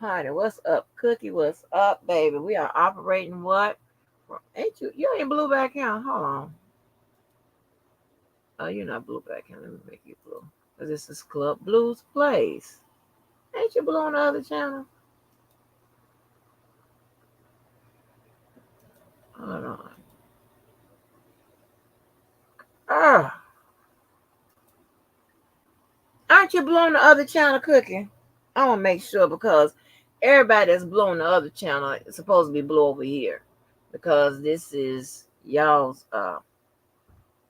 Honey, what's up? Cookie, what's up, baby? We are operating what? Ain't you? You ain't blue back here. Hold on. Oh, you're not blue back here. Let me make you blue. Because this is Club Blues Plays. Ain't you blue on the other channel? Hold on. Ah, aren't you blue on the other channel, Cookie? I want to make sure because everybody that's blue on the other channel is supposed to be blue over here. Because this is y'all's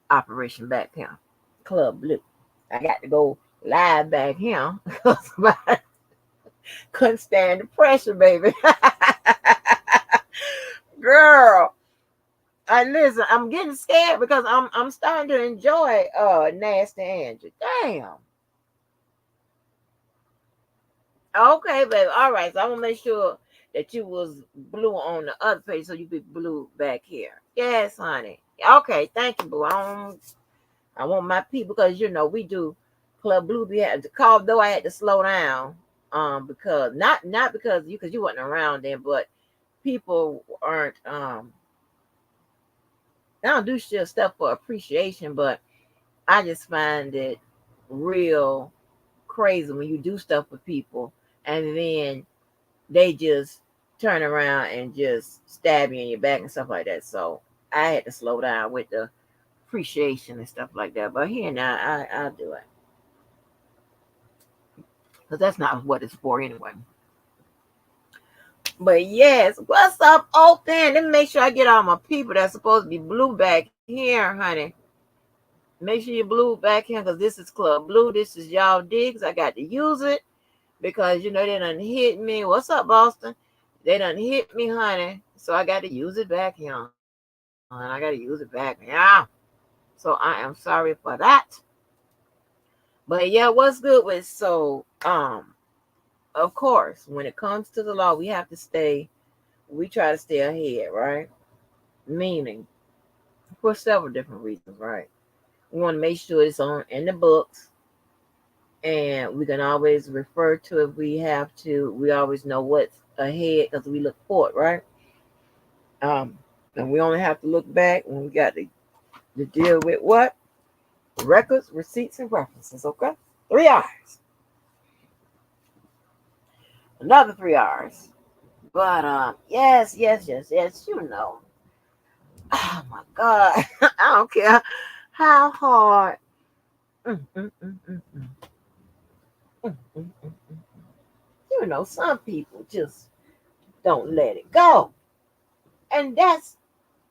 operation back here. Club Blue. I got to go live back here because I couldn't stand the pressure, baby. Girl, I listen. I'm getting scared because I'm starting to enjoy Nasty Andrew. Damn. Okay, baby. All right. So I want to make sure that you was blue on the other page, so you be blue back here. Yes, honey. Okay. Thank you, boo. I want my people because we do Club Blue. We had to call though I had to slow down because not because you wasn't around then, but people aren't I don't do shit stuff for appreciation, but I just find it real crazy when you do stuff for people and then they just turn around and just stab you in your back and stuff like that. So I had to slow down with the appreciation and stuff like that. But here now I'll do it. Because that's not what it's for anyway. But yes, what's up, Open? Let me make sure I get all my people that's supposed to be blue back here, honey. Make sure you're blue back here because this is Club Blue. This is y'all digs. I got to use it because they done hit me. What's up, Boston? They done hit me, honey. So I got to use it back here, and I got to use it back here. So I am sorry for that. But yeah, what's good with of course, when it comes to the law, we try to stay ahead, right? Meaning, for several different reasons, right? We want to make sure it's on in the books, and we can always refer to if we have to. We always know what's ahead because we look forward, right? Um, and we only have to look back when we got to deal with what? Records, receipts, and references, okay? 3 R's. Another 3 R's. But yes. Oh my God. I don't care how hard. Mm, mm, mm, mm, mm, mm. Some people just don't let it go. And that's,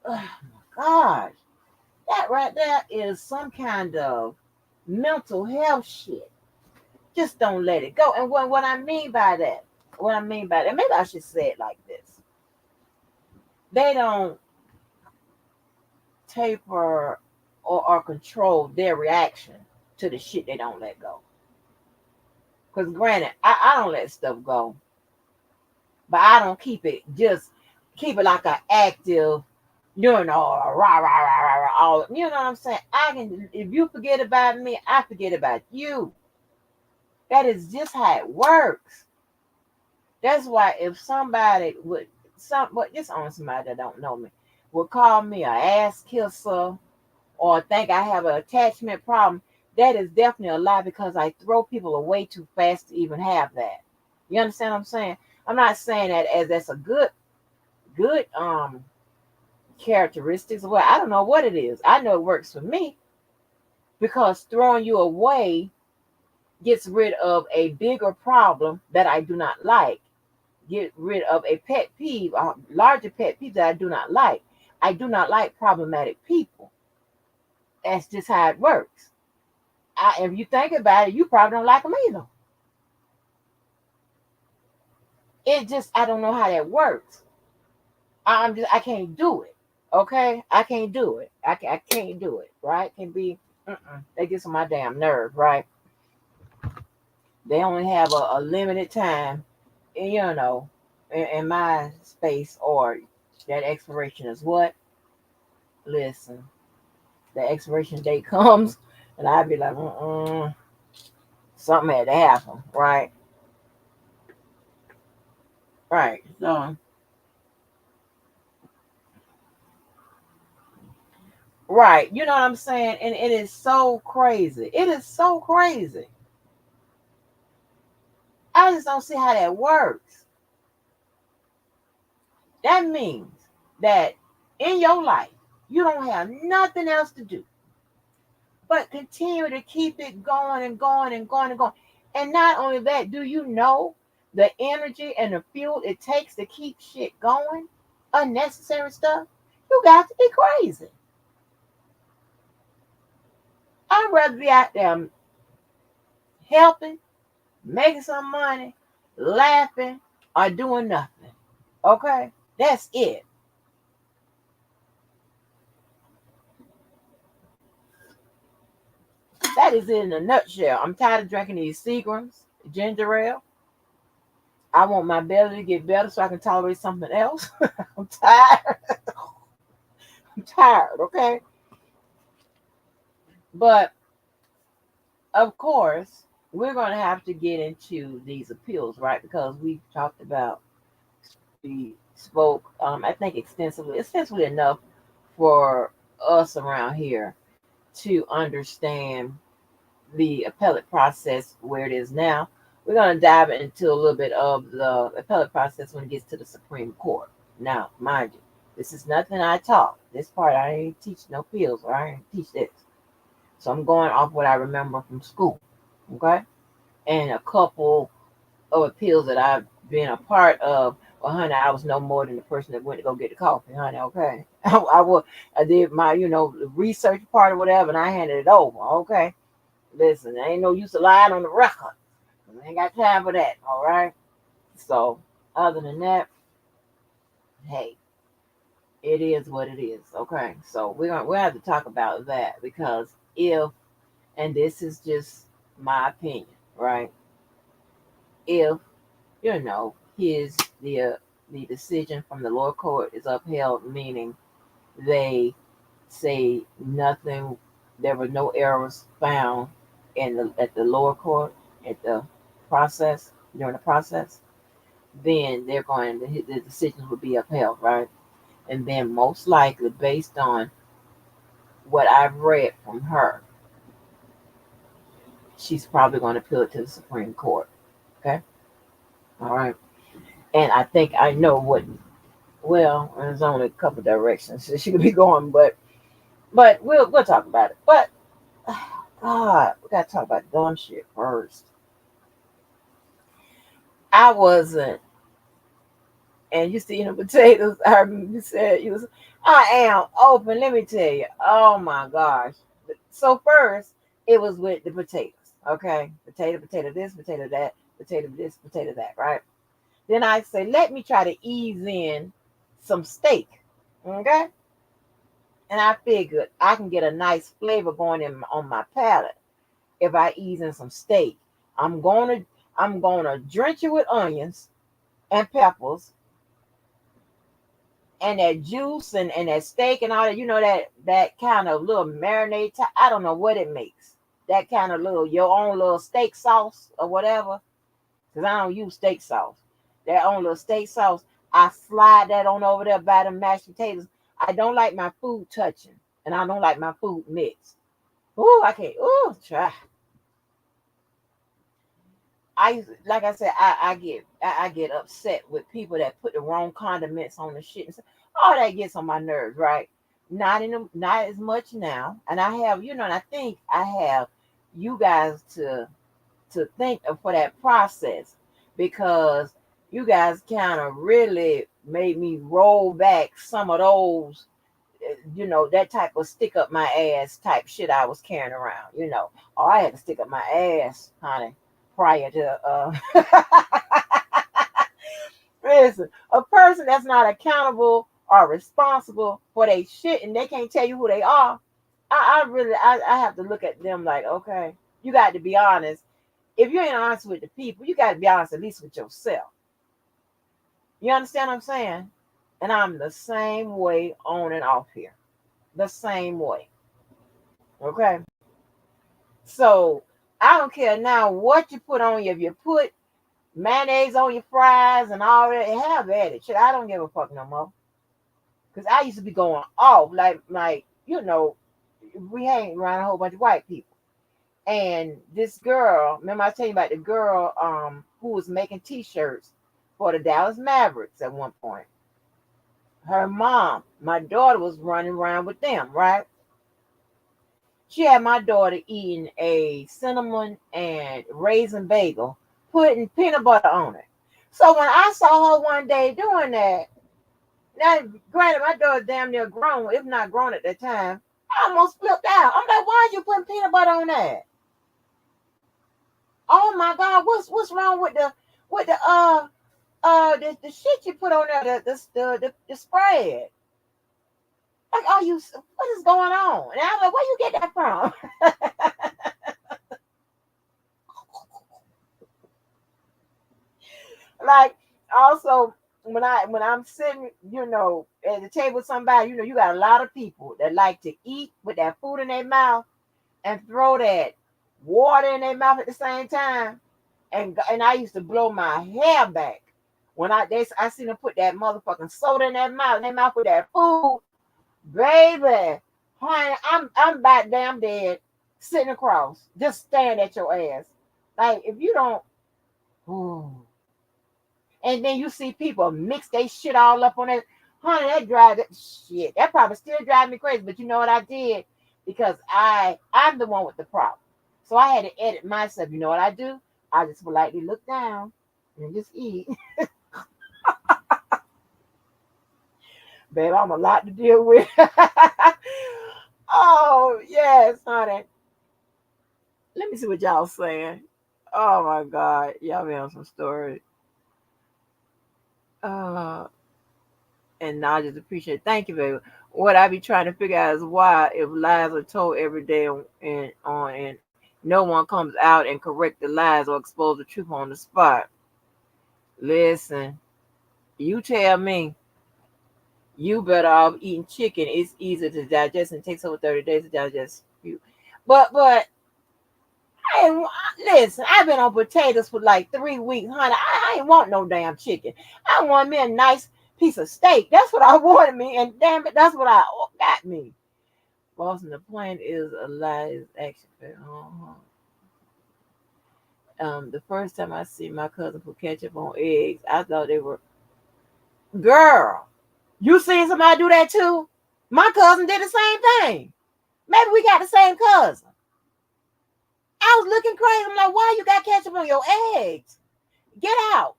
oh my gosh, that right there is some kind of mental health shit. Just don't let it go. And what I mean by that, maybe I should say it like this. They don't taper or control their reaction to the shit they don't let go. Because granted, I don't let stuff go, but I don't keep it like an active, rah, rah, rah, rah, rah, all, you know what I'm saying? If you forget about me, I forget about you. That is just how it works. That's why if somebody just on somebody that don't know me, would call me an ass kisser or think I have an attachment problem, that is definitely a lie because I throw people away too fast to even have that. You understand what I'm saying? I'm not saying that as that's a good characteristics. Well, I don't know what it is. I know it works for me because throwing you away gets rid of a bigger problem that I do not like. Get rid of a pet peeve, a larger pet peeve that I do not like. I do not like problematic people. That's just how it works. If you think about it, you probably don't like them either. I don't know how that works. I can't do it. Okay, I can't do it. I can't do it. Right? Can be. They get on my damn nerve. Right? They only have a limited time. In my space, or that expiration is what? Listen, the expiration date comes, and I'd be like, something had to happen, right? Right. So, right. You know what I'm saying? And it is so crazy. It is so crazy. I just don't see how that works. That means that in your life, you don't have nothing else to do but continue to keep it going and going and going and going. And not only that, do you know the energy and the fuel it takes to keep shit going? Unnecessary stuff? You got to be crazy. I'd rather be out there helping, making some money, laughing, or doing nothing. Okay? That's it. That is it in a nutshell. I'm tired of drinking these Seagrams, ginger ale. I want my belly to get better so I can tolerate something else. I'm tired. I'm tired, okay? But of course, we're going to have to get into these appeals, right? Because we talked about, we spoke, I think extensively enough for us around here to understand the appellate process where it is now. We're going to dive into a little bit of the appellate process when it gets to the Supreme Court. Now, mind you, this is nothing I taught. This part I ain't teach no pills, or I ain't teach this. So I'm going off what I remember from school, okay? And a couple of appeals that I've been a part of. Well, honey, I was no more than the person that went to go get the coffee, honey. Okay, I did my research part or whatever, and I handed it over. Okay, listen, there ain't no use of lying on the record. I ain't got time for that. All right. So other than that, hey, it is what it is. Okay. So we'll have to talk about that because if, and this is just my opinion, right? If his the decision from the lower court is upheld, meaning they say nothing, there were no errors found at the lower court at the process during the process, then the decisions will be upheld, right? And then most likely, based on what I've read from her, she's probably going to appeal it to the Supreme Court. Okay, all right. And I think I know what. Well, there's only a couple directions that she could be going, but we'll talk about it. But God, we gotta talk about dumb shit first. I wasn't, and you see, potatoes. I heard you said you was. I am open. Let me tell you. Oh my gosh. So first, it was with the potatoes. Okay, potato this, potato that, potato this, potato that. Right. Then I say, let me try to ease in some steak. Okay. And I figured I can get a nice flavor going in on my palate if I ease in some steak. I'm gonna I'm gonna drench it with onions and peppers and that juice and that steak and all that. That kind of little marinade. I don't know what it makes. That kind of little your own little steak sauce or whatever. Because I don't use steak sauce. That own little steak sauce. I slide that on over there by the mashed potatoes. I don't like my food touching, and I don't like my food mixed. Ooh, I can't. Ooh, try. Like I said, I get upset with people that put the wrong condiments on the shit. And all that gets on my nerves, right? Not as much now, and I have and I think I have you guys to think of for that process because you guys kind of really made me roll back some of those that type of stick up my ass type shit I was carrying around. Oh, I had to stick up my ass, honey, prior to listen, a person that's not accountable or responsible for their shit and they can't tell you who they are. I have to look at them like, okay, you got to be honest. If you ain't honest with the people, you got to be honest at least with yourself. You understand what I'm saying? And I'm the same way on and off here. The same way. Okay. So I don't care now what you put on you. If you put mayonnaise on your fries and all that. Have at it. Shit, I don't give a fuck no more. Cause I used to be going off like we hang around a whole bunch of white people. And this girl, remember I was telling you about the girl who was making t-shirts for the Dallas Mavericks at one point. Her mom, my daughter was running around with them, right? She had my daughter eating a cinnamon and raisin bagel, putting peanut butter on it. So when I saw her one day doing that, now granted my daughter damn near grown, if not grown at that time, I almost flipped out. I'm like, why are you putting peanut butter on that? Oh my God, what's wrong with the shit you put on there, the spread? Like, what is going on? And I was like, where you get that from? Like, also when I'm sitting, at the table with somebody, you got a lot of people that like to eat with that food in their mouth and throw that water in their mouth at the same time. And I used to blow my hair back when I seen them put that motherfucking soda in their mouth with that food, baby. Honey, I'm about damn dead, sitting across, just staring at your ass. Like if you don't, ooh. And then you see people mix their shit all up on it. Honey, that probably still drives me crazy. But you know what I did? Because I'm the one with the problem. So I had to edit myself. You know what I do? I just politely look down and just eat. Babe, I'm a lot to deal with. Oh, yes, honey. Let me see what y'all saying. Oh my God. Y'all be on some stories. Uh and I just appreciate it. Thank you, baby. What I be trying to figure out is why if lies are told every day and no one comes out and correct the lies or expose the truth on the spot. Listen, you tell me. You better off eating chicken. It's easy to digest and takes over 30 days to digest you. But listen, I've been on potatoes for like 3 weeks, honey. I ain't want no damn chicken. I want me a nice piece of steak. That's what I wanted me, and damn it, that's what I got me. Boston, the plan is a lie is action. The first time I see my cousin put ketchup on eggs, I thought they were girl. You seen somebody do that too? My cousin did the same thing. Maybe we got the same cousin. I was looking crazy. I'm like, why you got ketchup on your eggs? Get out.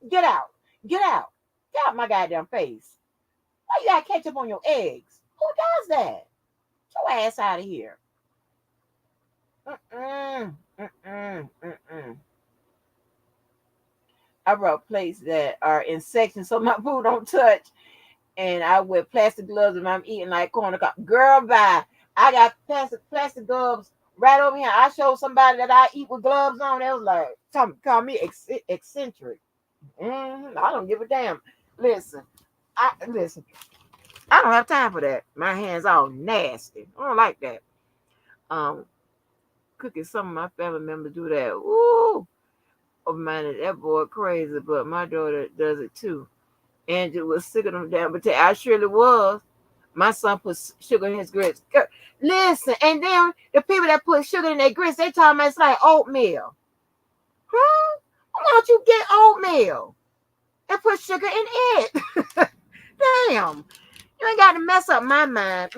Get out. Get out. Get out my goddamn face. Why you got ketchup on your eggs? Who does that? Get your ass out of here. Mm-mm. Mm-mm. Mm-mm. I brought plates that are in sections so my food don't touch. And I wear plastic gloves if I'm eating like corn. Girl, bye. I got plastic gloves right over here. I showed somebody that I eat with gloves on. They was like, call me eccentric. I don't give a damn. Listen. I don't have time for that. My hands all nasty. I don't like that. Cooking some of my family members do that. Ooh. Oh man, that boy crazy, but my daughter does it too. Angela was sick of them damn potato. I surely was. My son put sugar in his grits. Listen, and then the people that put sugar in their grits, they talking about it's like oatmeal. Huh? Why don't you get oatmeal and put sugar in it? Damn. You ain't got to mess up my mind.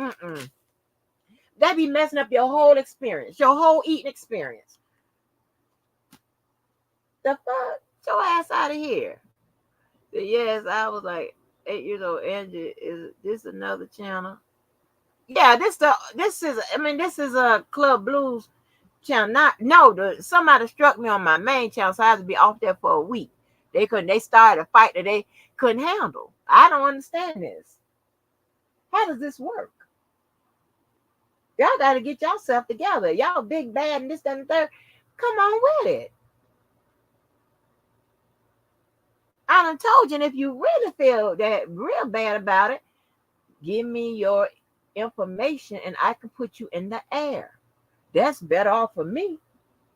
That be messing up your whole experience, your whole eating experience. The fuck? Get your ass out of here. But yes, I was like 8 years old. Angie, is this another channel? Yeah, this is a Club Blues channel. Somebody struck me on my main channel, so I had to be off there for a week. They started a fight that they couldn't handle. I don't understand this. How does this work? Y'all got to get yourself together. Y'all big bad and this, that, and the third. Come on with it. I done told you, and if you really feel that real bad about it, give me your information and I can put you in the air. That's better off for me.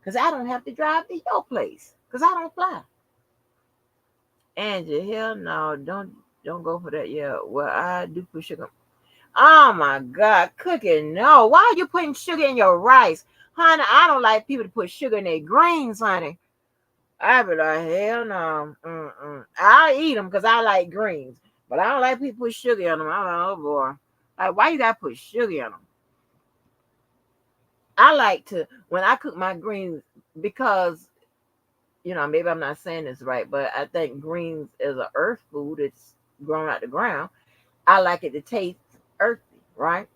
Because I don't have to drive to your place. Because I don't fly. Angie, hell no, don't go for that. Yeah, well, I do put sugar. Oh my God, cooking. No, why are you putting sugar in your rice, honey? I don't like people to put sugar in their greens, honey. I be like, hell no. I eat them because I like greens, but I don't like people put sugar in them. I'm like, oh boy, like why you gotta put sugar in them? I like to when I cook my greens because maybe I'm not saying this right, but I think greens is a earth food. It's grown out the ground. I like it to taste earthy, right?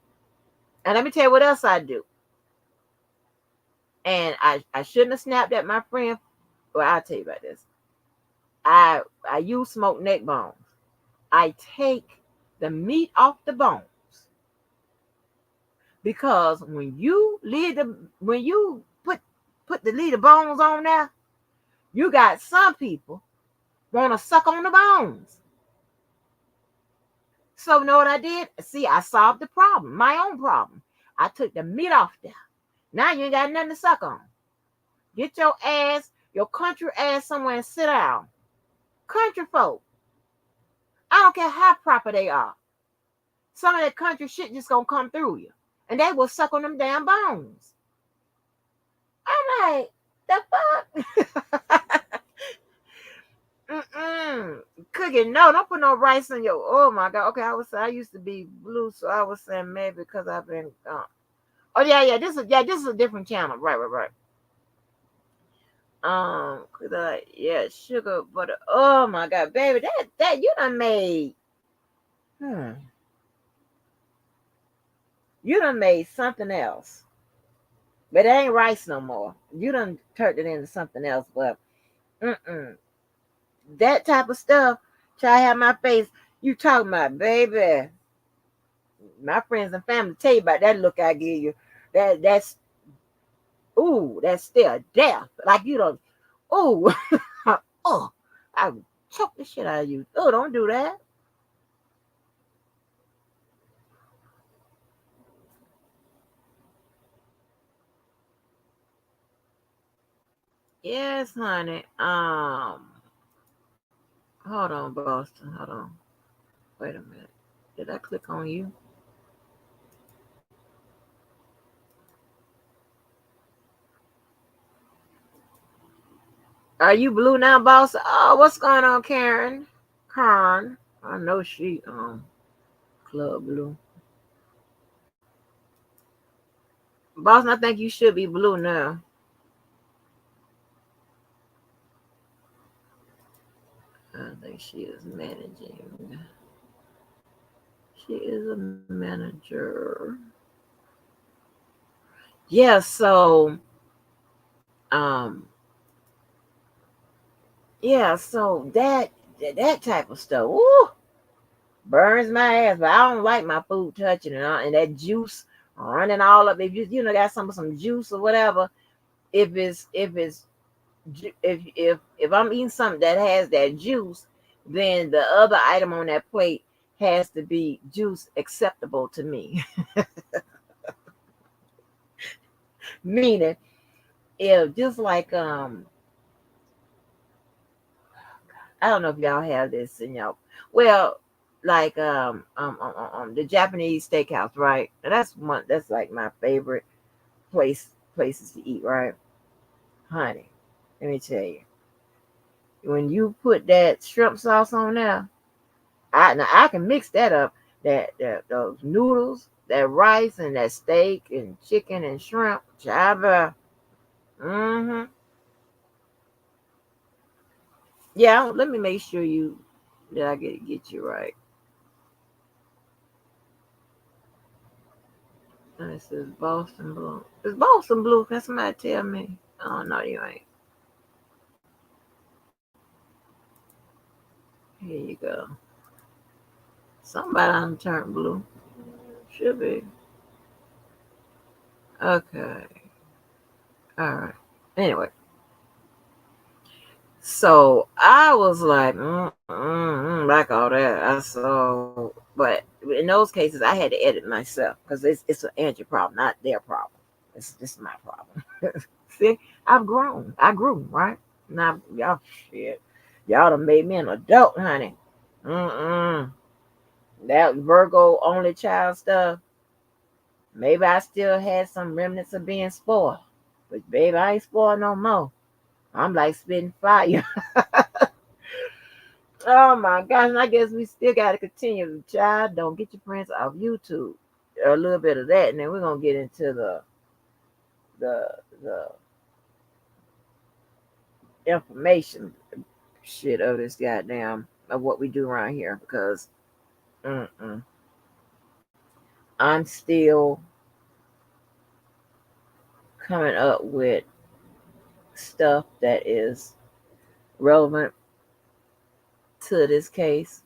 And let me tell you what else I do. And I shouldn't have snapped at my friend. Well, I'll tell you about this. I use smoked neck bones. I take the meat off the bones because when you put the lead the bones on there, you got some people want to suck on the bones. So you know what I did? See, I solved the problem, my own problem. I took the meat off there. Now you ain't got nothing to suck on. Get your ass, your country ass somewhere and sit down. Country folk. I don't care how proper they are. Some of that country shit just gonna come through you. And they will suck on them damn bones. I'm like, the fuck? Cooking, no, don't put no rice in your, oh my God. Okay, I used to be blue, so I was saying maybe because I've been, oh this is a different channel. Right. Yeah, sugar, butter. Oh my God, baby, that you done made. You done made something else, but it ain't rice no more. You done turned it into something else, but that type of stuff. Try to have my face. You talking about, baby? My friends and family tell you about that look I give you. That's that's still death. Like you don't. Ooh, oh, I would choke the shit out of you. Oh, don't do that. Yes, honey. Hold on, Boston. Hold on. Wait a minute. Did I click on you? Are you blue now, boss? Oh, what's going on, Karen? Karen. I know she club blue. Boston, I think you should be blue now. I think she is managing. She is a manager. Yeah, so um so that type of stuff. Woo, burns my ass, but I don't like my food touching and that juice running all up. If you got some juice or whatever, if I'm eating something that has that juice, then the other item on that plate has to be juice acceptable to me. Meaning, if just like I don't know if y'all have this in y'all. Well, like the Japanese steakhouse, right? And that's like my favorite places to eat, right? Honey, let me tell you. When you put that shrimp sauce on there, I can mix that up. That those noodles, that rice and that steak and chicken and shrimp, java. Mm-hmm. Yeah, let me make sure that I get you right. This is Boston Blue. It's Boston Blue. Can somebody tell me? Oh no, you ain't. Here you go. Somebody on turned blue. Should be. Okay. All right. Anyway. So I was like, like all that. But in those cases, I had to edit myself because it's an Angie problem, not their problem. It's my problem. See, I've grown. I grew, right? Now, y'all, shit. Y'all done made me an adult, honey. Mm-mm. That Virgo only child stuff, maybe I still had some remnants of being spoiled. But, baby, I ain't spoiled no more. I'm like spitting fire. Oh, my gosh. And I guess we still got to continue. Child, don't get your friends off YouTube. A little bit of that, and then we're going to get into the information shit of this goddamn of what we do around here because mm-mm. I'm still coming up with stuff that is relevant to this case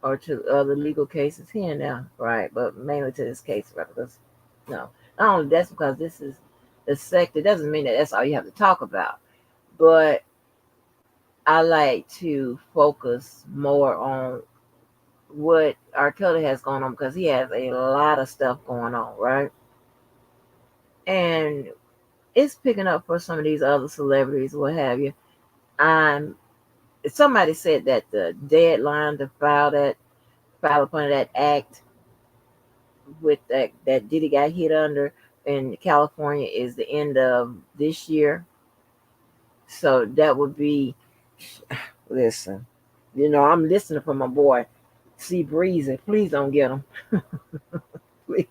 or to other legal cases here and now, right? But mainly to this case, right? Because no, not only that's because this is the sector doesn't mean that that's all you have to talk about, but I like to focus more on what R. Kelly has going on because he has a lot of stuff going on, right? And it's picking up for some of these other celebrities, what have you. I'm Somebody said that the deadline to file upon that act with that Diddy got hit under in California is the end of this year. So that would be, listen, I'm listening for my boy C Breezy. Please don't get him. Please,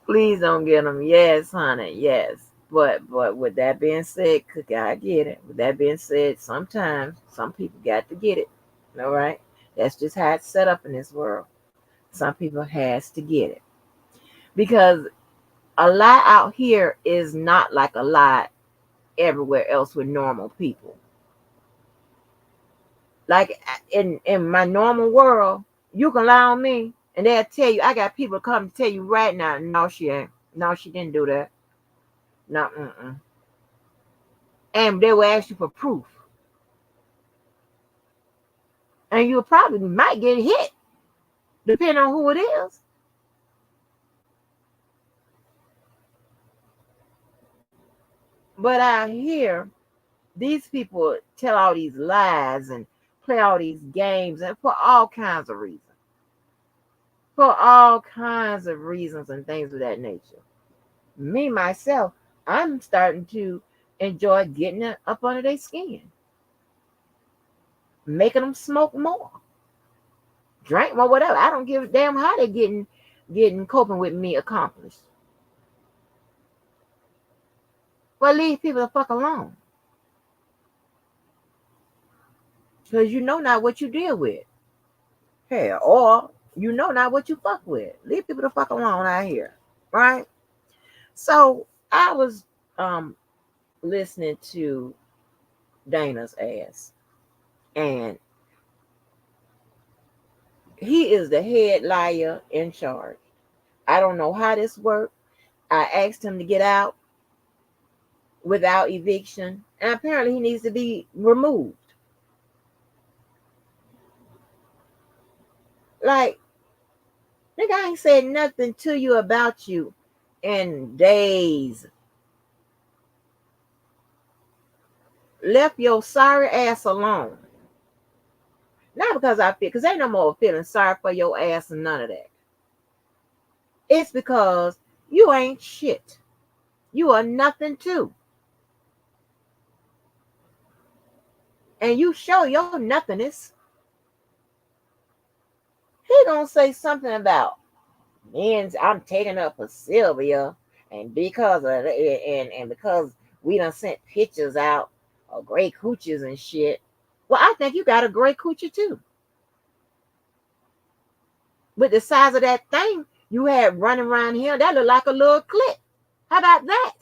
please don't get him. Yes, honey. Yes. But with that being said, I get it. With that being said, sometimes some people got to get it. All right. That's just how it's set up in this world. Some people has to get it because a lie out here is not like a lie everywhere else with normal people. Like in my normal world, you can lie on me, and they'll tell you. I got people come to tell you right now, no, she ain't. No, she didn't do that. No, mm-mm. And they will ask you for proof, and you probably might get hit, depending on who it is. But out here, these people tell all these lies and play all these games, and for all kinds of reasons. For all kinds of reasons and things of that nature. Me, myself, I'm starting to enjoy getting it up under their skin, making them smoke more, drink more, whatever. I don't give a damn how they're getting coping with me accomplished. Well, leave people the fuck alone. Because you know not what you deal with. Hell, or you know not what you fuck with. Leave people the fuck alone out here. Right? So I was listening to Dana's ass. And he is the head liar in charge. I don't know how this works. I asked him to get out without eviction, and apparently he needs to be removed. Like, nigga, I ain't said nothing to you about you in days. Left your sorry ass alone. Not because I feel, because ain't no more feeling sorry for your ass and none of that. It's because you ain't shit. You are nothing too. And you show your nothingness. He gonna say something about men's I'm taking up for Sylvia, and because of it, and because we done sent pictures out of great cooches and shit. Well, I think you got a great coochie too. With the size of that thing you had running around here, that looked like a little clit. How about that?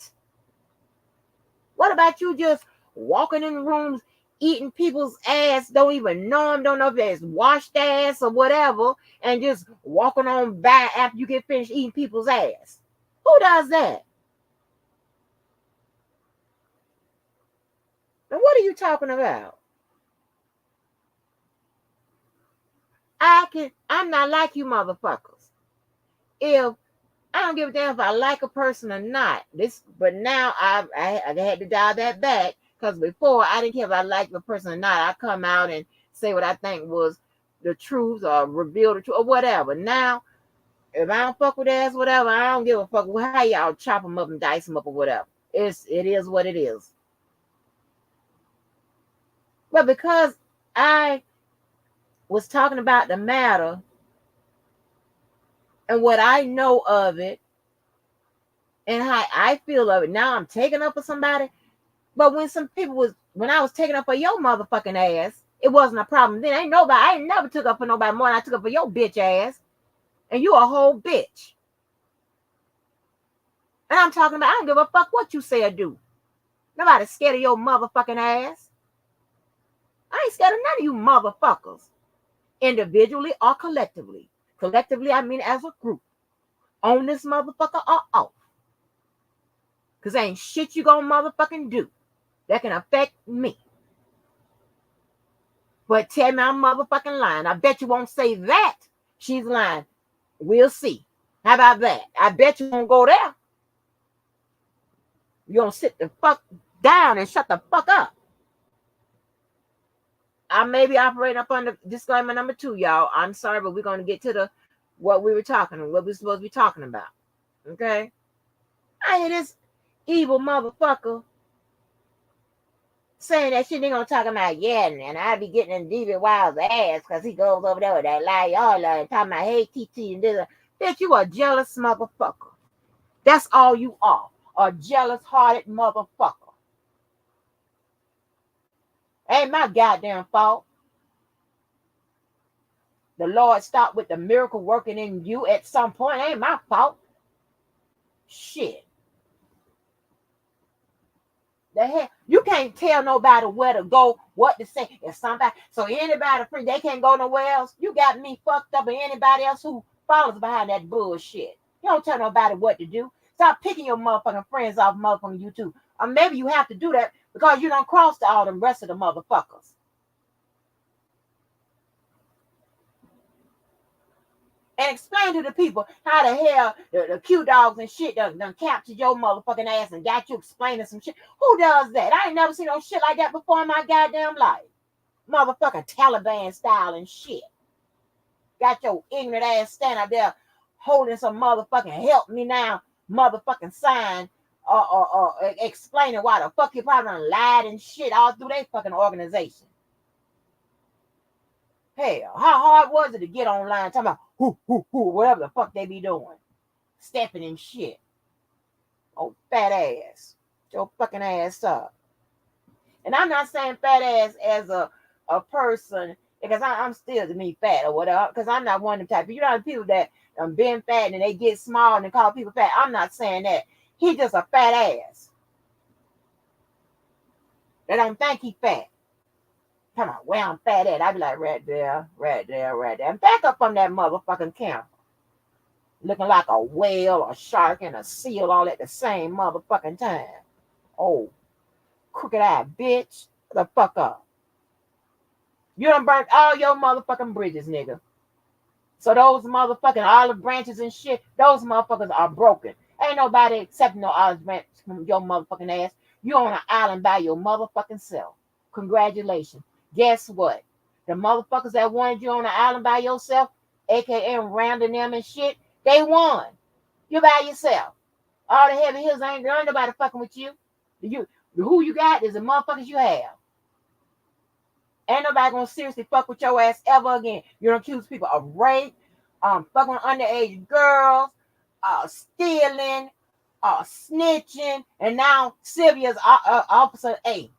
What about you just walking in rooms, eating people's ass, don't even know them, don't know if it's washed ass or whatever, and just walking on by after you get finished eating people's ass? Who does that? And what are you talking about? I'm not like you motherfuckers. If I don't give a damn if I like a person or not. But now I had to dial that back because before I didn't care if I liked the person or not. I come out and say what I think was the truth or reveal the truth or whatever. Now, if I don't fuck with ass, whatever, I don't give a fuck how y'all chop them up and dice them up or whatever. It is what it is. But because I was talking about the matter and what I know of it and how I feel of it, now I'm taking up for somebody. But when I was taking up for your motherfucking ass, it wasn't a problem. Then I ain't never took up for nobody more than I took up for your bitch ass. And you a whole bitch. And I'm talking about, I don't give a fuck what you say or do. Nobody's scared of your motherfucking ass. I ain't scared of none of you motherfuckers. Individually or collectively. Collectively, I mean as a group. On this motherfucker or off. Because ain't shit you gonna motherfucking do that can affect me. But tell me I'm motherfucking lying. I bet you won't say that. She's lying. We'll see. How about that? I bet you won't go there. You're gonna sit the fuck down and shut the fuck up. I may be operating up on the disclaimer number 2, y'all. I'm sorry, but we're gonna get to what we were supposed to be talking about. Okay? I hear this evil motherfucker saying that shit. They gonna talk about, yeah, and I be getting in David Wild's ass because he goes over there with that Loyola and talking about, hey, TT and this. Bitch, you a jealous motherfucker. That's all you are. A jealous-hearted motherfucker. Ain't my goddamn fault. The Lord stopped with the miracle working in you at some point. Ain't my fault. Shit. The hell, you can't tell nobody where to go, what to say. If somebody, so anybody free, they can't go nowhere else. You got me fucked up, and anybody else who follows behind that bullshit. You don't tell nobody what to do. Stop picking your motherfucking friends off motherfucking YouTube. Or maybe you have to do that because you don't cross all the rest of the motherfuckers. And explain to the people how the hell the Q dogs and shit done captured your motherfucking ass and got you explaining some shit. Who does that? I ain't never seen no shit like that before in my goddamn life. Motherfucking Taliban style and shit. Got your ignorant ass standing up there holding some motherfucking help me now motherfucking sign or explaining why the fuck you probably done lied and shit all through their fucking organization. Hell, how hard was it to get online talking about who, whatever the fuck they be doing? Stepping in shit. Oh, fat ass. Your fucking ass up. And I'm not saying fat ass as a person, because I'm still to me fat or whatever, because I'm not one of the type. You know the people that been fat and they get small and they call people fat. I'm not saying that. He just a fat ass. They don't think he fat. Come on, where I'm fat at? I be like, right there, right there, right there. And back up from that motherfucking camera. Looking like a whale, a shark, and a seal all at the same motherfucking time. Oh, crooked eye bitch. The fuck up. You done burnt all your motherfucking bridges, nigga. So those motherfucking olive branches and shit, those motherfuckers are broken. Ain't nobody accepting no olive branches from your motherfucking ass. You on an island by your motherfucking self. Congratulations. Guess what? The motherfuckers that wanted you on the island by yourself, aka rounding them and shit, they won. You by yourself. All the heavy hills ain't nobody fucking with you. Who you got is the motherfuckers you have. Ain't nobody gonna seriously fuck with your ass ever again. You don't accuse people of rape, fucking with underage girls, stealing, snitching, and now Sylvia's officer A.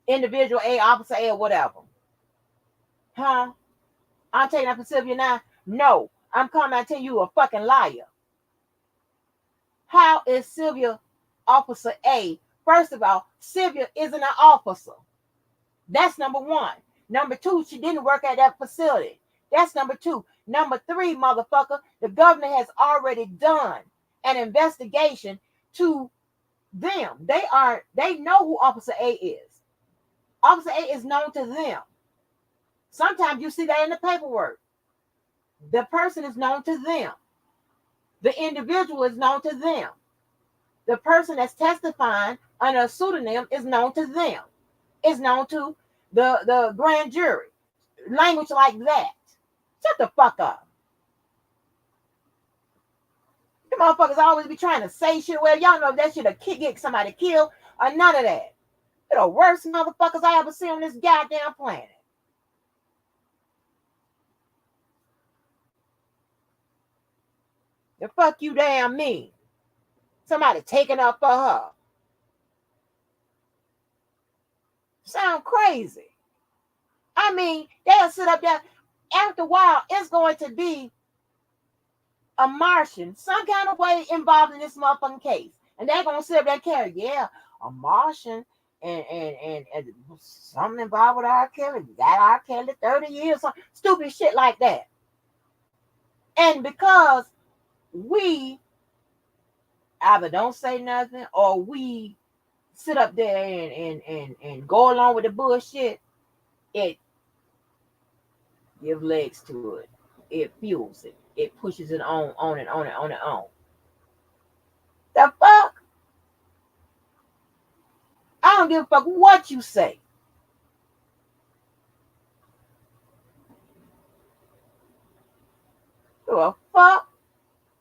Individual A, officer A, or whatever. Huh? I'm taking up for Sylvia now? No. I'm coming and tell you a fucking liar. How is Sylvia officer A? First of all, Sylvia isn't an officer. That's number one. Number two, she didn't work at that facility. That's number two. Number three, motherfucker, the governor has already done an investigation to them. They know who Officer A is. Officer A is known to them. Sometimes you see that in the paperwork. The person is known to them. The individual is known to them. The person that's testifying under a pseudonym is known to them. It's known to the grand jury. Language like that. Shut the fuck up. You motherfuckers always be trying to say shit. Well, y'all know if that shit'll get somebody killed or none of that. They're the worst motherfuckers I ever seen on this goddamn planet. The fuck you damn mean? Somebody taking up for her. Sound crazy. I mean, they'll sit up there. After a while, it's going to be a Martian, some kind of way involved in this motherfucking case. And they're going to sit up there and carry, yeah, a Martian and something involved with R. Kelly. Got R. Kelly 30 years, some stupid shit like that. And because we either don't say nothing or we sit up there and go along with the bullshit, it gives legs to it. It fuels it. It pushes it on and on and on and on. The fuck? I don't give a fuck what you say. Give a fuck?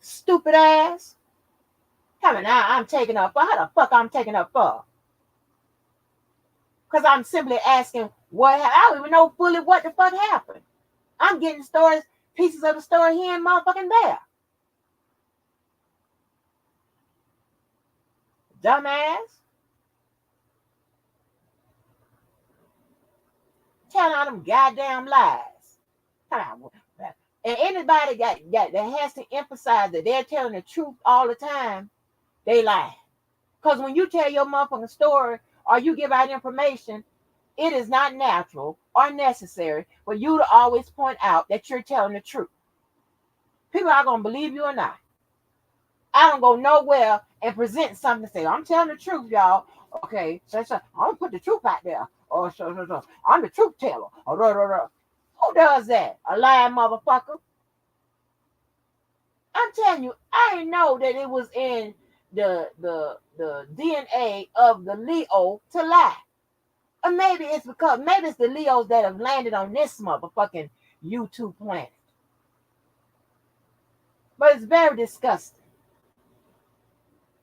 Stupid ass. Having I'm taking up for. How the fuck I'm taking up for? Because I'm simply asking what I don't even know fully what the fuck happened. I'm getting stories, pieces of the story here and motherfucking there. Dumbass. Telling all them goddamn lies. And anybody that has to emphasize that they're telling the truth all the time, they lie. Because when you tell your motherfucking story or you give out information, it is not natural or necessary for you to always point out that you're telling the truth. People are going to believe you or not. I don't go nowhere and present something and say, I'm telling the truth, y'all. Okay, so I'm going to put the truth out there. Oh, so. I'm the truth teller. Oh, who does that? A lying motherfucker? I'm telling you, I didn't know that it was in the DNA of the Leo to lie. Or maybe it's the Leos that have landed on this motherfucking YouTube planet. But it's very disgusting.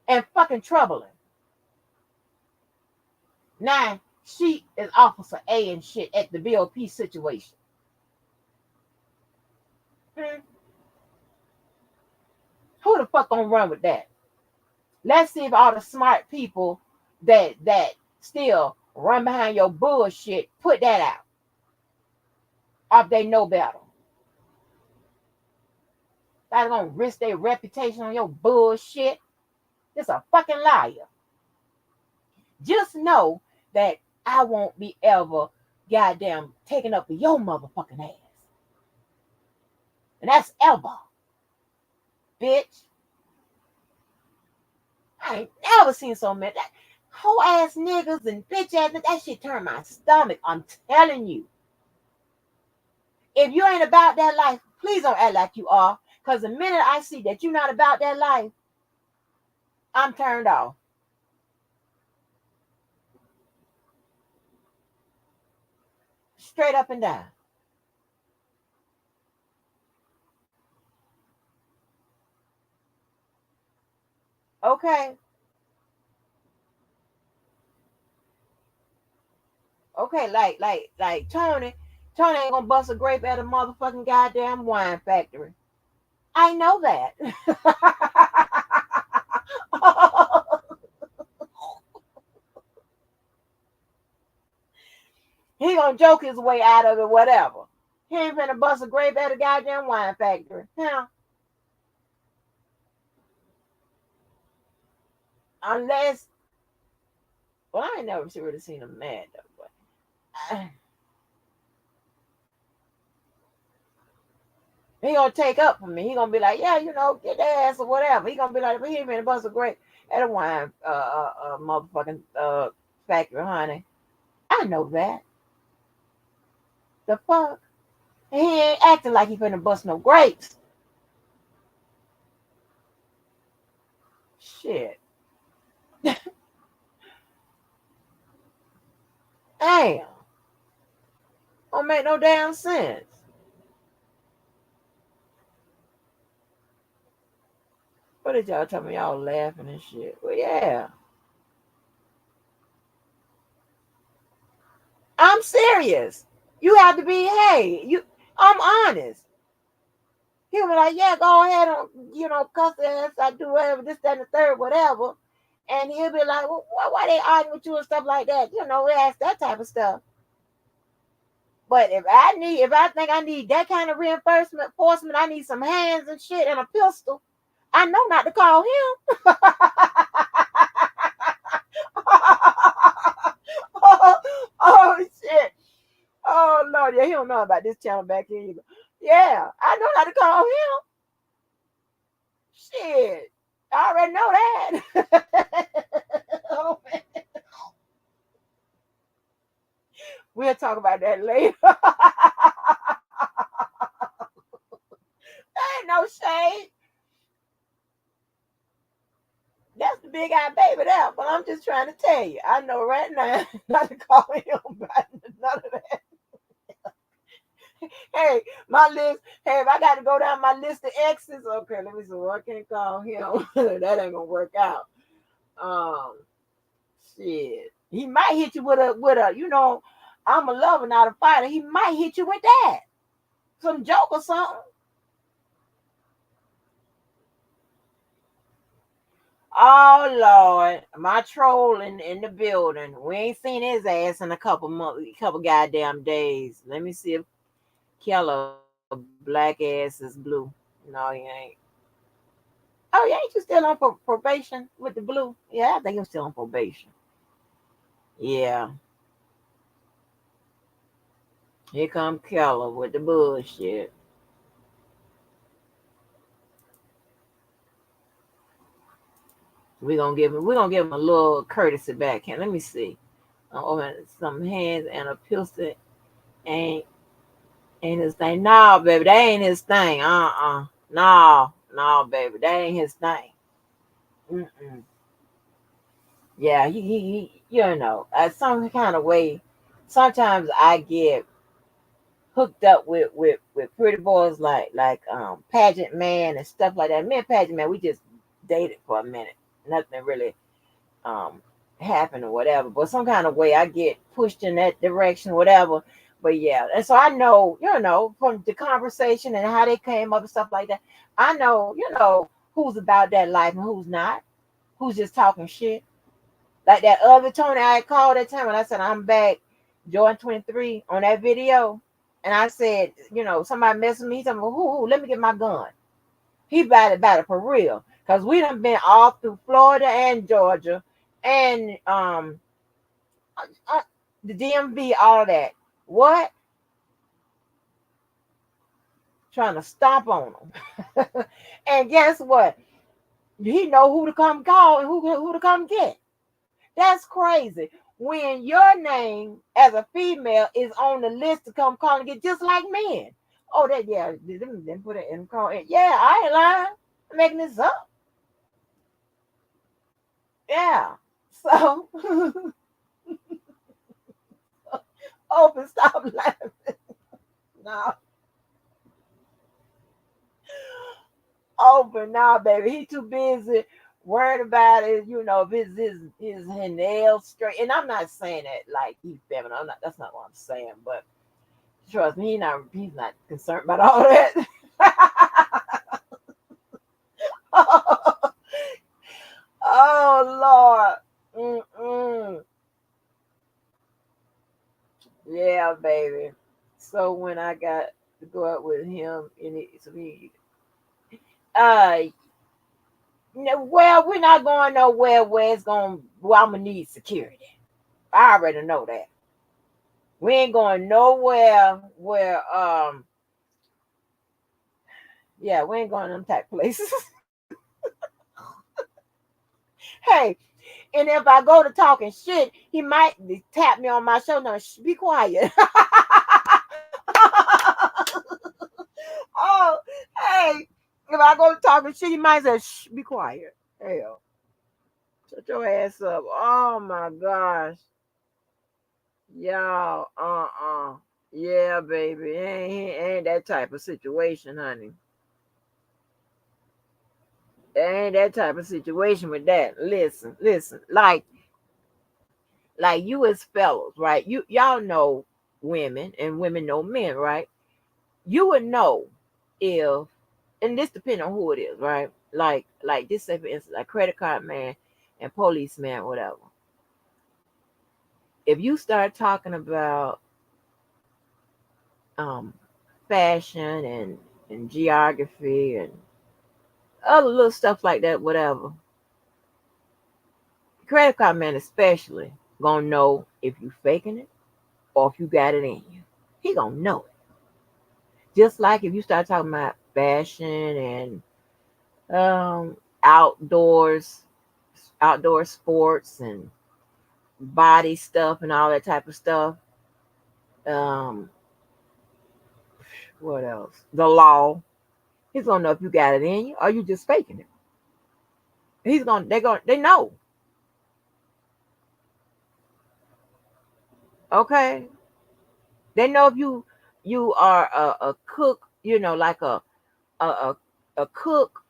And fucking troubling. Now, she is Officer A and shit at the BOP situation. Who the fuck gonna run with that? Let's see if all the smart people that still run behind your bullshit put that out. Or if they know better. They're gonna risk their reputation on your bullshit. It's a fucking liar. Just know that I won't be ever goddamn taking up for your motherfucking ass. And that's ever. Bitch. I ain't never seen so many. That whole ass niggas and bitch ass, that shit turned my stomach. I'm telling you. If you ain't about that life, please don't act like you are. Because the minute I see that you're not about that life, I'm turned off. Straight up and down. Okay. Okay, like Tony ain't gonna bust a grape at a motherfucking goddamn wine factory. I know that. He gonna joke his way out of it, whatever. He ain't finna bust a grape at a goddamn wine factory. Huh? Unless, well, I ain't never really seen him mad though. But he gonna take up for me. He gonna be like, yeah, get their ass or whatever. He gonna be like, but he ain't finna bust a grape at a wine motherfucking factory, honey. I know that. The fuck? He ain't acting like he finna bust no grapes. Shit. Damn. Don't make no damn sense. What did y'all tell me? Y'all laughing and shit. Well, yeah. I'm serious. You have to be, hey, I'm honest. He'll be like, yeah, go ahead and, cuss their ass, I do whatever, this, that, and the third, whatever. And he'll be like, well, why they arguing with you and stuff like that? We ask that type of stuff. But if I think I need that kind of reinforcement, I need some hands and shit and a pistol. I know not to call him. oh shit. Oh Lord, yeah, he don't know about this channel back here either. Yeah, I know not to call him. Shit. I already know that. Oh, man. We'll talk about that later. Ain't no shade. That's the big eye baby there. But I'm just trying to tell you. I know right now not to call him about none of that. Hey, my list. Hey, if I got to go down my list of exes, okay, let me see. Well, I can't call him. That ain't gonna work out. Shit. He might hit you with a, I'm a lover, not a fighter. He might hit you with that. Some joke or something. Oh Lord, my troll in the building. We ain't seen his ass in a couple months, couple goddamn days. Let me see if Keller black ass is blue. No, he ain't. Oh, yeah, ain't you still on probation with the blue? Yeah, I think you're still on probation. Yeah, here come Keller with the bullshit. We're gonna give him a little courtesy backhand. Let me see. Some hands and a pistol ain't ain't his thing. No, baby, that ain't his thing. No, baby, that ain't his thing. Mm-mm. Yeah, some kind of way. Sometimes I get hooked up with pretty boys like pageant man and stuff like that. Me and pageant man, we just dated for a minute. Nothing really um happened or whatever. But some kind of way I get pushed in that direction, whatever. But yeah, and so I know, from the conversation and how they came up and stuff like that, I know, who's about that life and who's not, who's just talking shit. Like that other Tony I called that time when I said I'm back, Jordan 23 on that video. And I said, somebody messed with me. He told me, who? Let me get my gun. He about it for real. Because we done been all through Florida and Georgia and uh, the DMV, all of that. What? Trying to stomp on them. And guess what? He know who to come call and who to come get. That's crazy. When your name as a female is on the list to come call and get, just like men. Oh, that, yeah, then put it in call. Yeah, I ain't lying. I'm making this up. Yeah. So open, stop laughing. No. Open now, baby. He too busy worried about it, if his nails straight. And I'm not saying that like he's feminine. That's not what I'm saying, but trust me, he's not concerned about all that. Oh Lord. Mm-mm. Yeah, baby. So when I got to go out with him, uh, well, we're not going nowhere where I'm gonna need security. I already know that. We ain't going nowhere where yeah, we ain't going to them type places. Hey, and if I go to talking shit, he might tap me on my shoulder and be quiet. Oh, hey, if I go to talking shit, he might say, shh, be quiet. Hell. Shut your ass up. Oh my gosh. Y'all, yeah, baby. Ain't that type of situation, honey. Ain't that type of situation with that. Listen. Like you as fellows, right? Y'all know women and women know men, right? You would know if, and this depends on who it is, right? Like this, say for instance, like credit card man and policeman, whatever. If you start talking about um fashion and geography and other little stuff like that, whatever, credit card man especially gonna know if you faking it or if you got it in you. He gonna know it. Just like if you start talking about fashion and outdoors, outdoor sports and body stuff and all that type of stuff. Um, what else? The law. He's gonna know if you got it in you or you just faking it. They know. Okay, they know if you are a cook, like a a, a cook,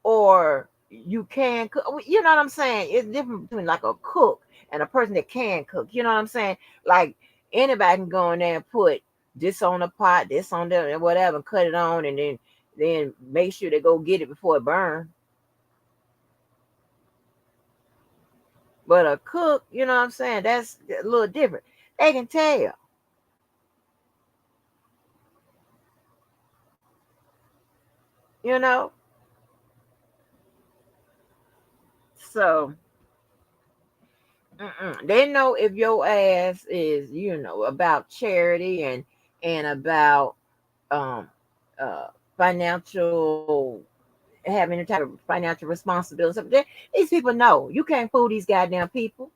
or you can cook. You know what I'm saying? It's different between like a cook and a person that can cook. You know what I'm saying? Like anybody can go in there and put this on the pot, this on there, and whatever, and cut it on, and then make sure they go get it before it burns. But a cook, you know what I'm saying? That's a little different. They can tell, you know. So they know if your ass is, about charity and about um uh financial, having any type of financial responsibility. These people know you can't fool these goddamn people.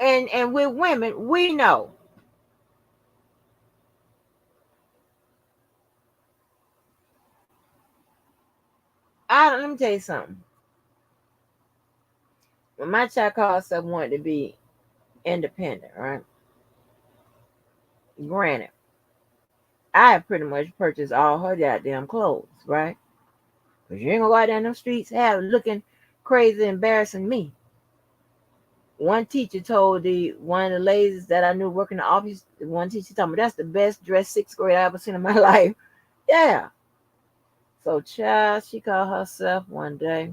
And with women, we know. I Let me tell you something. When my child called herself wanted to be independent, right? Granted, I have pretty much purchased all her goddamn clothes, right? Because you ain't gonna go out there in them streets have looking crazy, embarrassing me. One teacher told one of the ladies that I knew working in the office, one teacher told me that's the best dressed sixth grade I ever seen in my life. Yeah. So child, she called herself one day.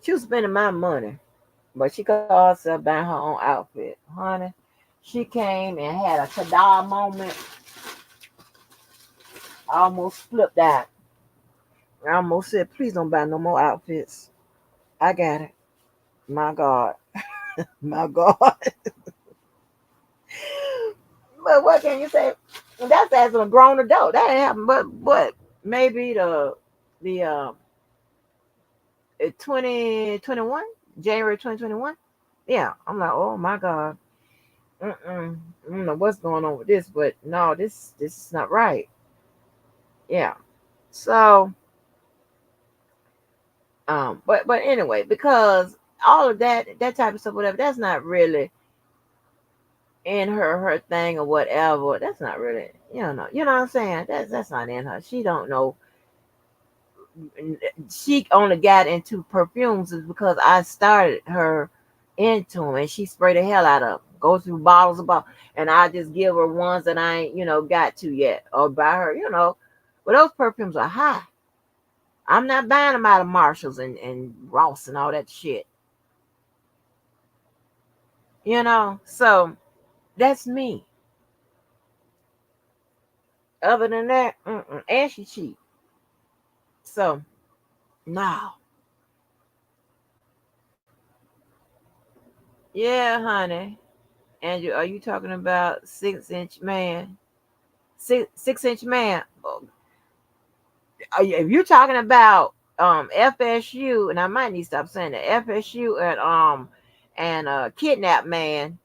She was spending my money, but she called herself buying her own outfit. Honey, she came and had a Kadar moment. I almost flipped out. I almost said, please don't buy no more outfits. I got it. My God. My God. But what can you say? That's as a grown adult. That ain't happened. But maybe the 2021, January 2021. Yeah, I'm like, oh my God. I don't know what's going on with this, but no, this is not right. Yeah. So but anyway, because all of that type of stuff, whatever, that's not really in her thing or whatever. That's not really, what I'm saying. That's not in her. She don't know. She only got into perfumes is because I started her into them, and she sprayed the hell out of them. Go through bottles of bottles, and I just give her ones that I ain't, got to yet, or buy her, But those perfumes are high. I'm not buying them out of Marshalls and Ross and all that shit. So that's me. Other than that, and she cheap. So no, yeah, honey. Andrew, are you talking about 6 inch man? 6 inch man. If you're talking about FSU, and I might need to stop saying that, FSU and kidnap man,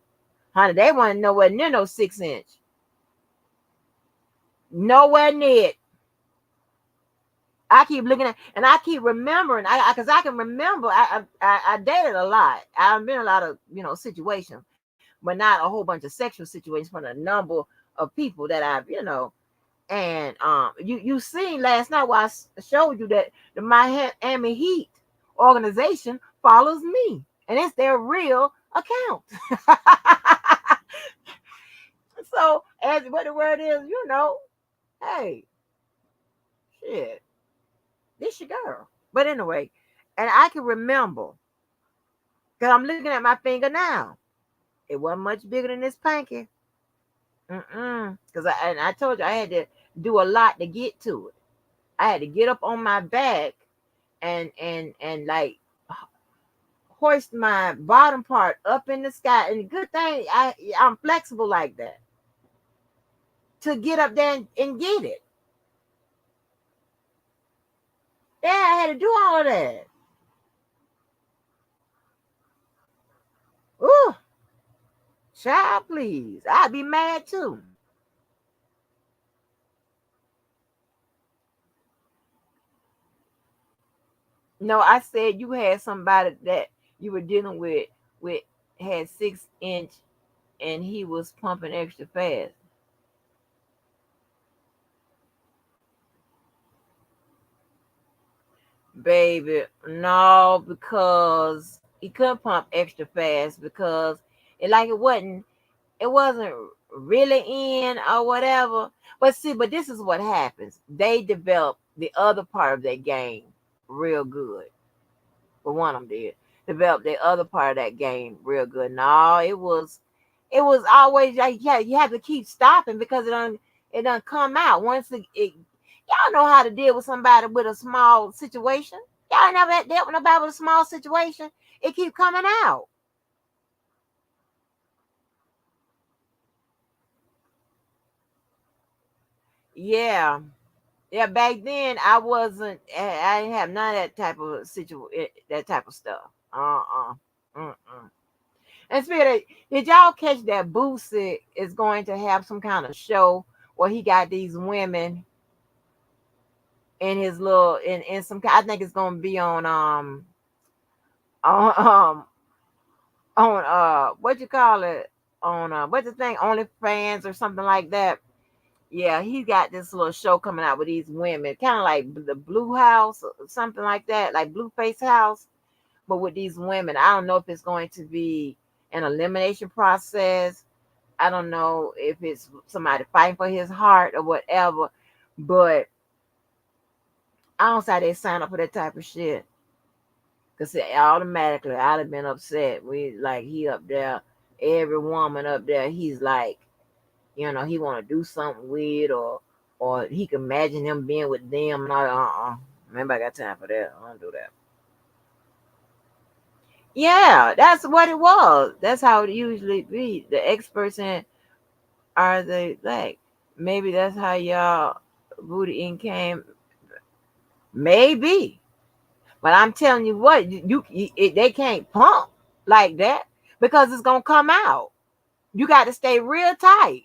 honey, they want to know what near no 6 inch. Nowhere near it. I keep looking at, and I keep remembering. Because I can remember. I dated a lot. I've been in a lot of situations, but not a whole bunch of sexual situations. From a number of people that I've. And you seen last night where I showed you that the Miami Heat organization follows me, and it's their real account. So as what the word is, hey, shit, this your girl. But anyway, and I can remember because I'm looking at my finger now. It wasn't much bigger than this pinky. Because I told you I had to do a lot to get to it. I had to get up on my back and like hoist my bottom part up in the sky. And the good thing I'm flexible like that to get up there and get it. Yeah, I had to do all of that. Ooh, child, please. I'd be mad too. No, I said you had somebody that you were dealing with had 6 inch and he was pumping extra fast. Baby, no, because he couldn't pump extra fast because it wasn't really in or whatever. But see, but this is what happens. They develop the other part of their game real good. But one of them did develop the other part of that game real good. No, it was always like yeah, you have to keep stopping because it done come out once y'all know how to deal with somebody with a small situation. Y'all never had dealt with nobody with a small situation. It keep coming out. Yeah. Yeah, back then I wasn't. I didn't have none of that type of that type of stuff. Mm-mm. And speaking of, did y'all catch that Boosie is going to have some kind of show where he got these women in his little in some. I think it's going to be on what you call it on what's the thing OnlyFans or something like that. Yeah, he got this little show coming out with these women, kind of like the Blue House or something like that, like Blueface House, but with these women. I don't know if it's going to be an elimination process. I don't know if it's somebody fighting for his heart or whatever, but I don't see how they sign up for that type of shit. Cause automatically I'd have been upset. We like he up there, every woman up there, he's like, he want to do something weird or he can imagine him being with them. And remember, I got time for that. I don't do that. Yeah, that's what it was. That's how it usually be. The experts in are the like maybe that's how y'all booty in came. Maybe, but I'm telling you what, they can't pump like that because it's gonna come out. You got to stay real tight.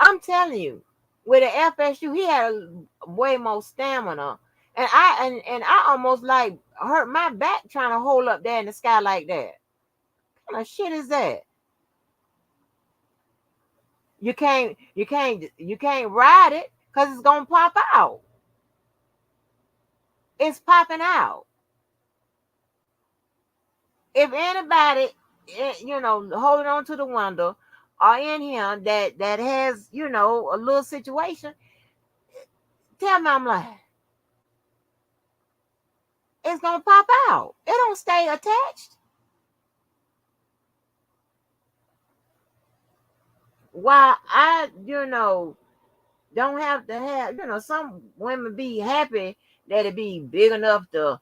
I'm telling you, with the FSU, he had way more stamina, and I almost like hurt my back trying to hold up there in the sky like that. What kind of shit is that? You can't ride it because it's gonna pop out. It's popping out. If anybody, holding on to the window or in here that has a little situation, tell me I'm like it's gonna pop out. It don't stay attached. Why don't have to have some women be happy that it be big enough to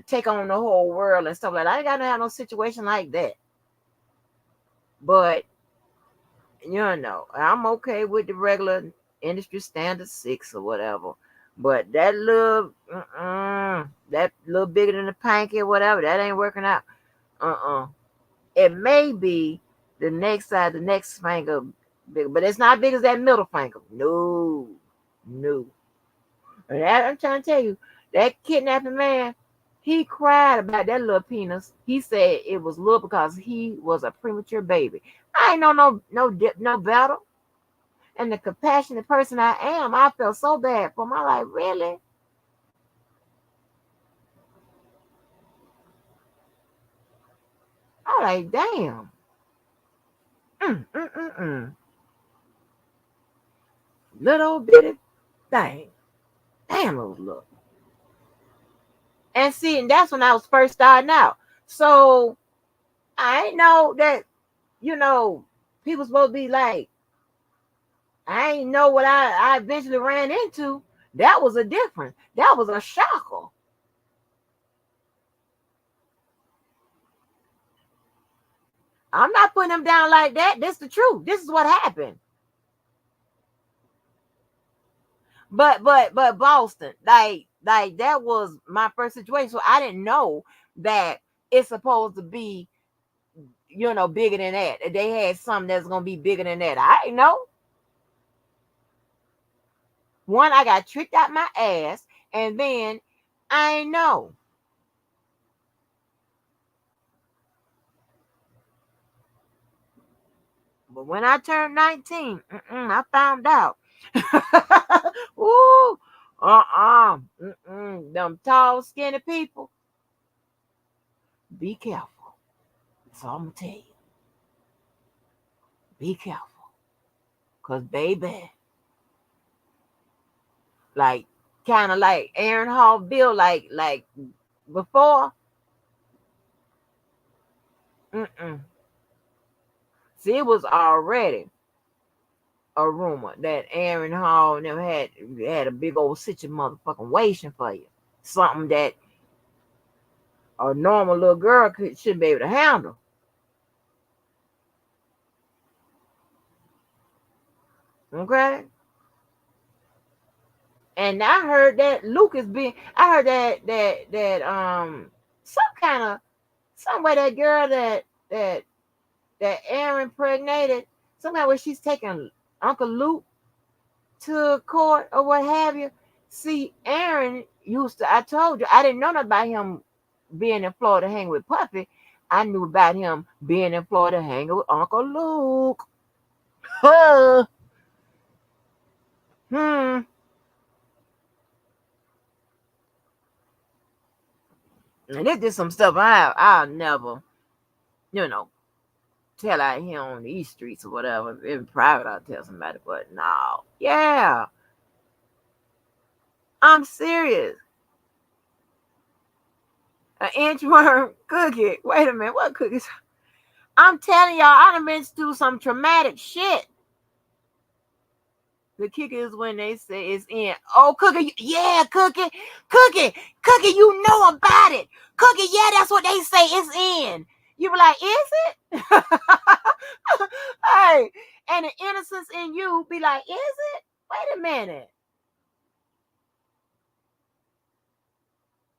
take on the whole world and stuff like that. I ain't gotta have no situation like that. But I'm okay with the regular industry standard 6 or whatever. But that little bigger than the pinky or whatever, that ain't working out. Uh-uh. It may be the next side, the next finger Big, but it's not big as that middle finger. No, no. And I'm trying to tell you, that kidnapping man, he cried about that little penis. He said it was little because he was a premature baby. I ain't know no better. And the compassionate person I am, I felt so bad for him. I'm like, really? I'm like, damn. Mm, mm, mm, mm. Little bitty thing. Damn, it was little. And see, and that's when I was first starting out. So I ain't know that, you know, people supposed to be like, I ain't know what I eventually ran into. That was a difference. That was a shocker. I'm not putting them down like that. This is the truth. This is what happened. But Boston, like that was my first situation. So I didn't know that it's supposed to be, bigger than that. They had something that's gonna be bigger than that. I didn't know. One, I got tricked out my ass, and then I ain't know. But when I turned 19, I found out. Ooh, them tall, skinny people, be careful. That's all I'm gonna tell you. Be careful. Cause baby, like kind of like Aaron Hall Bill, like before. Mm-mm. See, it was already a rumor that Aaron Hall and them had a big old situation motherfucking waiting for you. Something that a normal little girl shouldn't be able to handle. Okay. And I heard that Lucas being, I heard that some kind of some way that girl that Aaron impregnated, somehow where she's taking Uncle Luke to court or what have you. See, Aaron used to, I told you, I didn't know nothing about him being in Florida hanging with Puffy. I knew about him being in Florida hanging with Uncle Luke. Huh. Hmm. And this is some stuff I'll never, you know, tell out here on these streets or whatever. In private, I'll tell somebody, but no. Yeah. I'm serious. An inchworm cookie. Wait a minute, what cookies? I'm telling y'all, I done been through some traumatic shit. The kicker is when they say it's in. Oh, Cookie, yeah, Cookie, you know about it. Cookie, yeah, that's what they say it's in. You be like, is it? Hey, and the innocence in you be like, is it? Wait a minute.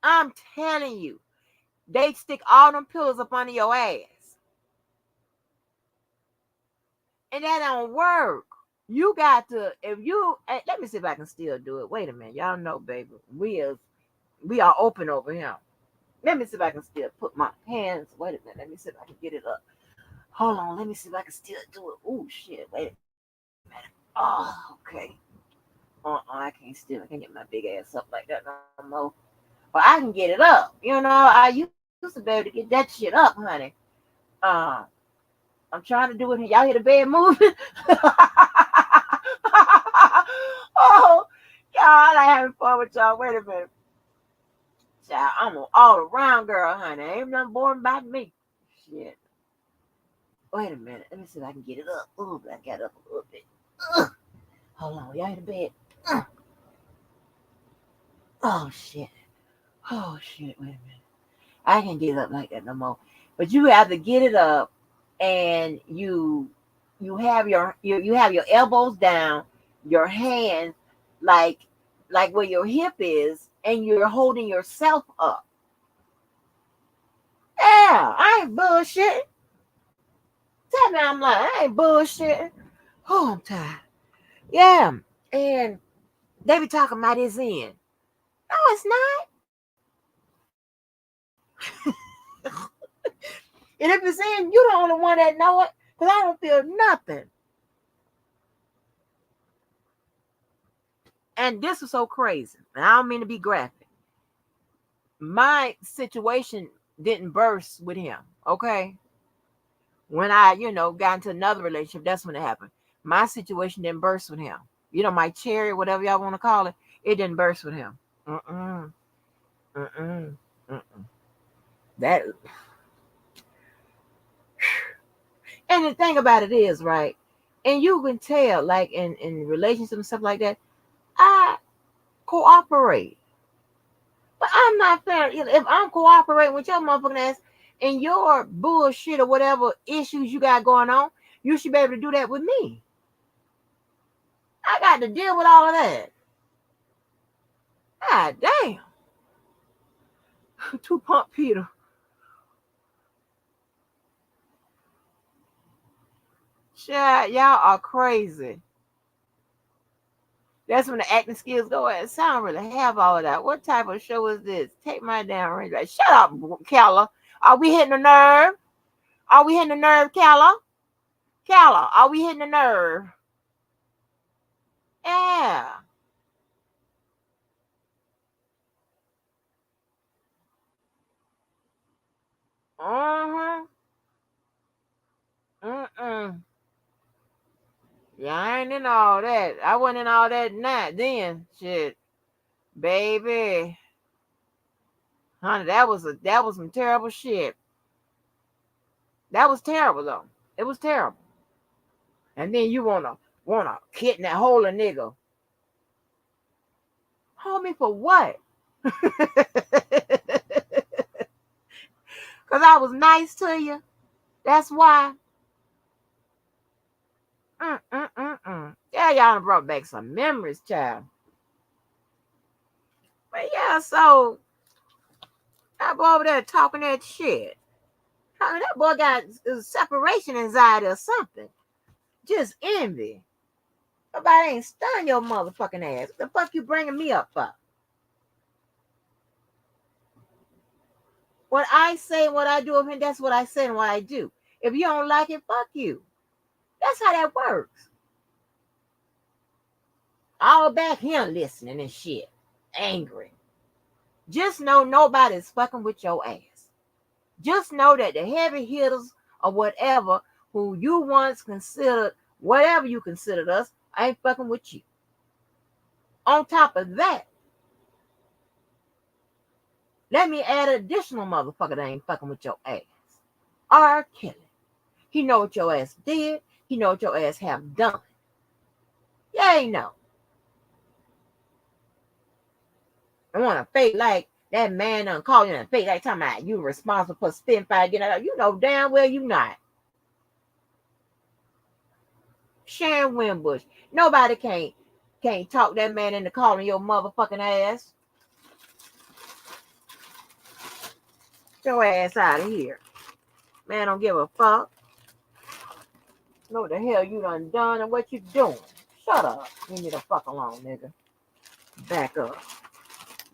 I'm telling you, they stick all them pillows up under your ass. And that don't work. You got to, if you, let me see if I can still do it. Wait a minute. Y'all know, baby, we are open over here. Let me see if I can still put my hands. Wait a minute. Let me see if I can get it up. Hold on. Let me see if I can still do it. Oh, shit. Wait a minute. Oh, okay. I can't still. I can't get my big ass up like that no more. But I can get it up. I used to be able to get that shit up, honey. Uh, I'm trying to do it. Y'all hear the bed moving? Oh, y'all, I having fun with y'all. Wait a minute. Child, I'm an all around girl, honey. Ain't nothing boring about me. Shit. Wait a minute. Let me see if I can get it up. Oh, I got up a little bit. Ugh. Hold on. Y'all in the bed. Ugh. Oh, shit. Oh, shit. Wait a minute. I can't get it up like that no more. But you have to get it up and you have you have your elbows down, your hands like where your hip is, and you're holding yourself up. Yeah, I ain't bullshitting. Tell me I'm lying. I ain't bullshitting. Oh, I'm tired. Yeah. And they be talking about this end. No, it's not. And if it's in, you the only one that know it. Because I don't feel nothing. And this is so crazy. And I don't mean to be graphic. My situation didn't burst with him. Okay. When I, got into another relationship, that's when it happened. My situation didn't burst with him. My cherry, whatever y'all want to call it, it didn't burst with him. Mm-mm. Mm-mm. Mm-mm. That. And the thing about it is, right? And you can tell, like in relationships and stuff like that, I cooperate. But I'm not fair. If I'm cooperating with your motherfucking ass and your bullshit or whatever issues you got going on, you should be able to do that with me. I got to deal with all of that. God damn. Two Pump Peter. Shit, y'all are crazy. That's when the acting skills go at. So I don't really have all of that. What type of show is this? Take my damn range back. Shut up, Keller. Are we hitting the nerve? Are we hitting the nerve, Keller? Keller, are we hitting the nerve? Yeah. Uh-huh. Mm-mm. Yeah, I ain't in all that. I wasn't in all that night then. Shit. Baby. Honey, that was some terrible shit. That was terrible though. It was terrible. And then you wanna kidnap hold a nigga. Hold me for what? Cause I was nice to you. That's why. Yeah, y'all done brought back some memories, child. But yeah, so that boy over there talking that shit. I mean, that boy got separation anxiety or something. Just envy. Nobody ain't stun your motherfucking ass. What the fuck you bringing me up for? What I say, what I do, and that's what I say and what I do. If you don't like it, fuck you. That's how that works. All back here listening and shit. Angry. Just know nobody's fucking with your ass. Just know that the heavy hitters or whatever who you once considered, whatever you considered us, ain't fucking with you. On top of that, let me add an additional motherfucker that ain't fucking with your ass. R. Kelly. He know what your ass did. He know what your ass have done. Yeah, he know. I want to fake like that man done call you and fake like talking about you responsible for spin fight getting out. You know damn well you not. Sharon Wimbush. Nobody can't talk that man into calling your motherfucking ass. Get your ass out of here. Man don't give a fuck. Know what the hell you done and what you doing. Shut up. Leave me the fuck alone, nigga. Back up.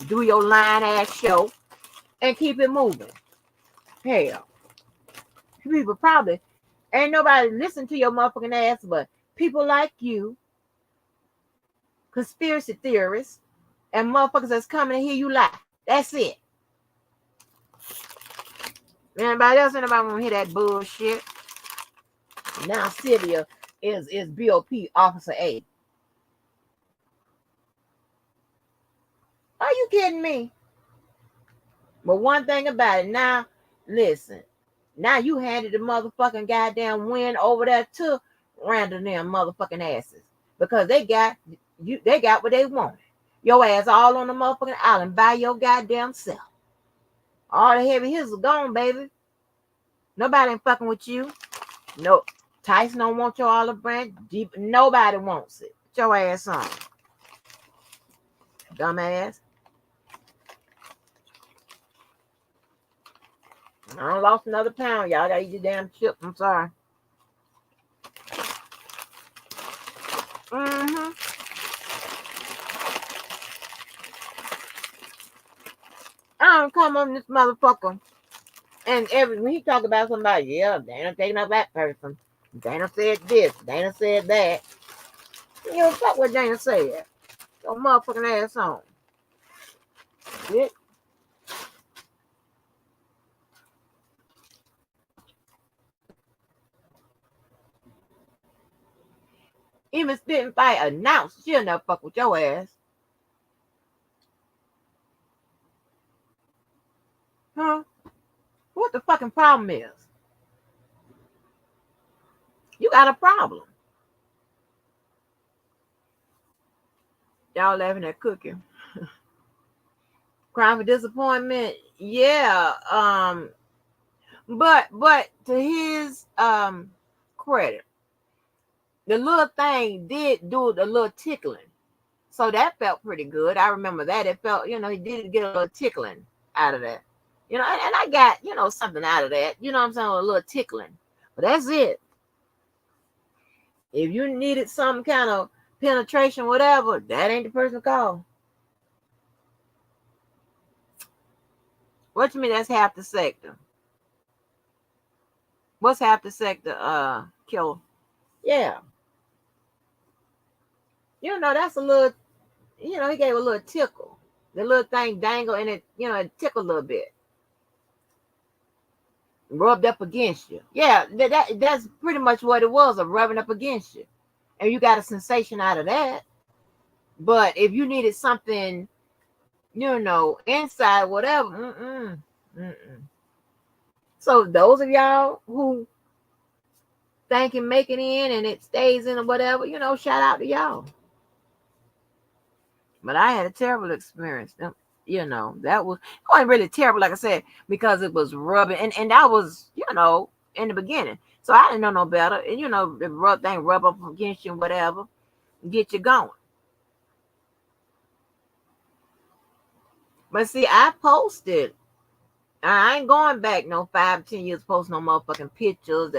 Do your line ass show and keep it moving. Hell. People probably ain't nobody listen to your motherfucking ass, but people like you, conspiracy theorists, and motherfuckers that's coming to hear you lie. That's it. Anybody else, anybody want to hear that bullshit? Now Sylvia is BOP Officer A. Are you kidding me? But one thing about it, now, listen. Now you handed the motherfucking goddamn win over there to random them motherfucking asses. Because they got what they wanted. Your ass all on the motherfucking island by your goddamn self. All the heavy hitters are gone, baby. Nobody ain't fucking with you. No, Tyson don't want your olive branch. Nobody wants it. Put your ass on. Dumbass. I done lost another pound, y'all. I gotta eat your damn chips. I'm sorry. I don't come on this motherfucker. And when he talk about somebody, yeah, Dana taking up that person. Dana said this. Dana said that. You know, fuck what Dana said. Your motherfucking ass on. Shit. Even spitting fight announced, she'll never fuck with your ass. Huh? What the fucking problem is? You got a problem. Y'all laughing at cooking. Crying for disappointment. Yeah. But to his credit, the little thing did do a little tickling. So that felt pretty good. I remember that. It felt, he did get a little tickling out of that. And I got, something out of that. You know what I'm saying? A little tickling. But that's it. If you needed some kind of penetration, whatever, that ain't the person to call. What you mean that's half the sector? What's half the sector, killer? Yeah. That's a little, he gave a little tickle. The little thing dangle and it, it tickle a little bit. Rubbed up against you. Yeah, that's pretty much what it was, a rubbing up against you. And you got a sensation out of that. But if you needed something, inside, whatever, So those of y'all who think and make it in and it stays in or whatever, shout out to y'all. But I had a terrible experience. That wasn't really terrible, like I said, because it was rubbing. And that was, in the beginning. So I didn't know no better. And, the rub up against you and whatever, get you going. But see, I posted. I ain't going back no 5-10 years posting no motherfucking pictures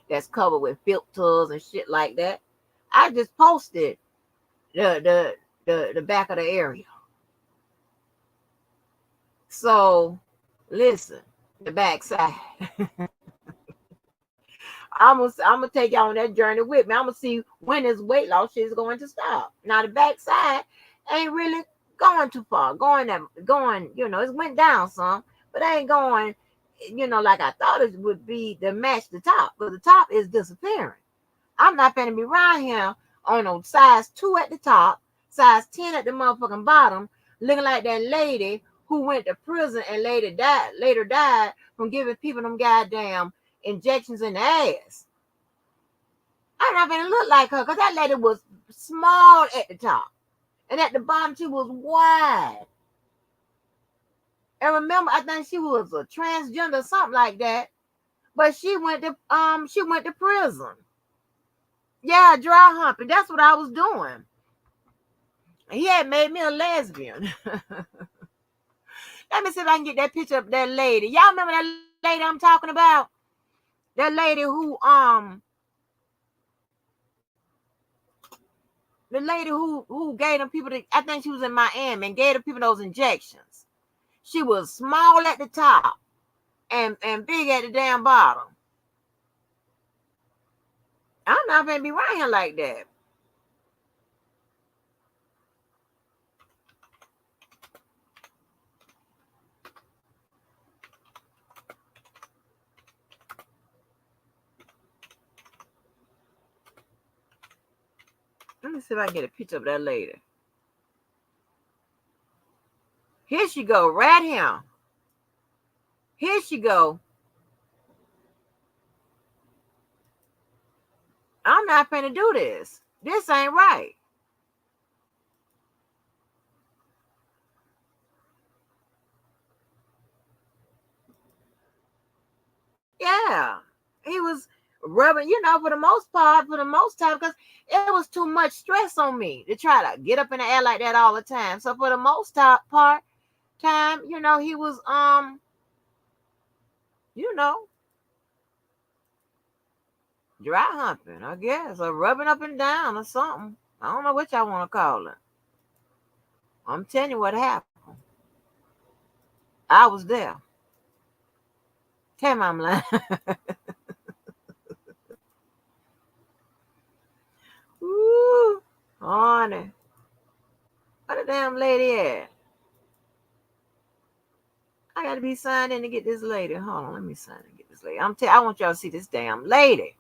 that's covered with filters and shit like that. I just posted the back of the area. So listen, the backside. I'm gonna take y'all on that journey with me. I'm gonna see when this weight loss shit is going to stop. Now the backside ain't really going too far. It went down some, but ain't going, like I thought it would be to match the top. But the top is disappearing. I'm not gonna be around here on a size 2 at the top, size 10 at the motherfucking bottom, looking like that lady who went to prison and later died from giving people them goddamn injections in the ass. I'm not gonna look like her because that lady was small at the top. And at the bottom she was wide. And remember, I think she was a transgender or something like that. But she went to prison. Yeah, dry humping. That's what I was doing. He had made me a lesbian. Let me see if I can get that picture of that lady. Y'all remember that lady I'm talking about? That lady who gave them people I think she was in Miami and gave the people those injections. She was small at the top and big at the damn bottom. I'm not gonna be around here like that. Let me see if I can get a picture of that lady. Here she go, right here. Here she go. I'm not finna do this. This ain't right. Yeah. He was rubbing, for the most time, because it was too much stress on me to try to get up in the air like that all the time. So for the most part, he was dry humping, I guess, or rubbing up and down or something. I don't know what y'all want to call it. I'm telling you what happened. I was there. Tell me I'm lying. Woo, honey. Where the damn lady at? I gotta be signed in to get this lady. Hold on, let me sign in and get this lady. I want y'all to see this damn lady.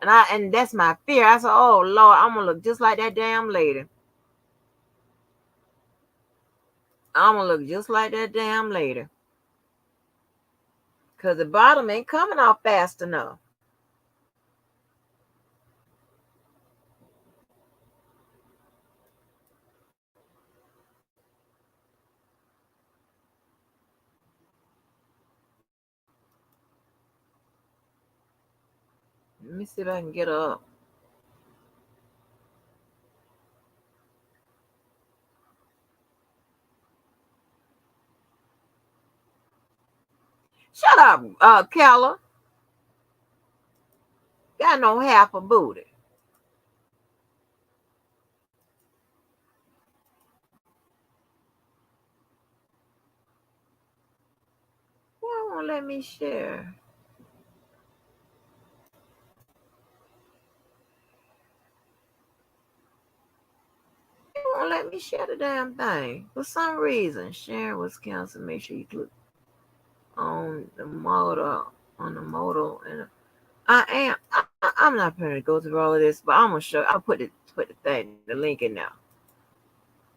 And that's my fear. I said, oh Lord, I'm gonna look just like that damn lady. I'm gonna look just like that damn lady. Cause the bottom ain't coming off fast enough. Let me see if I can get her up. Shut up, Keller. Got no half a booty. Why won't let me share? It won't let me share the damn thing. For some reason, sharing was canceled. Make sure you click on the modal, and I'm not going to go through all of this, but I'm gonna show. I'll put the link in now.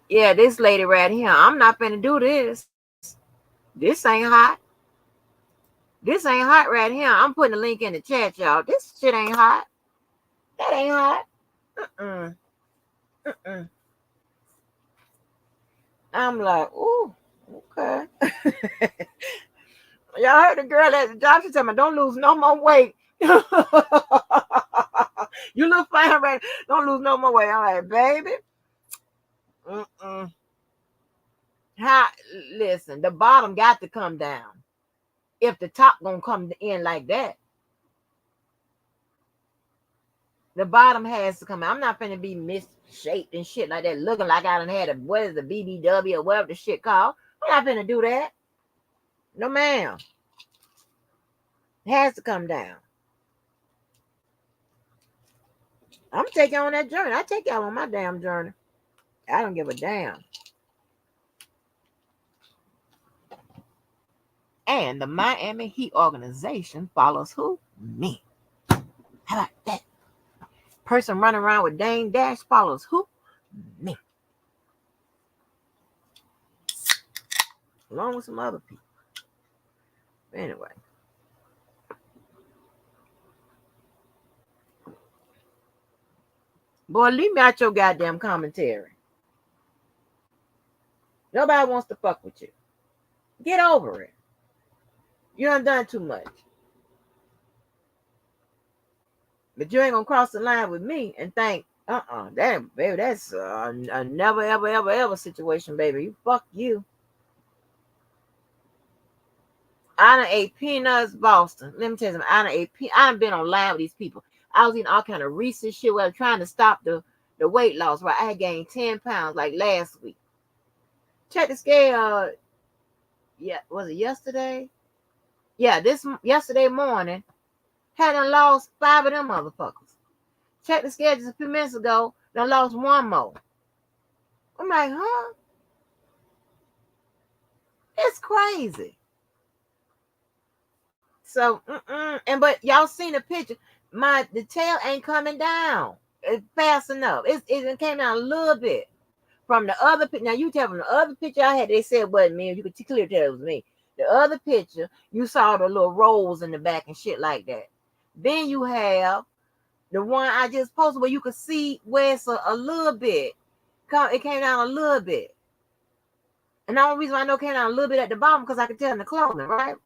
Yeah, this lady right here. I'm not gonna do this. This ain't hot. This ain't hot right here. I'm putting the link in the chat, y'all. This shit ain't hot. That ain't hot. I'm like, ooh, okay. Y'all heard the girl at the job. She told me, don't lose no more weight. You look fine, right? Don't lose no more weight. I'm like, baby. Listen, the bottom got to come down. If the top gonna come in like that, the bottom has to come out. I'm not finna be misshaped and shit like that, looking like I done had what is the BBW or whatever the shit called. I'm not finna do that. No, ma'am. It has to come down. I'm taking you on that journey. I take y'all on my damn journey. I don't give a damn. And the Miami Heat organization follows who? Me. How about that? Person running around with Dame Dash follows who? Me. Along with some other people. Anyway. Boy, leave me out your goddamn commentary. Nobody wants to fuck with you. Get over it. You done too much. But you ain't gonna cross the line with me and think, that baby, that's a never, ever, ever, ever situation, baby. You fuck you. I done ate peanuts, Boston. Let me tell you something. I done been online with these people. I was eating all kind of Reese's shit while trying to stop the weight loss. Right, I had gained 10 pounds like last week. Check the scale. Yeah, was it yesterday? Yeah, yesterday morning. Hadn't lost 5 of them motherfuckers. Check the scale just a few minutes ago. Done lost 1 more. I'm like, huh? It's crazy. So, but y'all seen the picture. The tail ain't coming down fast enough. It came down a little bit from the other picture. Now you tell from the other picture I had, they said it wasn't me. You could clearly tell it was me. The other picture, you saw the little rolls in the back and shit like that. Then you have the one I just posted where you could see where it's a little bit. It came down a little bit. And the only reason I know it came down a little bit at the bottom because I could tell in the clothing, right?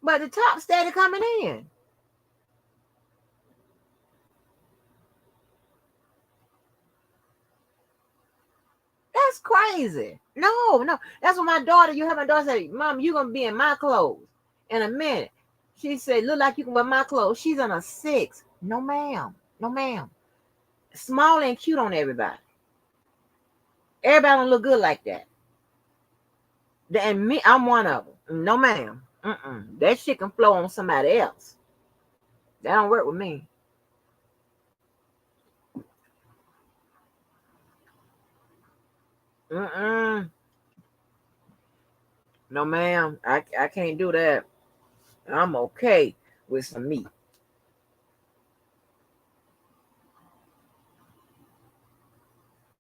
But the top started coming in. That's crazy. No. That's what my daughter, you have my daughter say, Mom, you're going to be in my clothes in a minute. She said, look like you can wear my clothes. She's on a 6. No, ma'am. Small and cute on everybody. Everybody don't look good like that. And me, I'm one of them. No, ma'am. That shit can flow on somebody else. That don't work with me. Mm-mm. No, ma'am. I can't do that. I'm okay with some meat.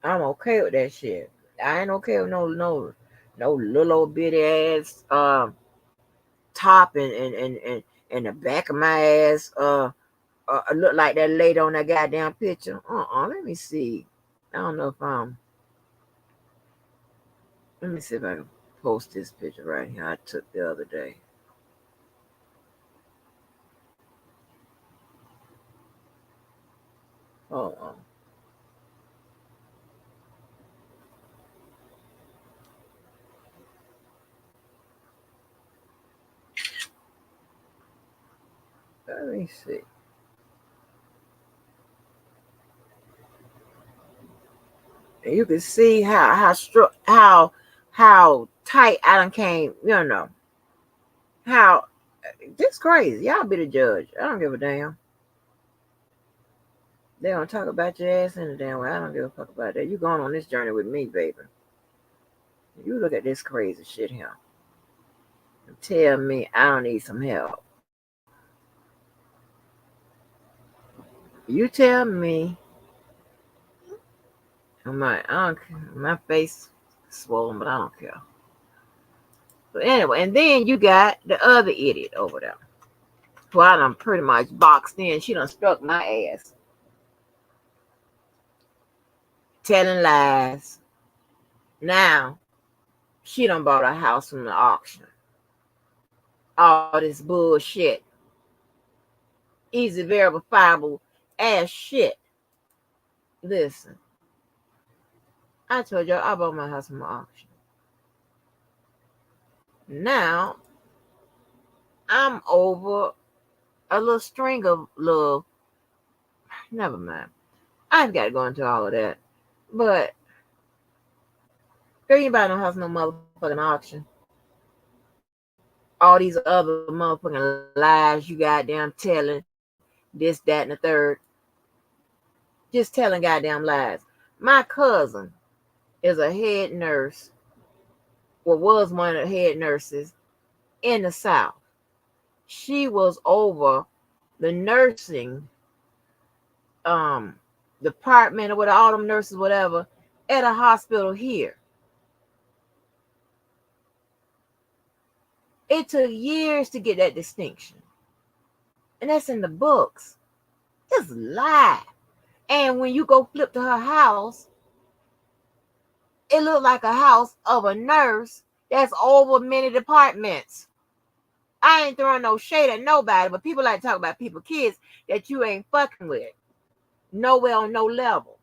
I'm okay with that shit. I ain't okay with no little old bitty ass top and the back of my ass look like that lady on that goddamn picture. Let me see. I don't know if let me see if I can post this picture right here I took the other day. Hold on. Let me see. And you can see how tight I done came, how this crazy. Y'all be the judge. I don't give a damn. They don't talk about your ass in the damn way. I don't give a fuck about that. You going on this journey with me, baby. You look at this crazy shit here and tell me I don't need some help. You tell me I don't care. My face swollen, but I don't care. But anyway, and then you got the other idiot over there. Who I done pretty much boxed in. She done struck my ass. Telling lies. Now, she done bought a house from the auction. All this bullshit. Easy verifiable ass shit. Listen. I told y'all I bought my house from the auction. Now, I'm over a little string of little. Never mind. I ain't got to go into all of that. But, girl, you buy no house no motherfucking auction. All these other motherfucking lies you goddamn telling. This, that, and the third. Just telling goddamn lies. My cousin is a head nurse, or was one of the head nurses in the South. She was over the nursing department or with all them nurses, whatever, at a hospital here. It took years to get that distinction. And that's in the books. Just lie. And when you go flip to her house, it looked like a house of a nurse that's over many departments. I ain't throwing no shade at nobody, but people like to talk about people, kids that you ain't fucking with. Nowhere on no level.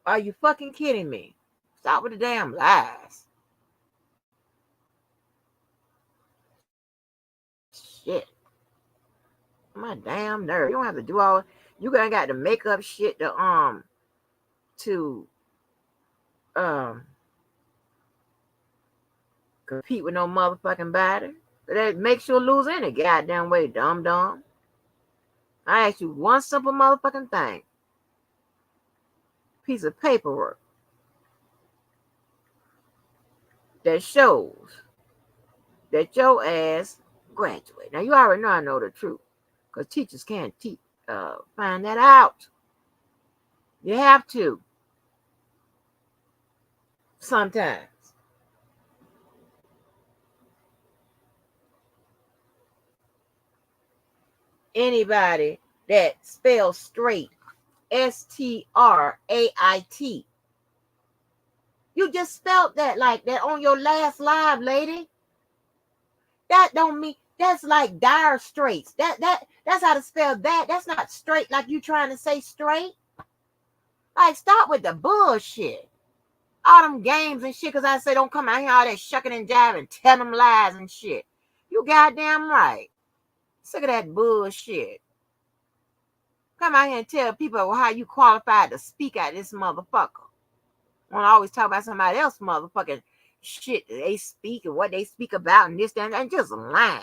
Are you fucking kidding me? Stop with the damn lies. Shit. My damn nerve. You don't have to do all. You gonna got to make up shit to compete with no motherfucking body. That makes you lose any goddamn way, dumb. I asked you one simple motherfucking thing. Piece of paperwork that shows that your ass graduate. Now you already know I know the truth, because teachers can't find that out. You have to sometimes. Anybody that spells straight, Strait. You just spelled that like that on your last live, lady. That don't mean that's like dire straits. That's how to spell that. That's not straight like you trying to say straight. Like, stop with the bullshit. All them games and shit, because I say don't come out here all that shucking and jiving, tell them lies and shit. You goddamn right. Sick of that bullshit. Come out here and tell people how you qualified to speak at this motherfucker. Want to always talk about somebody else motherfucking shit that they speak and what they speak about and this, that, and just lying.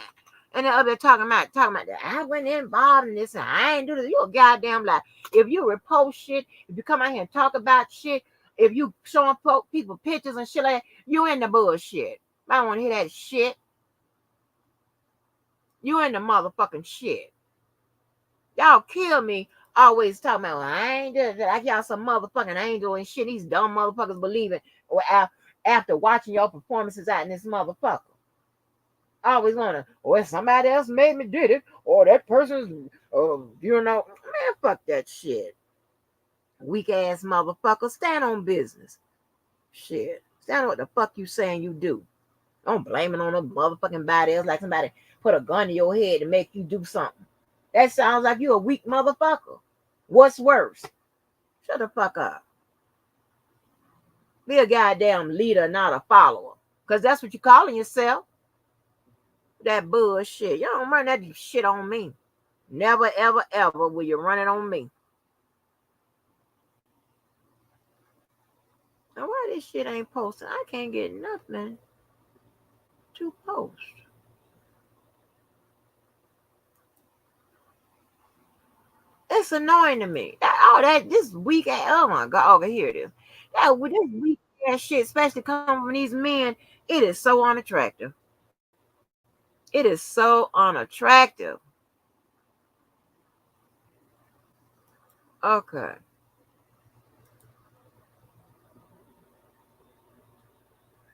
And the other talking about that I wasn't involved in this and I ain't do this. You a goddamn lie. If you repost shit, if you come out here and talk about shit, if you showing people pictures and shit like that, you in the bullshit. I don't want to hear that shit. You in the motherfucking shit. Y'all kill me. Always talking about, well, I ain't doing that. Like y'all some motherfucking angel and shit. These dumb motherfuckers believing after watching your performances out in this motherfucker. I always want to, well, somebody else made me did it, or that person's, man, fuck that shit. Weak ass motherfucker. Stand on business. Shit. Stand on what the fuck you saying you do. Don't blame it on a motherfucking body else like somebody put a gun to your head to make you do something. That sounds like you a weak motherfucker. What's worse? Shut the fuck up. Be a goddamn leader, not a follower. Because that's what you're calling yourself. That bullshit. You don't run that shit on me. Never, ever, ever will you run it on me. Now, why this shit ain't posting? I can't get nothing to post. It's annoying to me. This weak ass, oh my God, over here it is. This weak ass shit, especially coming from these men, it is so unattractive. It is so unattractive. Okay.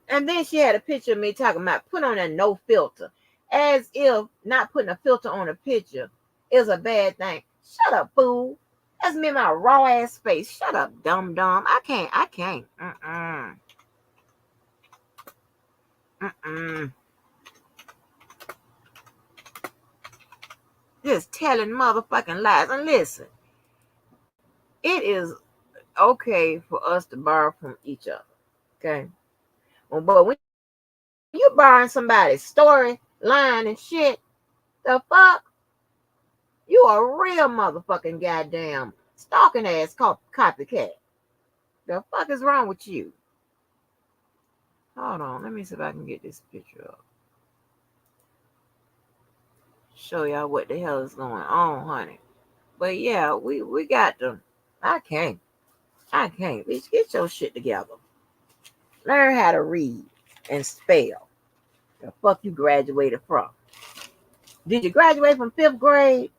And then she had a picture of me talking about put on a no filter. As if not putting a filter on a picture is a bad thing. Shut up, fool. That's me in my raw ass face. Shut up, dumb. I can't. Just telling motherfucking lies. And listen, it is okay for us to borrow from each other. Okay? But when you borrowing somebody's story, line, and shit, the fuck? You a real motherfucking goddamn stalking ass copycat. The fuck is wrong with you? Hold on, let me see if I can get this picture up. Show y'all what the hell is going on, honey. But yeah, we got them. I can't. Bitch, get your shit together. Learn how to read and spell. The fuck you graduated from? Did you graduate from 5th grade?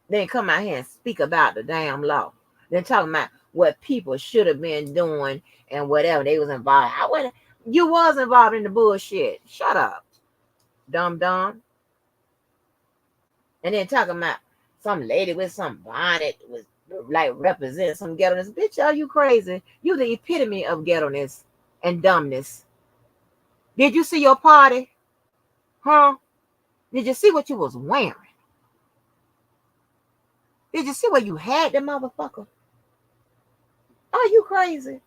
Then come out here and speak about the damn law. Then talking about what people should have been doing and whatever they was involved. You was involved in the bullshit. Shut up, dumb. And then talking about some lady with some bonnet was like represent some ghettoness. Bitch, are you crazy? You the epitome of ghettoness and dumbness. Did you see your party? Huh? Did you see what you was wearing? Did you see where you had the motherfucker? Are you crazy?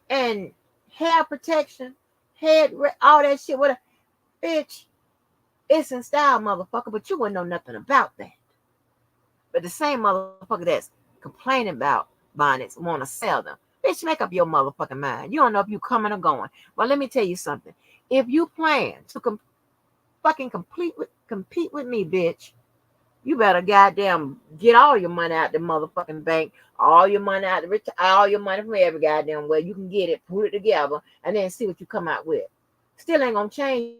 And hair protection, all that shit. What, bitch? It's in style, motherfucker. But you wouldn't know nothing about that. But the same motherfucker that's complaining about bonnets want to sell them. Bitch, make up your motherfucking mind. You don't know if you coming or going. Well, let me tell you something. If you plan to compete with me, bitch, you better goddamn get all your money out the motherfucking bank, all your money out all your money from every goddamn way you can get it, put it together, and then see what you come out with. Still ain't gonna change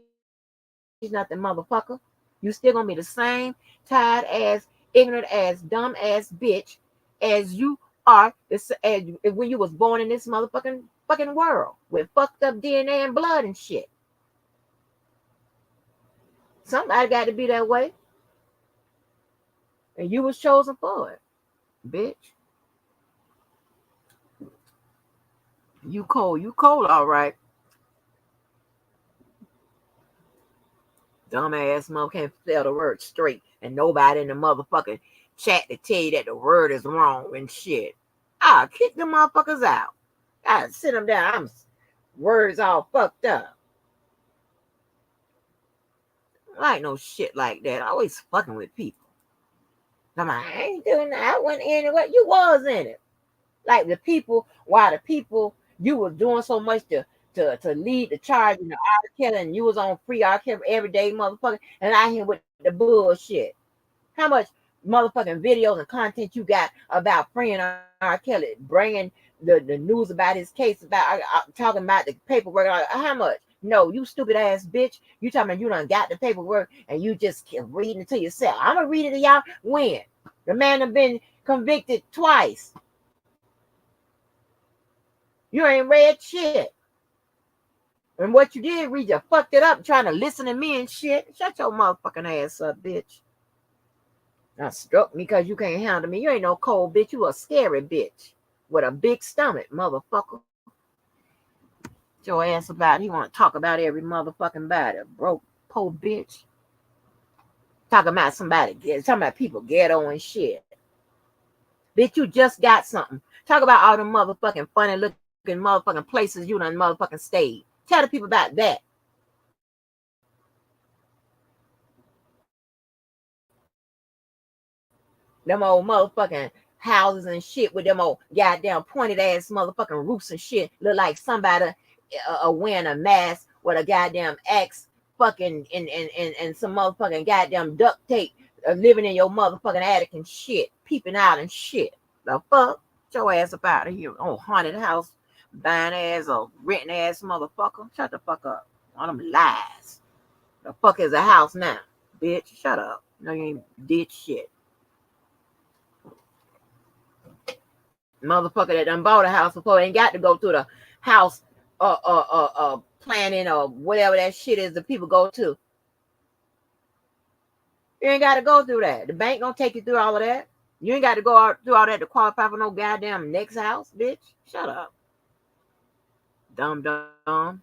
nothing, motherfucker. You still gonna be the same tired ass, ignorant ass, dumb ass bitch as you are as when you was born in this motherfucking fucking world with fucked up DNA and blood and shit. Somebody got to be that way. And you was chosen for it, bitch. You cold, all right. Dumbass mother can't spell the word straight, and nobody in the motherfucking chat to tell you that the word is wrong and shit. I'll kick them motherfuckers out. I'll sit them down. Words all fucked up. I like no shit like that. I always fucking with people. I'm like, I ain't doing that. I wasn't in it. What you was in it. Like the people, why the people you was doing so much to lead the charge in the R. Kelly, and you was on free R. Kelly every day, motherfucker, and I here with the bullshit. How much motherfucking videos and content you got about freeing R. Kelly, bringing the news about his case, about talking about the paperwork? How much? No, you stupid ass bitch. You talking about you done got the paperwork and you just keep reading it to yourself. I'm gonna read it to y'all. When the man have been convicted twice, you ain't read shit. And what you did, read, you fucked it up trying to listen to me and shit. Shut your motherfucking ass up, bitch. Now struck me because you can't handle me. You ain't no cold bitch. You a scary bitch with a big stomach, motherfucker. Your ass about. He want to talk about every motherfucking body. Broke, poor bitch. Talking about somebody, talking about people ghetto and shit. Bitch, you just got something. Talk about all the motherfucking funny looking motherfucking places you done motherfucking stayed. Tell the people about that. Them old motherfucking houses and shit with them old goddamn pointed ass motherfucking roofs and shit. Look like somebody wearing a mask with a goddamn axe fucking and some motherfucking goddamn duct tape living in your motherfucking attic and shit. Peeping out and shit. The fuck? Get your ass up out of here. Oh, haunted house. Buying ass or renting ass motherfucker. Shut the fuck up. All them lies. The fuck is a house now? Bitch, shut up. No, you ain't did shit. Motherfucker that done bought a house before ain't got to go through the house planning or whatever that shit is that people go to. You ain't got to go through that. The bank gonna take you through all of that. You ain't got to go through all that to qualify for no goddamn next house, bitch. Shut up. Dumb.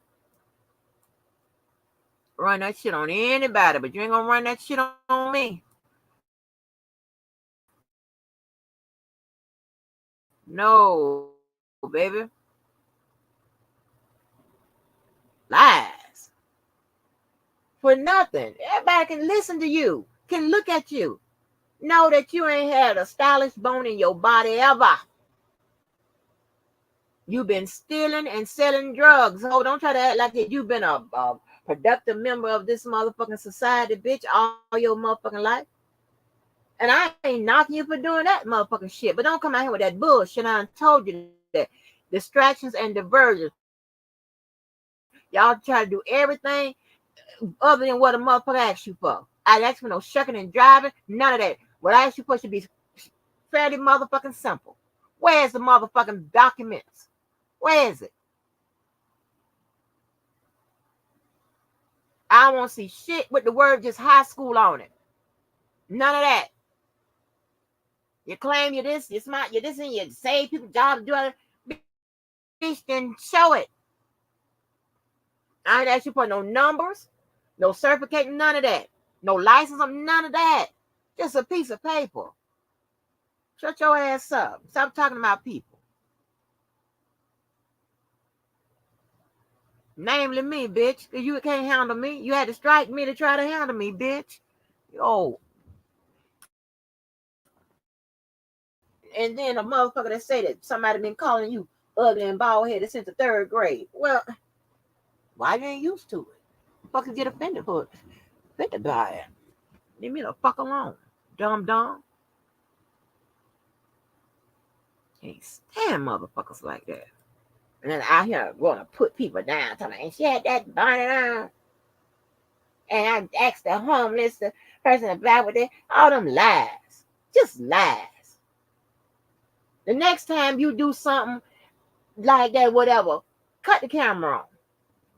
Run that shit on anybody, but you ain't gonna run that shit on me. No, baby. Lies. For nothing. Everybody can listen to you, can look at you, know that you ain't had a stylish bone in your body ever. You've been stealing and selling drugs. Oh, don't try to act like you've been a productive member of this motherfucking society, bitch, all your motherfucking life. And I ain't knocking you for doing that motherfucking shit. But don't come out here with that bullshit. I told you that. Distractions and diversions. Y'all try to do everything other than what a motherfucker asked you for. I asked for no shucking and driving. None of that. What I asked you for should be fairly motherfucking simple. Where's the motherfucking documents? Where is it? I don't want to see shit with the word just high school on it. None of that. You claim you're this, you're smart, you're this, and you save people jobs, do other bitch, then show it. I ain't asked you for no numbers, no certificate, none of that. No license, none of that. Just a piece of paper. Shut your ass up. Stop talking about people. Namely me, bitch. You can't handle me. You had to strike me to try to handle me, bitch. Oh. And then a motherfucker that say that somebody been calling you ugly and bald headed since the 3rd grade. Well, why you ain't used to it? Fuckers get offended for it. Offended by it. Leave me the fuck alone. Dumb. Can't stand motherfuckers like that. And then out here going to put people down. Talking, and she had that bonnet on. And I asked the homeless, the person about with it, all them lies. Just lies. The next time you do something like that, whatever, cut the camera on,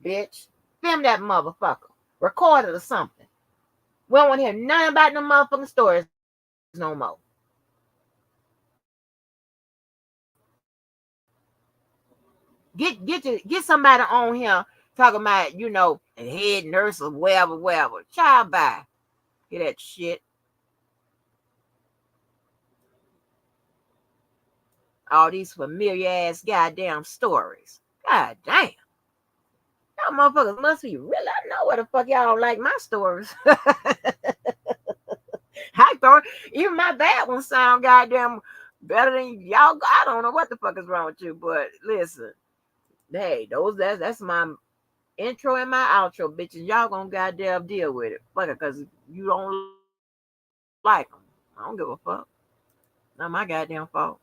bitch. Film that motherfucker. Record it or something. We don't want to hear nothing about no motherfucking stories no more. Get somebody on here talking about, a head nurse or whatever. Child bye. Hear that shit. All these familiar ass goddamn stories. God damn. Y'all motherfuckers must be really. I know what the fuck y'all don't like my stories. I thought even my bad ones sound goddamn Better than y'all. I don't know what the fuck is wrong with you, but listen, hey, that's my intro and my outro, bitches. Y'all gonna goddamn deal with it, fuck it, cause you don't like them. I don't give a fuck. Not my goddamn fault.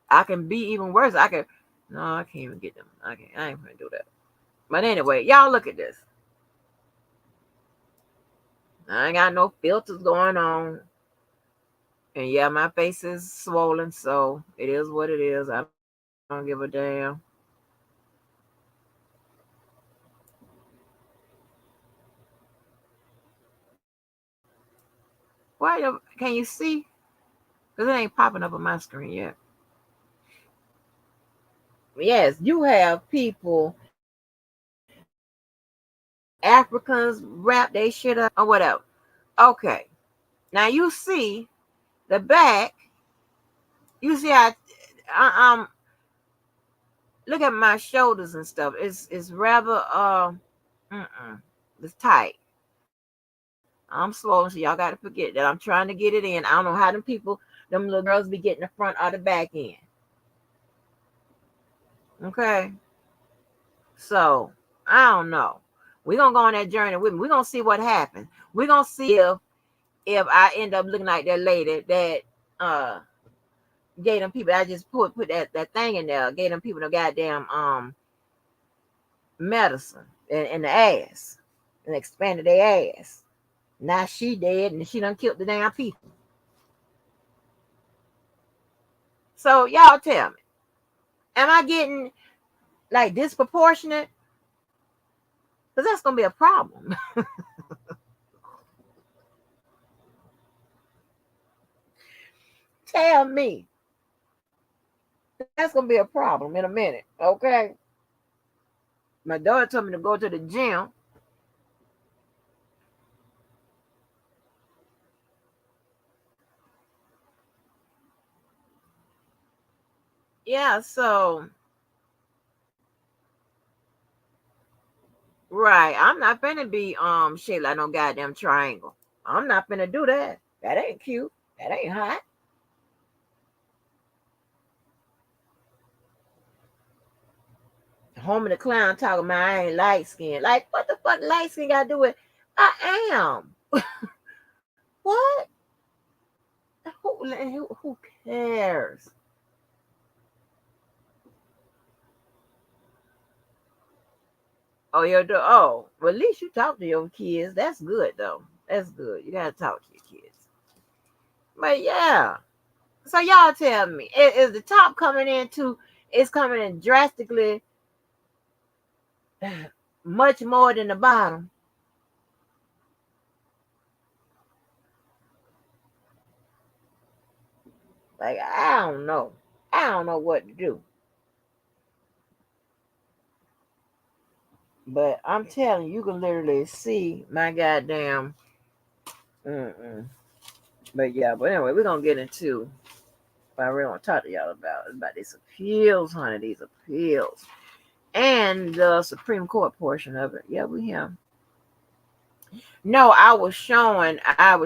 I can be even worse. No, I can't even get them. I ain't gonna do that. But anyway, y'all look at this. I ain't got no filters going on. And yeah, my face is swollen, so it is what it is. I don't give a damn. Can you see? Because it ain't popping up on my screen yet. Yes, you have people, Africans wrap their shit up or whatever. Okay. Now you see the back. You see I look at my shoulders and stuff. It's rather it's tight. I'm swollen, so y'all gotta forget that. I'm trying to get it in. I don't know how them little girls be getting the front or the back end. Okay. So I don't know. We're gonna go on that journey with me. We're gonna see what happens. We're gonna see if I end up looking like that lady that uh gave them people. I just put that thing in there. Gave them people the goddamn medicine in the ass and expanded their ass. Now she dead and she done killed the damn people. So y'all tell me, am I getting like disproportionate? Because that's gonna be a problem. Tell me that's gonna be a problem in a minute. Okay. My daughter told me to go to the gym. Yeah, so right. I'm not finna be shaped like no goddamn triangle. I'm not finna do that. That ain't cute. That ain't hot. Home of the clown talking about I ain't light skinned. Like what the fuck light skin got to do with I am. What? Who cares? Oh, well, at least you talk to your kids. That's good though. That's good. You gotta talk to your kids. But yeah. So y'all tell me, is the top coming in too? It's coming in drastically much more than the bottom. Like I don't know. I don't know what to do. But I'm telling you, you can literally see my goddamn. Mm-mm. But yeah. But anyway, we're gonna get into what I really want to talk to y'all about. It's about these appeals, honey. These appeals and the Supreme Court portion of it. Yeah, we have. No, I was showing like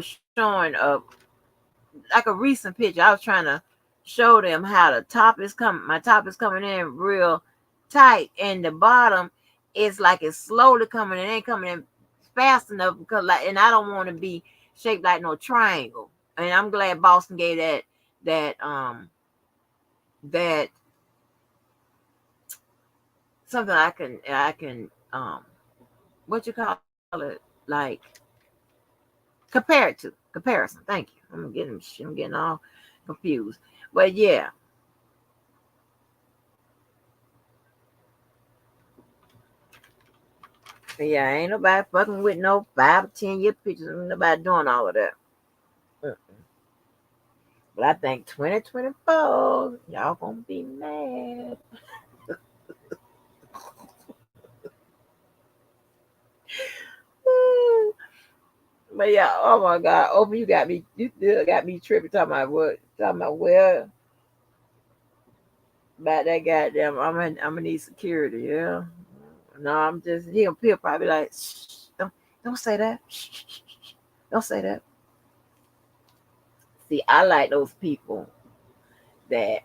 a recent picture. I was trying to show them how the top is coming. My top is coming in real tight, and the bottom is like it's slowly coming. It ain't coming in fast enough because like, and I don't want to be shaped like no triangle. And I'm glad Boston gave that something I can what you call it like compare it to comparison. Thank you. I'm getting all confused. But yeah, yeah, ain't nobody fucking with no 5 or 10 year pictures. Ain't nobody doing all of that. Mm. But I think 2024, y'all gonna be mad. But yeah, oh my God, Open, you still got me tripping. Talking about what? Talking about well, about that goddamn. I'm gonna need security. Yeah. No, I'm just he'll probably like, shh, don't say that. Shh, shh, shh, shh, don't say that. See, I like those people that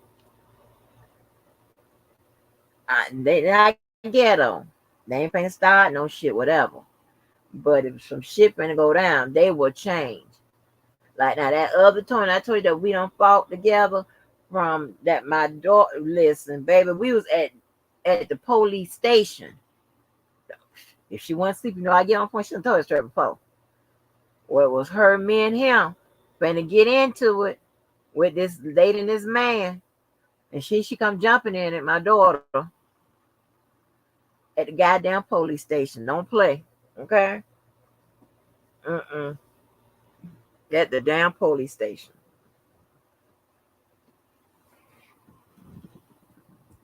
they not ghetto. They ain't finna start no shit, whatever. But if some shit finna go down, they will change. Like now that other Tony, I told you that we don't fought together from that my daughter. Listen, baby, we was at the police station. If she wasn't sleeping, I get on point. She done told us straight before. Well, it was her, me, and him finna get into it with this lady and this man, and she come jumping in at my daughter at the goddamn police station. Don't play, okay? Mm-mm. At the damn police station.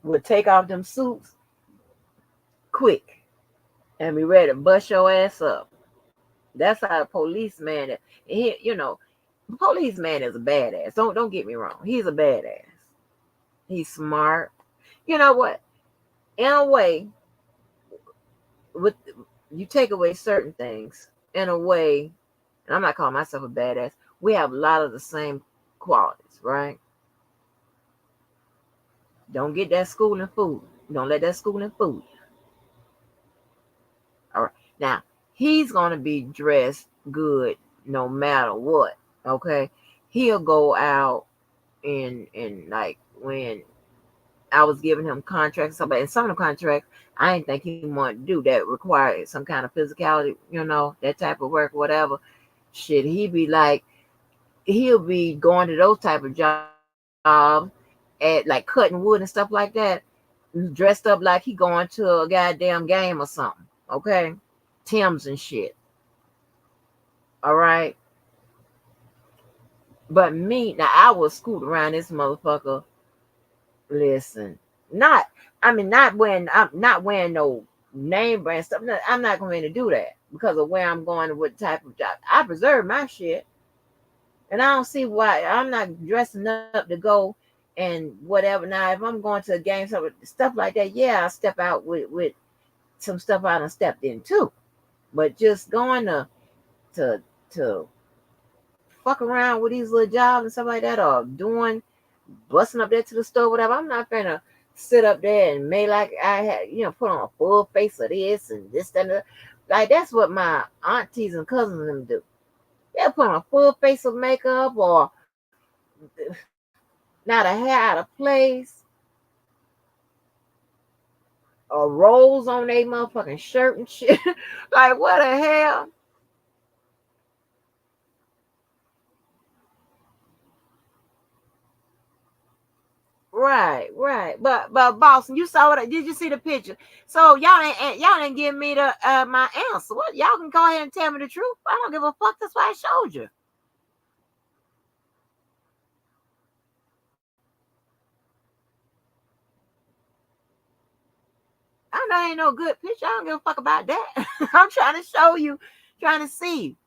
Would take off them suits quick and be ready to bust your ass up. That's how a policeman, the policeman is a badass. Don't get me wrong. He's a badass. He's smart. You know what? In a way, with you take away certain things in a way, and I'm not calling myself a badass. We have a lot of the same qualities, right? Don't get that schooling food. Don't let that schooling fool you. All right. Now, he's gonna be dressed good no matter what. Okay. He'll go out and like when I was giving him contracts, and some of the contracts I didn't think he wanted to do that required some kind of physicality, that type of work, whatever. Shit, he'll be going to those type of jobs at like cutting wood and stuff like that, dressed up like he going to a goddamn game or something. Okay, Tim's and shit. All right, but me now I will scoot around this motherfucker. Listen, not not wearing no name brand stuff. No, I'm not going to do that because of where I'm going and what type of job. I preserve my shit, and I don't see why I'm not dressing up to go and whatever. Now, if I'm going to a game, stuff like that, yeah, I'll step out with some stuff I done stepped in too. But just going to to fuck around with these little jobs and stuff like that, or doing busting up there to the store, whatever. I'm not gonna sit up there and make like I had, put on a full face of this and this, that, and that. Like that's what my aunties and cousins and them do. They'll put on a full face of makeup or not a hair out of place or rolls on their motherfucking shirt and shit. Like what the hell? Right. But Boston, you saw it. Did you see the picture? So y'all ain't give me the my answer. What y'all can go ahead and tell me the truth. I don't give a fuck. That's why I showed you. I know ain't no good picture. I don't give a fuck about that. I'm trying to show you, trying to see.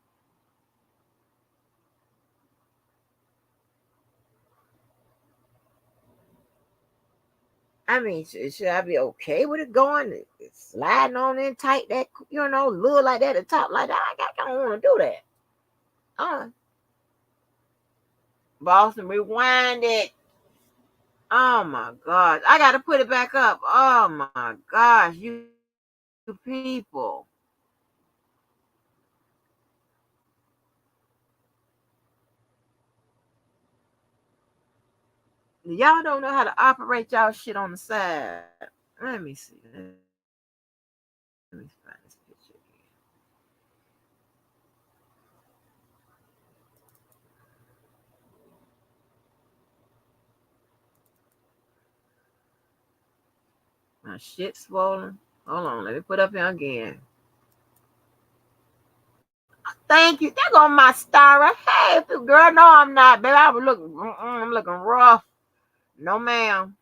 I mean, should I be okay with it going sliding on in tight that look like that at the top like that? I don't want to do that. Uh, Boston, rewind it. Oh my gosh, I got to put it back up. Oh my gosh, you people. Y'all don't know how to operate y'all shit on the side. Let me see. Let me find this picture again. My shit swollen. Hold on, let me put up here again. Thank you. There go my star. Hey, girl, no, I'm not, baby. I'm looking rough. No, ma'am.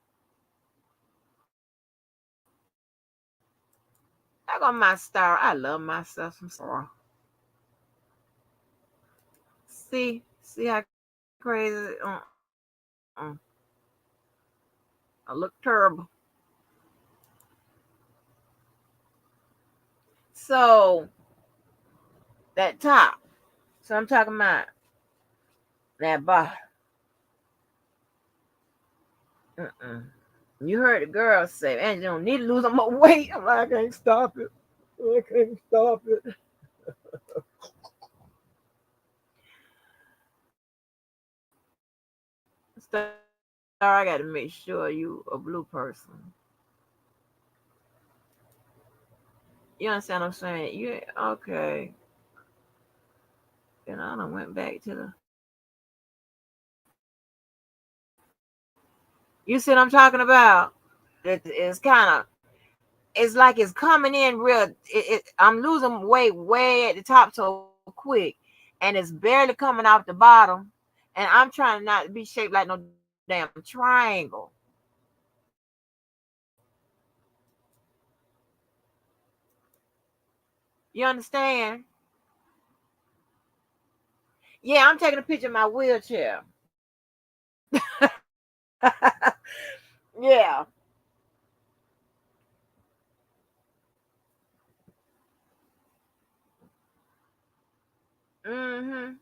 There go my star. I love myself some sorrow. See how crazy. Uh. I look terrible. So that top. So I'm talking about that bottom. Mm-mm. You heard the girl say, "And you don't need to lose some more weight." I'm like, I can't stop it. I can't stop it. Star, I got to make sure you a blue person. You understand what I'm saying? You okay? Then I done went back to the. You see what I'm talking about? It's kind of. It's like it's coming in real. I'm losing weight way at the top so quick, and it's barely coming out the bottom. And I'm trying not to be shaped like no damn triangle. You understand? Yeah, I'm taking a picture of my wheelchair. Yeah. Mhm.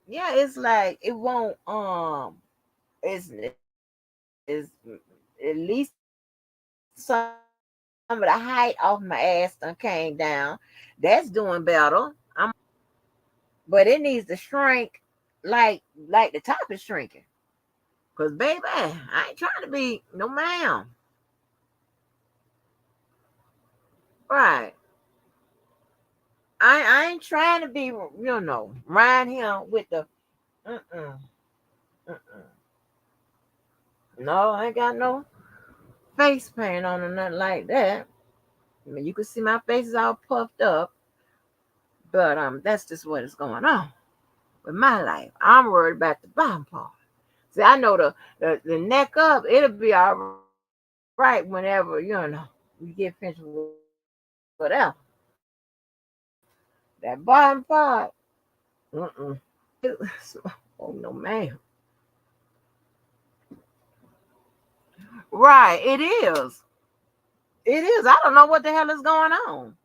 Yeah, it's like it won't. It's at least some of the height off my ass done came down. That's doing better. I'm okay, but it needs to shrink like the top is shrinking. Cause baby, I ain't trying to be no ma'am. Right. I ain't trying to be, around here with the mm-mm, mm-mm. No, I ain't got no face paint on or nothing like that. I mean, you can see my face is all puffed up, but that's just what is going on with my life. I'm worried about the bottom part. See, I know the neck up, it'll be all right whenever we get finished with whatever. That bottom part, mm-mm. It, oh no, ma'am. Right, it is. It is. I don't know what the hell is going on.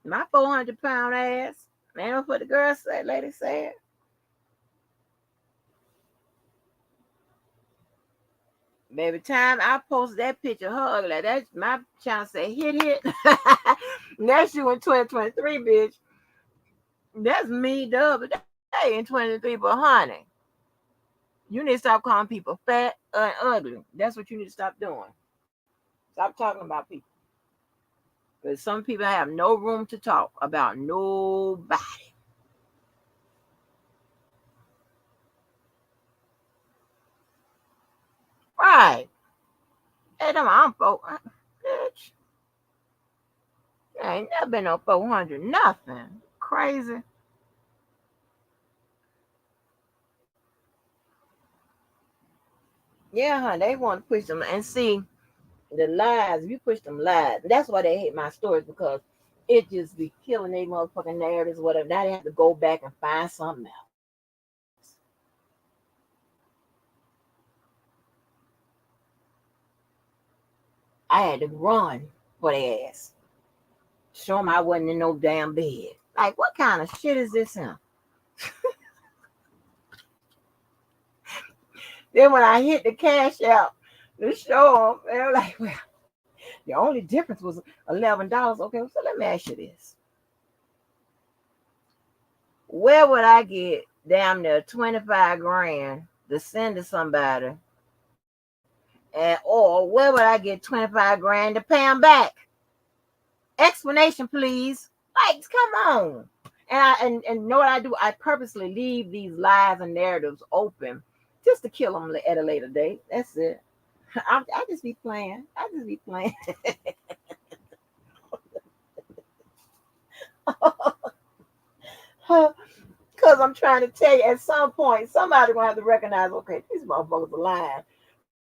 My 400-pound ass. Man, that's what the girl said, lady said. Baby, time I posted that picture of her, like that's my chance say hit. That's you in 2023, bitch. That's me the other day in 23, but honey, you need to stop calling people fat and ugly. That's what you need to stop doing. Stop talking about people. Because some people have no room to talk about nobody. Right. Hey, them I'm bitch. There ain't never been no 400 nothing. Crazy. Yeah, huh? They want to push them and see the lies. If you push them lies, that's why they hate my stories because it just be killing their motherfucking narratives, whatever. Now they have to go back and find something else. I had to run for their ass. Show them I wasn't in no damn bed. Like, what kind of shit is this here? Then when I hit the cash out to show them, they're like, well, the only difference was $11. Okay, so let me ask you this. Where would I get damn near 25 grand to send to somebody? And or where would I get 25 grand to pay them back? Explanation, please. Like, come on. And know what I do? I purposely leave these lies and narratives open just to kill them at a later date. That's it. I just be playing. I just be playing. Because I'm trying to tell you, at some point, somebody gonna have to recognize, okay, these motherfuckers are lying.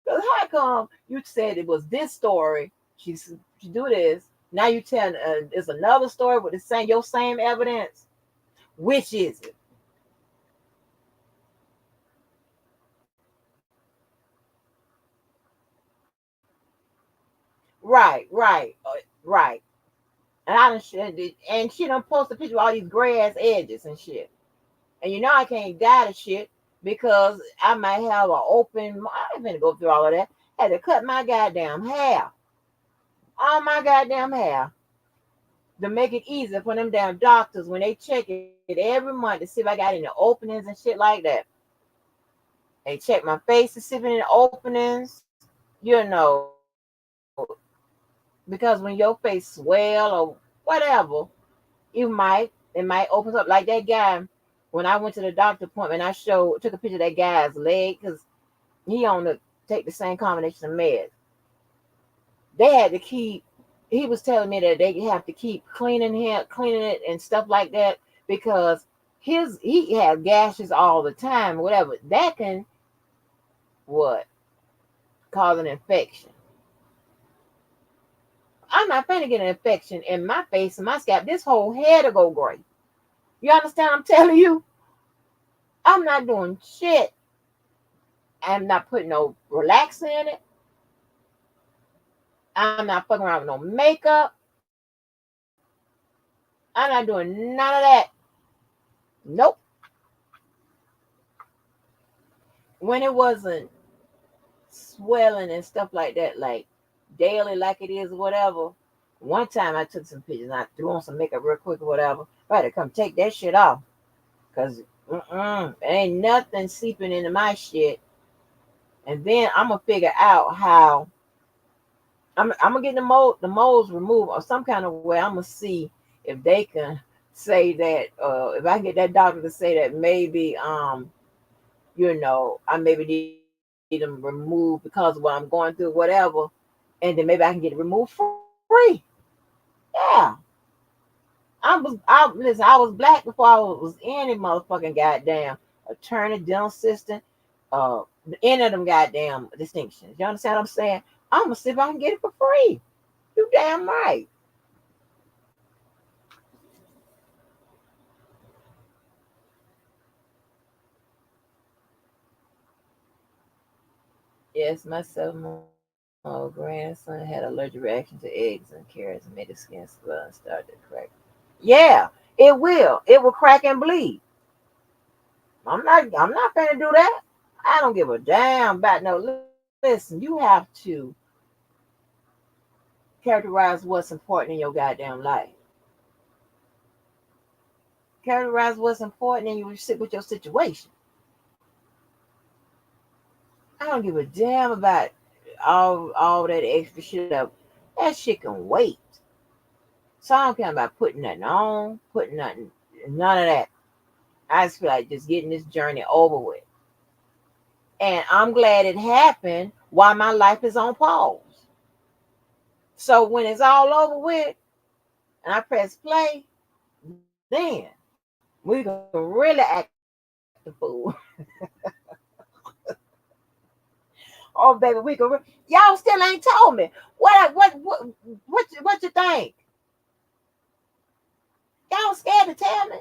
Because how come you said it was this story? She do this. Now you tell it's another story with the same your same evidence. Which is it? Right. And I done and she done post a picture of all these gray ass edges and shit. And I can't die to shit because I might have an open. I ain't gonna go through all of that. I had to cut my goddamn hair, all my goddamn hair, to make it easier for them damn doctors when they check it every month to see if I got any openings and shit like that. They check my face to see if any openings, because when your face swell or whatever, it might open up like that guy. When I went to the doctor appointment, took a picture of that guy's leg because he on the take the same combination of meds. They had to keep. He was telling me that they have to keep cleaning it and stuff like that because he had gashes all the time. Whatever that can what cause an infection. I'm not finna get an infection in my face and my scalp. This whole head will go gray. You understand? I'm telling you, I'm not doing shit. I'm not putting no relaxer in it. I'm not fucking around with no makeup. I'm not doing none of that. Nope. When it wasn't swelling and stuff like that, like daily, like it is, or whatever. One time I took some pictures and I threw on some makeup real quick or whatever. I had to come take that shit off because ain't nothing seeping into my shit. And then I'm gonna figure out how I'm gonna get the moles removed or some kind of way. I'm gonna see if they can say that if I can get that doctor to say that maybe I maybe need them removed because of what I'm going through, whatever, and then maybe I can get it removed free. Yeah. Listen, I was black before I was any motherfucking goddamn attorney, dental assistant, any of them goddamn distinctions. You understand what I'm saying? I'm gonna see if I can get it for free. You damn right. Yes, my 7-month-old grandson had allergic reaction to eggs and carrots and made his skin swell and started to crack. Yeah, it will. It will crack and bleed. I'm not gonna do that. I don't give a damn about no. Listen, you have to characterize what's important in your goddamn life. Characterize what's important and you sit with your situation. I don't give a damn about all that extra shit up. That shit can wait. So I don't care about putting nothing on, putting nothing, none of that. I just feel like just getting this journey over with. And I'm glad it happened while my life is on pause. So when it's all over with and I press play, then we can really act the fool. Oh baby, we can. Y'all still ain't told me what you think. Y'all scared to tell me?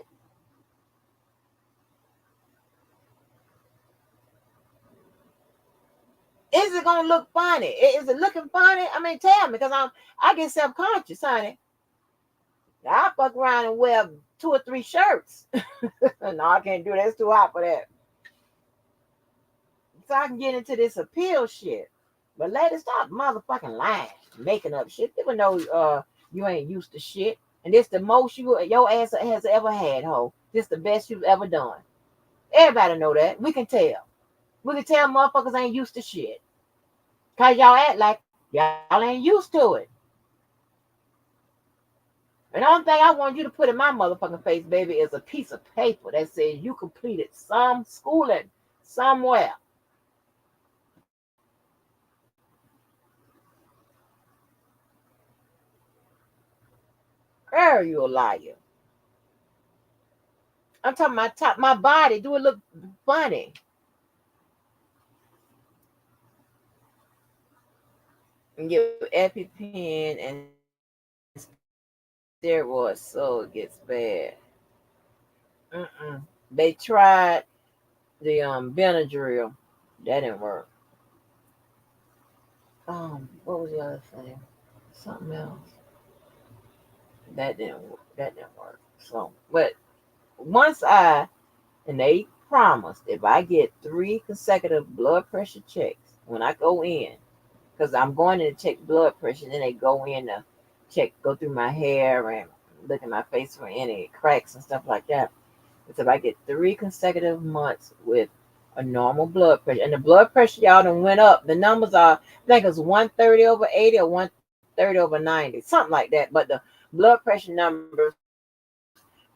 Is it gonna look funny? Is it looking funny? I mean, tell me, because I get self conscious, honey. I fuck around and wear 2 or 3 shirts. No, I can't do that. It's too hot for that. So I can get into this appeal shit. But ladies, stop motherfucking lying, making up shit. People know you ain't used to shit. And this the most your ass has ever had, ho. This the best you've ever done. Everybody know that. We can tell. We can tell motherfuckers ain't used to shit. Cause y'all act like y'all ain't used to it. And the only thing I want you to put in my motherfucking face, baby, is a piece of paper that says you completed some schooling somewhere. Girl, you a liar. I'm talking about my body. Do it look funny? And get EpiPen and steroids so it gets bad. Mm-mm. They tried the Benadryl. That didn't work. What was the other thing? Something else. That didn't work. So, but once I And they promised if I get 3 consecutive blood pressure checks when I go in, because I'm going in to check blood pressure, then they go in to check, go through my hair and look at my face for any cracks and stuff like that. It's if I get 3 consecutive months with a normal blood pressure, and the blood pressure y'all done went up. The numbers are, I think it's 130/80 or 130/90, something like that. But the blood pressure numbers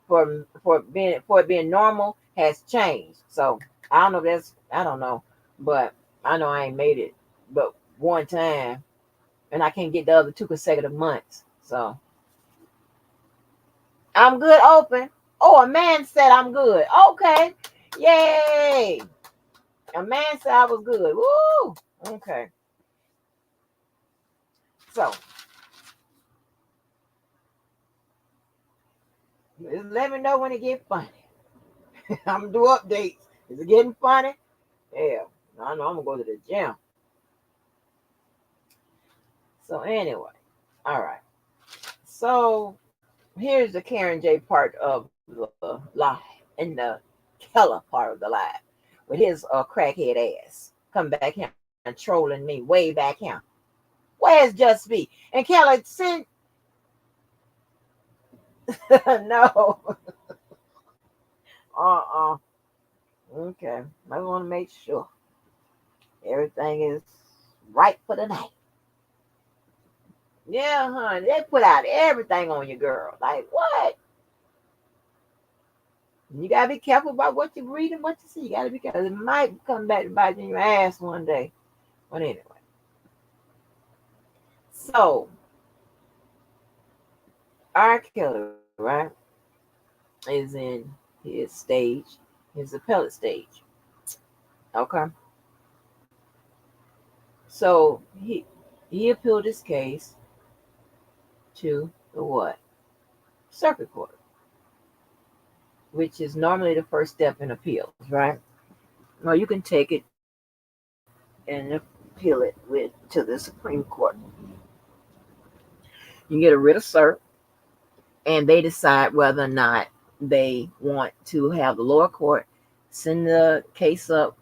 for it being normal has changed. So I don't know if I don't know, but I know I ain't made it but one time, and I can't get the other 2 consecutive months. So I'm good open. Oh, a man said I'm good. Okay. Yay. A man said I was good. Woo. Okay. So just let me know when it get funny. I'm gonna do updates. Is it getting funny? Yeah. I know I'm gonna go to the gym. So anyway, all right. So here's the Karen J part of the lie and the Keller part of the lie with his crackhead ass come back here and trolling me way back here. Where's Just Be? And Keller sent no. Uh-uh. Okay. I want to make sure everything is right for the night. Yeah, honey. They put out everything on you, girl. Like what? You gotta be careful about what you read and what you see. You gotta be careful. It might come back to bite you in your ass one day. But anyway. So our killer, right, is in his stage, his appellate stage. Okay. So he appealed his case to the what? Circuit court, which is normally the first step in appeals, right? Well, you can take it and appeal it to the Supreme Court. You get a writ of cert, and they decide whether or not they want to have the lower court send the case up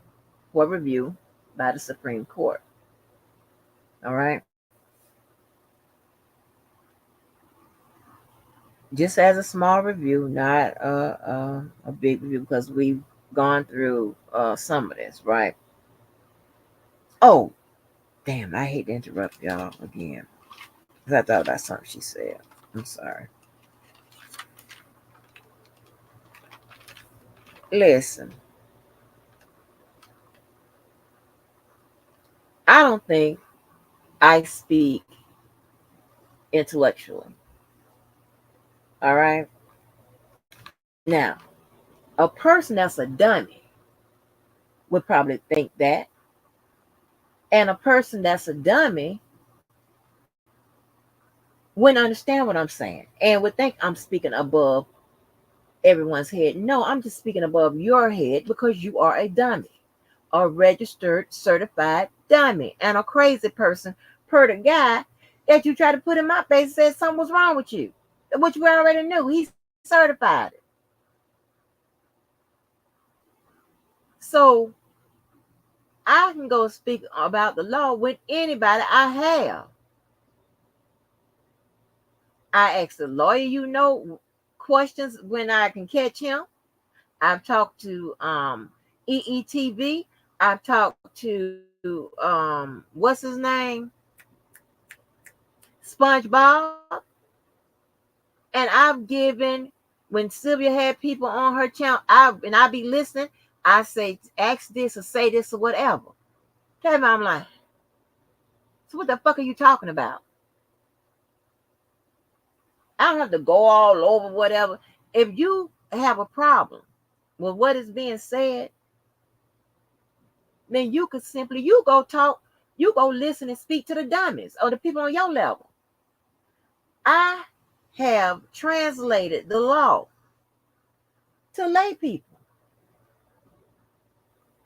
for review by the Supreme Court. All right. Just as a small review, not a big review, because we've gone through some of this, right? Oh, damn, I hate to interrupt y'all again, because I thought about something she said. I'm sorry. Listen, I don't think I speak intellectually. All right. Now, a person that's a dummy would probably think that. And a person that's a dummy wouldn't understand what I'm saying and would think I'm speaking above everyone's head. No, I'm just speaking above your head because you are a dummy, a registered, certified dummy, and a crazy person per the guy that you tried to put in my face and said something was wrong with you, which we already knew. He certified it. So I can go speak about the law with anybody I have. I ask the lawyer, questions when I can catch him. I've talked to EETV. I've talked to what's his name? SpongeBob. And I've given, when Sylvia had people on her channel, I be listening. I say, ask this or say this or whatever. Tell me, I'm like, so what the fuck are you talking about? I don't have to go all over whatever. If you have a problem with what is being said, then you could simply, you go talk, you go listen and speak to the dummies or the people on your level. I have translated the law to lay people.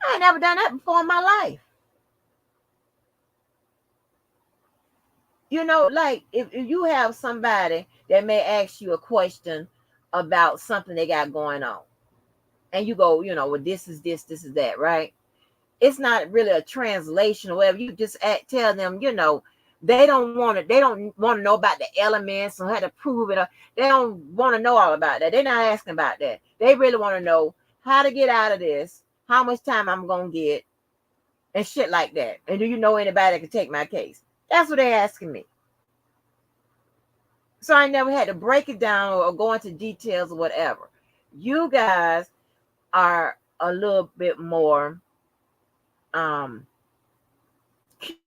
I ain't never done that before in my life. Like if you have somebody that may ask you a question about something they got going on, and you go, well, this is this, this is that, right? It's not really a translation or whatever. You just tell them, they don't want to know about the elements or how to prove it. They don't want to know all about that. They're not asking about that. They really want to know how to get out of this, how much time I'm gonna get, and shit like that. And do you know anybody that can take my case? That's what they're asking me. So I never had to break it down or go into details or whatever. You guys are a little bit more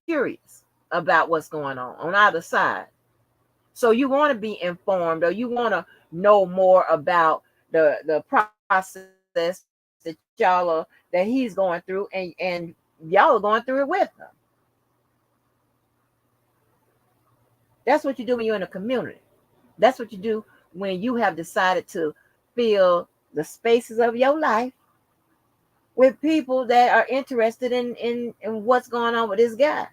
curious about what's going on either side. So you want to be informed, or you want to know more about the process that he's going through, and y'all are going through it with him. That's what you do when you're in a community. That's what you do when you have decided to fill the spaces of your life with people that are interested in what's going on with this guy.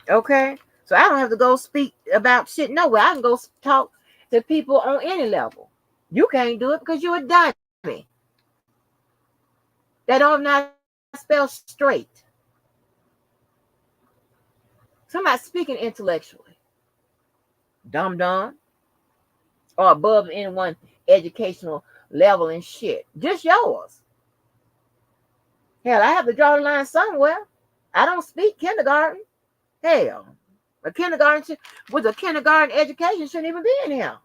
Okay? So I don't have to go speak about shit nowhere. I can go talk to people on any level. You can't do it because you're a dummy. That don't not spell straight. Somebody speaking intellectually. Dumb. Or above anyone educational level and shit. Just yours. Hell, I have to draw the line somewhere. I don't speak kindergarten. Hell, a kindergarten with a kindergarten education shouldn't even be in here.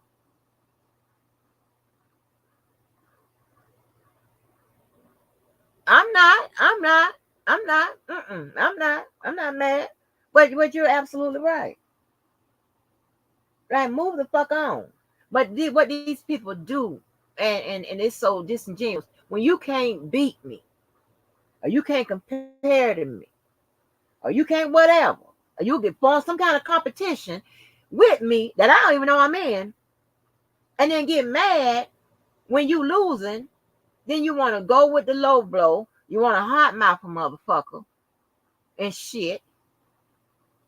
I'm not mad. But you're absolutely right. Right, move the fuck on. But what these people do, and it's so disingenuous. When you can't beat me, or you can't compare to me, or you can't whatever, or you get form some kind of competition with me that I don't even know I'm in, and then get mad when you losing, then you want to go with the low blow. You want to hot mouth a motherfucker and shit.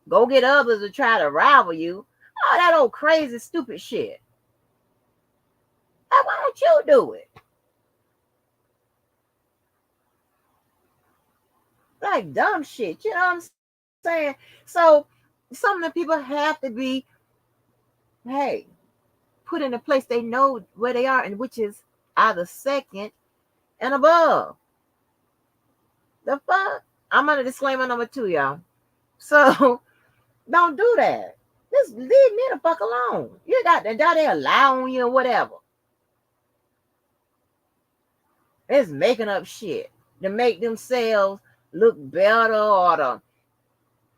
Go get others to try to rival you. Oh, that old crazy, stupid shit. Why don't you do it? Like dumb shit. You know what I'm saying? So some of the people have to be, hey, put in a place they know where they are, and which is either second and above. The fuck? I'm on a disclaimer number 2, y'all. So don't do that. Just leave me the fuck alone. You got that they allowing you or whatever. It's making up shit to make themselves look better, or to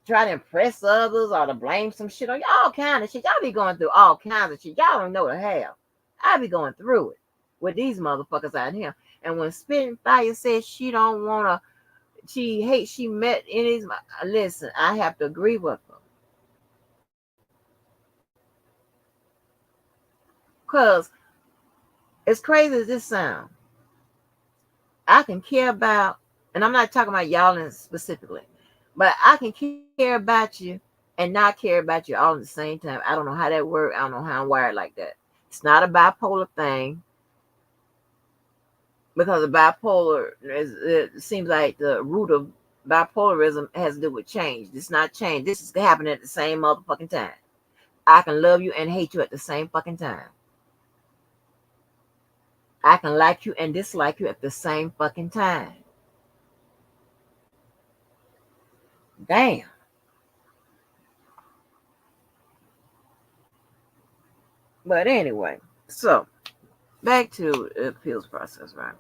try to impress others, or to blame some shit on y'all. Kind of shit. Y'all be going through all kinds of shit. Y'all don't know the hell. I be going through it with these motherfuckers out here. And when Spitting Fire says she don't want to, she met in his, listen, I have to agree with her. Because as crazy as this sounds, I can care about, and I'm not talking about y'all specifically, but I can care about you and not care about you all at the same time. I don't know how that works. I don't know how I'm wired like that. It's not a bipolar thing, because the bipolar it seems like the root of bipolarism has to do with change. It's not change. This is happening at the same motherfucking time. I can love you and hate you at the same fucking time. I can like you and dislike you at the same fucking time. Damn. But anyway, so back to the appeals process, right?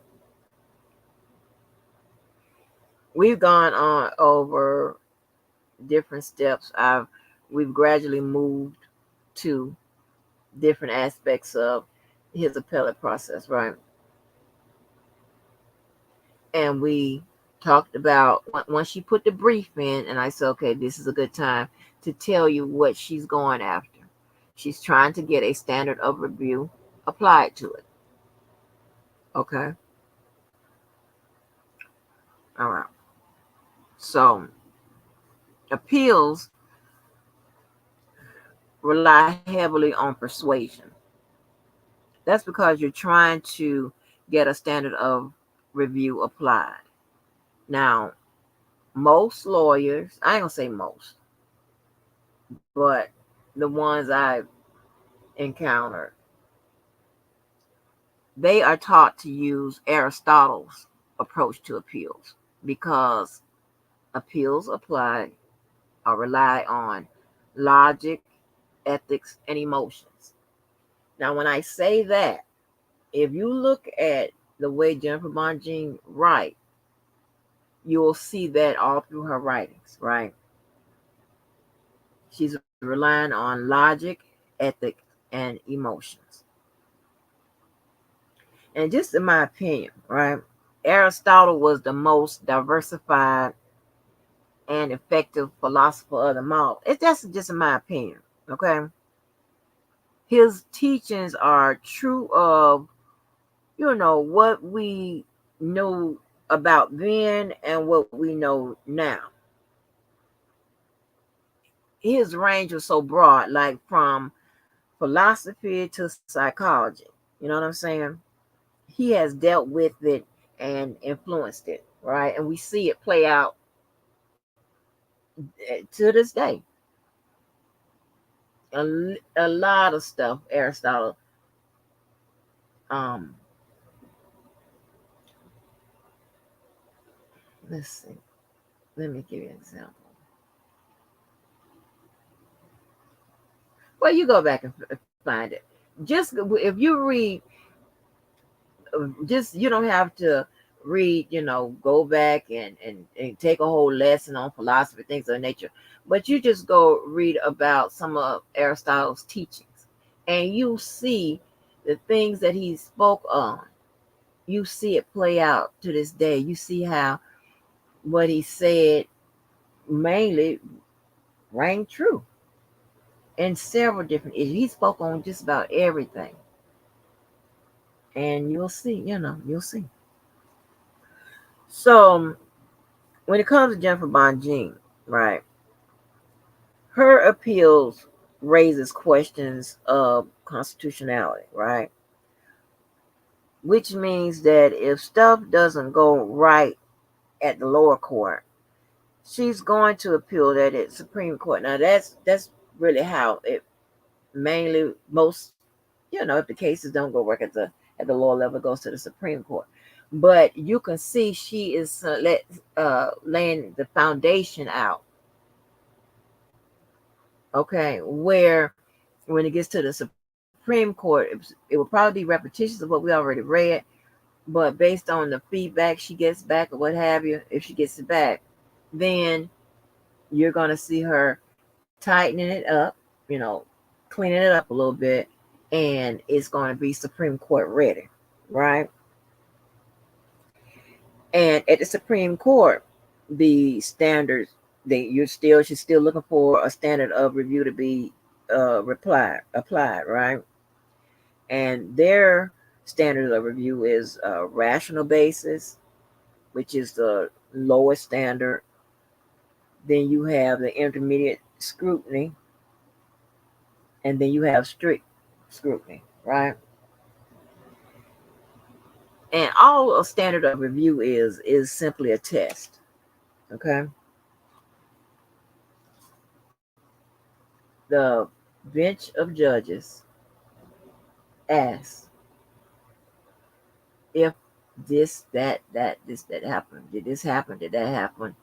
We've gone on over different steps. We've gradually moved to different aspects of his appellate process, right? And we talked about once she put the brief in, and I said, okay, this is a good time to tell you what she's going after. She's trying to get a standard of review applied to it. Okay. All right. So appeals rely heavily on persuasion. That's because you're trying to get a standard of review applied. Now, most lawyers, I ain't gonna say most, but the ones I've encountered, they are taught to use Aristotle's approach to appeals because appeals apply or rely on logic, ethics, and emotions. Now, when I say that, if you look at the way Jennifer Bonjean writes, you will see that all through her writings, right? She's relying on logic, ethics, and emotions. And just in my opinion, right, Aristotle was the most diversified and effective philosopher of them all. That's just in my opinion, okay? His teachings are true of, what we know about then and what we know now. His range was so broad, like from philosophy to psychology. You know what I'm saying? He has dealt with it and influenced it, right? And we see it play out to this day. A lot of stuff Aristotle um let's see. Let me give you an example. Well, you go back and find it. Just if you read, just you don't have to read, go back and take a whole lesson on philosophy, things of nature. But you just go read about some of Aristotle's teachings, and you see the things that he spoke on. You see it play out to this day. You see how what he said mainly rang true in several different issues. He spoke on just about everything. And you'll see. So when it comes to Jennifer Bonjean, right, her appeals raises questions of constitutionality, right? Which means that if stuff doesn't go right at the lower court, she's going to appeal that at Supreme Court. Now that's really how it mainly most, if the cases don't go work at the lower level, it goes to the Supreme Court. But you can see she is laying the foundation out. Okay, where when it gets to the Supreme Court, it will probably be repetitious of what we already read, but based on the feedback she gets back or what have you, if she gets it back, then you're going to see her tightening it up, you know, cleaning it up a little bit, and it's going to be Supreme Court ready, right? And at the Supreme Court, the standards she's still looking for a standard of review to be applied, right? And their standard of review is a rational basis, which is the lowest standard. Then you have the intermediate scrutiny, and then you have strict scrutiny, right? And all a standard of review is simply a test. Okay. The bench of judges asks if this that happened. Did this happen? Did that happen?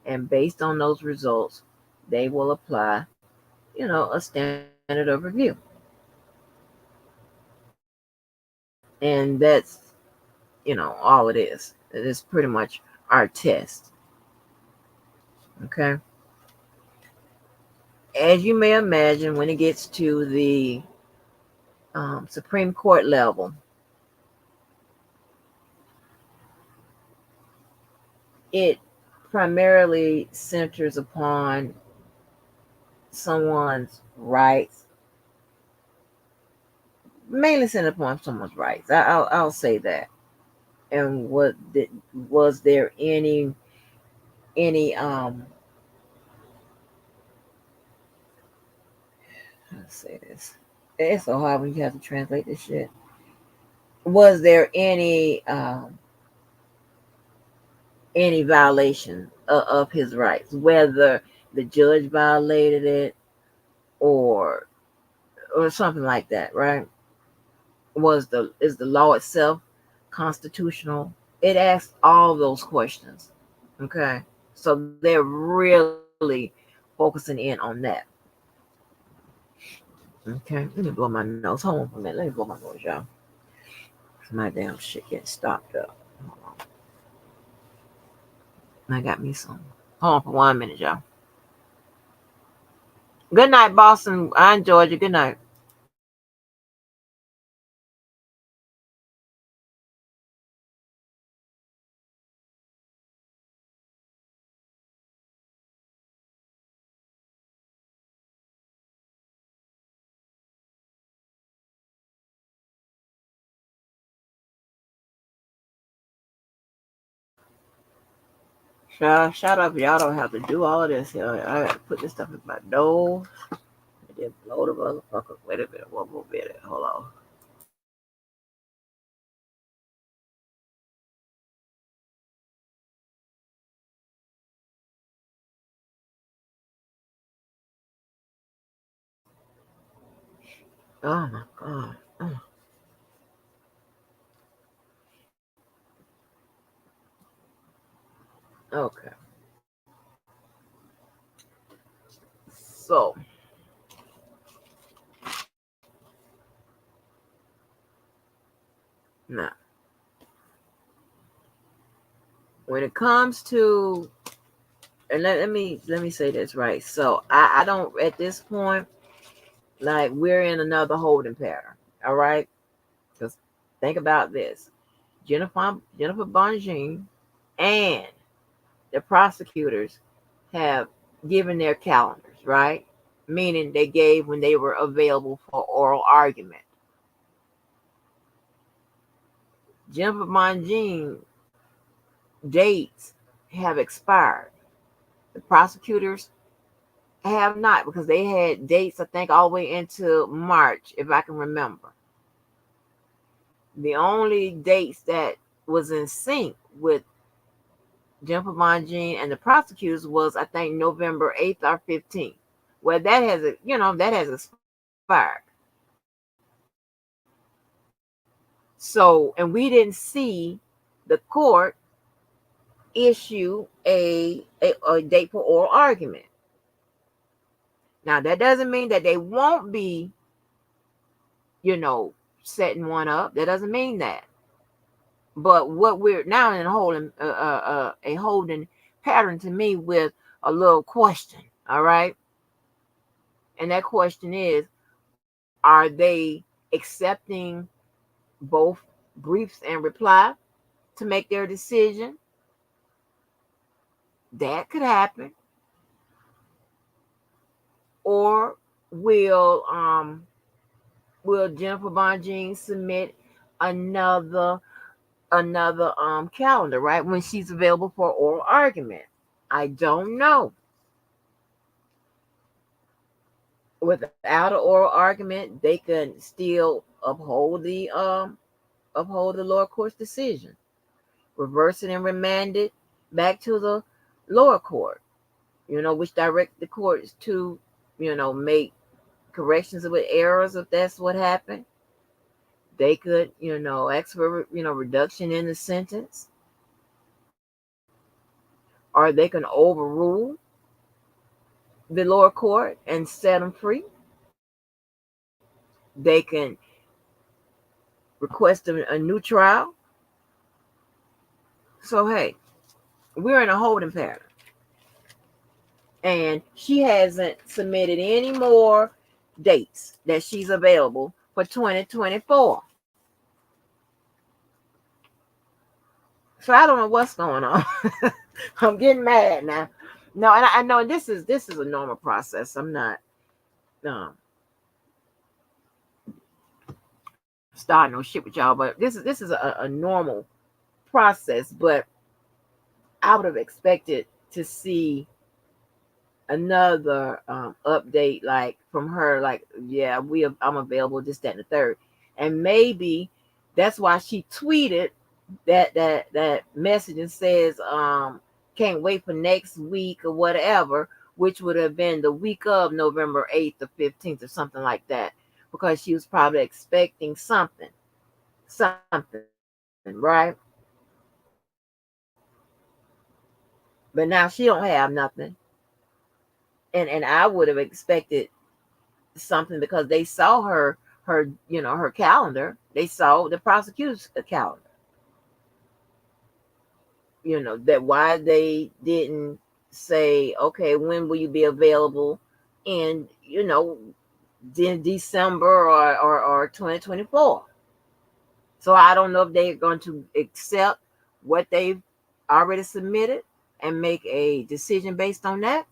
And based on those results, they will apply, a standard of review. And that's, all it is. It is pretty much our test. Okay. As you may imagine, when it gets to the Supreme Court level, it primarily centers upon someone's rights, mainly centered upon someone's rights. I'll say that. And was there any let's say this. It's so hard when you have to translate this shit. was there any violation of his rights, whether the judge violated it or something like that, right? Is the law itself constitutional? It asks all those questions. Okay. So they're really focusing in on that. Okay. Let me blow my nose. Hold on for a minute. Let me blow my nose, y'all. My damn shit getting stopped up. Hold on. I got me some. Hold on for 1 minute, y'all. Good night, Boston. I enjoyed you. Good night. Shut up. Y'all don't have to do all of this here. I gotta put this stuff in my nose. And then blow the motherfucker. Wait a minute. One more minute. Hold on. Oh my God. Oh, okay. So now, when it comes to, and let me say this right. So I don't at this point, like, we're in another holding pattern. All right. Because think about this. Jennifer Bonjean and the prosecutors have given their calendars, right? Meaning they gave when they were available for oral argument. Jennifer Bonjean dates have expired. The prosecutors have not, because they had dates, I think, all the way into March, if I can remember. The only dates that was in sync with Jennifer Bonjean and the prosecutors was, I think, November 8th or 15th. Well, that has expired. So, and we didn't see the court issue a date for oral argument. Now, that doesn't mean that they won't be, you know, setting one up. That doesn't mean that. But what we're now in a holding pattern to me with a little question. All right. And that question is, are they accepting both briefs and reply to make their decision? That could happen. Or will Jennifer Bonjean submit another calendar, right, when she's available for oral argument? I don't know. Without an oral argument, they can still uphold the lower court's decision, reverse it and remand it back to the lower court, which direct the courts to, make corrections with errors if that's what happened. They could, ask for, reduction in the sentence, or they can overrule the lower court and set them free. They can request a new trial. So, hey, we're in a holding pattern. And she hasn't submitted any more dates that she's available for 2024. So I don't know what's going on. I'm getting mad now. No, and I know this is a normal process. I'm not starting no shit with y'all, but this is a normal process. But I would have expected to see another update, like from her, like, yeah, I'm available, this, that, and the third, and maybe That's why she tweeted that message and says, can't wait for next week or whatever, which would have been the week of November 8th or 15th or something like that, because she was probably expecting something, right? But now she don't have nothing. And I would have expected something because they saw her calendar. They saw the prosecutor's calendar. That why they didn't say, okay, when will you be available in, in December or 2024. So I don't know if they're going to accept what they've already submitted and make a decision based on that,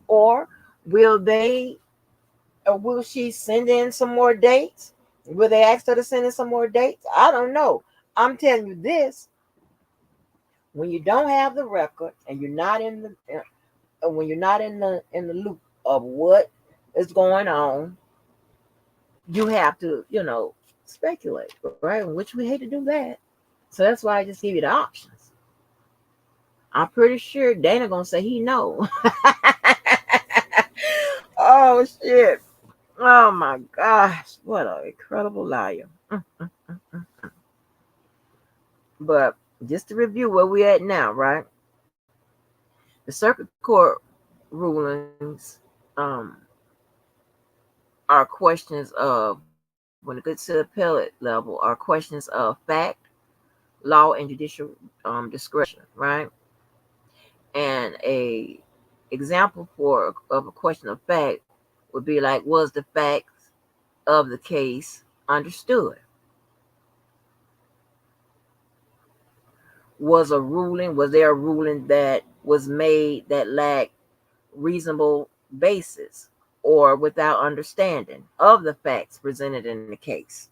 or will they, or will she send in some more dates? Will they ask her to send in some more dates? I don't know. I'm telling you this: when you don't have the record and you're not in the when you're not in the loop of what is going on, you have to, speculate, right? Which we hate to do that. So that's why I just give you the options. I'm pretty sure Dana gonna say he know. Oh shit. Oh my gosh. What an incredible liar. But just to review where we at now, right? The circuit court rulings are questions of, when it gets to the appellate level, are questions of fact, law, and judicial discretion, right? And a example of a question of fact would be like, was the facts of the case understood? Was there a ruling that was made that lacked reasonable basis or without understanding of the facts presented in the case?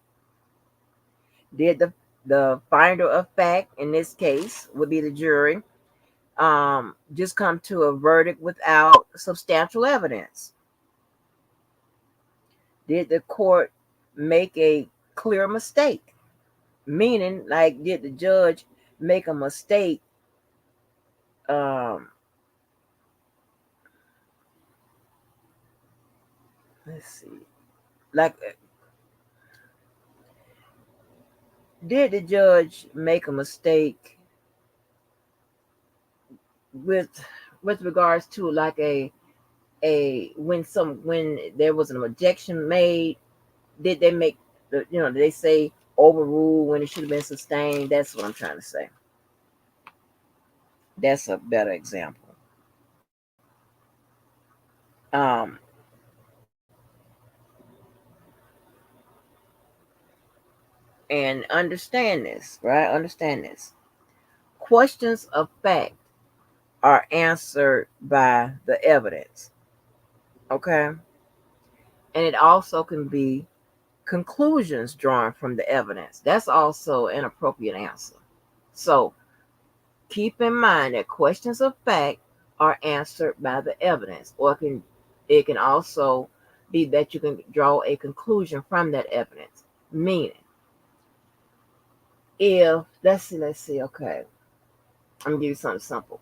Did the finder of fact, in this case would be the jury, just come to a verdict without substantial evidence? Did the court make a clear mistake? Meaning, like, did the judge make a mistake? Um, let's see. Like, did the judge make a mistake with regards to, like, when there was an objection made? Did they make did they say overrule when it should have been sustained? That's what I'm trying to say. That's a better example. Um, and understand this, right? Understand this. Questions of fact are answered by the evidence. Okay? And it also can be conclusions drawn from the evidence. That's also an appropriate answer. So keep in mind that questions of fact are answered by the evidence, or it can also be that you can draw a conclusion from that evidence. Meaning, if let's see, okay, I'm gonna give you something simple.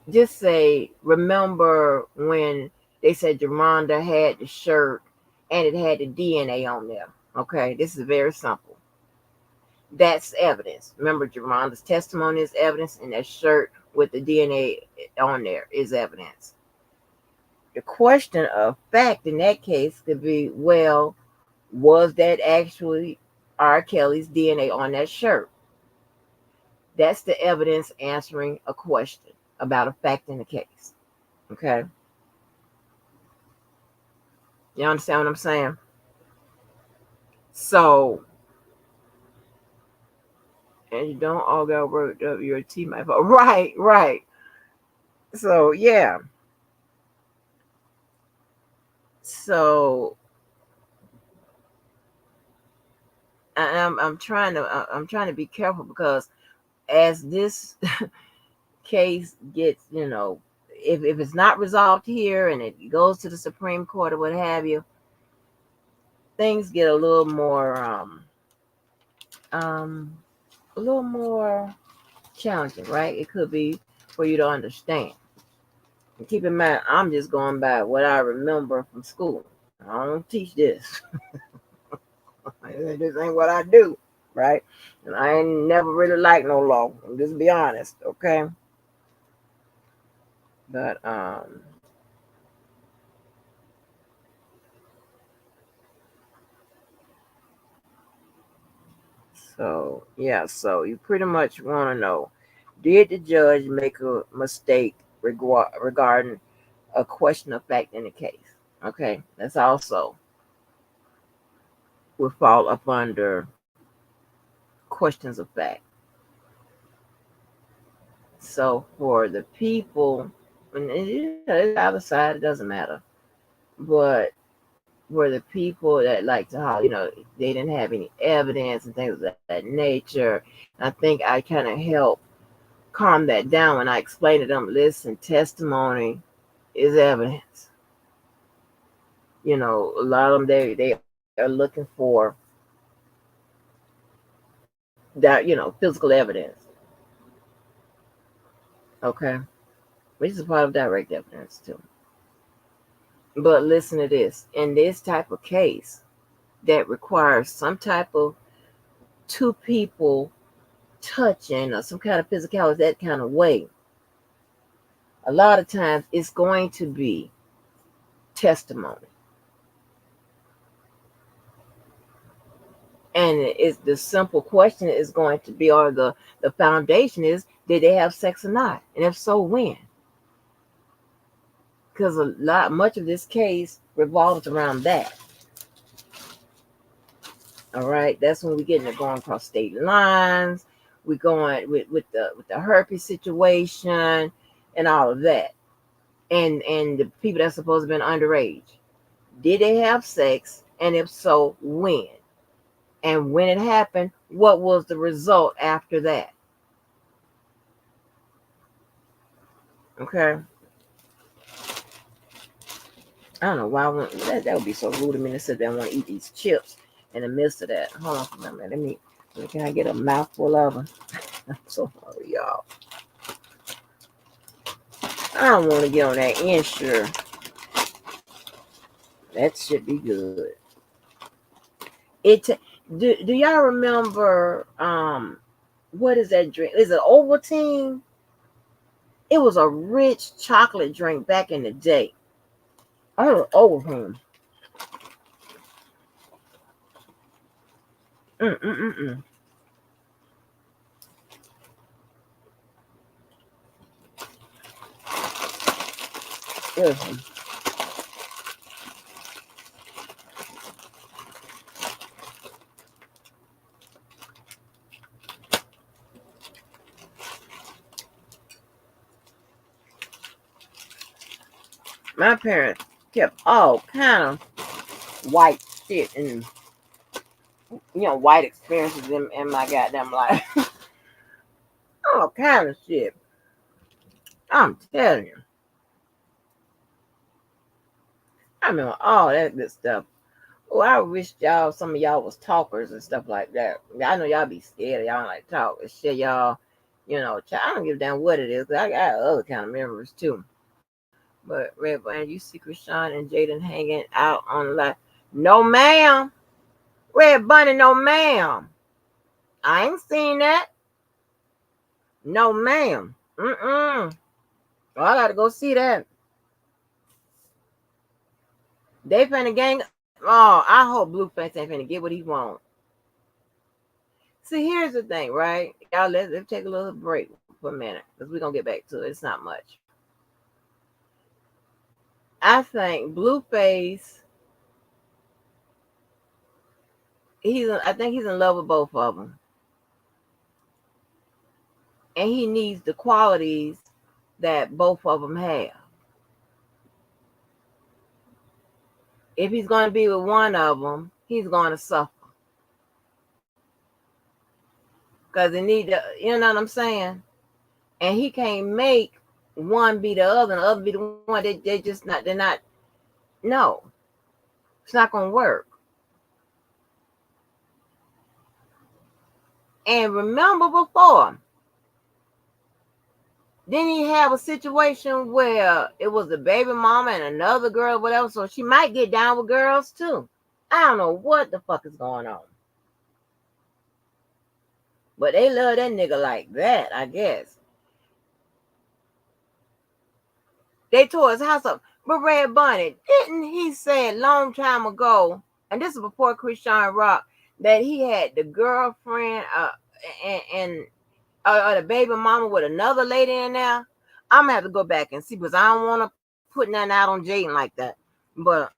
Just say, remember when they said Geronda had the shirt and it had the DNA on there? Okay, this is very simple. That's evidence. Remember, Geronda's testimony is evidence, and that shirt with the DNA on there is evidence. The question of fact in that case could be, well, was that actually R. Kelly's DNA on that shirt? That's the evidence answering a question about a fact in the case. Okay. You understand what I'm saying? So, and you don't all got worked up your teammate. Right, right. So, yeah. So, I'm trying to be careful, because as this case gets, if it's not resolved here and it goes to the Supreme Court or what have you, things get um, a little more challenging, right? It could be for you to understand. And keep in mind, I'm just going by what I remember from school. I don't teach this. This ain't what I do, right? And I ain't never really liked no law. Just be honest, okay? But so yeah, so you pretty much want to know, did the judge make a mistake regarding a question of fact in the case? Okay, that's also will fall up under questions of fact. So for the people, and it's either side, it doesn't matter. But for the people that like to holler, they didn't have any evidence and things of that nature. And I think I kind of helped calm that down when I explained to them, listen, testimony is evidence. A lot of them they are looking for that, physical evidence. Okay. Which is a part of direct evidence too. But listen to this. In this type of case that requires some type of two people touching or some kind of physicality, that kind of way, a lot of times it's going to be testimony. And it's the simple question is going to be, or the foundation is, did they have sex or not? And if so, when? Because much of this case revolves around that. All right, that's when we get into going across state lines. We're going with the herpes situation and all of that. And the people that's supposed to have been underage. Did they have sex? And if so, when? And when it happened, what was the result after that? Okay. I don't know why that would be so rude of me to sit there and want to eat these chips in the midst of that. Hold on for a minute. Can I get a mouthful of them? I'm so sorry, y'all. I don't want to get on that Ensure. That should be good. Do y'all remember what is that drink? Is it Ovaltine? It was a rich chocolate drink back in the day. I don't know Ovaltine. Mm. Listen. My parents kept all kind of white shit and white experiences in my goddamn life. All kind of shit. I'm telling you. I remember all that good stuff. Oh, I wish some of y'all was talkers and stuff like that. I know y'all be scared. Y'all don't like talk and shit. Y'all, I don't give a damn what it is. I got other kind of memories too. But Red Bunny, you see Krishan and Jaden hanging out on the line. No, ma'am. Red Bunny, no, ma'am. I ain't seen that. No, ma'am. Well, I gotta go see that. They finna gang. Oh, I hope Blueface ain't finna get what he want. See, here's the thing, right? Y'all, let's take a little break for a minute because we're gonna get back to it. It's not much. I think Blueface, I think he's in love with both of them. And he needs the qualities that both of them have. If he's going to be with one of them, he's going to suffer. Because they need to, you know what I'm saying? And he can't make one be the other and the other be the one. They're not, no. It's not going to work. And remember before, didn't he have a situation where it was a baby mama and another girl, whatever? So she might get down with girls too. I don't know what the fuck is going on. But they love that nigga like that, I guess. They tore his house up. But Red Bunny, didn't he say a long time ago, and this is before Christian Rock, that he had the girlfriend and the baby mama with another lady in there? I'm gonna have to go back and see because I don't want to put nothing out on Jaden like that. But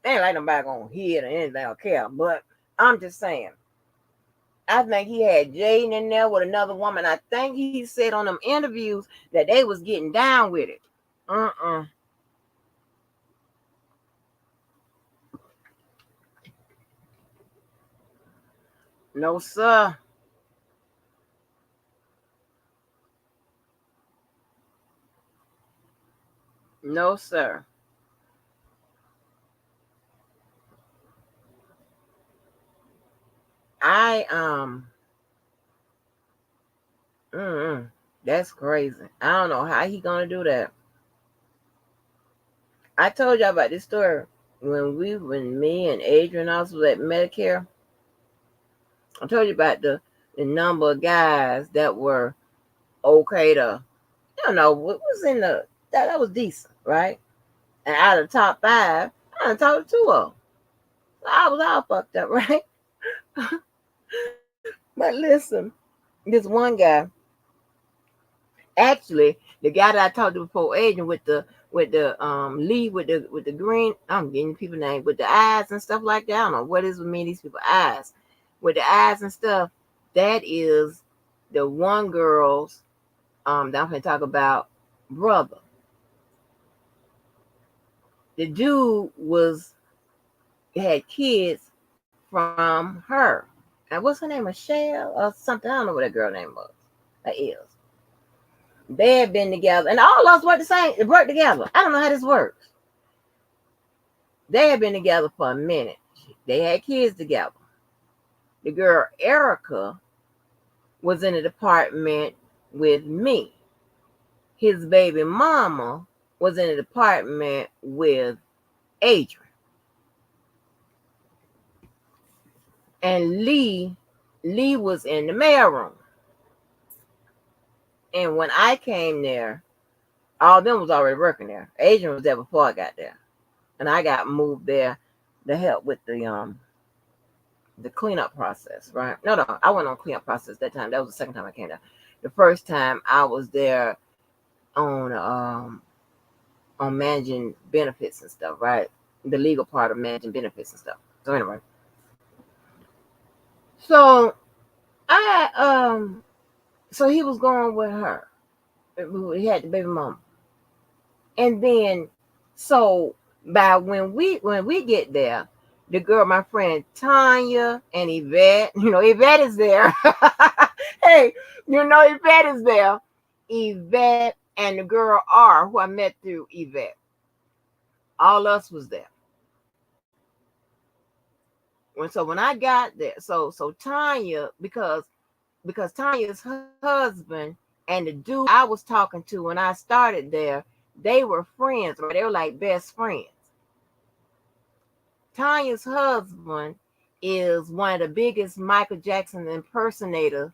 ain't like nobody gonna hear it or anything or care. But I'm just saying. I think he had Jaden in there with another woman. I think he said on them interviews that they was getting down with it. No, sir. No, sir. I that's crazy. I don't know how he gonna do that. I told y'all about this story when me and Adrian also was at Medicare. I told you about the number of guys that were okay to, what was in that was decent, right? And out of the top five, I done talked to two of them. So I was all fucked up, right? But listen, this one guy, actually, the guy that I talked to before, Adrian, with the Lee with the green, I'm getting people names with the eyes and stuff like that. I don't know what is with me these people eyes, with the eyes and stuff. That is the one girl's that I'm gonna talk about brother. The dude had kids from her. And what's her name? Michelle or something? I don't know what that girl name was. That is. They had been together, and all of us worked together. I don't know how this works. They had been together for a minute. They had kids together. The girl Erica was in the department with me. His baby mama was in the department with Adrian. And Lee was in the mailroom. And when I came there, all of them was already working there. Adrian was there before I got there. And I got moved there to help with the cleanup process, right? No, I wasn't on cleanup process that time. That was the second time I came there. The first time I was there on managing benefits and stuff, right? The legal part of managing benefits and stuff. So anyway. So so he was going with her. He had the baby mama. And then so by when we get there, the girl, my friend Tanya and Yvette, Yvette is there. Hey, Yvette is there. Yvette and the girl R, who I met through Yvette. All us was there. When I got there, so Tanya, because Tanya's husband and the dude I was talking to when I started there, they were friends, or they were like best friends. Tanya's husband is one of the biggest Michael Jackson impersonators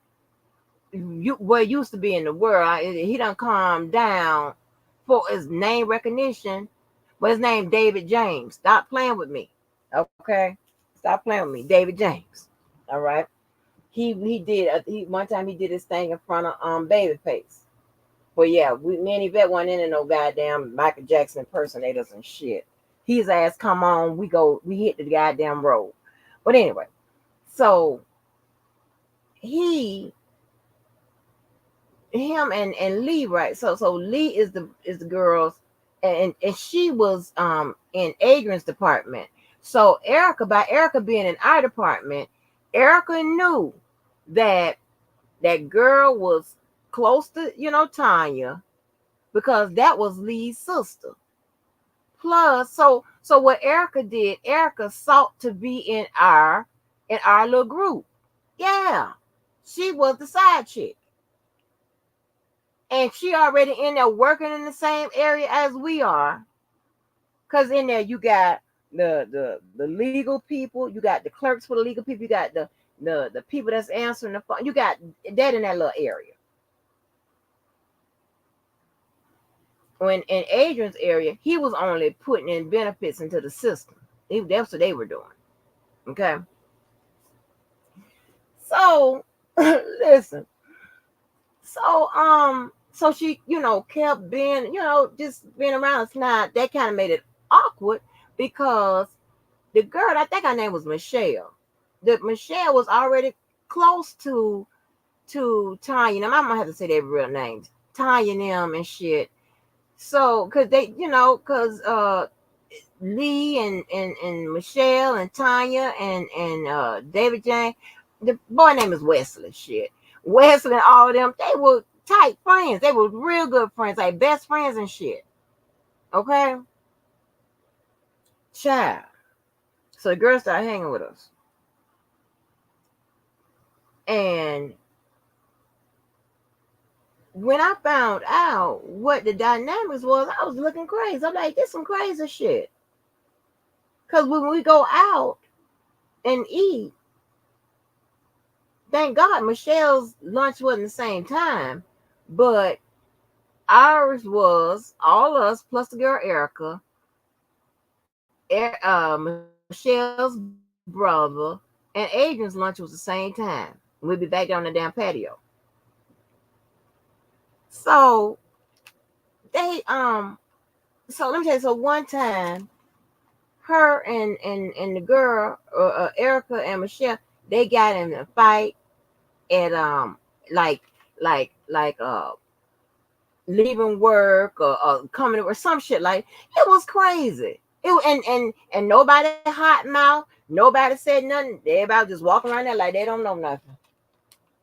used to be in the world. He done calmed down for his name recognition, but his name David James. Stop playing with me, okay? Stop playing with me, David James. All right. He did one time he did his thing in front of Babyface. But yeah, me and Yvette went in no goddamn Michael Jackson impersonators and shit. His ass come on, we hit the goddamn road. But anyway, so him and Lee, right? So Lee is the girls, and she was in Adrian's department. So by Erica being in our department, Erica knew that girl was close to Tanya, because that was Lee's sister. Plus, so what Erica did, Erica sought to be in our little group. Yeah. She was the side chick. And she already in there working in the same area as we are. Cause in there you got the legal people, you got the clerks for the legal people, you got the people that's answering the phone. You got that in that little area. When in Adrian's area, he was only putting in benefits into the system. That's what they were doing. Okay. So listen. So she, kept being, just being around us. Now that kind of made it awkward because the girl, I think her name was Michelle. Michelle was already close to Tanya. Now, I'm gonna have to say their real names, Tanya and them and shit. So, cause they, cause Lee and Michelle and Tanya and David Jane, the boy name is Wesley. Shit, Wesley and all of them, they were tight friends. They were real good friends, like best friends and shit. Okay, child. So the girl started hanging with us, and when I found out what the dynamics was, I was looking crazy. I'm like, this some crazy shit. Cause when we go out and eat, thank God Michelle's lunch wasn't the same time, but ours was all us plus the girl Erica, Michelle's brother, and Adrian's lunch was the same time. We'd be back down the damn patio. So they so let me tell you, so one time her and the girl, Erica and Michelle, they got in a fight at like like leaving work or coming or some shit. Like it was crazy. And nobody hot mouth, nobody said nothing. Everybody just walking around there like they don't know nothing.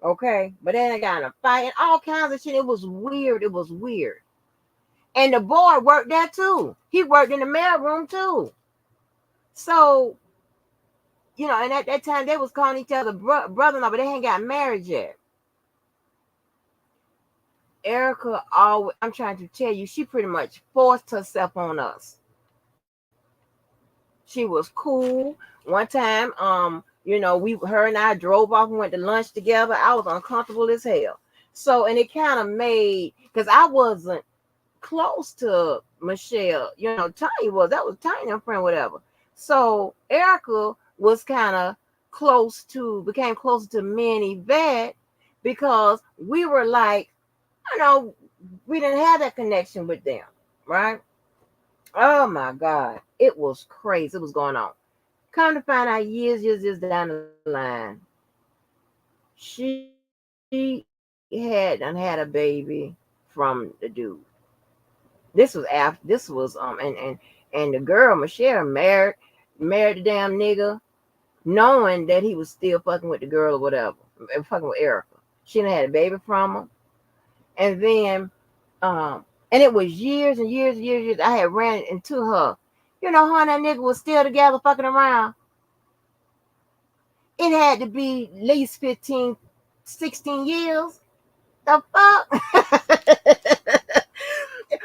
Okay, but then they got in a fight and all kinds of shit. It was weird. It was weird. And the boy worked there too. He worked in the mail room too. So and at that time they was calling each other brother-in-law, but they ain't got married yet. Erica always, I'm trying to tell you, she pretty much forced herself on us. She was cool. One time, her and I drove off and went to lunch together. I was uncomfortable as hell. So, and it kind of made, because I wasn't close to Michelle, Tanya was, that was Tanya friend, whatever. So Erica was kind of became closer to me and Yvette because we were like, we didn't have that connection with them, right? Oh my God, it was crazy. It was going on. Come to find out, years down the line, she had a baby from the dude. This was after. This was and the girl Michelle married the damn nigga, knowing that he was still fucking with the girl or whatever, fucking with Erica. She done had a baby from him. And then, and it was years and years and years. I had ran into her. Her and that nigga was still together fucking around. It had to be at least 15, 16 years. The fuck?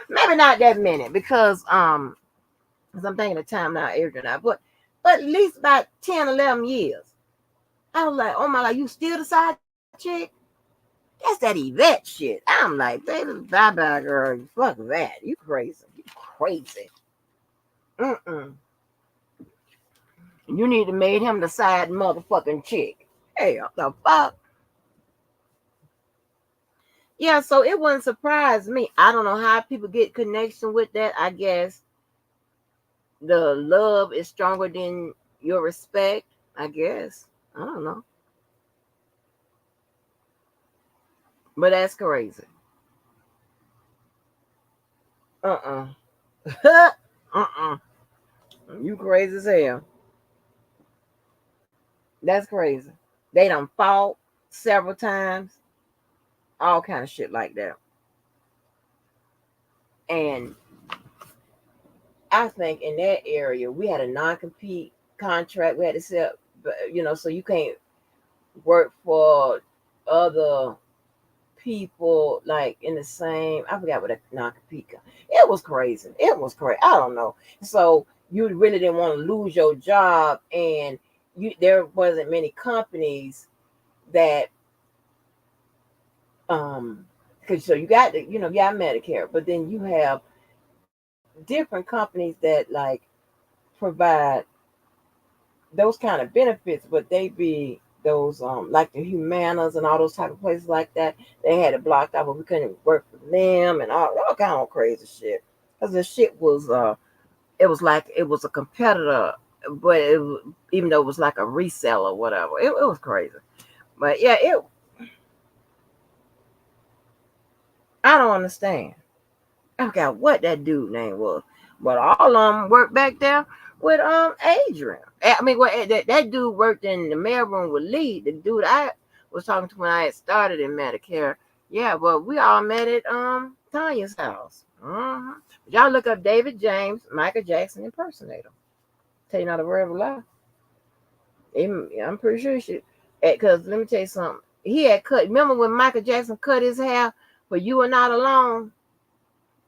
Maybe not that many because I'm thinking of time now, Adrian and I, but at least about 10, 11 years. I was like, oh my God, you still the side chick? That's that Yvette shit. I'm like, baby, bye-bye, girl. Fuck that. You crazy. You crazy. You need to made him the side motherfucking chick. Hey, what the fuck? Yeah, so it wouldn't surprise me. I don't know how people get connection with that. I guess the love is stronger than your respect. I guess. I don't know. But that's crazy. You crazy as hell. That's crazy. They done fought several times. All kind of shit like that. And I think in that area we had a non-compete contract. We had to set, so you can't work for other people like in the same. I forgot what Nakapika. It was crazy. It was crazy. I don't know. So you really didn't want to lose your job, and there wasn't many companies that because so you got the, you got Medicare, but then you have different companies that like provide those kind of benefits, but they be those like the Humanas and all those type of places like that. They had it blocked out, but we couldn't work for them and all kind of crazy shit. Because the shit was it was like it was a competitor, but even though it was like a reseller or whatever, it was crazy. But yeah, it I don't understand. I forgot what that dude name was, but all of them worked back there with Adrian. I mean, well, that dude worked in the mailroom with Lee, the dude I was talking to when I had started in Medicare. Yeah, but we all met at Tanya's house. Y'all look up David James, Michael Jackson impersonator. Tell you not a word of a lie. I'm pretty sure she. Because let me tell you something. He had cut. Remember when Michael Jackson cut his hair for "You Are Not Alone"?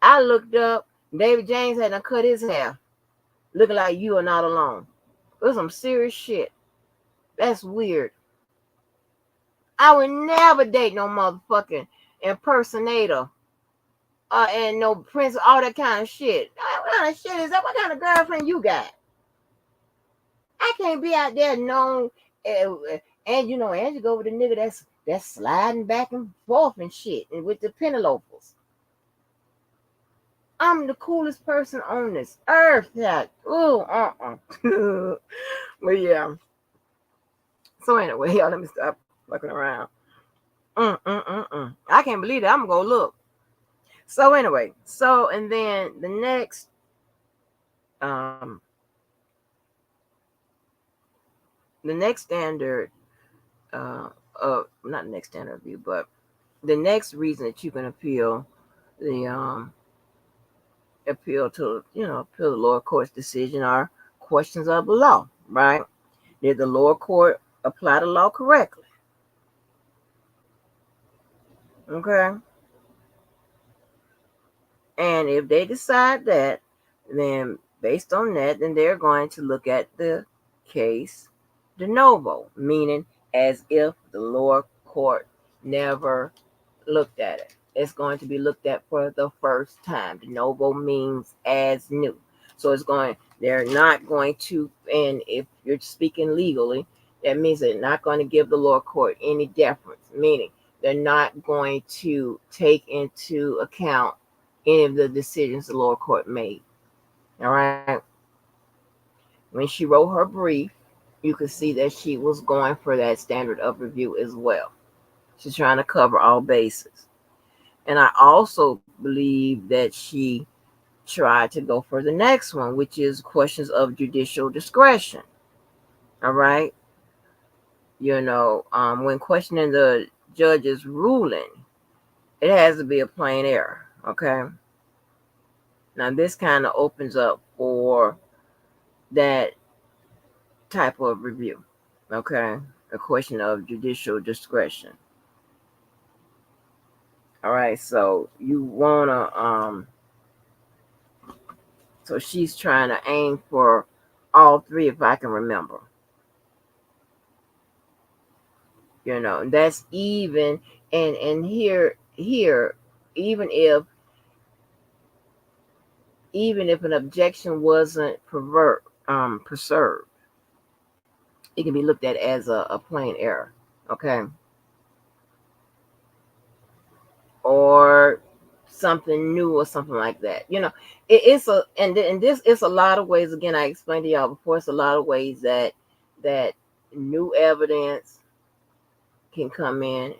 I looked up. David James had to cut his hair, looking like "You Are Not Alone." It was some serious shit. That's weird. I would never date no motherfucking impersonator and no prince, all that kind of shit. What kind of shit is that? What kind of girlfriend you got? I can't be out there known. And and you go with the nigga that's sliding back and forth and shit, and with the Penelopes. I'm the coolest person on this earth. That But yeah. So anyway, y'all, let me stop fucking around. I can't believe it. I'm gonna go look. So anyway, and then um the next standard not the next standard review, but the next reason that you can the appeal to appeal the lower court's decision are questions of the law, right? Did the lower court apply the law correctly? Okay. And if they decide that, then based on that, then they're going to look at the case de novo, meaning as if the lower court never looked at it. It's going to be looked at for the first time. De novo means as new. So they're not going to, and if you're speaking legally, that means they're not going to give the lower court any deference, meaning they're not going to take into account any of the decisions the lower court made. All right. When she wrote her brief, you could see that she was going for that standard of review as well. She's trying to cover all bases. And I also believe that she tried to go for the next one, which is questions of judicial discretion. All right. When questioning the judge's ruling, it has to be a plain error. Okay. Now, this kind of opens up for that type of review. Okay. A question of judicial discretion. All right. So you want to, so she's trying to aim for all three, if I can remember. That's even, and here, even if an objection wasn't preserved, it can be looked at as a plain error, okay, or something new or something like that. It's and this is a lot of ways. Again, I explained to y'all before. It's a lot of ways that new evidence can come in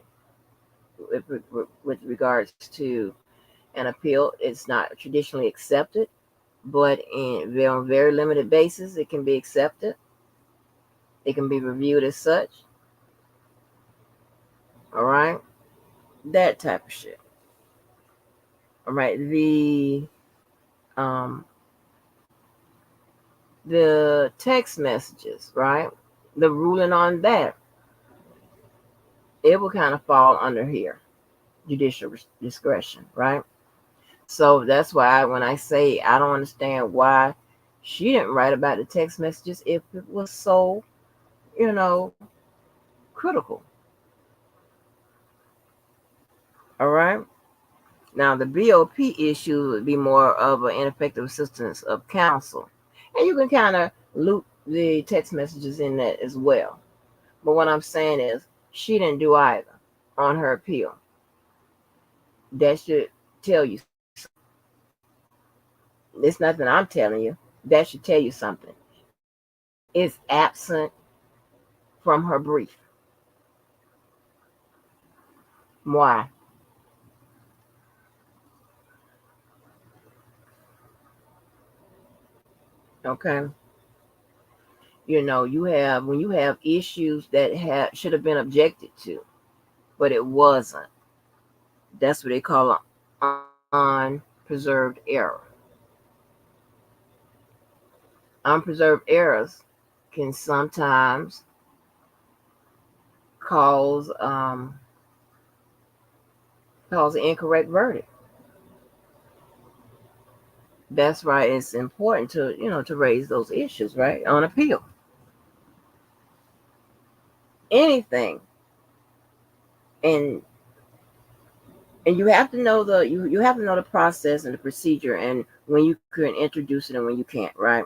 with regards to an appeal. It's not traditionally accepted, but on very limited basis, it can be accepted. It can be reviewed as such. All right, that type of shit. All right, um the text messages, right? The ruling on that. it will kind of fall under here, judicial discretion, right? So that's why when I say I don't understand why she didn't write about the text messages if it was so, you know, critical. All right. Now the BOP issue would be more of an ineffective assistance of counsel, and you can kind of loop the text messages in that as well. But what I'm saying is she didn't do either on her appeal. That should tell you something. It's nothing I'm telling you. That should tell you something. It's absent from her brief. Why? Okay. You have when you have issues that should have been objected to, but it wasn't. That's what they call an unpreserved error. Unpreserved errors can sometimes cause cause an incorrect verdict. That's why it's important to raise those issues, right, on appeal. Anything, and and you have to know you have to know the process and the procedure, and when you can introduce it and when you can't, right?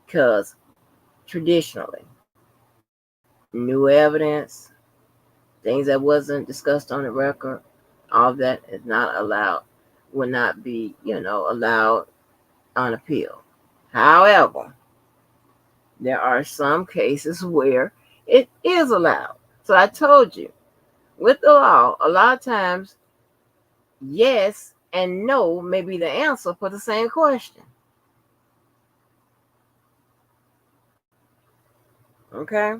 Because traditionally, new evidence, things that wasn't discussed on the record, all that is not allowed, will not be, allowed on appeal. However, there are some cases where it is allowed. So I told you, with the law, a lot of times, yes and no may be the answer for the same question. Okay?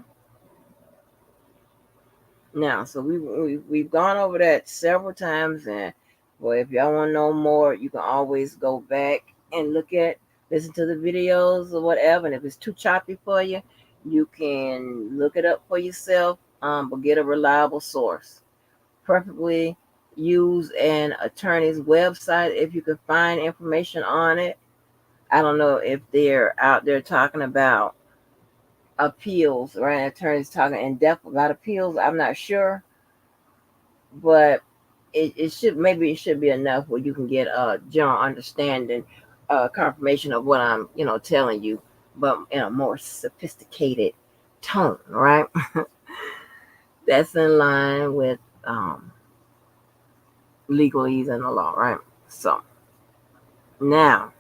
Now, so we've gone over that several times, and well, if y'all want to know more, you can always go back and listen to the videos or whatever. And if it's too choppy for you, you can look it up for yourself, but get a reliable source. Preferably use an attorney's website if you can find information on it. I don't know if they're out there talking about appeals, right? Attorneys talking in depth about appeals. I'm not sure, but it should be enough where you can get a general understanding, confirmation of what I'm telling you, but in a more sophisticated tone, right? That's in line with legalese and the law, right? So now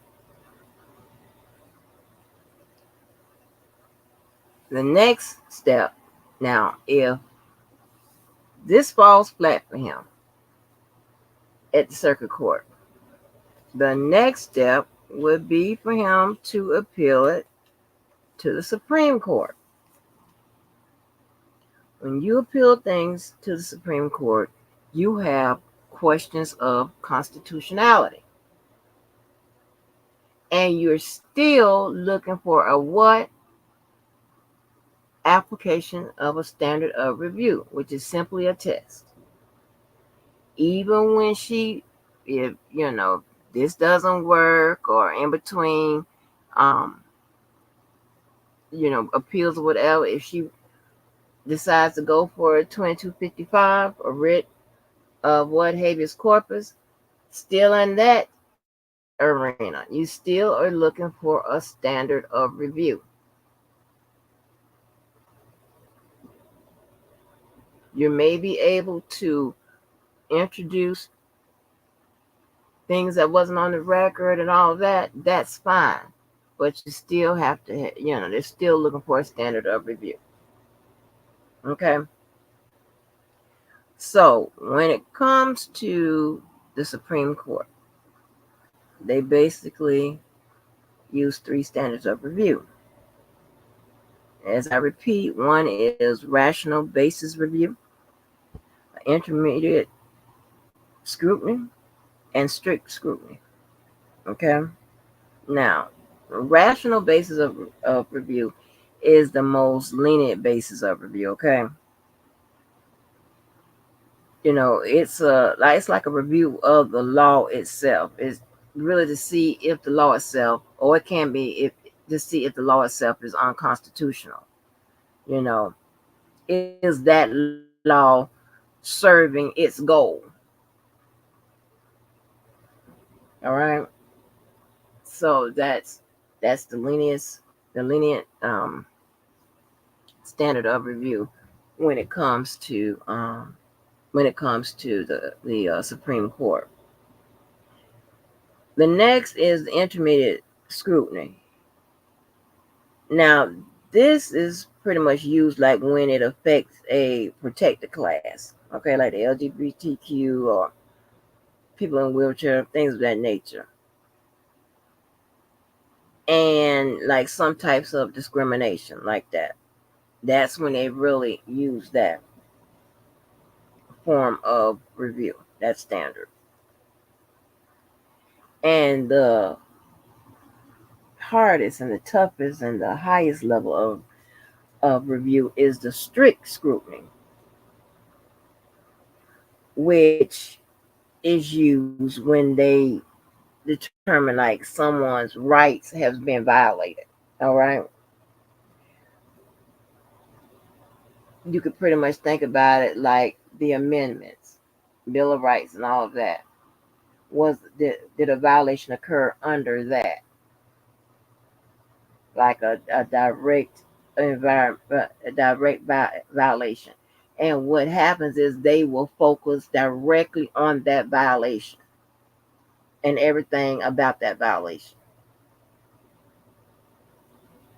the next step, now if this falls flat for him at the circuit court, the next step would be for him to appeal it to the Supreme Court. When you appeal things to the Supreme Court, you have questions of constitutionality. And you're still looking for a what? Application of a standard of review, which is simply a test. Even when if this doesn't work, or in between, appeals or whatever, if she decides to go for a 2255, a writ of what, habeas corpus, still in that arena, you still are looking for a standard of review. You may be able to introduce things that wasn't on the record and all of that. That's fine, but you still have to, they're still looking for a standard of review. Okay. So when it comes to the Supreme Court, they basically use 3 standards of review. As I repeat, one is rational basis review, intermediate scrutiny, and strict scrutiny. Okay. Now, rational basis of review is the most lenient basis of review. Okay. It's like a review of the law itself. It's really to see if the law itself, or it can be if to see if the law itself is unconstitutional. You know, is that law serving its goal? All right. So that's the lenient standard of review when it comes to the Supreme Court. The next is the intermediate scrutiny. Now, this is pretty much used like when it affects a protected class, okay, like the LGBTQ or people in wheelchair, things of that nature, and like some types of discrimination like that. That's when they really use that form of review, that standard. And the hardest and the toughest and the highest level of review is the strict scrutiny, which is used when they determine like someone's rights has been violated. All right. You could pretty much think about it like the amendments, Bill of Rights, and all of that. Did a violation occur under that? Like a direct violation. And what happens is they will focus directly on that violation and everything about that violation.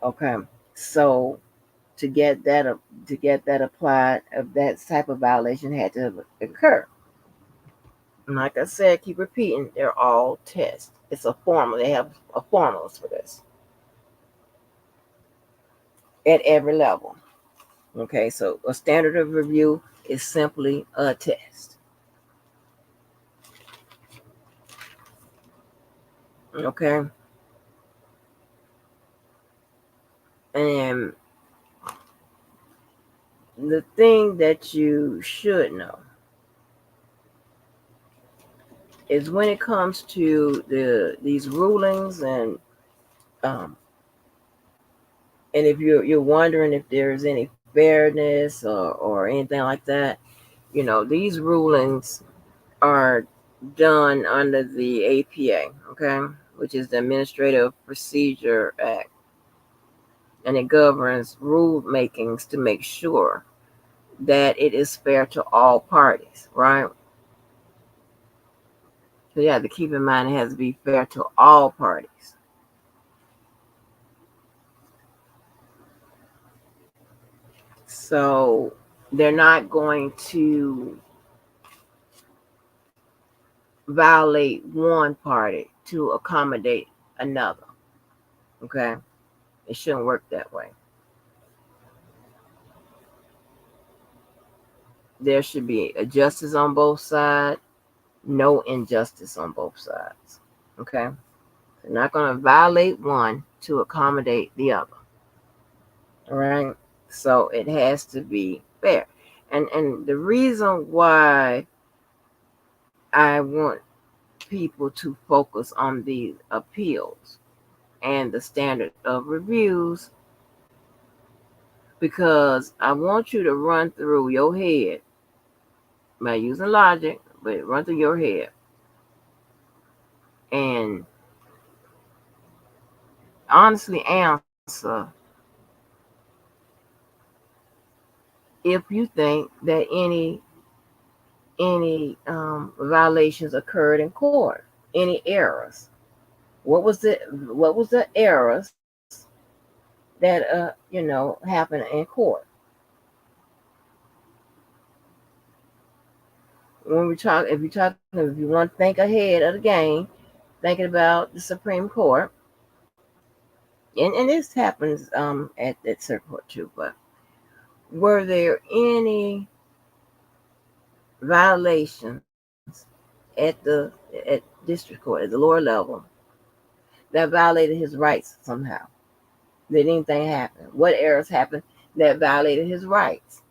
Okay. So to get that applied, that type of violation had to occur. And like I said, keep repeating, they're all tests. It's a formula. They have a formulas for this at every level. Okay, so a standard of review is simply a test. Okay, and the thing that you should know is when it comes to these rulings um, and if you're wondering if there's any fairness or anything like that, these rulings are done under the APA, okay, which is the Administrative Procedure Act, and it governs rule makings to make sure that it is fair to all parties, right? So you have to keep in mind it has to be fair to all parties. So they're not going to violate one party to accommodate another. Okay? It shouldn't work that way. There should be a justice on both sides, no injustice on both sides. Okay? They're not going to violate one to accommodate the other. All right? So it has to be fair. And the reason why I want people to focus on the appeals and the standard of reviews, because I want you to run through your head by using logic, but run through your head and honestly answer if you think that any violations occurred in court, any errors. What was the errors that happened in court? When we talk, if you want to think ahead of the game, thinking about the Supreme Court, and this happens at circuit court too, but were there any violations at district court at the lower level that violated his rights somehow? Did anything happen? What errors happened that violated his rights?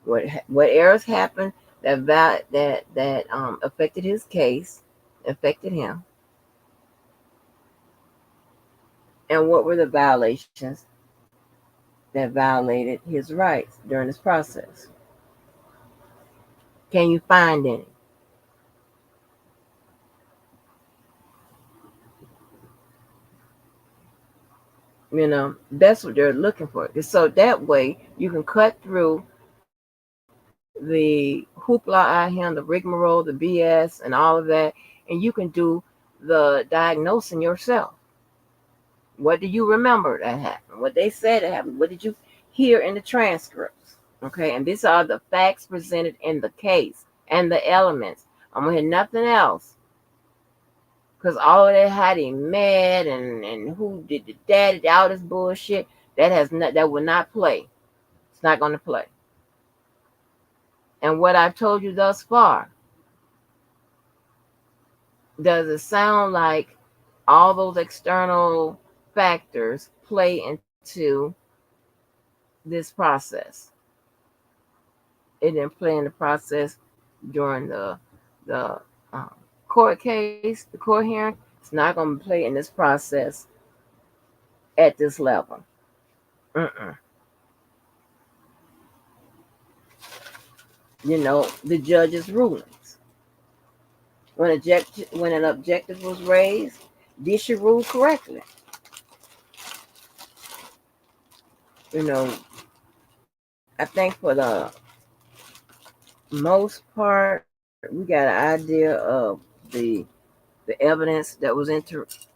What errors happened that affected his case, affected him, and what were the violations that violated his rights during this process? Can you find any? That's what they're looking for. So that way you can cut through the hoopla out here, the rigmarole, the BS, and all of that, and you can do the diagnosing yourself. What do you remember that happened? What they said that happened? What did you hear in the transcripts? Okay, and these are the facts presented in the case and the elements. I'm gonna hear nothing else. Because all of that how they mad and who did the daddy, all this bullshit, that will not play. It's not gonna play. And what I've told you thus far, does it sound like all those external factors play into this process? It didn't play in the process during the court case, the court hearing. It's not going to play in this process at this level. Mm-mm. The judge's rulings. When an objective was raised, did she rule correctly? You know, I think for the most part, we got an idea of the the evidence that was introduced.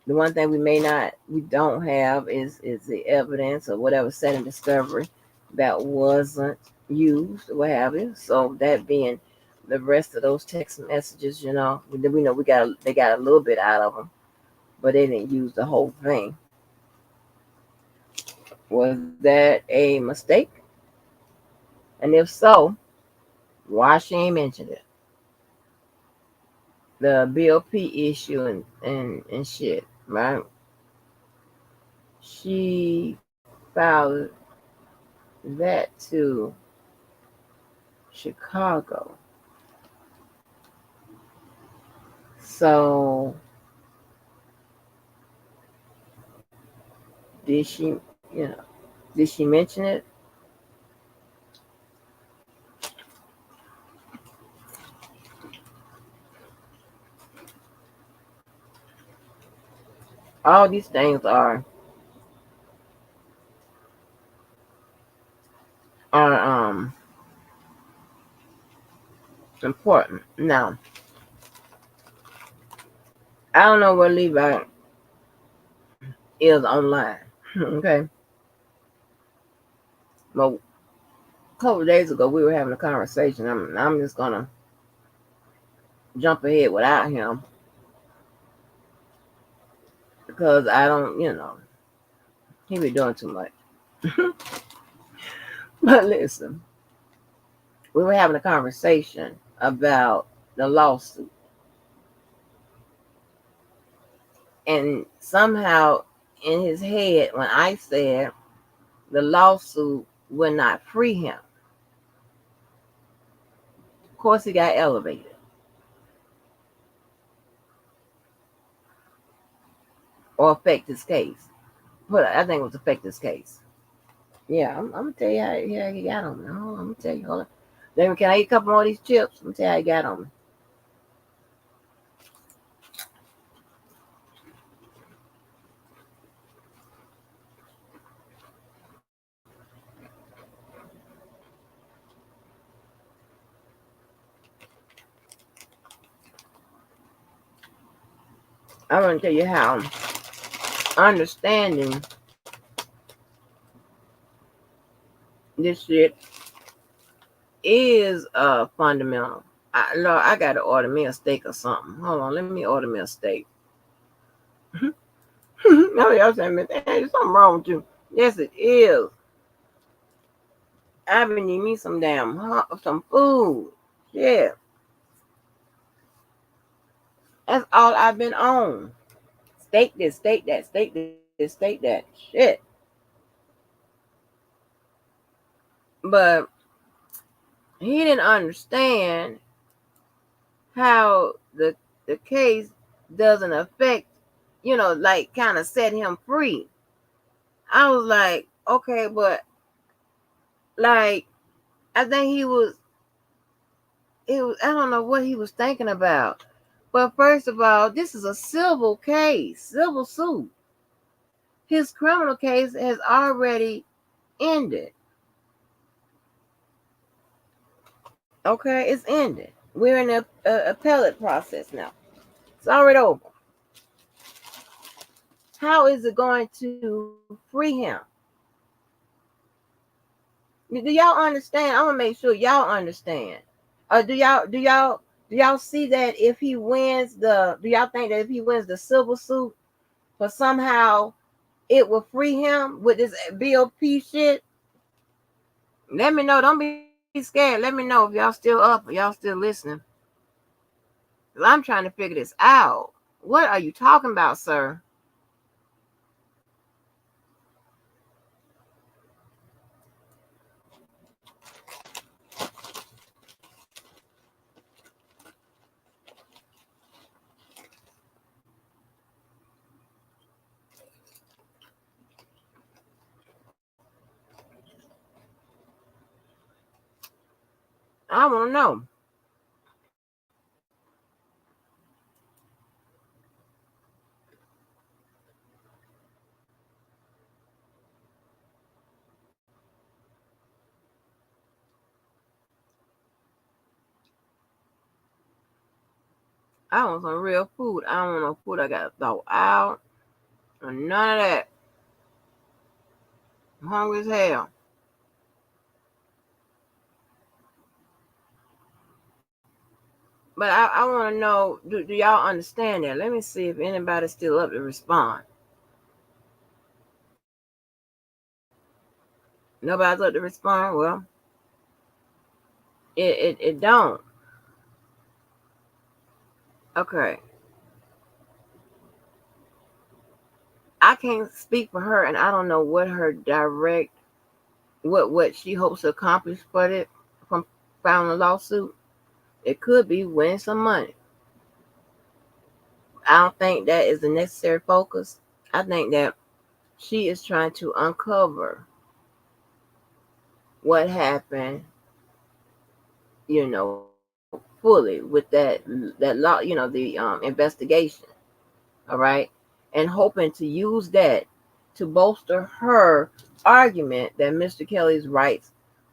The one thing we don't have is the evidence or whatever set in discovery that wasn't used, or what have you. So that being the rest of those text messages, we know they got a little bit out of them, but they didn't use the whole thing. Was that a mistake? And if so, why she ain't mentioned it? The BOP issue and shit, right? She filed that to Chicago. So did she, did she mention it? All these things are important. Now, I don't know where Levi is online. Okay. But a couple of days ago we were having a conversation. I'm just gonna jump ahead without him because I don't, he be doing too much. But listen, we were having a conversation about the lawsuit. And somehow in his head, when I said the lawsuit would not free him, of course he got elevated or affect his case. But I think it was affect his case. Yeah, I'm gonna tell you how he got on me. I'm gonna tell you. Hold on. Then can I eat a couple more of these chips? I'm gonna tell you how he got on me. I'm gonna tell you how understanding this shit is fundamental. Lord, I gotta order me a steak or something. Hold on, let me order me a steak. No, y'all saying, man, there's something wrong with you. Yes, it is. I've been eating me some food. Yeah, that's all I've been on. Steak this, steak that, steak this, steak that. Shit. But he didn't understand how the case doesn't affect, like kind of set him free. I was like, okay, but like I think I don't know what he was thinking about. But first of all, this is a civil case, civil suit. His criminal case has already ended. Okay, it's ended. We're in the appellate process now. It's already over. How is it going to free him? Do y'all understand? I want to make sure y'all understand. Do y'all see that if he wins do y'all think that if he wins the civil suit, but somehow it will free him with this BOP shit? Let me know. Don't be scared. Let me know if y'all still up or y'all still listening. 'Cause I'm trying to figure this out. What are you talking about, sir? I want to know. I want some real food. I don't want no food I got to throw out or none of that. I'm hungry as hell. But I want to know, do y'all understand that? Let me see if anybody's still up to respond. Nobody's up to respond? Well, it don't. Okay. I can't speak for her, and I don't know what her what she hopes to accomplish from filing a lawsuit. It could be winning some money. I don't think that is the necessary focus. I think that she is trying to uncover what happened, fully with that law, the investigation. All right, and hoping to use that to bolster her argument that Mr. Kelly's rights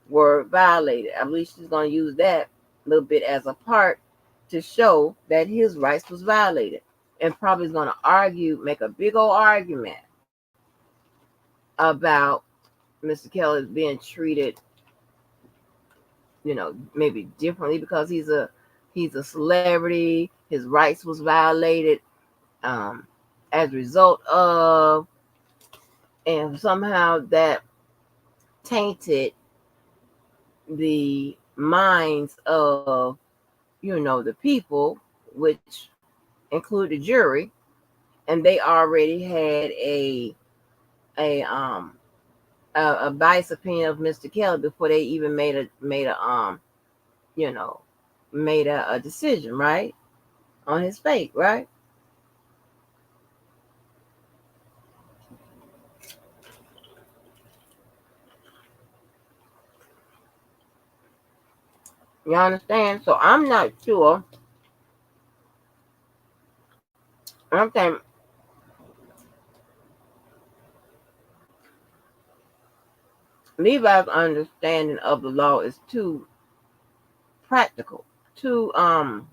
were violated. I believe she's going to use that a little bit as a part to show that his rights was violated, and probably is going to make a big old argument about Mr. Kelly being treated, maybe differently because he's a celebrity. His rights was violated as a result of, and somehow that tainted the minds of, the people, which include the jury, and they already had a um a biased opinion of Mr. Kelly before they even you know made a decision, right, on his fate, right? You understand? So I'm not sure. I'm saying Levi's understanding of the law is too practical, too um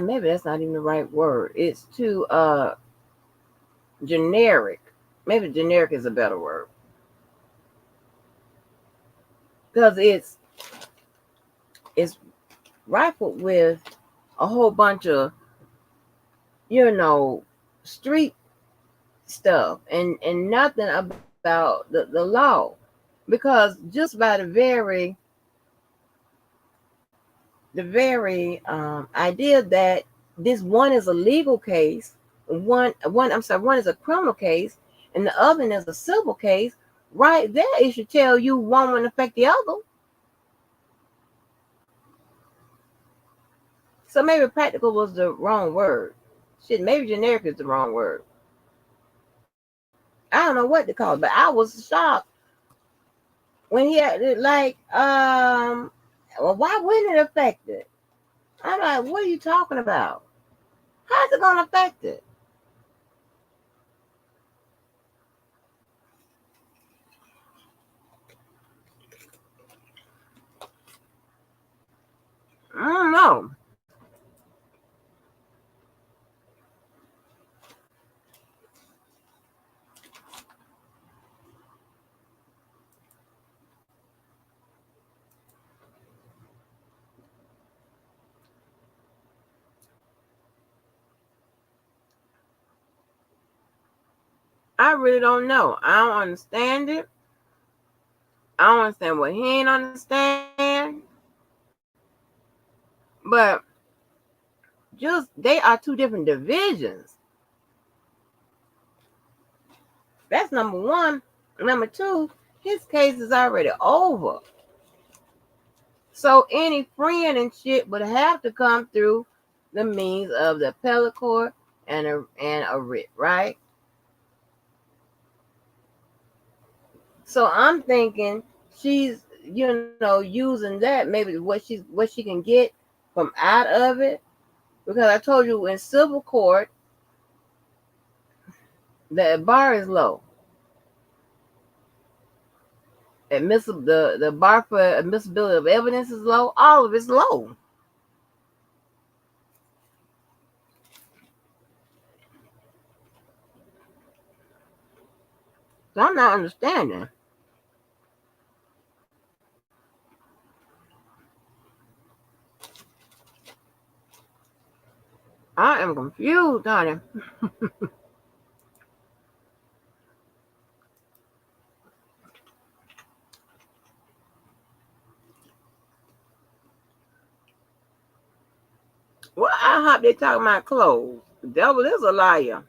maybe that's not even the right word. It's too generic. Maybe generic is a better word. Because it's rifled with a whole bunch of, street stuff and nothing about the law. Because just by the very idea that This one is a legal case, one is a criminal case, and the other is a civil case. Right there, it should tell you one wouldn't affect the other. So maybe practical was the wrong word. Shit, maybe generic is the wrong word. I don't know what to call it, but I was shocked when he had well, why wouldn't it affect it? I'm like, what are you talking about? How's it gonna affect it? I don't know. I really don't know. I don't understand it. I don't understand what he ain't understand. But just they are two different divisions. That's number one. Number two, his case is already over. So any friend and shit would have to come through the means of the appellate court and a writ, right? So I'm thinking she's, using that maybe what she can get from out of it. Because I told you in civil court the bar is low. The bar for admissibility of evidence is low. All of it's low. So I'm not understanding. I am confused, honey. Well, I hope they talking about clothes. The devil is a liar.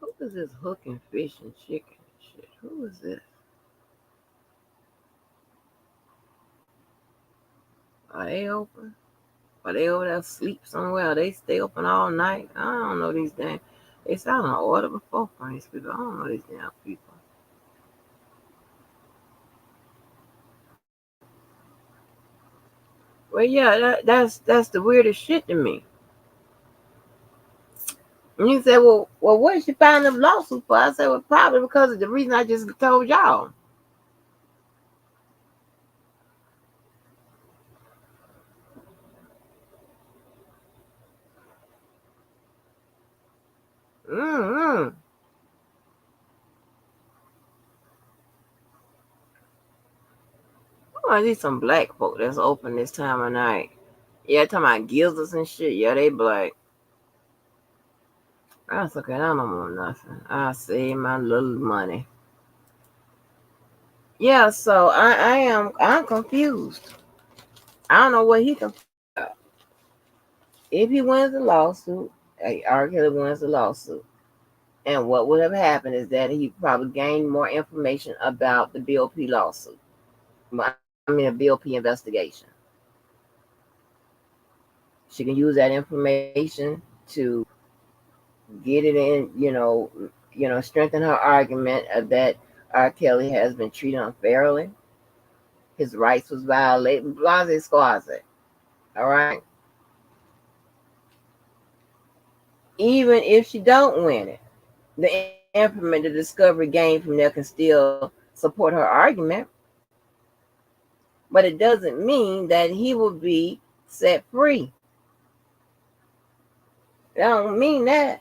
Who is this hooking fish and chicken and shit? Who is this? Are they open? Are they over there asleep somewhere? Are they stay open all night? I don't know these damn. They sound on order before from these people. I don't know these damn people. Well, yeah, that's the weirdest shit to me. And you say, well, what did she filing them lawsuit for? I said, well, probably because of the reason I just told y'all. Mm-hmm. I see some black folk that's open this time of night. Yeah, talking about gizzards and shit. Yeah, they black. That's okay. I don't want nothing. I save my little money. Yeah, so I'm confused. I don't know what he can. If he wins the lawsuit, R. Kelly wins the lawsuit, and what would have happened is that he probably gained more information about the BOP lawsuit. I mean, a BOP investigation. She can use that information to get it in, strengthen her argument that R. Kelly has been treated unfairly. His rights was violated. Blase squaze. All right. Even if she don't win it, the information, the discovery gained from there can still support her argument. But it doesn't mean that he will be set free. That don't mean that.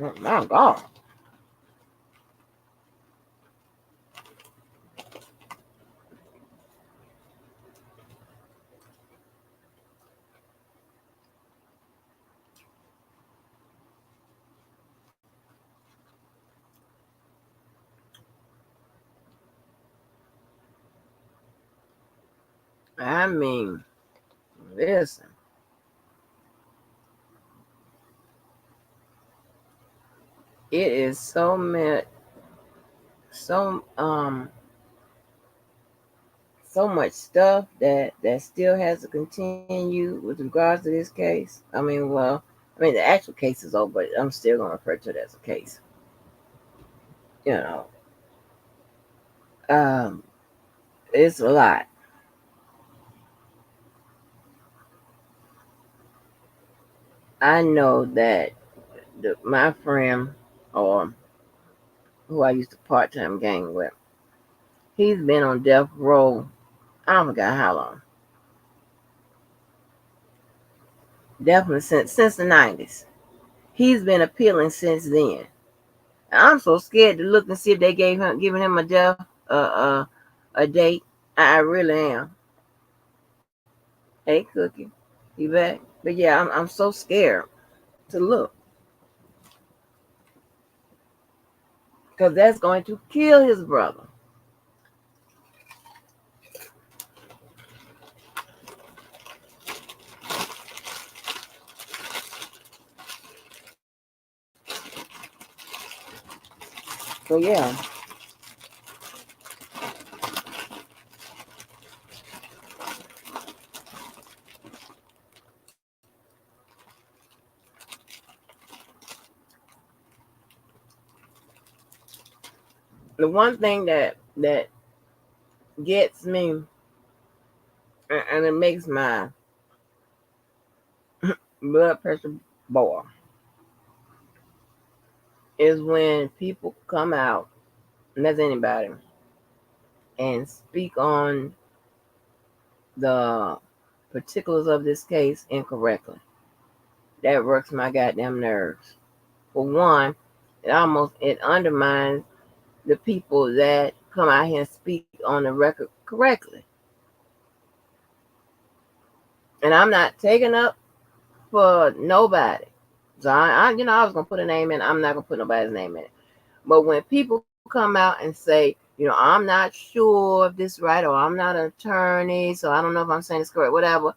Oh my God. I mean, listen. It is so so much stuff that still has to continue with regards to this case. The actual case is over, but I'm still gonna refer to it as a case. You know, um, it's a lot. I know that my friend, or who I used to part time gang with, he's been on death row. I don't forgot how long. Definitely since the 90s. He's been appealing since then. I'm so scared to look and see if they giving him a death a date. I really am. Hey, Cookie, you back? But yeah, I'm so scared to look because that's going to kill his brother. So yeah, the one thing that gets me and it makes my blood pressure boil is when people come out, and that's anybody, and speak on the particulars of this case incorrectly. That works my goddamn nerves. For one, it undermines the people that come out here and speak on the record correctly. And I'm not taking up for nobody. So I was gonna put a name in. I'm not gonna put nobody's name in it. But when people come out and say, I'm not sure if this is right, or I'm not an attorney, so I don't know if I'm saying this correct, whatever,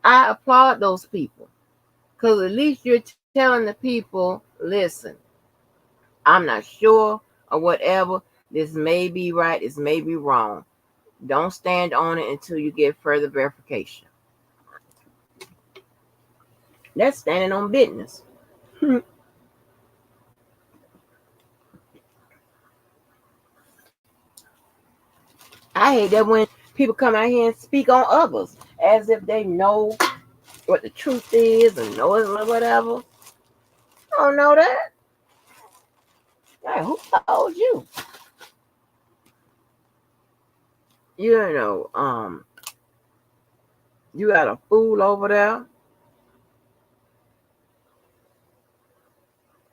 I applaud those people. Because at least you're telling the people, listen, I'm not sure or whatever. This may be right, this may be wrong. Don't stand on it until you get further verification. That's standing on business. I hate that when people come out here and speak on others as if they know what the truth is and know it or whatever. I don't know that. Like, who told you? You know, you got a fool over there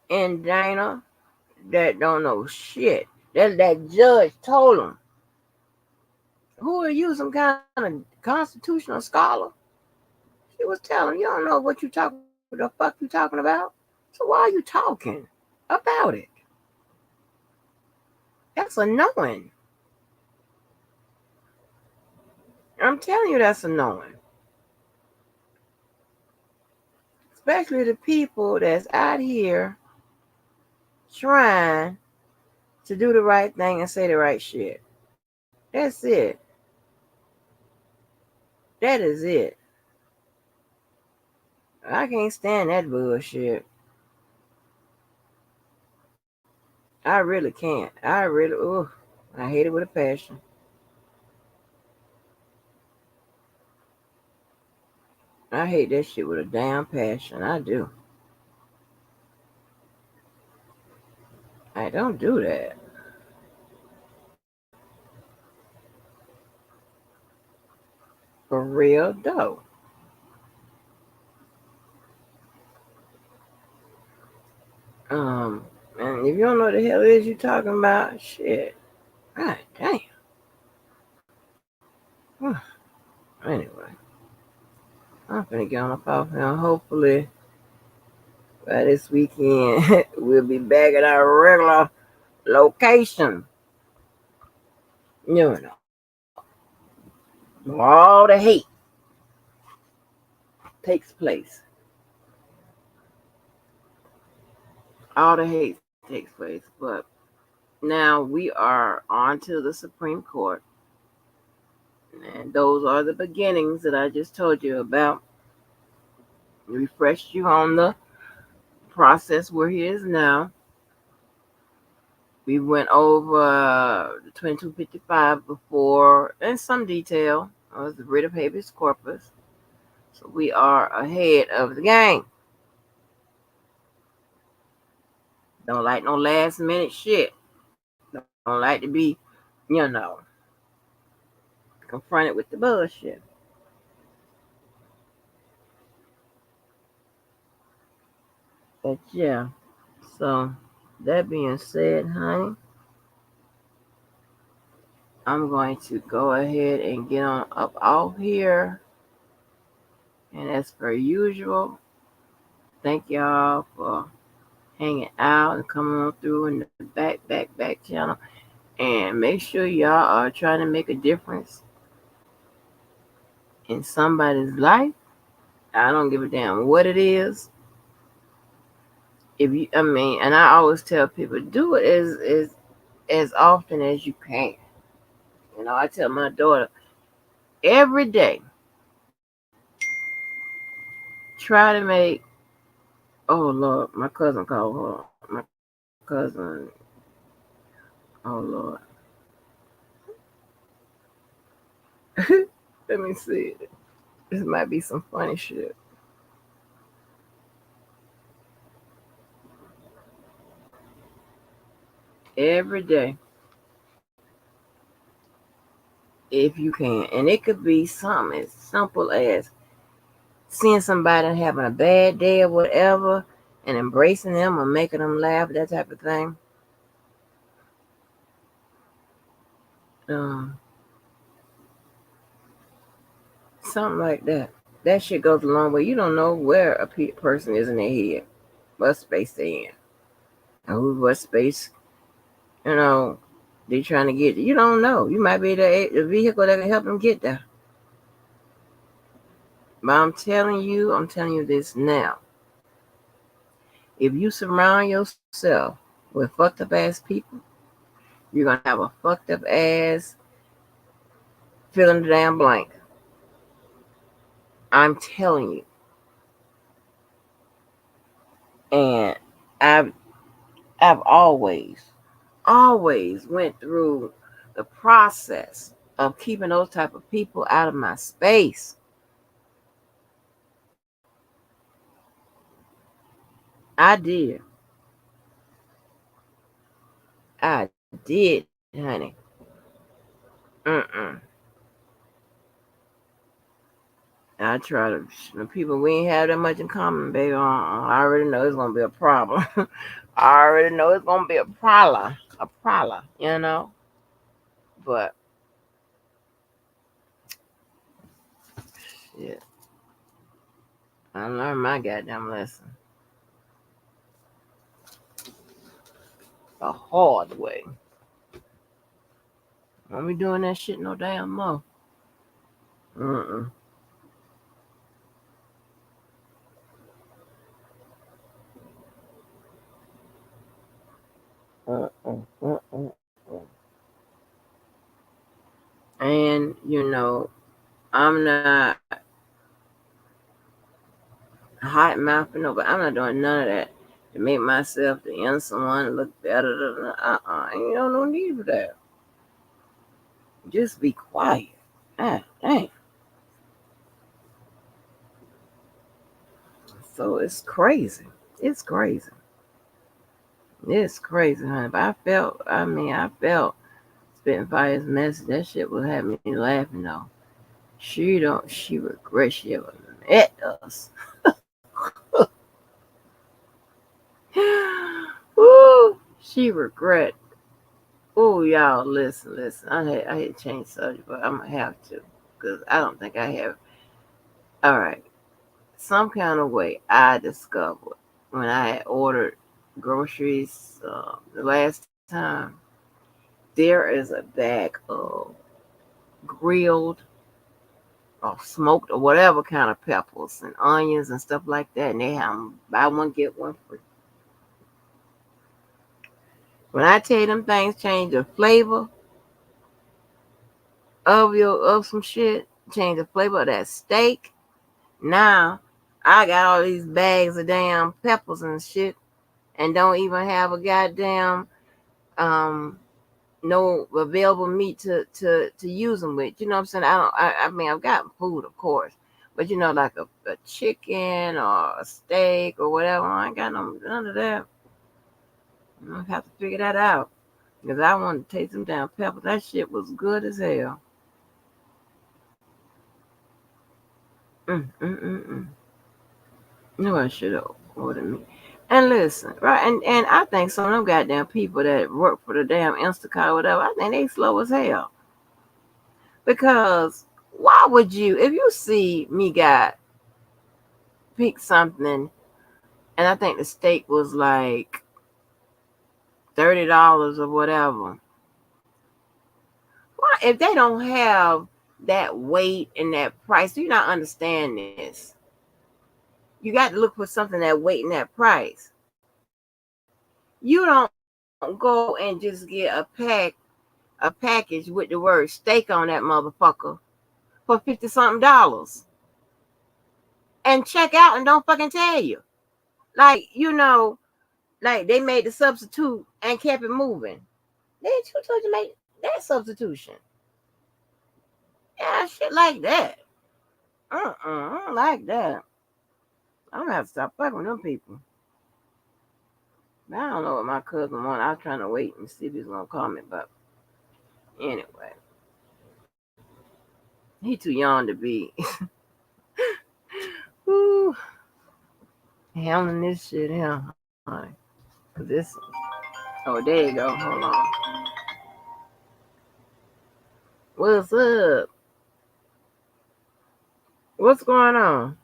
in Dana that don't know shit. That judge told him, "Who are you? Some kind of constitutional scholar?" She was telling him, "You don't know what the fuck you talking about. So why are you talking about it? That's annoying. I'm telling you, that's annoying. Especially the people that's out here trying to do the right thing and say the right shit. That's it. That is it. I can't stand that bullshit. I really can't. I hate it with a passion. I hate that shit with a damn passion. I do. I don't do that. For real, though. Um, and if you don't know what the hell it is you talking about, shit. God damn. Anyway, I'm gonna get on up off here. Hopefully, by this weekend, we'll be back at our regular location. You know. where all the hate takes place. All the hate takes place. But now we are on to the Supreme Court. And those are the beginnings that I just told you about. Refreshed you on the process where he is now. We went over the 2255 before in some detail. It was the writ of habeas corpus. So we are ahead of the game. Don't like no last minute shit. Don't like to be, confronted with the bullshit. But yeah, so that being said, honey, I'm going to go ahead and get on up off here. And as per usual, thank y'all for hanging out and coming on through in the back channel. And make sure y'all are trying to make a difference in somebody's life. I don't give a damn what it is. And I always tell people, do it as often as you can. I tell my daughter every day, try to make. Oh Lord, my cousin called her. My cousin. Oh Lord. Let me see. This might be some funny shit. Every day, if you can, and it could be something as simple as seeing somebody having a bad day or whatever, and embracing them or making them laugh, that type of thing. Um, Something like that. That shit goes a long way. You don't know where a person is in their head, what space they in, and what space, you know, they trying to get. You don't know. You might be the vehicle that can help them get there. But I'm telling you this now. If you surround yourself with fucked up ass people, you're gonna have a fucked up ass filling the damn blank. I'm telling you. And I've I've always went through the process of keeping those type of people out of my space. I did. I did, honey. Mm-mm. I try to, the people we ain't have that much in common, baby. I already know it's gonna be a problem. I already know it's gonna be a problem. But shit, I learned my goddamn lesson the hard way. Won't be doing that shit no damn more. Mm-mm. Mm-mm. Mm-mm. And I'm not hot mouthing nobody. I'm not doing none of that to make myself the innocent one look better. Ain't no need for that. Just be quiet. Ah, dang. So it's crazy. It's crazy. It's crazy, honey. But I felt Spitfire's message. That shit would have me laughing though. She regrets she ever met us. Ooh, she regret. Ooh, y'all, listen. I hate to change subject, but I'm gonna have to because I don't think I have. All right, some kind of way I discovered when I had ordered groceries the last time. There is a bag of grilled or smoked or whatever kind of peppers and onions and stuff like that. And they have them buy one get one free. When I tell you them things change the flavor of some shit, change the flavor of that steak. Now I got all these bags of damn peppers and shit, and don't even have a goddamn um no available meat to use them with. You know what I'm saying? I mean I've got food of course, but like a chicken or a steak or whatever. I ain't got none of that. I have to figure that out because I want to taste them damn peppers. That shit was good as hell. Mm. No, I should have ordered me. And listen, right? And I think some of them goddamn people that work for the damn Instacart or whatever, I think they slow as hell. Because why would you, if you see me got pick something, and I think the steak was like $30 or whatever. Why, if they don't have that weight and that price, do you not understand this? You got to look for something that weight and that price. You don't go and just get a package with the word steak on that motherfucker for 50 something dollars and check out and don't fucking tell you. Like, like they made the substitute and kept it moving. They ain't you told you to make that substitution. Yeah, shit like that. I don't like that. I'm gonna have to stop fucking with them people. But I don't know what my cousin wanted. I was trying to wait and see if he's gonna call me, but anyway. He too young to be whew, handling this shit here, honey. Cause this oh there you go. Hold on. What's up? What's going on?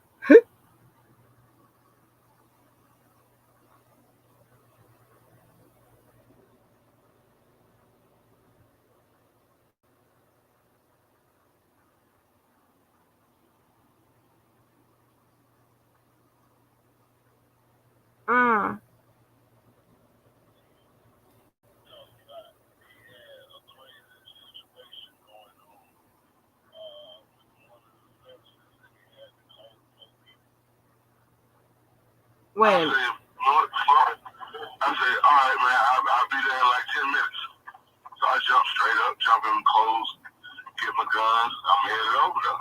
Mm. Wait a minute. I said, all right, man, I'll be there in like 10 minutes. So I jump straight up, jump in clothes, get my guns. I'm headed over there.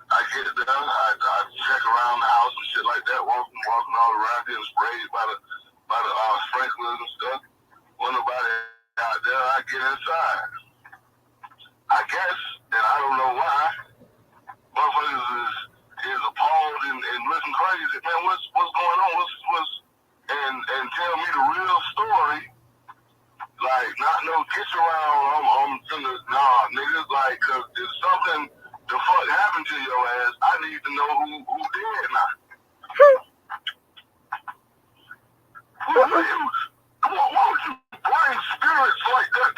I get done. I check around the house and shit like that, walking all around, getting sprayed by the sprinklers and stuff. When nobody out there, I get inside. I guess, and I don't know why, motherfuckers is appalled and looking crazy. Man, what's going on? What's and tell me the real story. Like, not no kiss around. I'm finna, nah, niggas. Like, cause if something the fuck happened to your ass, I need to know who did now. Why would you bring spirits like that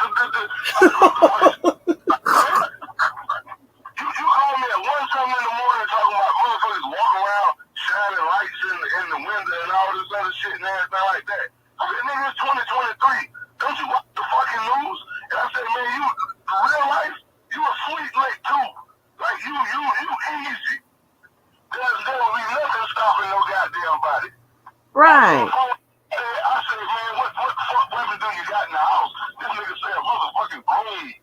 You call me at 1 something in the morning talking about motherfuckers walk around shining lights in the window and all this other shit and everything like that. I said, nigga, it's 2023. Don't you watch the fucking news? And I said, man, you real life, you a sweet lake too. Like you easy. There will be nothing stopping no goddamn body. Right. I said, man, what the fuck weapon do you got in the house? This nigga said motherfucking broom.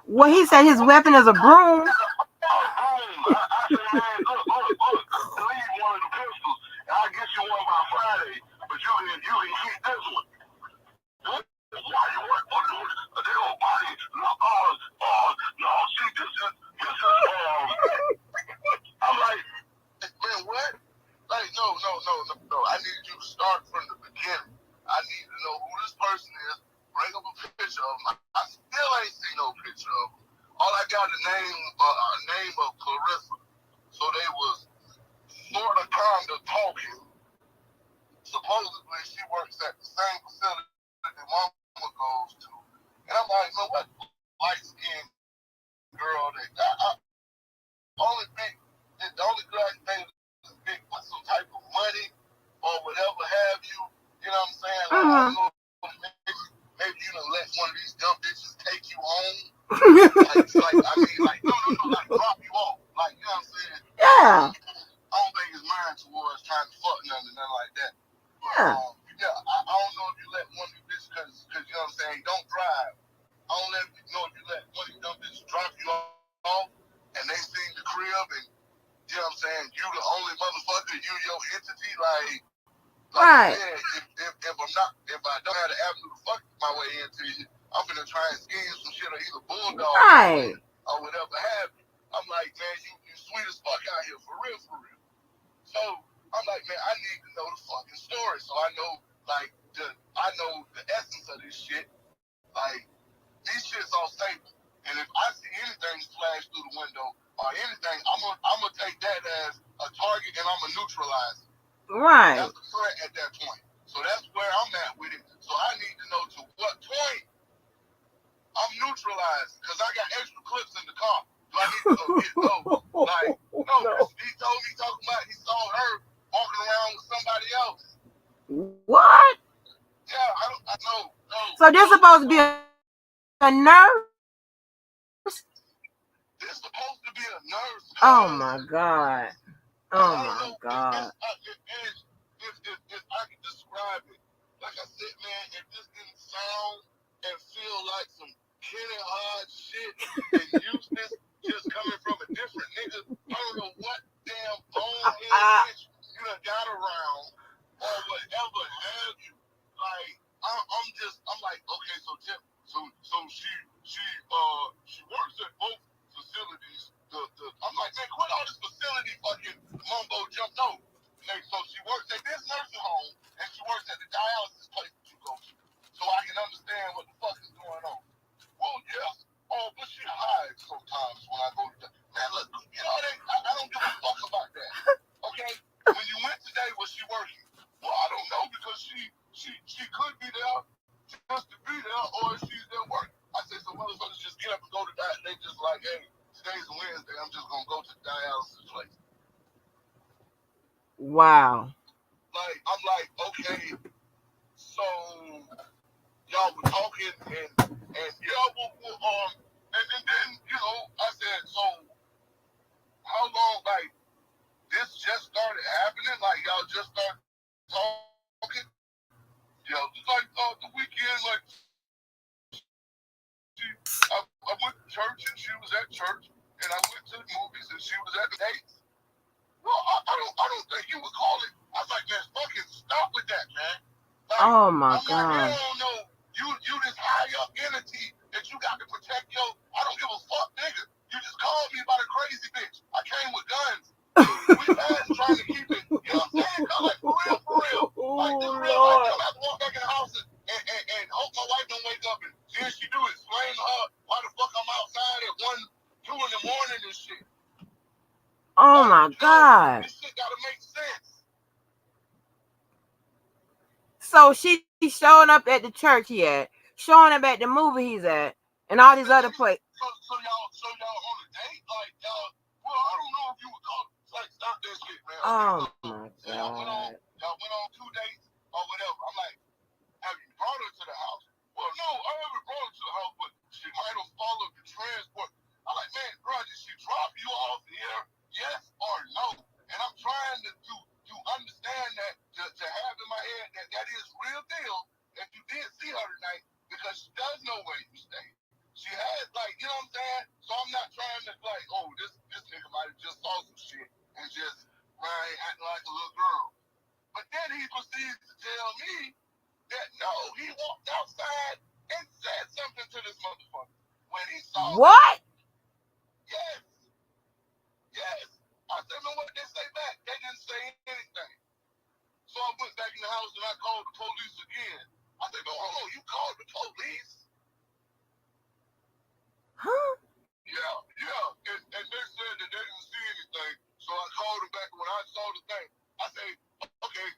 Well, he said his weapon is a broom. I said, man, look, leave one of the pistols. And I'll get you one by Friday, but you can keep this one. What? Why you what? They don't body. No, see, this is, I'm like, man, what? Like, no. I need you to start from the beginning. I need to know who this person is. Bring up a picture of him. I still ain't seen no picture of him. All I got is name of Clarissa. So they was sort of kind of talking. Supposedly she works at the same facility that Mama goes to. And I'm like, no, what? Light skin You know what I'm saying? You the only motherfucker, you your entity, like Right. I said, if I don't have the avenue to fuck my way into you, I'm gonna try and scheme some shit or either bulldog my way Right. or whatever have you. I'm like, man, you sweet as fuck out here, for real, for real. So I'm like, man, I need to know the fucking story, so I know like I know the essence of this shit. Like these shit's all stable, and if I see anything flash through the window or anything, I'm gonna take that as a target and I'm gonna neutralize it. Right. That's a threat at that point. So that's where I'm at with it. So I need to know to what point I'm neutralized because I got extra clips in the car. Do I need to go get those? Like, no, because he told me talking about he saw her walking around with somebody else. What? Yeah, I know. No. So this supposed to be a nurse? This supposed to be a nurse. Oh my God. Oh my God. If I could describe it, like I said, man, if this didn't sound and feel like some Kenny Hard shit and useless just coming from a different nigga, I don't know what damn bonehead bitch you done got around or whatever have you. Like, I'm like, okay, so she works at both facilities. I'm like, man, quit all this facility fucking mumbo jump. No. Okay, so she works at this nursing home and she works at the dialysis place that you go to. So I can understand what the fuck is going on. Well, yes. Oh, but she hides sometimes when I go to the man, look, you know, I don't give a fuck about that. Okay? When you went today, was she working? Well, I don't know because she could be there just to be there or she's there working. I say so motherfuckers just get up and go to that. They just like, hey, today's Wednesday. I'm just gonna go to the dialysis place. Wow. Like I'm like, okay, so y'all were talking and yeah, and then you know I said, so how long like this just started happening? Like y'all just started talking? Yeah, just like the weekend, like I went to church and she was at church, and I went to the movies and she was at the dates. Well, I don't think you would call it. I was like, man, fucking stop with that, man. Like, Oh my I'm God. not, you don't know, you this high up entity that you got to protect your. I don't give a fuck, nigga. You just called me about a crazy bitch. I came with guns. We fast trying to keep it. You know what I'm saying? Like for real, for real. Like this real life. I'm about to walk back in the house and hope my wife don't wake up and then she do explain to her why the fuck I'm outside at 1, 2 in the morning and shit. Oh my God. This shit gotta make sense. So she's showing up at the church he at, showing up at the movie he's at, and all these other places. So y'all on a date? Like y'all, well, I don't know if you would call it, like stop that shit, man. Oh Okay, my so y'all went on 2 dates or whatever. I'm like, have you brought her to the house? Well, no, I haven't brought her to the house, but she might have followed the transport. I'm like, man, bro, did she drop you off here? Yes or no? And I'm trying to understand that, to have in my head that is real deal. If you did see her tonight, because she does know where you stay. She has, like, you know what I'm saying? So I'm not trying to, like, oh, this nigga might have just saw some shit and just acting like a little girl. But then he proceeds to tell me that no, he walked outside and said something to this motherfucker when he saw what? Yes. Yes. I said, man, what did they say back? They didn't say anything. So I went back in the house and I called the police again. I said, no, hold on, you called the police? Huh? Yeah. And they said that they didn't see anything. So I called them back when I saw the thing. I say, okay,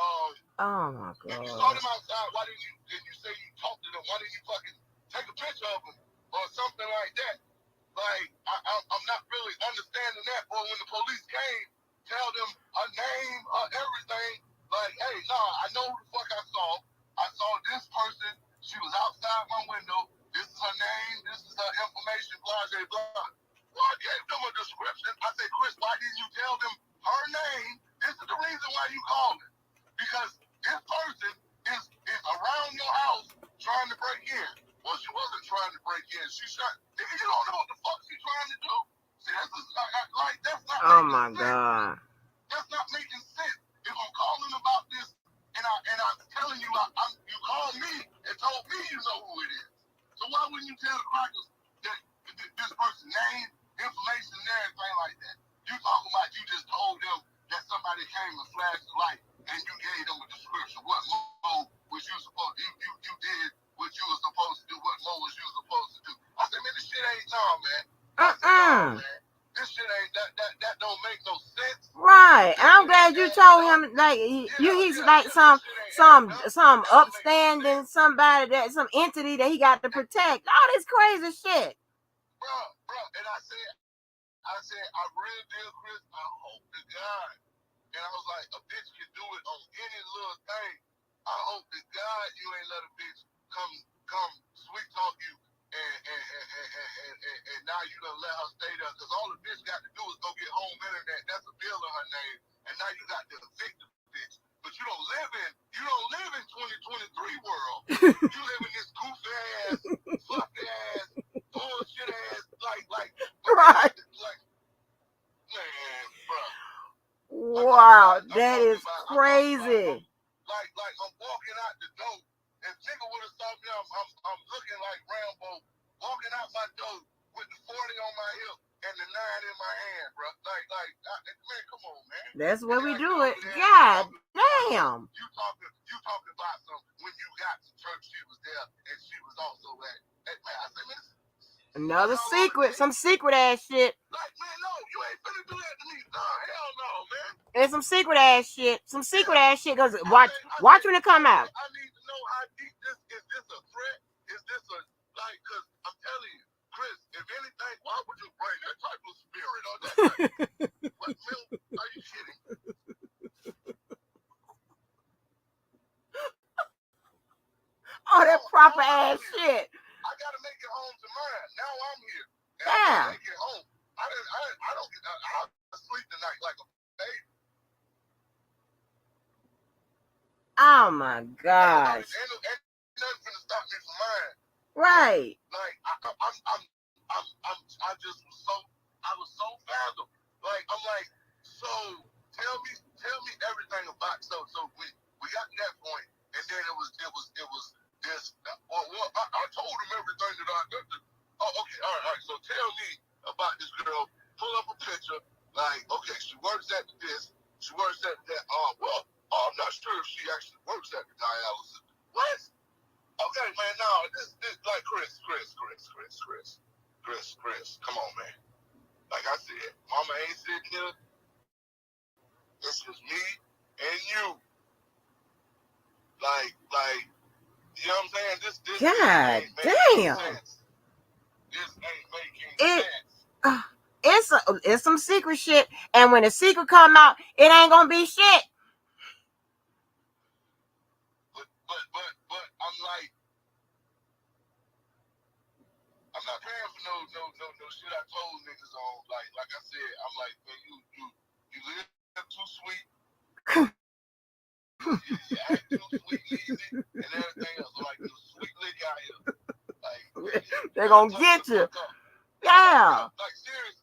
oh my God. if you saw them outside, why didn't you say you talked to them? Why didn't you fucking take a picture of them or something like that? Like, I'm not really understanding that. But when the police came, tell them her name, everything. Like, hey, nah, I know who the fuck I saw. I saw this person. She was outside my window. This is her name. This is her information, blah, blah, blah. Well, I gave them a description. I said, Chris, why didn't you tell them her name? This is the reason why you called it. Because this person is around your house trying to break in. Well, she wasn't trying to break in. She shot. You don't know what the fuck she's trying to do. See, this is like that's not. Oh my my God. That's not making sense. If I'm calling about this and I'm telling you, you called me and told me you know who it is. So why wouldn't you tell the crackers that this person's name, information, and everything like that? You talking about you just told them that somebody came and flashed the light and you gave them a description. What mode was you supposed to do? You did what you were supposed to do. What mode was you supposed to do? I said, man, this shit ain't man. I said, man. This shit ain't that don't make no sense. Right. I'm glad you told him like he's like some upstanding somebody that some entity that he got to protect. All this crazy shit. Bro, and I said, I really did, Chris. I hope to God. And I was like, a bitch can do it on any little thing. I hope to God you ain't let a bitch come sweet talk you and now you done let her stay there. Because all the bitch got to do is go get home internet. That's a bill in her name. And now you got to evict the bitch. But you don't live in 2023 world. You live in this goofy ass, fluffy ass, bullshit ass, like right. Man, bro. Wow, that is crazy. Like I'm walking out the door. If nigga would have stopped me, I'm looking like Rambo, walking out my door with the 40 on my hip and the 9 in my hand, bro. Man, come on, man. That's where we do it. God damn. You talking about some when you got to church, she was there and she was also at. Man, I said, man, another secret, some secret ass shit. Like, man, no, you ain't finna do that to me. No, hell no, man. It's some secret ass shit. Some secret ass shit. Cause watch when it come out. I need to know how deep this is. This a threat? Is this a Cause I'm telling you, Chris, if anything, why would you bring that type of spirit on that? What milk? Are you kidding? Oh, that proper ass shit. I gotta make it home to mine. Now I'm here. And yeah. I gotta make it home. I sleep tonight like a baby. Oh my gosh. Ain't nothing gonna stop me from mine. Right. Like I was so fathom. Like I'm like, so tell me everything about so we got to that point, and then it was this. I told him everything that I did. Oh, okay, all right. So tell me about this girl. Pull up a picture. Like, okay, she works at this. She works at that. I'm not sure if she actually works at the dialysis. What? Okay, man. No, this like Chris. Come on, man. Like I said, Mama ain't sitting here. This is me and you. Like, you know what I'm saying? This God damn. This ain't making sense. It's some secret shit, and when the secret come out, it ain't gonna be shit. But I'm like, I'm not paying for no shit I told niggas on. Like I said, I'm like, man, you live too sweet. you act too sweet and easy and everything else. Like the sweet lick out here. Like they're gonna get you. Yeah. Like serious.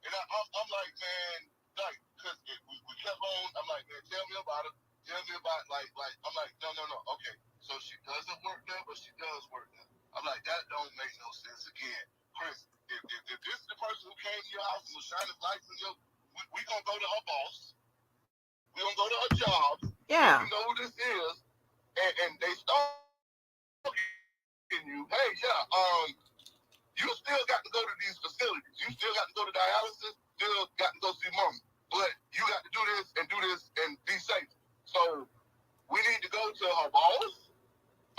And I'm like, man, like, cause we kept on. I'm like, man, tell me about it. Tell me about like I'm like, no. Okay, so she doesn't work there, but she does work there. I'm like, that don't make no sense again, Chris. If this is the person who came to your house and was shining lights in your, we gonna go to her boss. We gonna go to her job. Yeah. You know who this is, and they start talking you. Hey, you still got to go to these facilities. You still got to go to dialysis. Still got to go see mom. But you got to do this and be safe. So we need to go to her boss.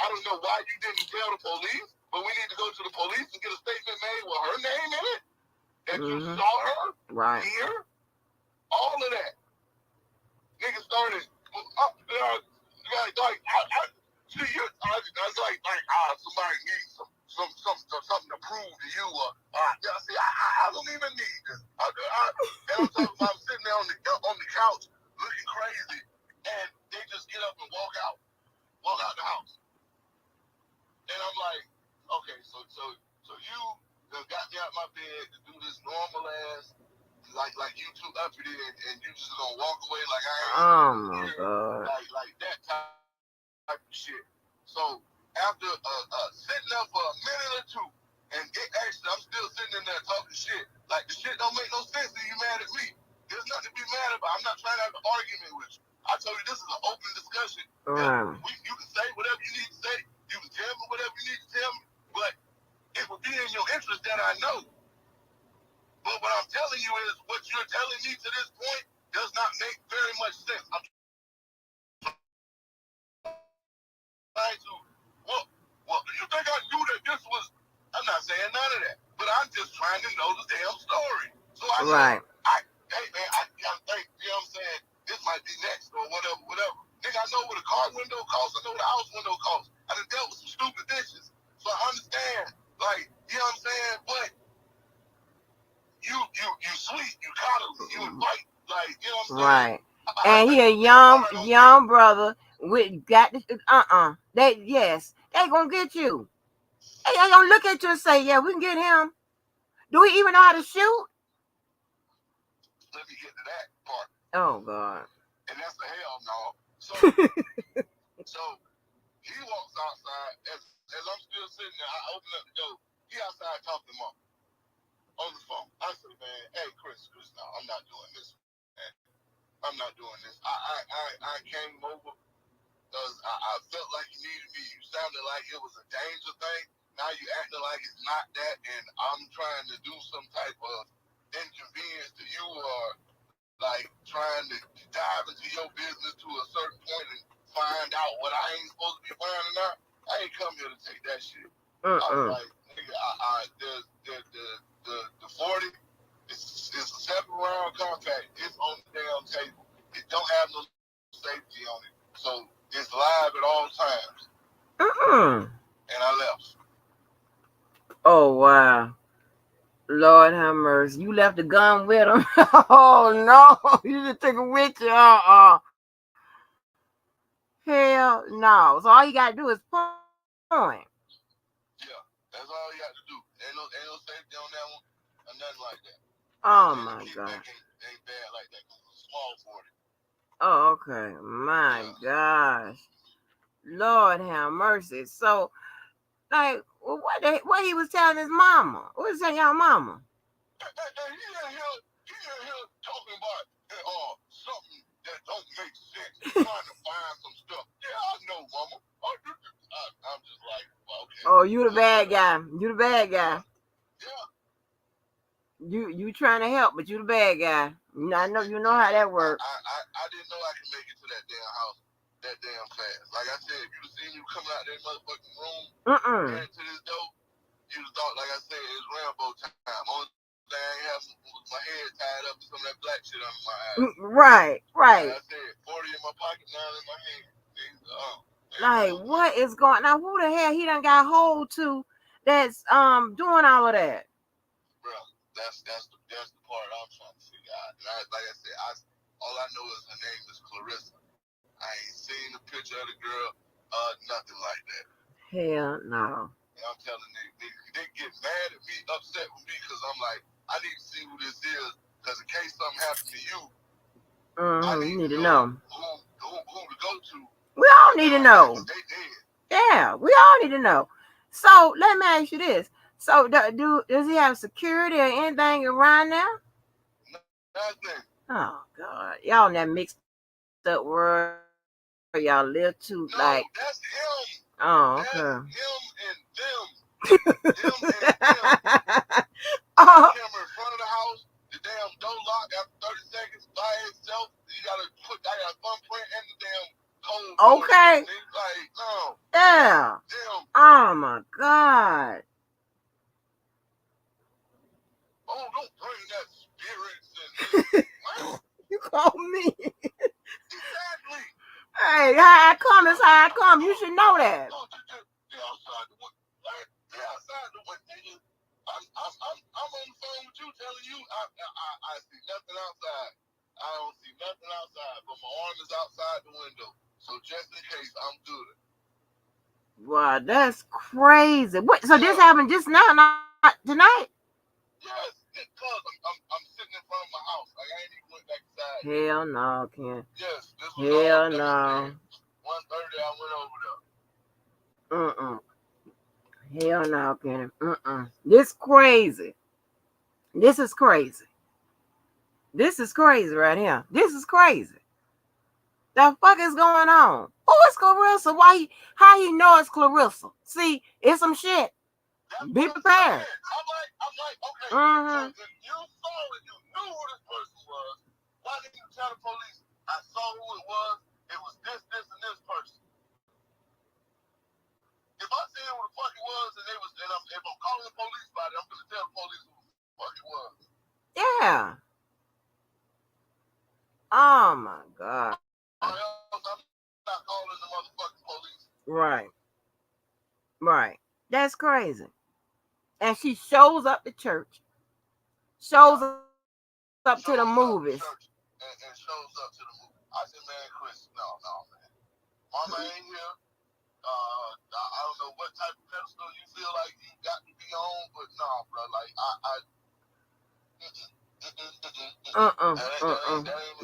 I don't know why you didn't tell the police, but we need to go to the police and get a statement made with her name in it. That you saw her here. All of that. Niggas started somebody needs something to prove to you. I don't even need this. And I'm talking about I'm sitting there on the couch looking crazy, and they just get up and walk out the house. And I'm like, okay, so you got me out my bed to do this normal ass like you too uppity and you just gonna walk away like I ain't Oh my here, God. like that type of shit. So after sitting there for a minute or two, and it actually I'm still sitting in there talking shit. Like the shit don't make no sense and you mad at me. There's nothing to be mad about. I'm not trying to have an argument with you. I told you this is an open discussion. Right. You can say whatever you need to say. You can tell me whatever you need to tell me. But it would be in your interest that I know. But what I'm telling you is what you're telling me to this point does not make very much sense. I'm trying to, well, you think I knew that this was, I'm not saying none of that, but I'm just trying to know the damn story. So I know, Right. hey man, I gotta think, you know what I'm saying? This might be next or whatever. Nigga, I know what a car window costs, I know what a house window costs. I done dealt with some stupid bitches. So I understand, like, you know what I'm saying? But you sweet, you coddle, you invite, like, you know what I'm saying? Right. And he a young brother with got this They they gonna get you. They gonna look at you and say, yeah, we can get him. Do he even know how to shoot? Let me get to that part. Oh God. And that's a hell no. So so he walks outside as I'm still sitting there, I open up the door, he outside talking to mom on the phone. I say, man, hey Chris, no, I'm not doing this, man. I'm not doing this. I came over because I felt like you needed me. You sounded like it was a danger thing. Now you acting like it's not that, and I'm trying to do some type of inconvenience to you, or like trying to dive into your business to a certain point and find out what I ain't supposed to be finding out. I ain't come here to take that shit. I was like, nigga, the 40 is a 7-round compact. It's on the damn table. It don't have no safety on it. So it's live at all times. And I left. Oh wow. Lord have mercy. You left the gun with him. Oh no. You just took it with you. Hell no. So all you gotta do is point. Yeah, that's all you got to do. Ain't no safety on that one or nothing like that. Oh And the my God. kickback ain't bad like that because it's a small 40. Oh, okay. My Yeah. gosh. Lord have mercy. So, like, what he was telling his mama? What was telling y'all mama? And he in here talking about something that don't make sense. Trying to find some stuff. Yeah, I know, mama. I'm just like, okay. Oh, you the bad guy. You the bad guy. Yeah. You trying to help, but you the bad guy. I know you know how that works. I didn't know I could make it to that damn house that damn fast. Like I said, if you'd have seen me coming out that motherfucking room heading to this door, you'd have thought, like I said, it's Rambo time. Only thing I ain't have was my head tied up with some of that black shit under my eyes. Right, Like right. I said, 40 in my pocket, 9 in my hand. Like, what is going now? Who the hell he done got hold to that's doing all of that? Bro, that's the part I'm trying to figure out. And like I said, all I know is her name is Clarissa. I ain't seen a picture of the girl, nothing like that. Hell no. And I'm telling they get mad at me, upset with me, because I'm like, I need to see who this is, because in case something happens to you, I You need need to to know know. who to go to. We all need to know. They did. Yeah, we all need to know. So let me ask you this: so does he have security or anything around there? Nothing. Oh God, y'all in that mixed up world. Y'all live too like. No, that's him. Oh, That's okay. him and them. Him and them. Oh, Camera in front of the house. The damn door lock after 30 seconds by itself. You gotta I got a thumbprint and the damn code door. okay. And he's like, no. Yeah. Damn. Oh my God. Oh, don't bring that spirits and what? You call me. Exactly. Hey, how I come is how I come. You should know that. Oh, they're outside the window. They're outside the window, nigga. I'm on the phone with you telling you I see nothing outside. I don't see nothing outside, but my arm is outside the window. So just in case, I'm good. Wow, that's crazy. What? So this Yeah. happened just now, not tonight? Yes. Cause I'm sitting in front of my house. Like I ain't even went back inside. Hell no, Ken. Yes, this was Hell all no. 1:30. I went over Mm-mm. there. Hell no, Ken. This crazy. This is crazy. This is crazy right here. This is crazy. The fuck is going on? Oh, it's Clarissa. Why? How you know it's Clarissa? See, it's some shit. Be prepared. I'm like, okay. Mm-hmm. So if you saw it, you knew who this person was. Why didn't you tell the police? I saw who it was. It was this, and this person. If I see who the fuck it was, and if I'm calling the police about it, I'm gonna tell the police who the fuck it was. Yeah. Oh my God. Or else I'm not calling the motherfucking police. Right. Right. That's crazy. And she shows up to church. Shows up to the movies. And shows up to the movie. I said, man, Chris, no, man. Mama ain't here. I don't know what type of pedestal you feel like you got to be on, but no, bro. Like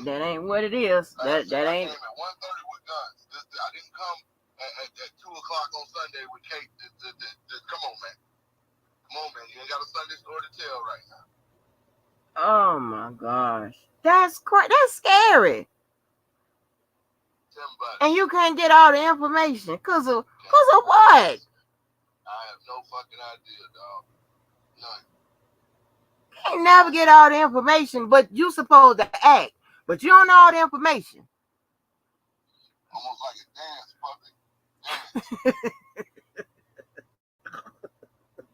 That ain't what it is. That ain't. I came at 1:30 with guns. I didn't come at 2:00 on Sunday with cake. Come on, man. You ain't got a Sunday story to tell right now. Oh my gosh, that's scary. And you can't get all the information cause of what? I have no fucking idea, dog. None. You can't never get all the information, but you supposed to act, but you don't know all the information. Almost like a dance puppet.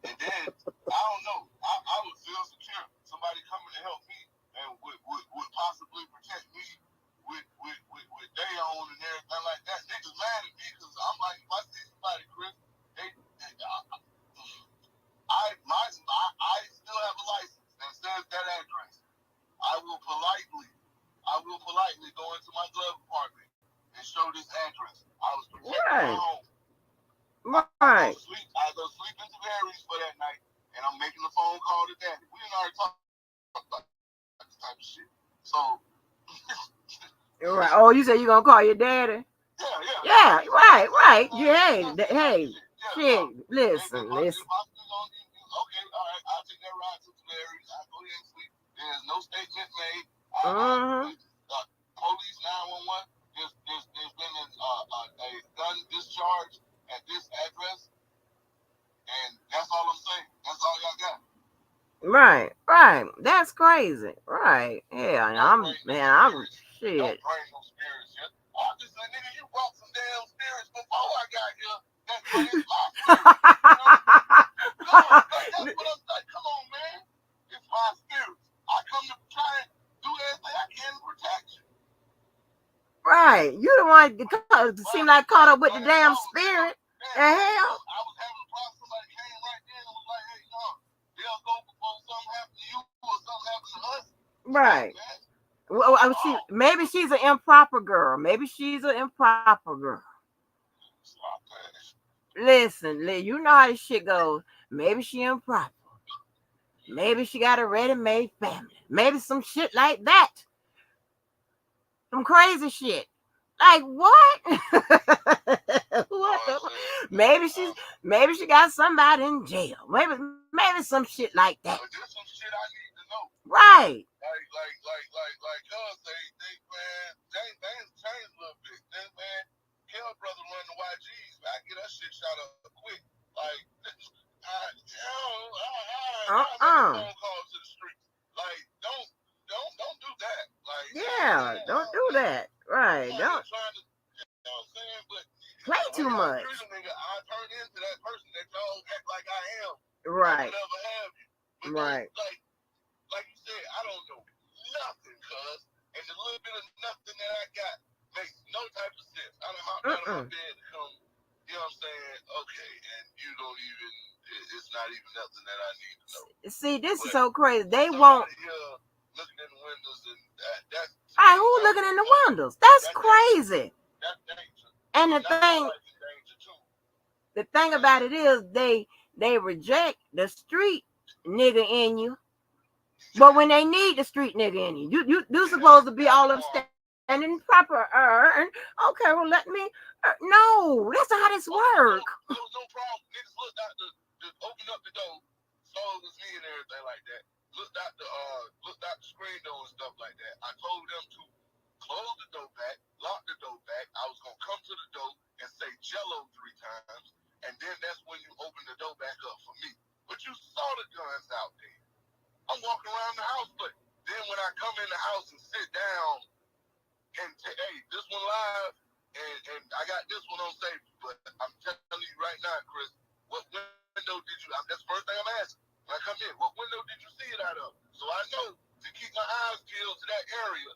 And then I don't know. I would feel secure. Somebody coming to help me and would possibly protect me with their own and everything like that. Niggas mad at me because I'm like, if I see somebody, Chris, I still have a license that says that address. I will politely go into my glove compartment and show this address. I was protecting my home. Right. I go sleep in Tavares for that night, and I'm making a phone call to Daddy. We didn't already talk about this type of shit. So. Right. Oh, you said you gonna call your daddy? Yeah. Right. Hey. Shit. Listen. Okay, all right. I'll take that ride to Tavares. I'll go ahead and sleep. There's no statement made. Police 911. There's been a gun discharge at this address, and that's all I'm saying. That's all y'all got. Right. That's crazy. Right. Yeah. I'm shit. Don't bring no spirits here. I just said, nigga, you brought some damn spirits before I got here. That's my spirit. That's what I'm saying. Come on, man. It's my spirit. I come to try and do everything I can to protect you. Right. You the one that seem like caught up with the damn spirit. The hell? I was having a problem. Somebody came right there and was like, hey, no, they'll go before something happens to you or something happens to us. Right. Well, maybe she's an improper girl. Listen, you know how this shit goes. Maybe she improper. Maybe she got a ready-made family. Maybe some shit like that. Some crazy shit. Like what? Maybe she got somebody in jail. Maybe some shit like that. But there's some shit I need to know. Right. Like us, they changed a little bit. Then man, Kel brother run the YGs. I get that shit shot up quick. Like I make a phone call to the streets. Like don't do that. Like don't do that. Right. Don't. But play too much. Nigga, I turn into that person that y'all act like I am. Right. I never have you. But right. Like you said, I don't know nothing, cuz. And the little bit of nothing that I got makes no type of sense. I don't hop out of my bed to come, you know what I'm saying? Okay, and you don't even, it's not even nothing that I need to know. See, this is so crazy. They won't. Looking in the windows and that's. All right, who looking in the windows? That's crazy. That's danger. And the thing about it is they reject the street nigga in you. But when they need the street nigga in you supposed to be all upstanding proper. Okay, well let me. No, that's not how this work. There was no problem. Niggas looked out opened up the door, saw it was me and everything like that. Looked out the screen door and stuff like that. I told them to close the door back, lock the door back. I was gonna come to the door and say Jello 3 times, and then that's when you open the door back up for me. But you saw the guns out there. I'm walking around the house, but then when I come in the house and sit down and hey, this one live, and I got this one on safety, but I'm telling you right now, Chris, what window did you? That's the first thing I'm asking. When I come in, what window did you see it out of? So I know to keep my eyes peeled to that area,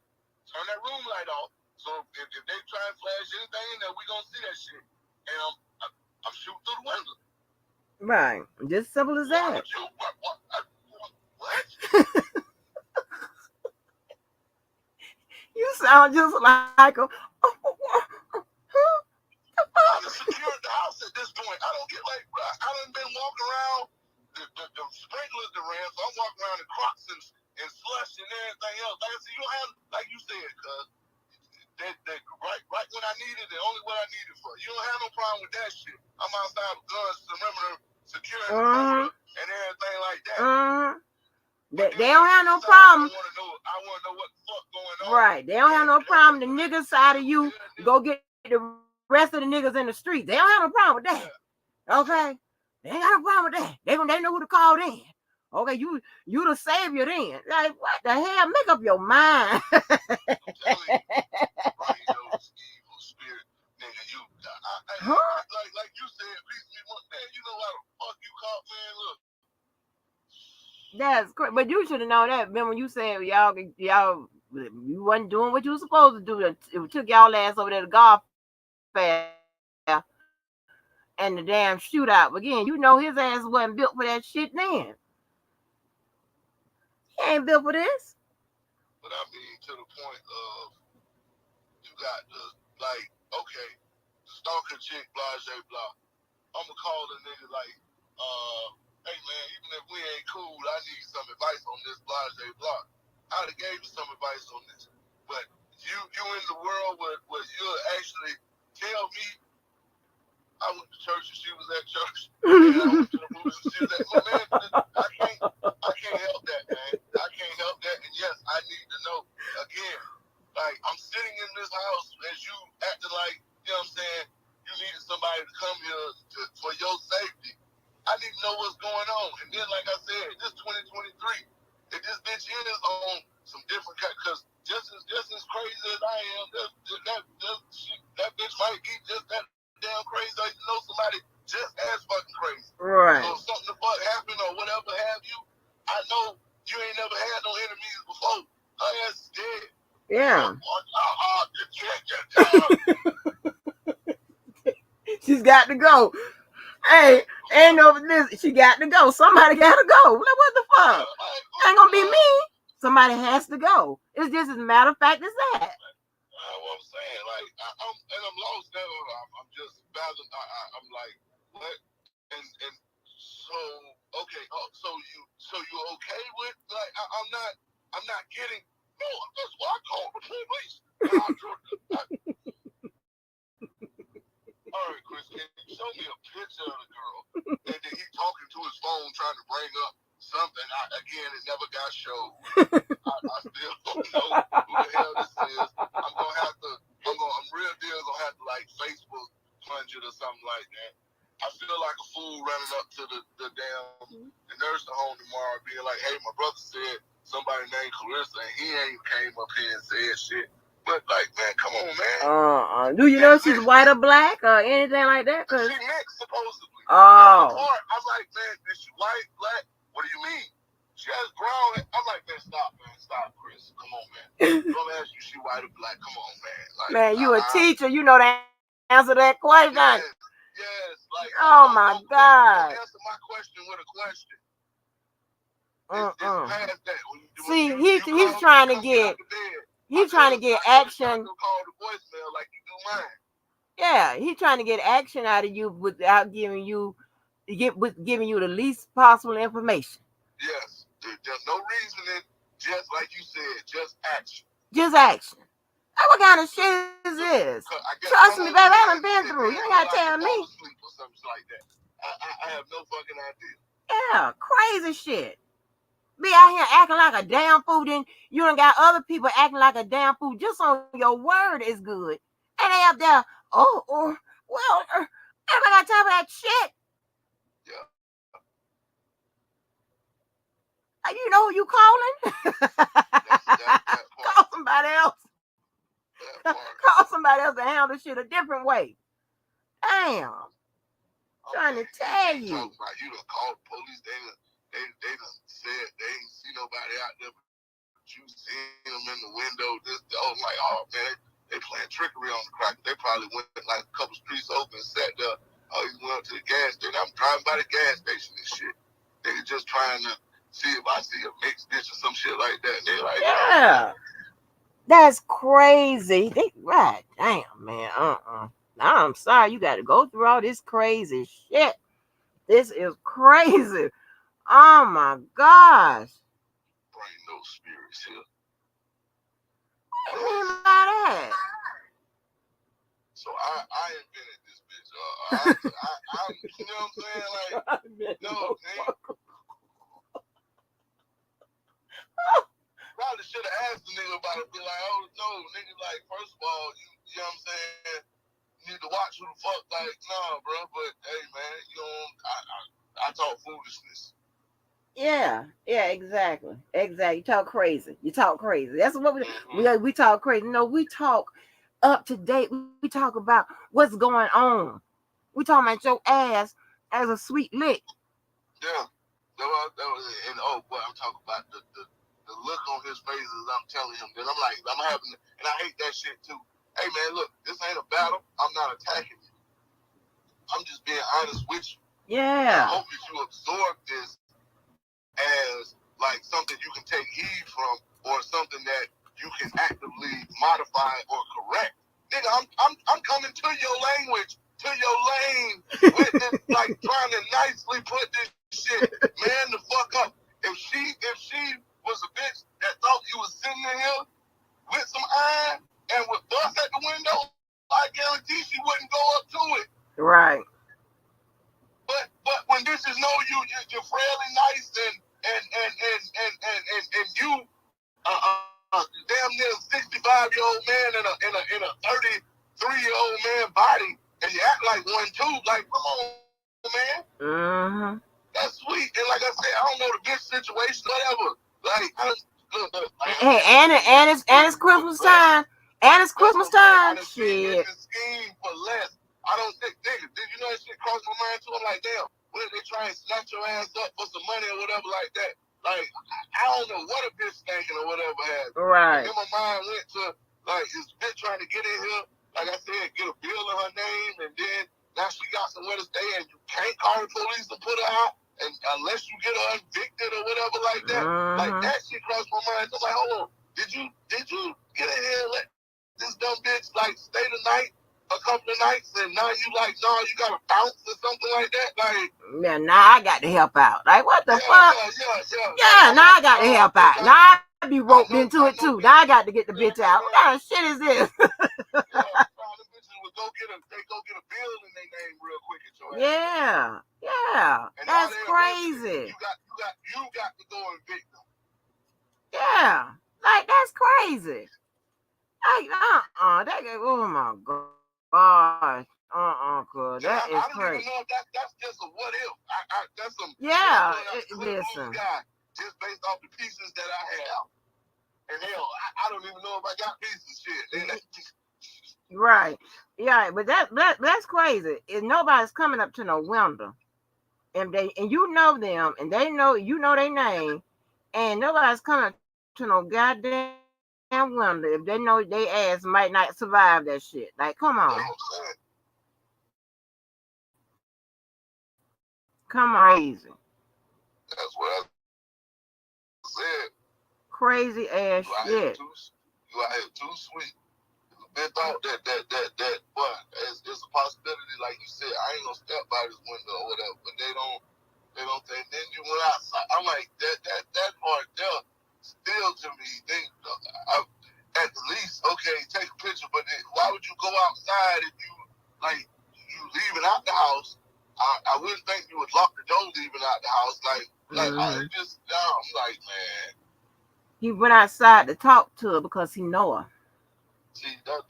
turn that room light off. So if they try and flash anything in there, we gonna see that shit. And I'm shooting through the window. Right, just simple as that. What? You sound just like a. I just secured the house at this point. I don't get like I done been walking around the sprinklers that ran, so I'm walking around the crocs and slush and everything else. Like I said, you don't have, like you said, cuz that right when I needed it, only what I needed for. You don't have no problem with that shit. I'm outside with guns, perimeter, securing the perimeter, and everything like that. They don't have no problem. I want to know what the fuck going on. Right. They don't have no problem. The nigga side of you go get the rest of the niggas in the street. They don't have no problem with that. Okay. They ain't got no problem with that. They know who to call then. Okay, you the savior then. Like, what the hell? Make up your mind. I'm telling you, right, evil spirit, nigga, you, like you said, man, you know how the fuck you caught, man, look. That's great, but you should have known that. Remember when you said y'all, you wasn't doing what you were supposed to do. It took y'all ass over there to golf fair and the damn shootout. Again, you know his ass wasn't built for that shit then. He ain't built for this. But I mean, to the point of you got the like, okay, stalker chick, blah, blah, blah. I'ma call the nigga like, hey man, even if we ain't cool, I need some advice on this, blah, blah, blah. I'd have gave you some advice on this. But you in the world where you'll actually tell me I went to church and she was at church. And I went to the movies and she was at, man, I can't help that, man. I can't help that. And yes, I need to know. Again, like I'm sitting in this house as you acting like, you know what I'm saying, you needed somebody to come here for your safety. I need to know what's going on. And then, like I said, this 2023, if this bitch is on some different because just as crazy as I am, that bitch might be just that damn crazy. I know somebody just as fucking crazy. Right. So if something the fuck happened or whatever have you, I know you ain't never had no enemies before. Her ass is dead. Yeah. She's got to go. Hey, ain't no this. She got to go. Somebody got to go. Like, what the fuck? Ain't gonna be me. Somebody has to go. It's just as a matter of fact as that. What I'm saying, like, I'm lost now. I'm just battling. I'm like, what? And so okay. So you okay with like? I'm not getting. No, that's why I called the police. All right, Chris, can you show me a picture of the girl? And then he talking to his phone trying to bring up something. Again, it never got showed. I still don't know who the hell this is. I'm real deal gonna have to like Facebook punch it or something like that. I feel like a fool running up to the nursing home tomorrow being like, hey, my brother said somebody named Clarissa and he ain't came up here and said shit. But like, man, come on, man. Do you know she's white or black or anything like that? She mixed, supposedly. Oh. I'm like, man, is she white, black? What do you mean? She has brown. I'm like, man, stop, Chris. Come on, man. Don't ask you she white or black. Come on, man. Like, man, you a teacher. You know the answer to that question. Yes. Like, oh my God. Answer my question with a question. It's past that. See, he's trying to get. He's trying to get action. Call the voicemail like you do mine. Yeah, he's trying to get action out of you without giving you the least possible information. Yes. There's no reasoning, just like you said, just action. Just action. What kind of shit is this? Trust me, baby, I haven't been through. You ain't gotta tell me. Sleep or something like that. I have no fucking idea. Yeah, crazy shit. Be out here acting like a damn fool, then you done got other people acting like a damn fool just on your word is good. And they up there, everybody got time for that shit. Yeah. You know who you calling? That Call somebody else. Call somebody else to handle shit a different way. Damn. Trying to tell you. Talking about you done called the police. They done said they ain't see nobody out there, but you seen them in the window. I'm like, oh man, they playing trickery on the crack. They probably went like a couple streets over and sat there. Oh, he went up to the gas station. I'm driving by the gas station and shit. They just trying to see if I see a mixed dish or some shit like that. And they like, yeah. That's crazy. Right. Damn, man. I'm sorry you got to go through all this crazy shit. This is crazy. Oh, my gosh. Bring no spirits here. What do you mean by that? So I invented this bitch. I you know what I'm saying? Like, no, nigga. Probably should have asked the nigga about it. Be like, oh no, nigga. Like, first of all, you know what I'm saying? You need to watch who the fuck. Like, nah, bro. But hey, man, you know, I talk foolishness. Yeah, exactly. You talk crazy. That's what we talk crazy. No, we talk up to date. We talk about what's going on. We talking about your ass as a sweet lick. Yeah, that was and boy, I'm talking about the look on his face as I'm telling him that I'm having, and I hate that shit too. Hey man, look, this ain't a battle. I'm not attacking you. I'm just being honest with you. Yeah. And I hope that you absorb this as like something you can take heed from, or something that you can actively modify or correct. Nigga, I'm coming to your language, to your lane, with this, like trying to nicely put this shit, man, the fuck up. If she was a bitch that thought you was sitting in here with some iron and would bust at the window, I guarantee she wouldn't go up to it. Right. But when bitches know you're fairly nice and you damn near 65-year-old man in a 33-year-old man body, and you act like one too, like, come on, man. Mm-hmm. That's sweet. And like I said, I don't know the bitch situation, whatever. Like, hey, and it's Christmas time. And it's Christmas time. Shit. Scheme for less. I don't think, nigga, did you know that shit crossed my mind too? I'm like, damn, what if they try and snatch your ass up for some money or whatever like that? Like, I don't know what a bitch thinking or whatever has. Right. And then my mind went to, like, this bitch trying to get in here, like I said, get a bill in her name, and then now she got somewhere to stay, and you can't call the police to put her out, and unless you get her evicted or whatever like that. Like, that shit crossed my mind. So I'm like, hold on, did you get in here and let this dumb bitch, like, stay the night? A couple of nights, and now you like, no, you gotta bounce or something like that. Like, yeah, now I got to help out. Like, what the fuck? Yeah, now I got to help out. Now I be roped into it too. Now I got to get the bitch out. What kind of shit is this? Them bitches would go get a bill in their name real quick at your ass. Yeah, that's crazy. You got to go and evict them. Yeah, like that's crazy. Like, oh my gosh. Cause that is crazy. I don't even know if that's just a what if. That's some listen. Guy, just based off the pieces that I have. And hell, I don't even know if I got pieces shit. Right. Yeah, but that's crazy. If nobody's coming up to no window, and you know them, and they know their name, and nobody's coming up to no goddamn window if they know they ass might not survive that shit. Like, come on. Come on, crazy. That's what I said. Crazy ass shit. You out here too sweet. They thought that boy, it's a possibility, like you said. I ain't gonna step by this window or whatever, but they You know what I'm saying? Then you went outside. I'm like, that part there, still to me, at the least, okay, take a picture, but then, why would you go outside if you leaving out the house? I wouldn't think you would lock the door leaving out the house. I just, no, I'm like, man. He went outside to talk to her because he know her. See, that's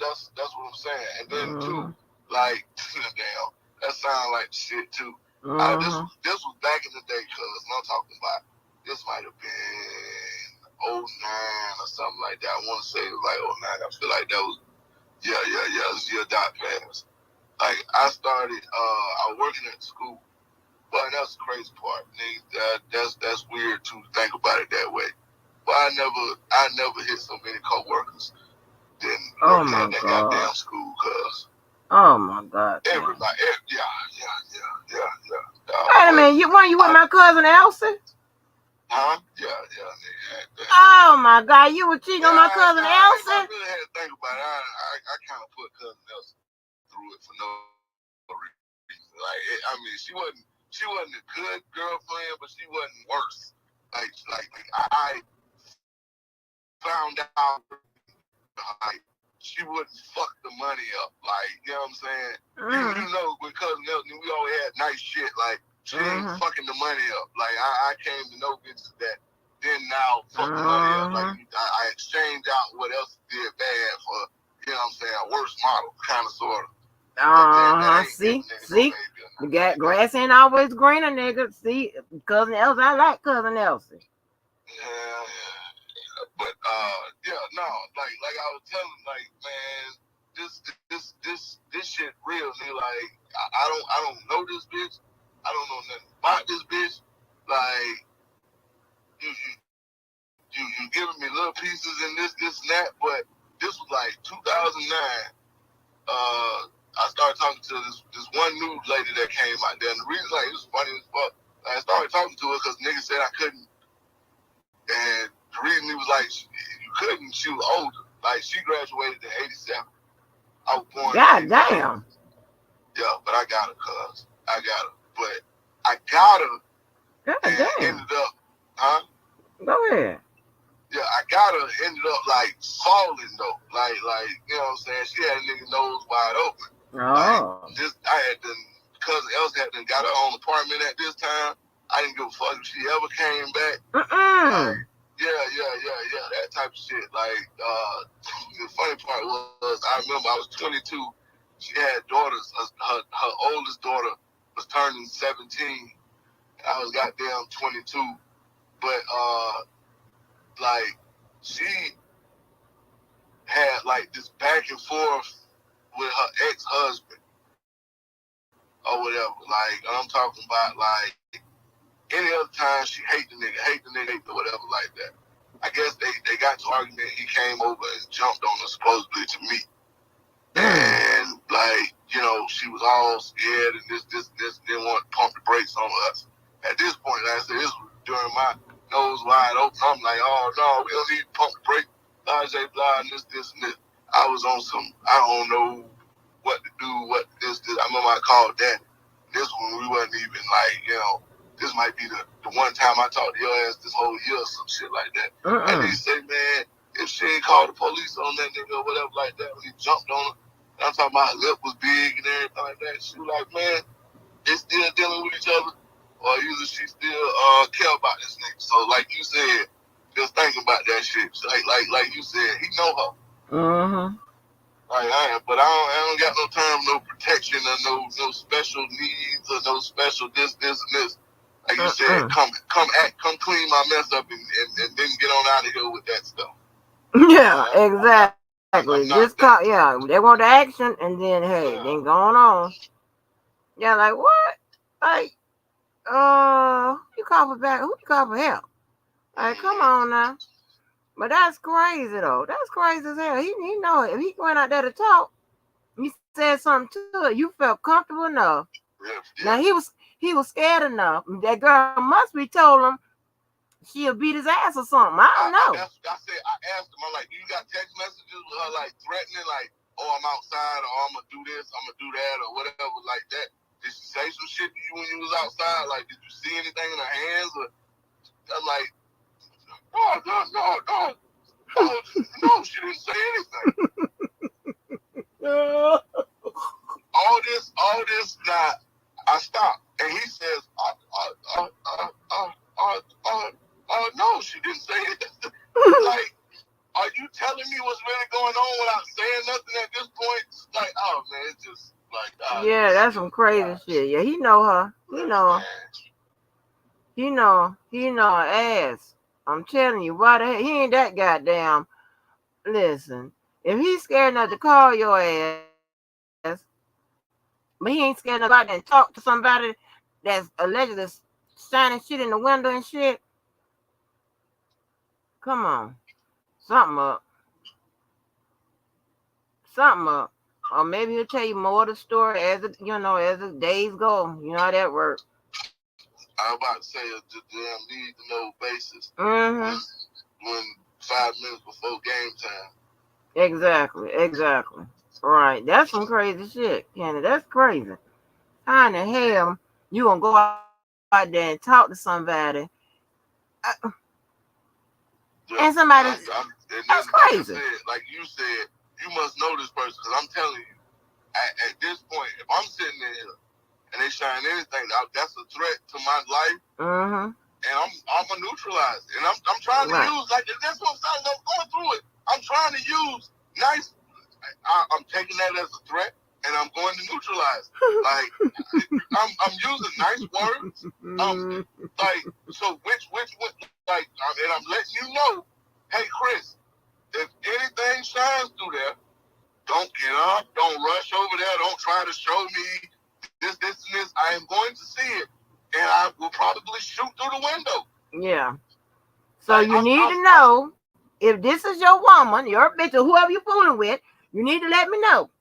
what I'm saying. And then, too, like, damn, that sounds like shit, too. This was back in the day, cuz I'm talking about. This might have been '09 or something like that. I want to say it was like '09. I feel like that was it was your dot pass. Like I started, I was working at school, but that's the crazy part. That's weird to think about it that way. But I never hit so many coworkers than working at that goddamn school, cuz. Oh my God. Everybody, yeah. Wait a minute, you with my cousin Elsie? Huh? Yeah, nigga. Oh my God, you were cheating on my cousin Elsie? I really had to think about it. I kind of put cousin Elsie through it for no reason. Like, she wasn't a good girlfriend, but she wasn't worse. I found out, like, she wouldn't fuck the money up. Like, you know what I'm saying? You know, with cousin Elsie, we always had nice shit. Like, she ain't fucking the money up. Like, I came to know bitches that then now fuck the money up. Like, I exchanged out what else did bad for, you know what I'm saying, a worse model, kind of, sort of. See? We got grass ain't always greener, nigga. See, cousin Elsie, I like cousin Elsie. Yeah. But no, like I was telling, like, man, this shit real, nigga. Like, I don't know this bitch. I don't know nothing about this bitch. Like, you giving me little pieces and this and that, but this was like 2009. I started talking to this one new lady that came out there, and the reason, like, it was funny as fuck. I started talking to her because niggas said I couldn't, and the reason he was like, you couldn't, she was older. Like, she graduated in '87. I was born in '87. Damn. Yeah, but I got her, cuz. I got her. But I got her ended up, huh? Go ahead. Yeah, I got her, ended up, like, falling, though. Like, you know what I'm saying? She had a nigga nose wide open. Oh. Like, cousin Elsie had got her own apartment at this time. I didn't give a fuck if she ever came back. Like, yeah, that type of shit. Like, the funny part was, I remember I was 22. She had daughters. Her oldest daughter was turning 17. I was goddamn 22. But, like, she had, like, this back and forth with her ex-husband or whatever. Like, I'm talking about, like, any other time she hate the nigga, or whatever like that. I guess they got to argument. He came over and jumped on her supposedly to me. And, like, you know, she was all scared and this, didn't want to pump the brakes on us. At this point, like I said, this was during my nose wide open. I'm like, oh, no, we don't need to pump the brakes, blah, blah, and this, and this. I was on some, I don't know what to do, what this. I remember I called that. This one, we wasn't even, like, you know, this might be the one time I talked to your ass this whole year or some shit like that. And they say, man, if she ain't called the police on that nigga or whatever like that, when he jumped on her, and I'm talking about her lip was big and everything like that. She was like, man, they still dealing with each other, or either she still care about this nigga. So, like you said, just thinking about that shit. Like you said, he know her. Like, but I don't got no time, no protection, or no special needs, or no special this, and this. Like you said, come clean my mess up and then get on out of here with that stuff. Yeah, exactly. Just call, they want the action, and then hey, then going on. Yeah, like what? Like, you call for back? Who you call for help? Like, come on now. But that's crazy though. That's crazy as hell. He know it. If he went out there to talk, he said something to her, you felt comfortable enough. Now he was scared enough. That girl must be told him she'll beat his ass or something. I don't know. I asked him, I'm like, you got text messages with her, like, threatening, like, oh, I'm outside, or I'm going to do this, I'm going to do that, or whatever, like that. did she say some shit to you when you was outside? Like, did you see anything in her hands? Or I'm like, no, she didn't say anything. All this, now, I stopped. And he says, no, she didn't say anything. Like, are you telling me what's really going on without saying nothing at this point? It's like, oh, man, it's just like, yeah, that's some crazy shit. Yeah, he know her. He know her. He know her ass. I'm telling you, why the hell? He ain't that goddamn. Listen, if he's scared enough to call your ass, but he ain't scared enough to go out there and talk to somebody that's allegedly shining shit in the window and shit, come on. Something up. Something up. Or maybe he'll tell you more of the story as the days go. You know how that works. I'm about to say a damn need to know basis Mm-hmm. when 5 minutes before game time. Exactly. Right. That's some crazy shit, Kenny. That's crazy. How in the hell you gonna go out there and talk to somebody and somebody that's crazy. Like you said, you must know this person because I'm telling you, at this point, if I'm sitting there and they shine anything, that's a threat to my life. Mm-hmm. And I'm gonna neutralize it. And I'm trying to use, like, that's what I'm saying. I'm going through it. I'm trying to use nice. I'm taking that as a threat, and I'm going to neutralize. Like, I'm using nice words. Like, so which like, and I'm letting you know, hey Chris, if anything shines through there, don't get up, don't rush over there, don't try to show me this, and this. I am going to see it, and I will probably shoot through the window. Yeah. So like, you need to know if this is your woman, your bitch, or whoever you're fooling with. You need to let me know.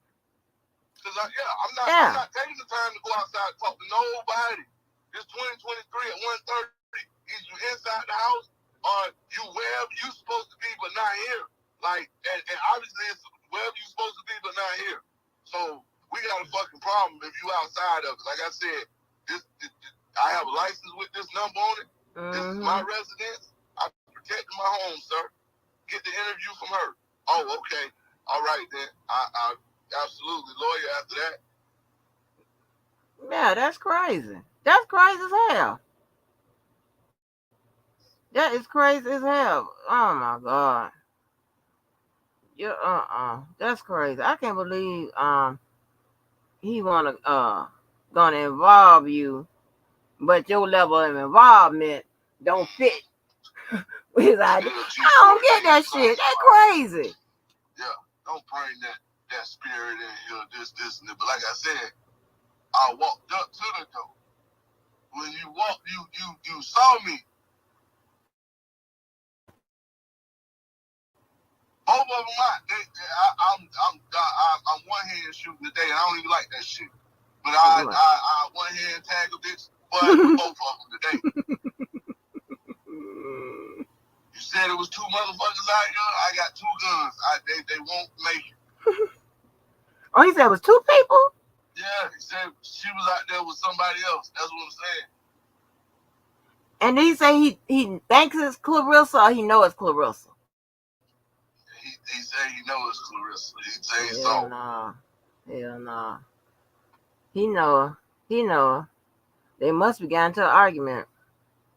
Cause I'm not taking the time to go outside and talk to nobody. It's 2023 at 1:30. Either you inside the house or you wherever you supposed to be, but not here. Like, and obviously it's wherever you supposed to be, but not here. So we got a fucking problem if you outside of it. Like I said, this I have a license with this number on it. Mm-hmm. This is my residence. I protected my home, sir. Get the interview from her. Oh, okay. All right then. I absolutely lawyer after that. Yeah, that's crazy. That's crazy as hell. That is crazy as hell. Oh my god. Yeah, that's crazy. I can't believe he gonna involve you, but your level of involvement don't fit with his idea. I don't get that shit. That's crazy. Yeah, don't bring that spirit in here, this and that. But like I said, I walked up to the door. When you walked, you saw me. Both of them I'm one hand shooting today, and I don't even like that shit. But I one hand tag a bitch, but both of them today. You said it was 2 motherfuckers out here. I got 2 guns. They won't make it. Oh, he said it was 2 people? Yeah, he said she was out there with somebody else. That's what I'm saying. And did he say he thinks it's Clarissa or he knows it's Clarissa? He said he knows it's Clarissa. He said he saw. Hell no. He know her. They must be getting into an argument.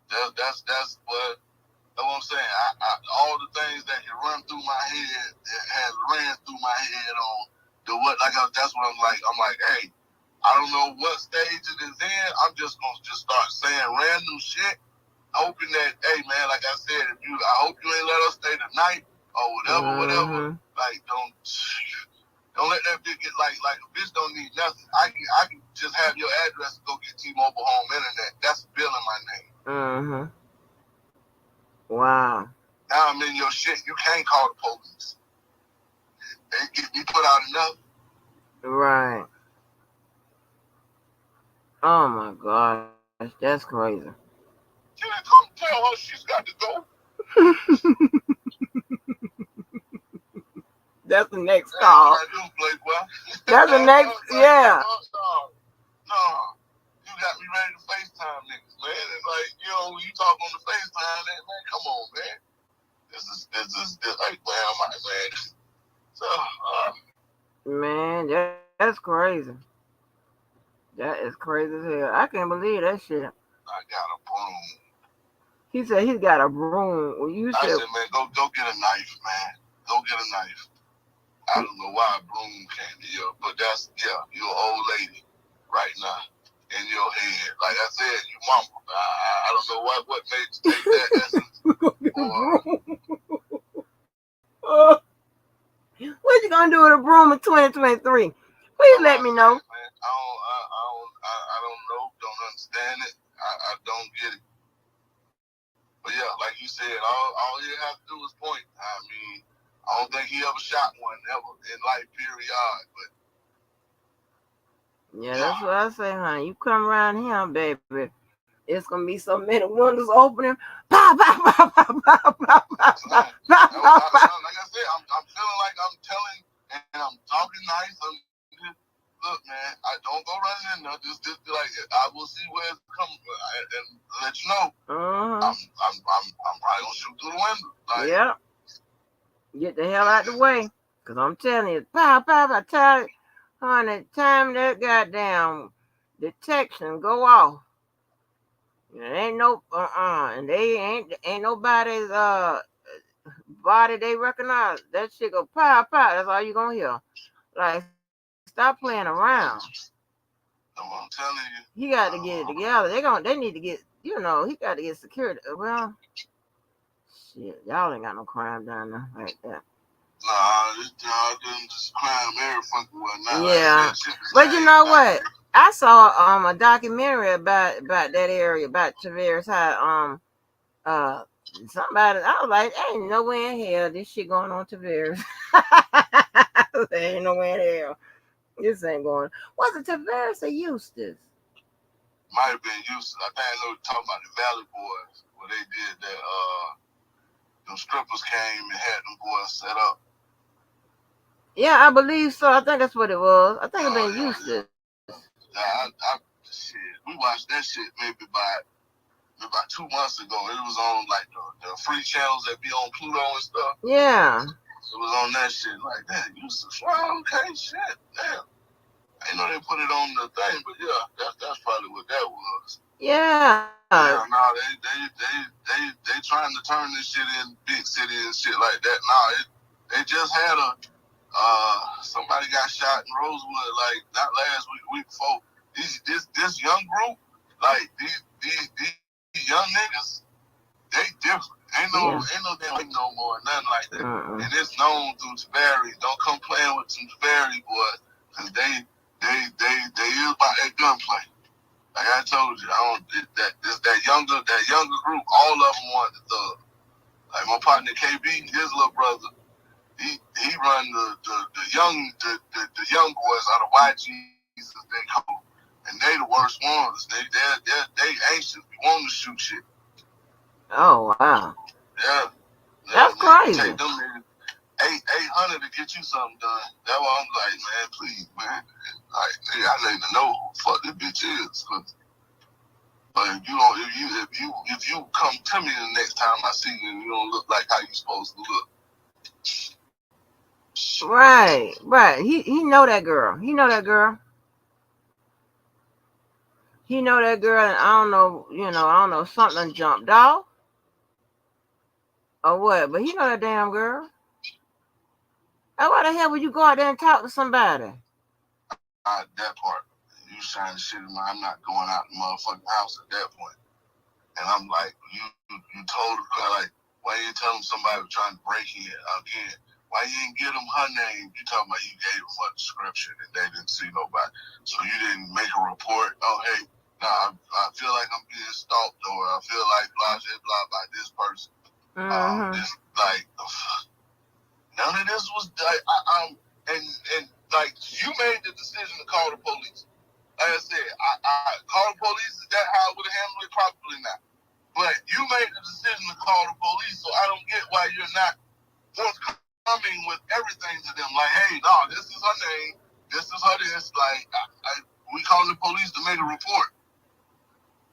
That's what I'm saying. I all the things that can run through my head has ran through my head on the what. That's what I'm like. I'm like, hey, I don't know what stage it is in. I'm just gonna start saying random shit, hoping that, hey man, like I said, I hope you ain't let us stay tonight or whatever. Like don't let that bitch get like a bitch don't need nothing. I can just have your address and go get T-Mobile home internet. That's a bill in my name. Wow. Now I'm in your shit. You can't call the police. They get me put out enough. Right. Oh my gosh, that's crazy. Can I come tell her she's got to go? That's the next call. That's the next, yeah. No, you got me ready to FaceTime niggas, man. And like, when you talk on the FaceTime, man, come on, man. This is like, man, I'm like, man. So, Man, that's crazy. That is crazy as hell. I can't believe that shit. I got a broom. He said he's got a broom. Well, you I said, said, man, go get a knife, man. Go get a knife. I don't know why a broom came to you, but you're an old lady right now in your head. Like I said, you mama. I don't know what made you take that essence. What you gonna do with a broom in 2023? Please let me know. Man, I don't know. Don't understand it. I don't get it. But yeah, like you said, all you have to do is point. I mean, I don't think he ever shot one ever in life, period. But yeah, that's what I say, honey. You come around here, baby. It's gonna be so many windows opening. Pow, pow, pow, pow, pow, pow, pow, pow, pow, pow. Like I said, I'm feeling like I'm telling and I'm talking nice. Look, man, I don't go running in there. Just be like, I will see where it's coming and let you know. I'm probably gonna shoot through the window. Like, yeah. Get the hell out the way. Cause I'm telling you, pow, pow, pow, tell it, honey, time that goddamn detection go off. It ain't no and they ain't nobody's body they recognize. That shit go pow pow. That's all you gonna hear. Like, stop playing around. I'm telling you. He got to get it together. They need to get, he got to get security. Well, shit, y'all ain't got no crime down there like that. Nah, y'all just crime every fucking one now. Yeah, like, but you know what? I saw a documentary about that area, about Tavares, how somebody, I was like, ain't nowhere in hell this shit going on Tavares. There ain't nowhere in hell. This ain't going. Was it Tavares or Eustace? Might have been Eustace. I think I know you're talking about the Valley Boys, where they did that. Them strippers came and had them boys set up. Yeah, I believe so. I think that's what it was. I think it been Eustace. Shit, we watched that shit maybe about 2 months ago. It was on like the free channels that be on Pluto and stuff. Yeah. It was on that shit like that. Eustace, well, okay, shit, damn. I know they put it on the thing, but yeah, that's probably what that was. Yeah. Yeah, no, they trying to turn this shit in big city and shit like that. Nah, they just had somebody got shot in Rosewood like not last week before. This young group, like these young niggas, they different. Ain't no damn no more, nothing like that. And it's known through Tavares. Don't come playing with some Tavares boys, cause they is about that gunplay. Like I told you, that younger group. All of them want the thug. Like my partner KB, his little brother, he run the young boys out of YGs as they call, and they the worst ones. They anxious, they want to shoot shit. Oh wow. Yeah. That's crazy. Take them niggas 800 to get you something done. That's why I'm like, man, please, man. Like, I need to know who the fuck this bitch is. But if you come to me the next time I see you and you don't look like how you supposed to look. Right. He know that girl. He know that girl. And I don't know, something jumped off or what, but he know that damn girl. Why the hell would you go out there and talk to somebody? That part. You trying to shit in my, I'm not going out the motherfucking house at that point. And I'm like, you told her, like, why you telling somebody was trying to break in again? Why you didn't give them her name? You talking about you gave them a description and they didn't see nobody. So you didn't make a report. Oh, hey, nah, I feel like I'm being stalked, or I feel like blah, blah, blah by this person. This, like, none of this was, like, and like, you made the decision to call the police. Like I said, I call the police. Is that how I would have handled it? Probably not. But you made the decision to call the police, so I don't get why you're not forthcoming with everything to them. Like, hey, no, this is her name. This is her this. Like, we calling the police to make a report.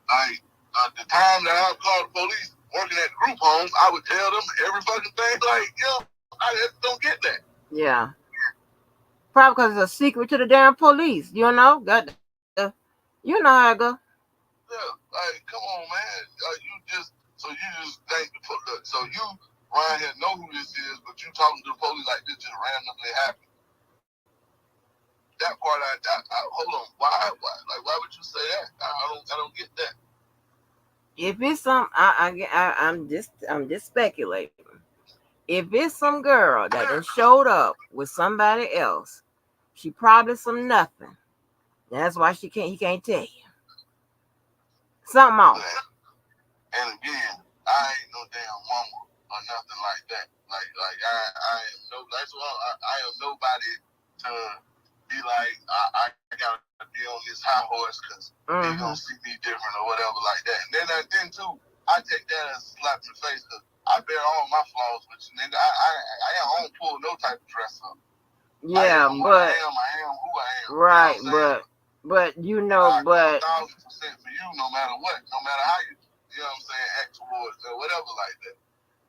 Like, the time that I would call the police working at the group homes, I would tell them every fucking thing. Like, I just don't get that. Yeah. Probably because it's a secret to the damn police. You know? You know how it go. Yeah, like, come on, man. You just think so you around here know who this is, but you talking to the police like this just randomly happened. That part, I hold on. Why would you say that? I don't get that. If it's some, I'm just speculating. If it's some girl that done showed up with somebody else, she probably some nothing. That's why he can't tell you. Something off. And again, I ain't no damn mama or nothing like that. Like I am no. That's why I am nobody to be like I gotta be on this high horse because they gonna see me different or whatever like that. And then too, I take that as a slap in the face because I bear all my flaws, but nigga, I don't pull no type of dress up. Yeah, I am who I am. Right, you know but you know, but 1,000% for you, no matter what, no matter how you know what I'm saying, act towards or whatever like that.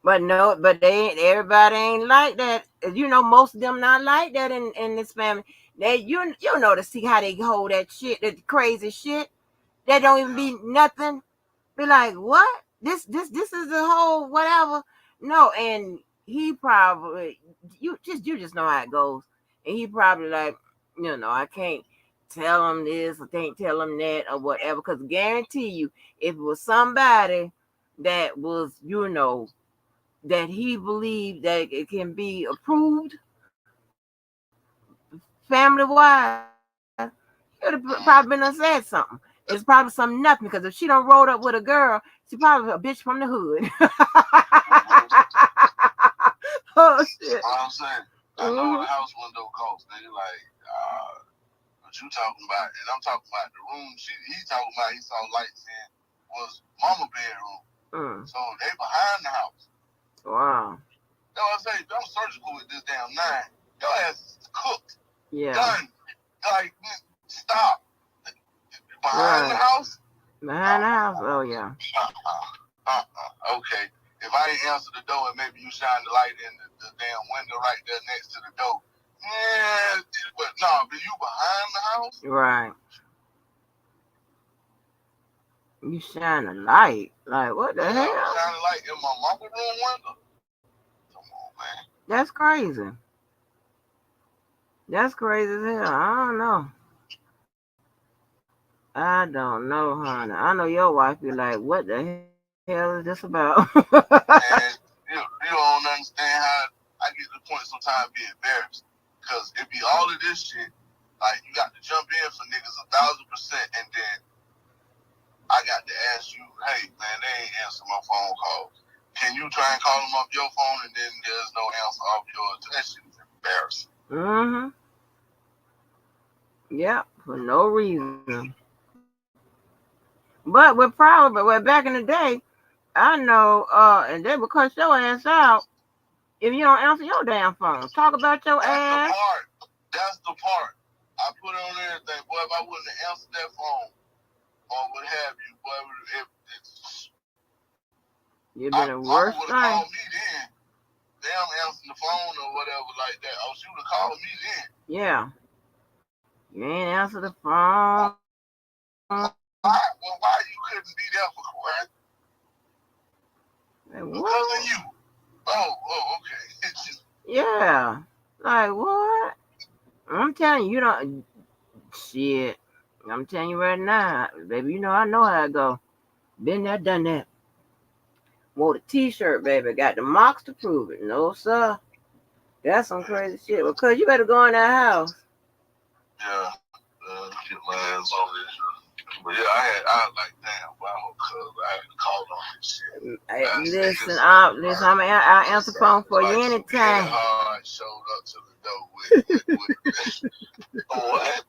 But no, but everybody ain't like that. You know, most of them not like that in this family. You know to see how they hold that shit, that crazy shit. That don't even be nothing. Be like, what? This is the whole whatever. No, and he probably you just know how it goes. And he probably like, I can't tell him this or can't tell him that or whatever. Because guarantee you, if it was somebody that was, that he believed that it can be approved family wise, he would have probably been said something. It's probably some nothing because if she don't roll up with a girl, she probably a bitch from the hood. Oh shit! I'm saying, I know what a house window costs. They like, what you talking about? And I'm talking about the room. He talking about he saw lights in was mama bedroom. So they behind the house. Wow. You know what I'm saying? I'm surgical with this damn 9. Your ass is cooked. Yeah. Done. Like, stop. Behind the house? Behind the house? Oh, yeah. Okay. If I didn't answer the door and maybe you shine the light in the damn window right there next to the door. Yeah, but no, but you behind the house? Right. You shine a light. Like, what the hell? Shine a light in my mama room window? Come on, man. That's crazy. That's crazy as hell. I don't know. I don't know, honey. I know your wife be like, what the hell is this about? And you don't understand how I get to the point sometimes be embarrassed. Because it be all of this shit. Like, you got to jump in for niggas 1,000%, and then I got to ask you, hey, man, they ain't answer my phone calls. Can you try and call them off your phone, and then there's no answer off yours? That shit is embarrassing. Mm-hmm. Yeah, for no reason. But back in the day, I know, and they would cuss your ass out if you don't answer your damn phone. Talk about your ass. That's the part. I put it on everything. Boy, if I wouldn't have answered that phone or what have you, boy, You've been a worse thing. Called me then. Damn, answering the phone or whatever like that. I was you to call me then. Yeah. You ain't answer the phone. Why you couldn't be there for Quran? Because of you. Oh, okay. Yeah. Like, what? I'm telling you, don't. Shit. I'm telling you right now, baby, I know how it go. Been there, done that. Wore the t-shirt, baby. Got the marks to prove it. No, sir. That's some crazy shit. Well, cuz you better go in that house. Yeah. Get my ass on this. But yeah, I like, damn, wow, cuz I had to call on this shit. Listen, I'll answer the phone for you anytime. I showed up to the door with what?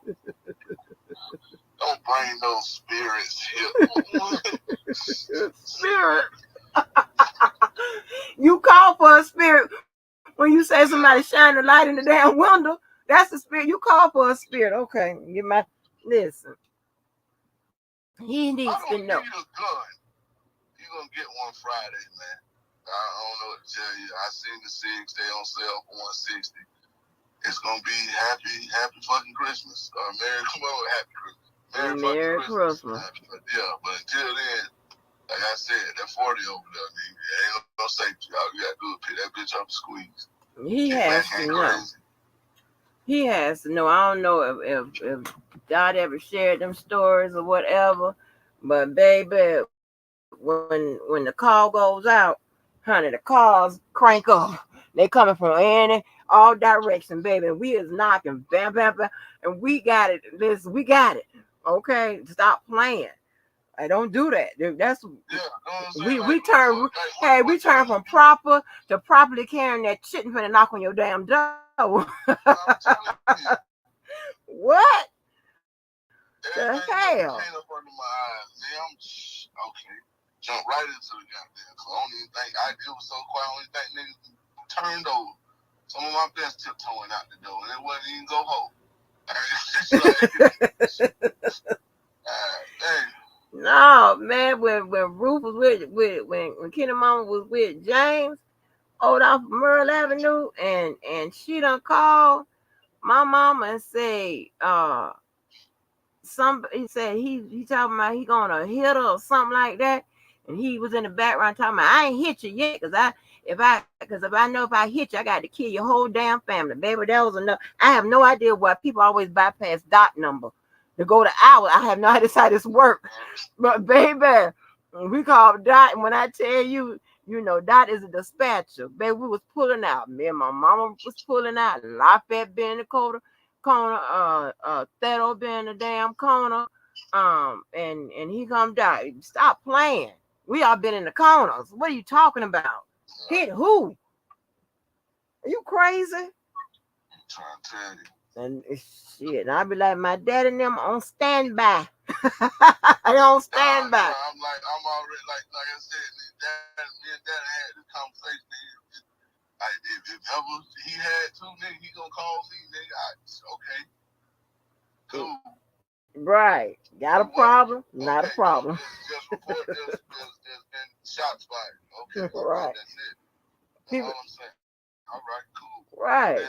Don't bring those spirits here. Spirit. You call for a spirit when you say somebody shine the light in the damn window. That's the spirit. You call for a spirit. Okay, Listen, he I needs don't to give know. you a gun. You're gonna get one Friday, man. I don't know what to tell you. I seen the SIGs, they on sale for $160. It's gonna be happy fucking Christmas. Merry happy Christmas. Merry fucking Merry Christmas. Christmas. Yeah, but until then, like I said, that 40 over there, nigga, ain't no safety. All you gotta do is pick that bitch up and squeeze. He Kick has back to ain't know. crazy. He has to know. I don't know if Dot ever shared them stories or whatever, but baby, when the call goes out, honey, the cars crank up. They coming from any all direction, baby. And we is knocking, bam, bam, bam, and we got it. Listen, we got it. Okay, stop playing. I don't do that. That's we turn. Hey, we turn from proper to properly carrying that shit and finna knock on your damn door. What the hell? Came up under my eyes, man. I'm okay. Jump right into the goddamn. I don't even think it was so quiet. I don't even think niggas turned over. Some of my best tiptoeing out the door, and it wasn't even go home. No, man. When Ruth was with when Kenny Mama was with James, old off Merle Avenue, and she done called my mama and say, he said he talking about he gonna hit her or something like that, and he was in the background talking about I ain't hit you yet, because if I know if I hit you, I got to kill your whole damn family, baby. That was enough. I have no idea why people always bypass Dot number to go to ours. I have no idea how this works, but baby, we called Dot, and when I tell you. You know, Dot is a dispatcher. Baby, we was pulling out. Me and my mama was pulling out. Lafayette being in the corner, Theodore being in the damn corner. And he come down. Stop playing. We all been in the corners. What are you talking about? Hit who? Are you crazy? I'm trying to tell you. And shit, and I be like, my dad and them on standby. I on standby. I'm already like I said, me and Dad had this conversation. If ever he had two niggas, he gonna call me, nigga. Okay, cool. Right, got a problem? Not a problem. Just report there's been shots fired. Okay, right. That's it. That's all I'm saying. All right, cool. Right.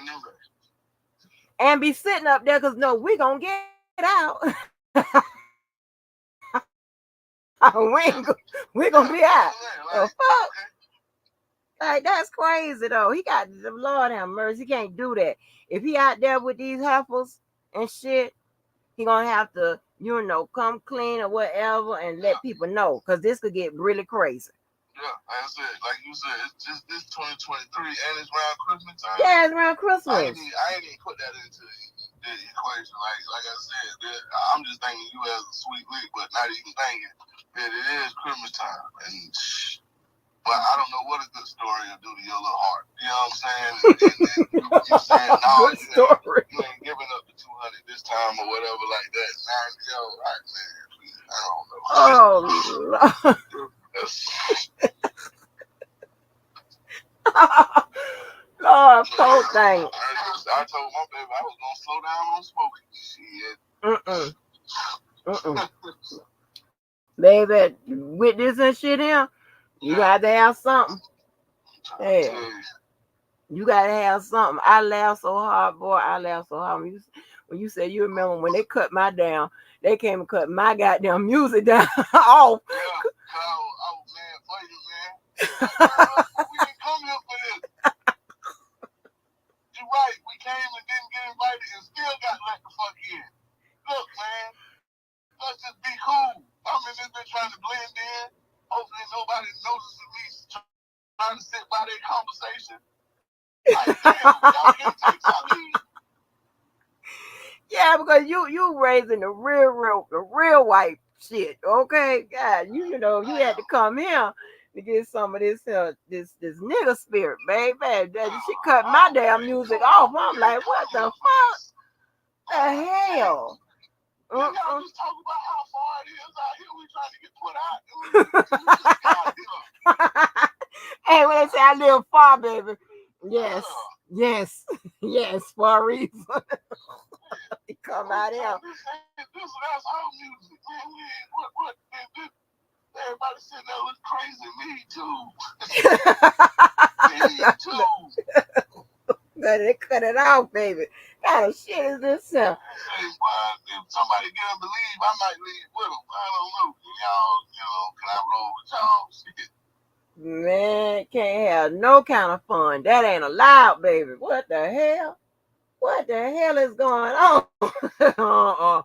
And be sitting up there because no, we gonna get out. we gonna be out. The fuck? Like that's crazy though. He got the Lord have mercy. He can't do that. If he out there with these heifers and shit, he gonna have to, come clean or whatever and let people know, because this could get really crazy. Yeah, like you said, it's just this 2023 and it's around Christmas time. Yeah, it's around Christmas. I ain't even put that into the equation. Like I said, I'm just thinking you as a sweet lick, but not even thinking that it is Christmas time. But I don't know what a good story will do to your little heart. You know what I'm saying? And you saying, no, you ain't giving up the 200 this time or whatever like that. Right, man. I don't know. Oh, Lord, poor thing. I told my baby I was gonna slow down on smoking. Shit. Baby, with this and shit here, you got to have something. Hey, you got to have something. I laughed so hard, boy. I laughed so hard. When you said you remember when they cut my down, they came and cut my goddamn music down off. Yeah, man, play this, man. We didn't come here for this. You're right. We came and didn't get invited and still got let the fuck in. Look, man, let's just be cool. I'm in this bitch trying to blend in. Hopefully nobody notices me trying to sit by their conversation. Like, damn, y'all can't take something. Yeah, because you raising the real white shit, okay? God, you had to come here to get some of this nigga spirit, baby. She cut my damn music off. I'm like, what the fuck? The hell? Y'all just talk about how far it is out here. We trying to get put out. Hey, when they say I live far, baby. Yes, for a reason. Come out here. that's our music, man. We ain't, what, man, everybody sitting there look crazy. Me too. Me too. They cut it off, baby. What kind of shit is this? Hey, well, if somebody get them to leave, I might leave with them. I don't know. Y'all, can I roll with y'all? Shit. Man, can't have no kind of fun. That ain't allowed, baby. What the hell? What the hell is going on?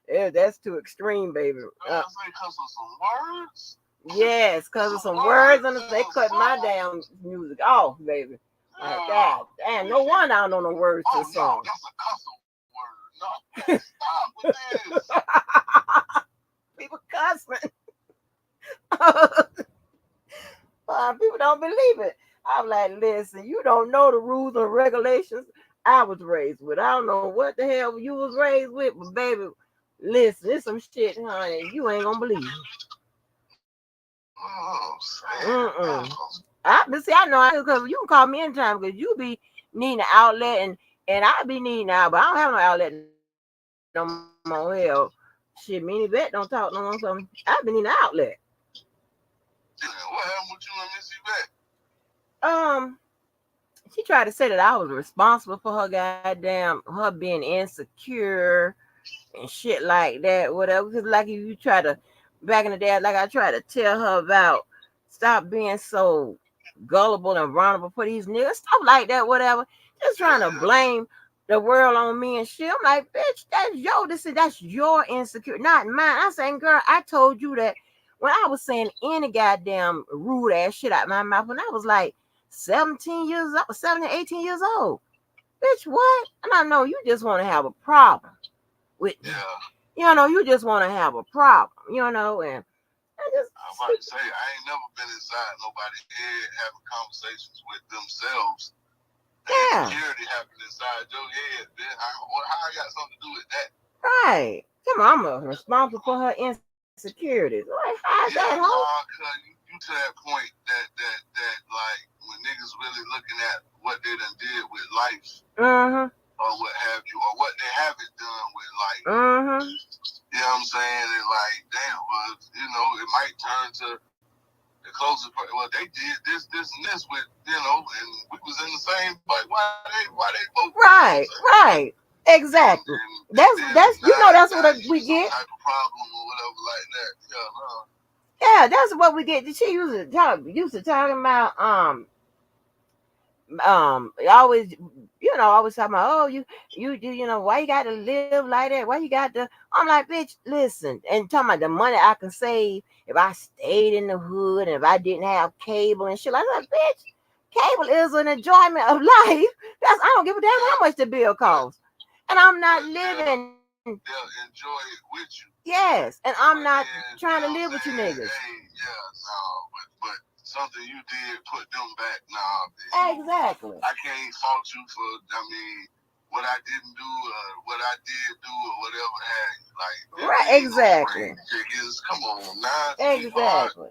Yeah, that's too extreme, baby. Because of some words? Yes, because of some words and they cut my damn music off, baby. Like, God damn, no wonder I don't know no words to the song. No, that's a cuss word. No, stop with this. People cussing. People don't believe it. I'm like, listen, you don't know the rules and regulations I was raised with. I don't know what the hell you was raised with, but baby, listen, it's some shit, honey, you ain't gonna believe it. I know because you can call me anytime because you be needing an outlet and I be needing out, but I don't have no outlet no more. Hell, shit, me and Yvette don't talk no more, so I be needing an outlet. What happened with you and Miss Yvette? She tried to say that I was responsible for her being insecure and shit like that, whatever. Because like if you try to back in the day, like I tried to tell her about stop being so gullible and vulnerable for these niggas, stuff like that, whatever. Just trying to blame the world on me and shit. I'm like, bitch, that's your insecurity, not mine. I saying, girl, I told you that when I was saying any goddamn rude ass shit out my mouth when I was like 17, 18 years old. Bitch, what? And I know you just want to have a problem with me. You just want to have a problem, and I just. I'm about to say, I ain't never been inside nobody's head having conversations with themselves. Yeah. Insecurity happening inside your head, man. How I got something to do with that? Right. Come on, I'm responsible for her insecurities. Like, how's that, huh? You to that point that like when niggas really looking at what they done did with life, or what have you, or what they haven't done with life. You know what I'm saying? And like, damn, well, it might turn to the closest part. Well, they did this, and this with, and we was in the same, like, why they both? Right. Exactly. That's what we get. Type of problem or whatever like that. Yeah, that's what we get. She used to talking about always talking about, oh, you why you got to live like that, why you got to. I'm like, bitch, listen, and talking about the money I can save if I stayed in the hood and if I didn't have cable and shit like that. Bitch, cable is an enjoyment of life. I don't give a damn how much the bill costs, and I'm not living. They'll enjoy it with you. Yes, and I'm not trying to live with you niggas. But something you did put them back. Exactly. I can't fault you for, what I didn't do, what I did do, or whatever. Right, exactly. Come on, now. Exactly.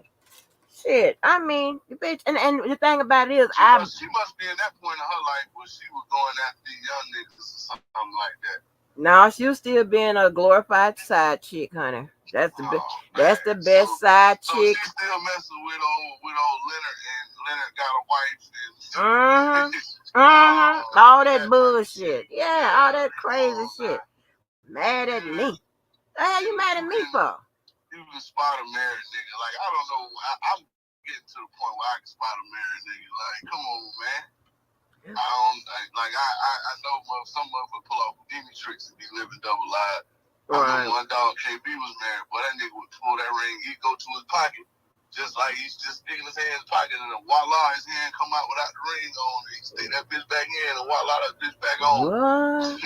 Shit, bitch, and the thing about it is, she must be in that point in her life where she was going after these young niggas or something like that. No, she'll still being a glorified side chick, honey. That's the best side chick. So she's still messing with old Leonard, and Leonard got a wife. And all that bullshit. Yeah, all that crazy shit. Mad at me. What the hell you mad at me for? You can spot a married nigga. Like, I don't know. I'm getting to the point where I can spot a married nigga. Like, come on, man. I know some motherfuckers pull off Houdini tricks and be living double lives. I know one dog, KB, was married, but that nigga would pull that ring, he'd go to his pocket, just like he's just sticking his hand in his pocket, and then voila, his hand come out without the ring on. He'd stick that bitch back in, and voila, that bitch back on. What?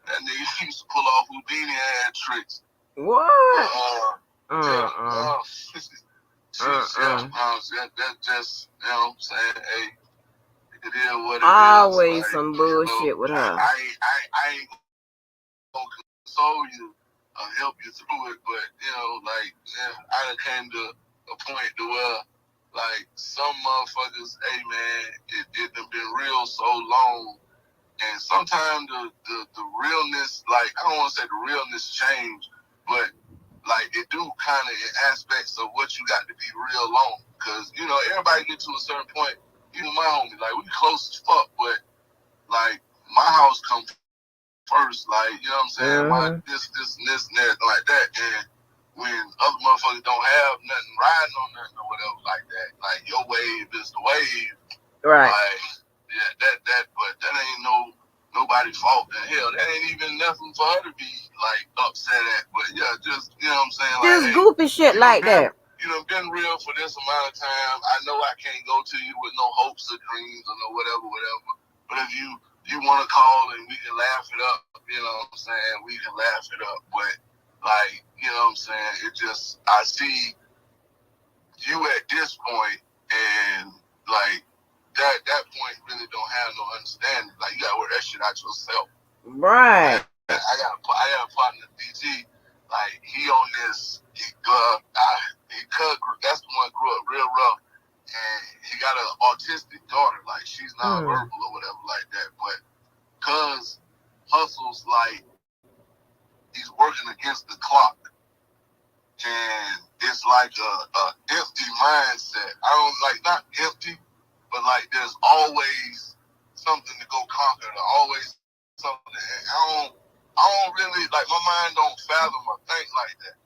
That nigga used to pull off Houdini ass tricks. What? That just, you know what I'm saying? Hey, it is what it always is. Some bullshit with her. I ain't gonna console you or help you through it, but I done came to a point to where, like, some motherfuckers, hey man, it done been real so long, and sometimes the realness, like, I don't want to say the realness changed, but like it do kind of in aspects of what you got to be real long, because you know everybody get to a certain point. Even my homie, like we close as fuck, but like my house come first, like you know what I'm saying. My Mm-hmm. this and this and that like that, and when other motherfuckers don't have nothing riding on nothing or whatever like that, like your wave is the wave. Right. Like, yeah, but that ain't nobody's fault. And hell, that ain't even nothing for her to be like upset at. But yeah, just you know what I'm saying, like, Just hey, goofy shit like that. been real for this amount of time. I know I can't go to you with no hopes or dreams or no whatever. But if you want to call and we can laugh it up, you know what I'm saying, we can laugh it up. But like, you know what I'm saying, it just I see you at this point and like that point really don't have no understanding. Like you gotta work that shit out yourself. Right. Like, I got a partner DG, like he on this that's the one grew up real rough, and he got an autistic daughter, like she's nonverbal or whatever like that. But cause hustles like he's working against the clock, and it's like a empty mindset. I don't like not empty, but like there's always something to go conquer. There's always something. I don't really like my mind don't fathom or think like that.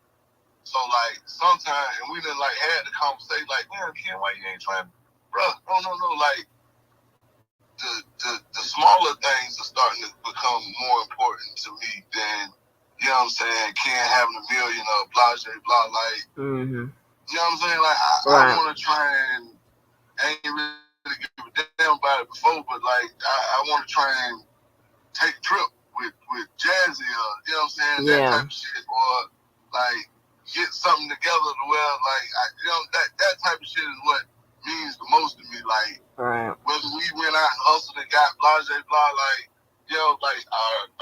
So like sometimes, and we done like had the conversation like, damn, Ken, why you ain't trying, bro? No. Like the smaller things are starting to become more important to me than, you know what I'm saying, Ken having a million or blah blah. Like, Mm-hmm. you know what I'm saying? Like I Right. want to try and I ain't really give a damn about it before, but like I want to try and take a trip with Jazzy or you know what I'm saying, that Yeah. type of shit, or like get something together to where like you know that type of shit is what means the most to me. Like Right. whether we went out and hustled and got blah blah, like you know, like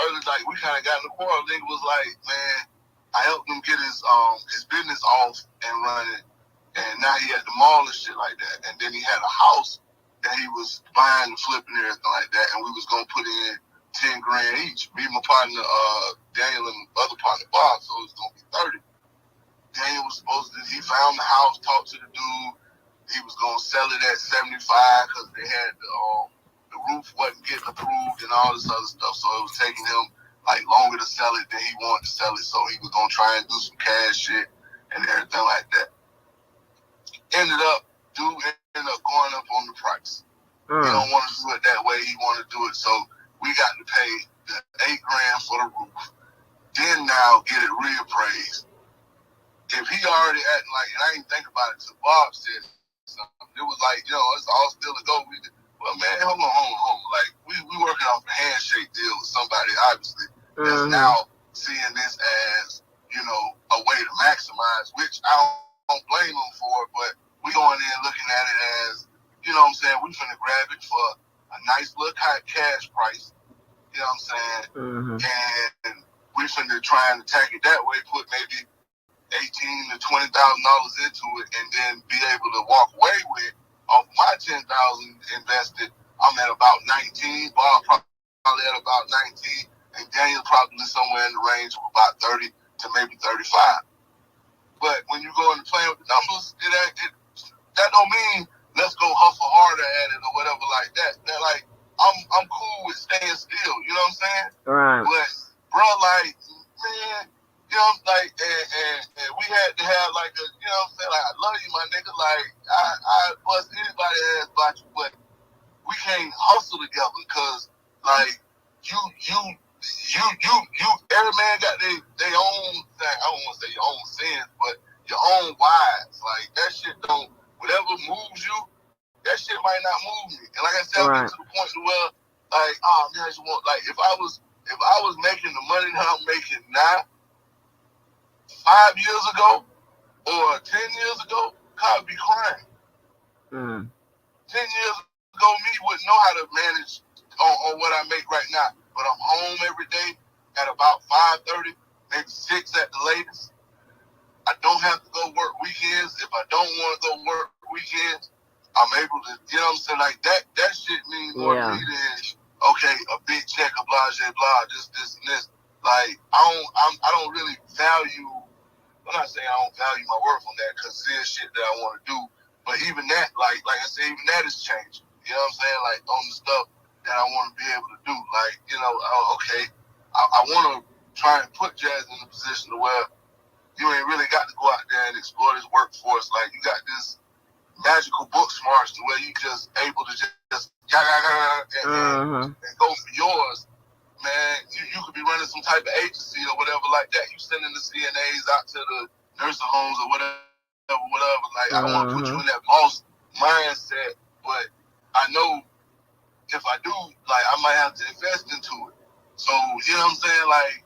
early like we kind of got in the quarrel. Nigga was like, man, I helped him get his business off and running, and now he at the mall and shit like that. And then he had a house that he was buying and flipping and everything like that, and we was gonna put in 10 grand each. Me and my partner, Daniel, and my other partner Bob, so it was gonna be 30. Daniel was supposed to, he found the house, talked to the dude. He was gonna sell it at 75 because they had the roof wasn't getting approved and all this other stuff. So it was taking him like longer to sell it than he wanted to sell it. So he was gonna try and do some cash shit and everything like that. Dude ended up going up on the price. He don't want to do it that way. He want to do it. So we got to pay the 8 grand for the roof. Then now get it reappraised. If he already acting like, and I didn't think about it until Bob said something. It was like, you know, it's all still a go. Well, man, hold on. Like we working off a handshake deal with somebody, obviously, that's now seeing this as, you know, a way to maximize, which I don't blame them for, but we going in looking at it as, you know what I'm saying, we finna grab it for a nice little cash price, you know what I'm saying, and we finna try and attack it that way, put maybe $18,000 to $20,000 into it, and then be able to walk away with off my $10,000 invested. I'm at about 19. Bob probably at about 19, and Daniel probably somewhere in the range of about 30 to maybe 35. But when you go into playing with the numbers, that don't mean let's go hustle harder at it or whatever like that. They're like, I'm cool with staying still. You know what I'm saying? Right. But bro, like, man, you know, like, and we had to have like a, you know what I'm saying? Like, I love you, my nigga. Like, I bust anybody ass about you, but we can't hustle together because, like, every man got their own thing. I don't want to say your own sins, but your own whys. Like, that shit don't, whatever moves you, that shit might not move me. And like I said, I'm getting to the point where, like, oh man, I just want, like, if I was making the money that I'm making now, 5 years ago or 10 years ago, I'd be crying. 10 years ago, me wouldn't know how to manage on what I make right now. But I'm home every day at about 5:30, maybe 6 at the latest. I don't have to go work weekends. If I don't want to go work weekends, I'm able to, you know what I'm saying? Like, that shit means more to me than, okay, a big check of blah, blah, this, and this. Like I don't really value. I'm not saying I don't value my worth on that because there's shit that I want to do. But even that, like I said, even that is changing. You know what I'm saying? Like on the stuff that I want to be able to do. Like, you know, okay, I want to try and put Jazz in a position to where you ain't really got to go out there and explore this workforce. Like you got this magical book smarts to where you just able to just and go for yours. Man, you could be running some type of agency or whatever like that. You sending the CNAs out to the nursing homes or whatever. Like, I don't want to put you in that boss mindset, but I know if I do, like, I might have to invest into it. So, you know what I'm saying? Like,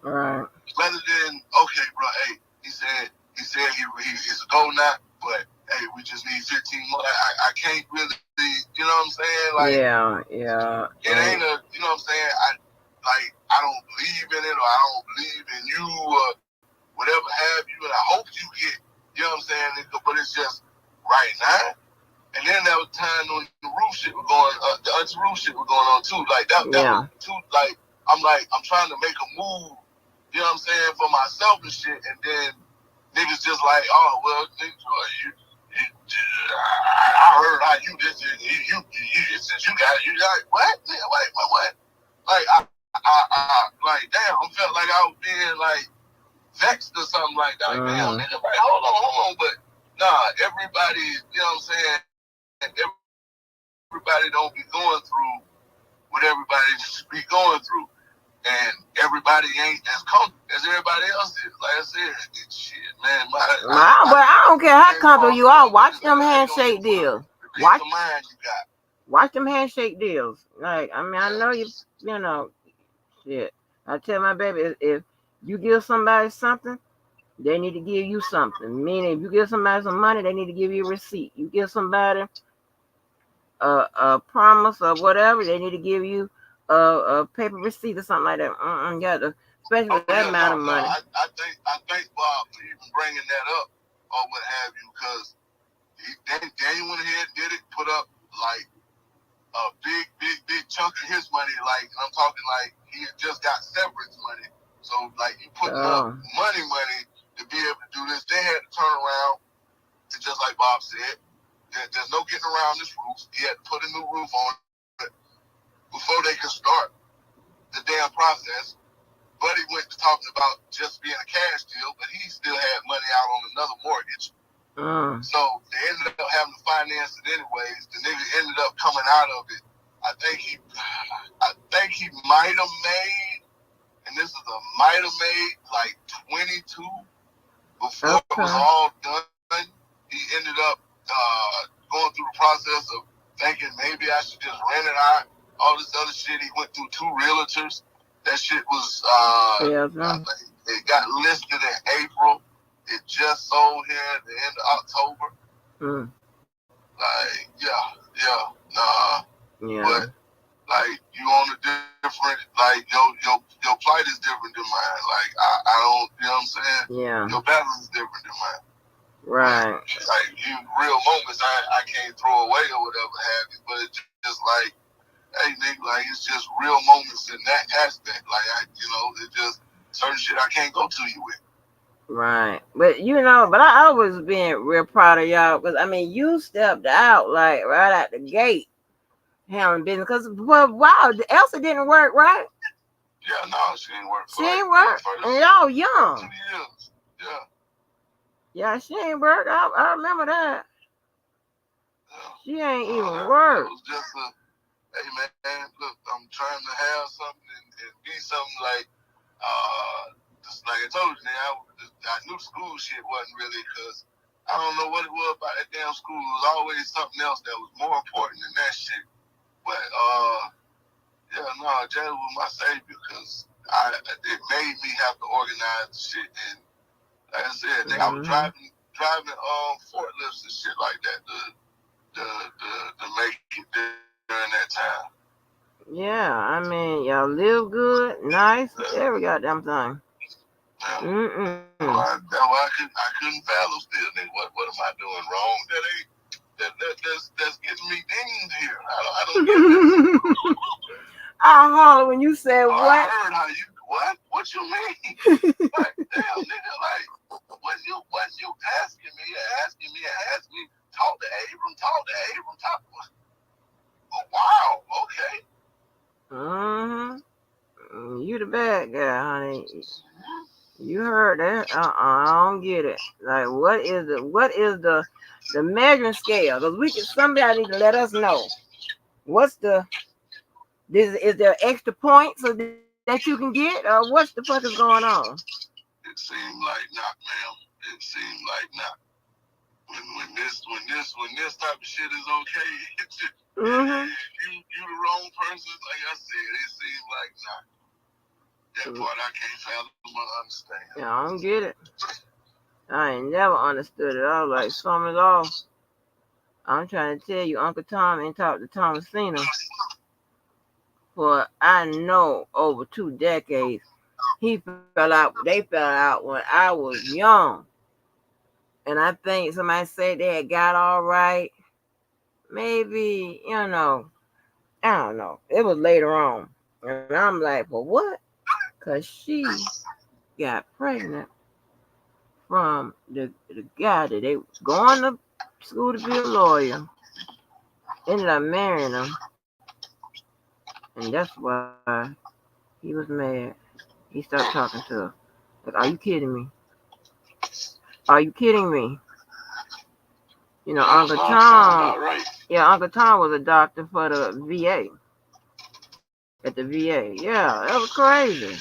rather than, okay, bro, hey, he said he's a goal now, but hey, we just need 15 more. I can't really, you know what I'm saying? Like, yeah. It ain't a, you know what I'm saying? I don't believe in it, or I don't believe in you, or whatever have you, and I hope you get, you know what I'm saying? But it's just right now. And then there was time when the roof shit was going, the anti-roof shit was going on too. Like that was too. Like I'm trying to make a move, you know what I'm saying, for myself and shit, and then niggas just like, oh well, I heard how you did it. You since you got it, you got it. What? What? Like like damn, I felt like I was being like vexed or something like that. Like, damn, nigga, like, hold on. But nah, everybody, you know what I'm saying? Everybody don't be going through what everybody should be going through. And everybody ain't as comfortable as everybody else is. Like I said, shit, man. But I don't care how comfortable you are. Watch them handshake deals. Watch them handshake deals. Like, I mean, I know you know, shit. I tell my baby, if you give somebody something, they need to give you something. Meaning, if you give somebody some money, they need to give you a receipt. You give somebody a promise or whatever, they need to give you a paper receipt or something like that. Especially with that amount of money. I think Bob for even bringing that up or what have you, because Daniel went ahead and did it, put up like a big chunk of his money. Like, I'm talking like he had just got severance money. So like you putting up money to be able to do this. They had to turn around and just like Bob said, there's no getting around this roof. He had to put a new roof on it before they could start the damn process. Buddy went to talking about just being a cash deal, but he still had money out on another mortgage. So they ended up having to finance it anyways. The nigga ended up coming out of it. I think he might have made, and this is might have made like 22 before it was all done. He ended up going through the process of thinking maybe I should just rent it out. All this other shit. He went through 2 realtors. That shit was it got listed in April. It just sold here at the end of October. Like, but like you on a different, like your plight is different than mine. Like I don't, you know what I'm saying? Yeah. Your balance is different than mine. Right. Like you real moments I can't throw away or whatever have you, but it's just like, hey nigga, like it's just real moments in that aspect. Like it's just certain shit I can't go to you with. Right. But I always been real proud of y'all because I mean you stepped out like right out the gate handling business because wow, Elsa didn't work, right? Yeah, no, she didn't work. She ain't work. And y'all young. 2 years. Yeah. Yeah, she ain't work. I remember that. Yeah. She ain't even It work. was just hey man, look, I'm trying to have something and be something like just like I told you, I knew school shit wasn't really, because I don't know what it was about that damn school. It was always something else that was more important than that shit. But Jada was my savior because it made me have to organize the shit. And like I said, I was driving forklifts and shit like that to make it during that time. Yeah, I mean, y'all live good, nice, every goddamn thing. I couldn't fathom still. Nigga, what am I doing wrong? That's getting me dinged here. I don't get this. I holler when you said what? I heard how you what? What you mean? Like, damn, nigga, like, what you asking me? Ask me. Talk to Abram. Oh, wow, okay. You the bad guy, honey. You heard that? I don't get it. Like, what is the measuring scale? Because somebody need to let us know. What's is there extra points so that you can get, or what's the fuck is going on? It seemed like not, ma'am. It seemed like not. When this type of shit is okay, you the wrong person. Like I said, it seems like not. That part I can't fathom or understand. Yeah, I don't get it. I ain't never understood it. I was like, something's off. I'm trying to tell you, Uncle Tom ain't talked to Thomasina for I know over 2 decades. They fell out when I was young. And I think somebody said they had got all right. Maybe, I don't know. It was later on. And I'm like, well, what? Because she got pregnant from the guy that they was going to school to be a lawyer. Ended up marrying him. And that's why he was mad. He started talking to her. Like, are you kidding me? Are you kidding me? Uncle Tom. Right. Yeah, Uncle Tom was a doctor for the VA. At the VA. Yeah, that was crazy.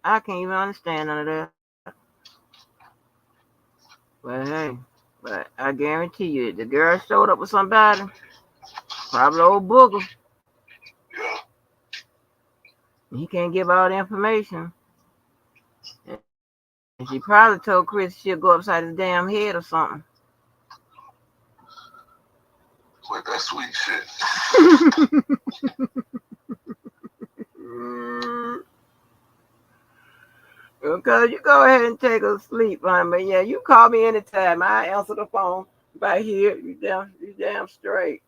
I can't even understand none of that. But hey, I guarantee you, the girl showed up with somebody, probably old Booger. Yeah. He can't give all the information. And she probably told Chris she'll go upside his damn head or something. With that sweet shit. Okay, you go ahead and take a sleep, honey. But yeah, you call me anytime. I answer the phone right here. You damn straight.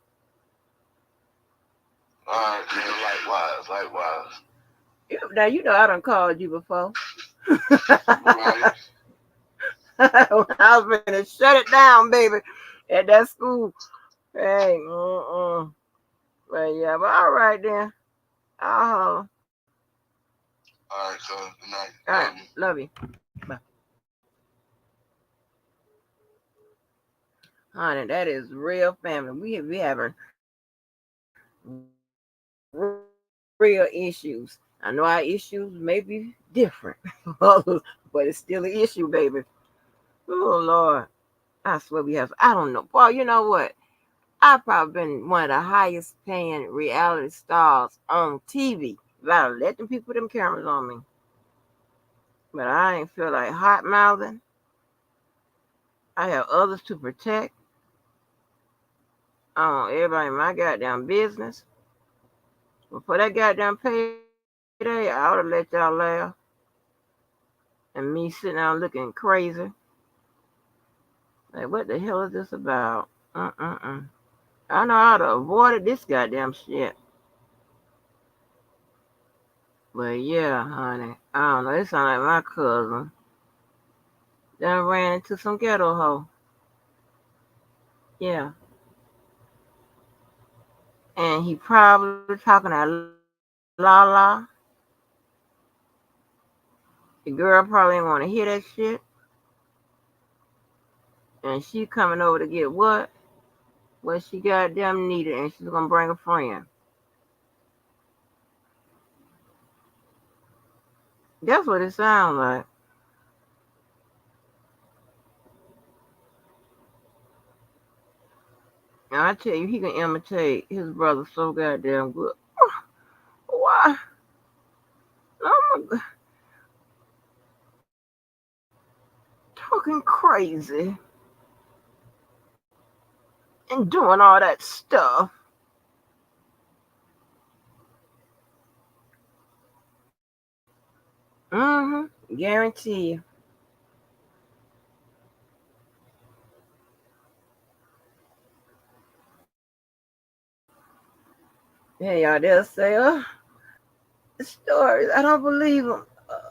All right, man. Likewise. Now you know I done called you before. Right. When I was finna shut it down, baby, at that school. Hey, But yeah, but all right then. I'll holler. All right, so good night. All right, love you. Bye. Honey, that is real family. We having real issues. I know our issues may be different, but it's still an issue, baby. Oh Lord, I swear we have. I don't know. Well, you know what? I've probably been one of the highest paying reality stars on TV. Gotta let them people put them cameras on me. But I ain't feel like hot mouthing. I have others to protect. I don't everybody in my goddamn business. Before that goddamn payday, I ought to let y'all laugh. And me sitting down looking crazy. Like, what the hell is this about? I know how to avoid this goddamn shit. But yeah, honey, I don't know. It sound like my cousin done ran into some ghetto hoe. Yeah. And he probably talking that la la. The girl probably didn't want to hear that shit. And she coming over to get what? What she goddamn needed, and she's gonna bring a friend. That's what it sounds like. And I tell you, he can imitate his brother so goddamn good. Why? I'm talking crazy and doing all that stuff. Guarantee you. Yeah, y'all, they'll say, stories. I don't believe them.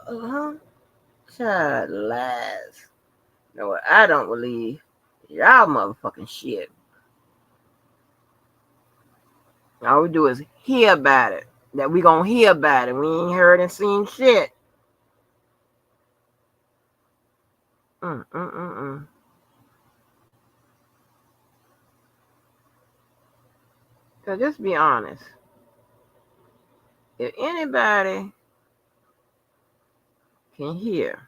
Huh? Child lies. You know what? I don't believe y'all motherfucking shit. All we do is hear about it. That we gonna hear about it. We ain't heard and seen shit. Mm, mm, mm, mm. So just be honest. If anybody can hear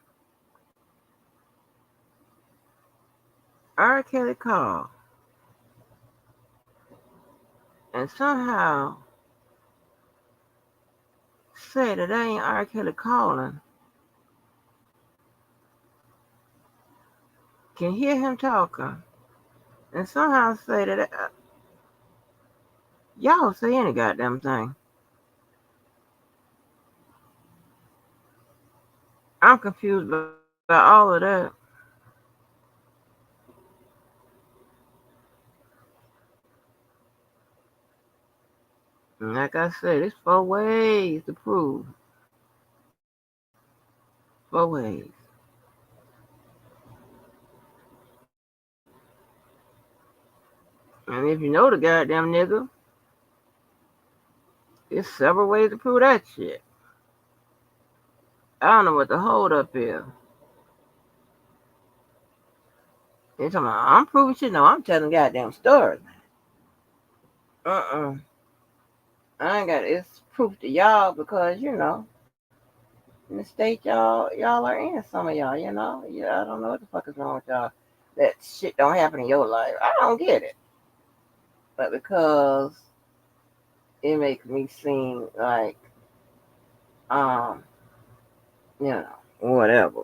R. Kelly call and somehow say that they ain't R. Kelly calling, can hear him talking, and somehow say that y'all say any goddamn thing. I'm confused by all of that. And like I said, it's 4 ways to prove. 4 ways. And if you know the goddamn nigga, there's several ways to prove that shit. I don't know what the hold up is. They talking about, I'm proving shit. No, I'm telling goddamn stories. Uh-uh. I ain't got it's proof to y'all because, in the state y'all are in, some of y'all. Yeah, I don't know what the fuck is wrong with y'all. That shit don't happen in your life. I don't get it. But because it makes me seem like, um, whatever.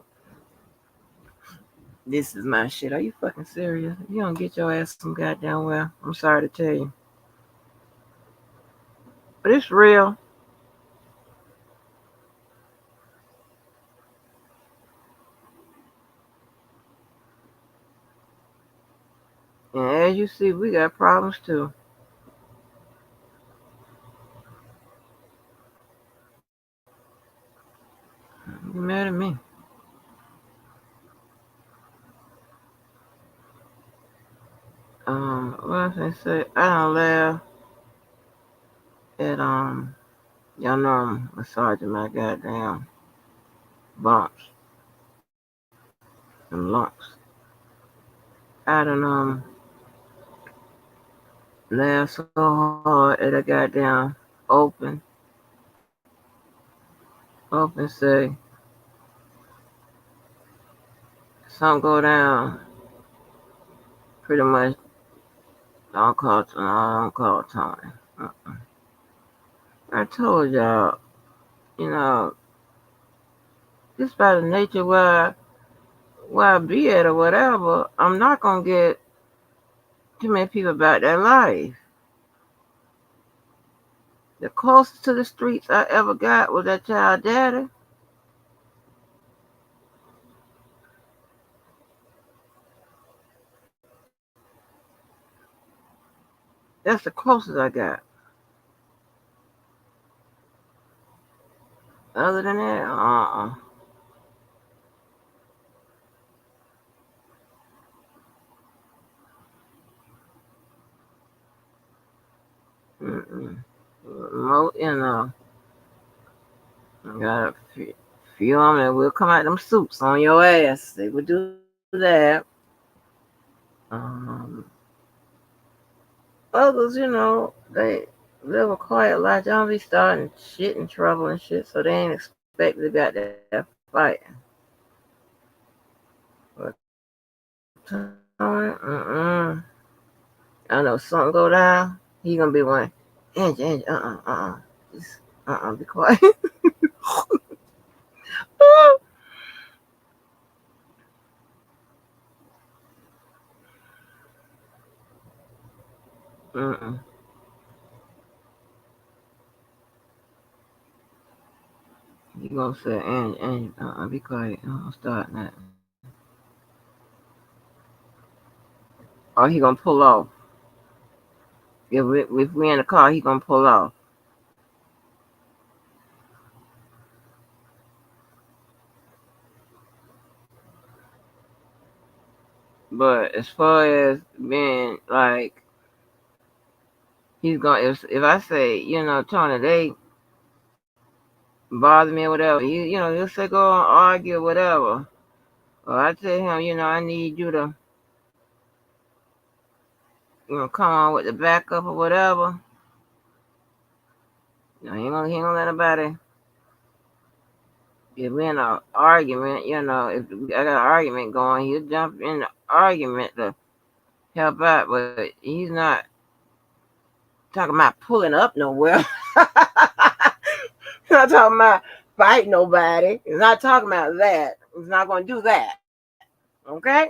This is my shit. Are you fucking serious? If you don't get your ass some goddamn well, I'm sorry to tell you. But it's real. And as you see, we got problems too. You mad at me? What else I say? I don't laugh at y'all know I'm massaging my goddamn bumps and lumps. I don't laugh so hard at a goddamn open open say something go down. Pretty much don't call Tony. I told y'all, you know, just by the nature where I be at or whatever, I'm not gonna get too many people about their life. The closest to the streets I ever got was that child daddy. That's the closest I got. Other than that, mm-mm. I got a few of them that will come out them soups on your ass. They would do that. Um, Others, they live a quiet life. They don't be starting shit and trouble and shit, so they ain't expected to be out there fighting. But I know something go down, he gonna be one. Angie, just be quiet. Mm-mm. He gonna say, Angie, be quiet. Start that. Or he gonna pull off. If we in the car, he gonna pull off. But as far as being like he's gonna if I say, Tony, they bother me or whatever, he'll say go and argue or whatever. Or I tell him, I need you to, come on with the backup or whatever. He ain't gonna let nobody. If we're in an argument, if I got an argument going, he'll jump in the argument to help out, but he's not talking about pulling up nowhere. He's not talking about fight nobody. He's not talking about that. He's not going to do that. Okay?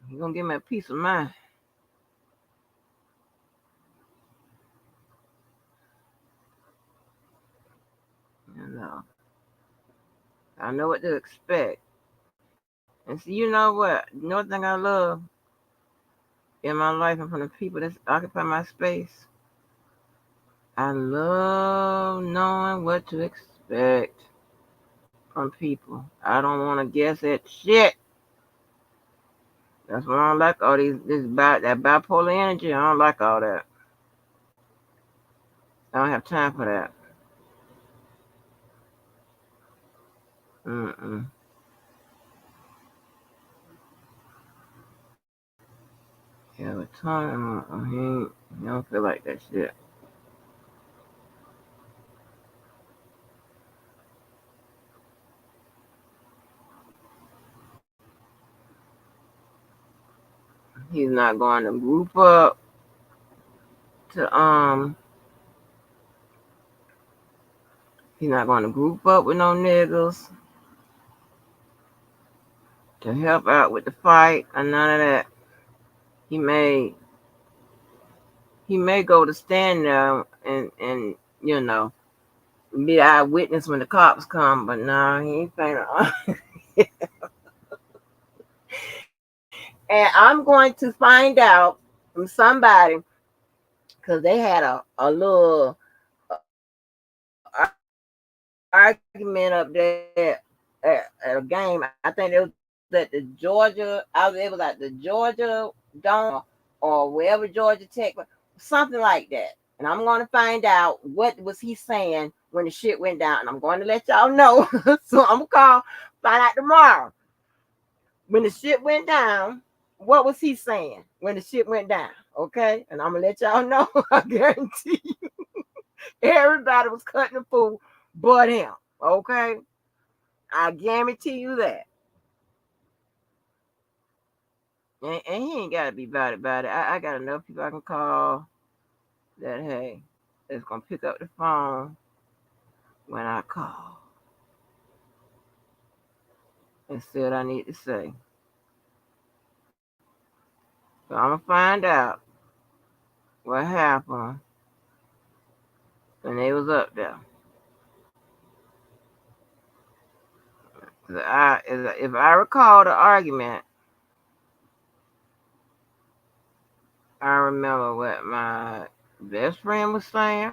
He's going to give me a peace of mind. You know, I know what to expect. And see, you know what? Another thing I love in my life and from the people that occupy my space, I love knowing what to expect from people. I don't want to guess at shit. That's why I don't like all that bipolar energy. I don't like all that. I don't have time for that. Mm-mm. Yeah, but Tony, he don't feel like that shit. He's not going to group up to He's not going to group up with no niggas to help out with the fight or none of that. He may he may go to stand there and be eyewitness when the cops come, but no, he ain't finna. And I'm going to find out from somebody because they had a little argument up there at a game. I think it was at the Georgia. It was at the Georgia Dome or wherever Georgia Tech, something like that. And I'm going to find out what was he saying when the shit went down. And I'm going to let y'all know. So I'm gonna find out tomorrow. When the shit went down, what was he saying when the shit went down? Okay, and I'm gonna let y'all know. I guarantee you, everybody was cutting the fool, but him. Okay, I guarantee you that. And he ain't gotta be about it. I got enough people I can call that hey, that's gonna pick up the phone when I call and say what I need to say. So I'm gonna find out what happened when they was up there. If I recall the argument, I remember what my best friend was saying.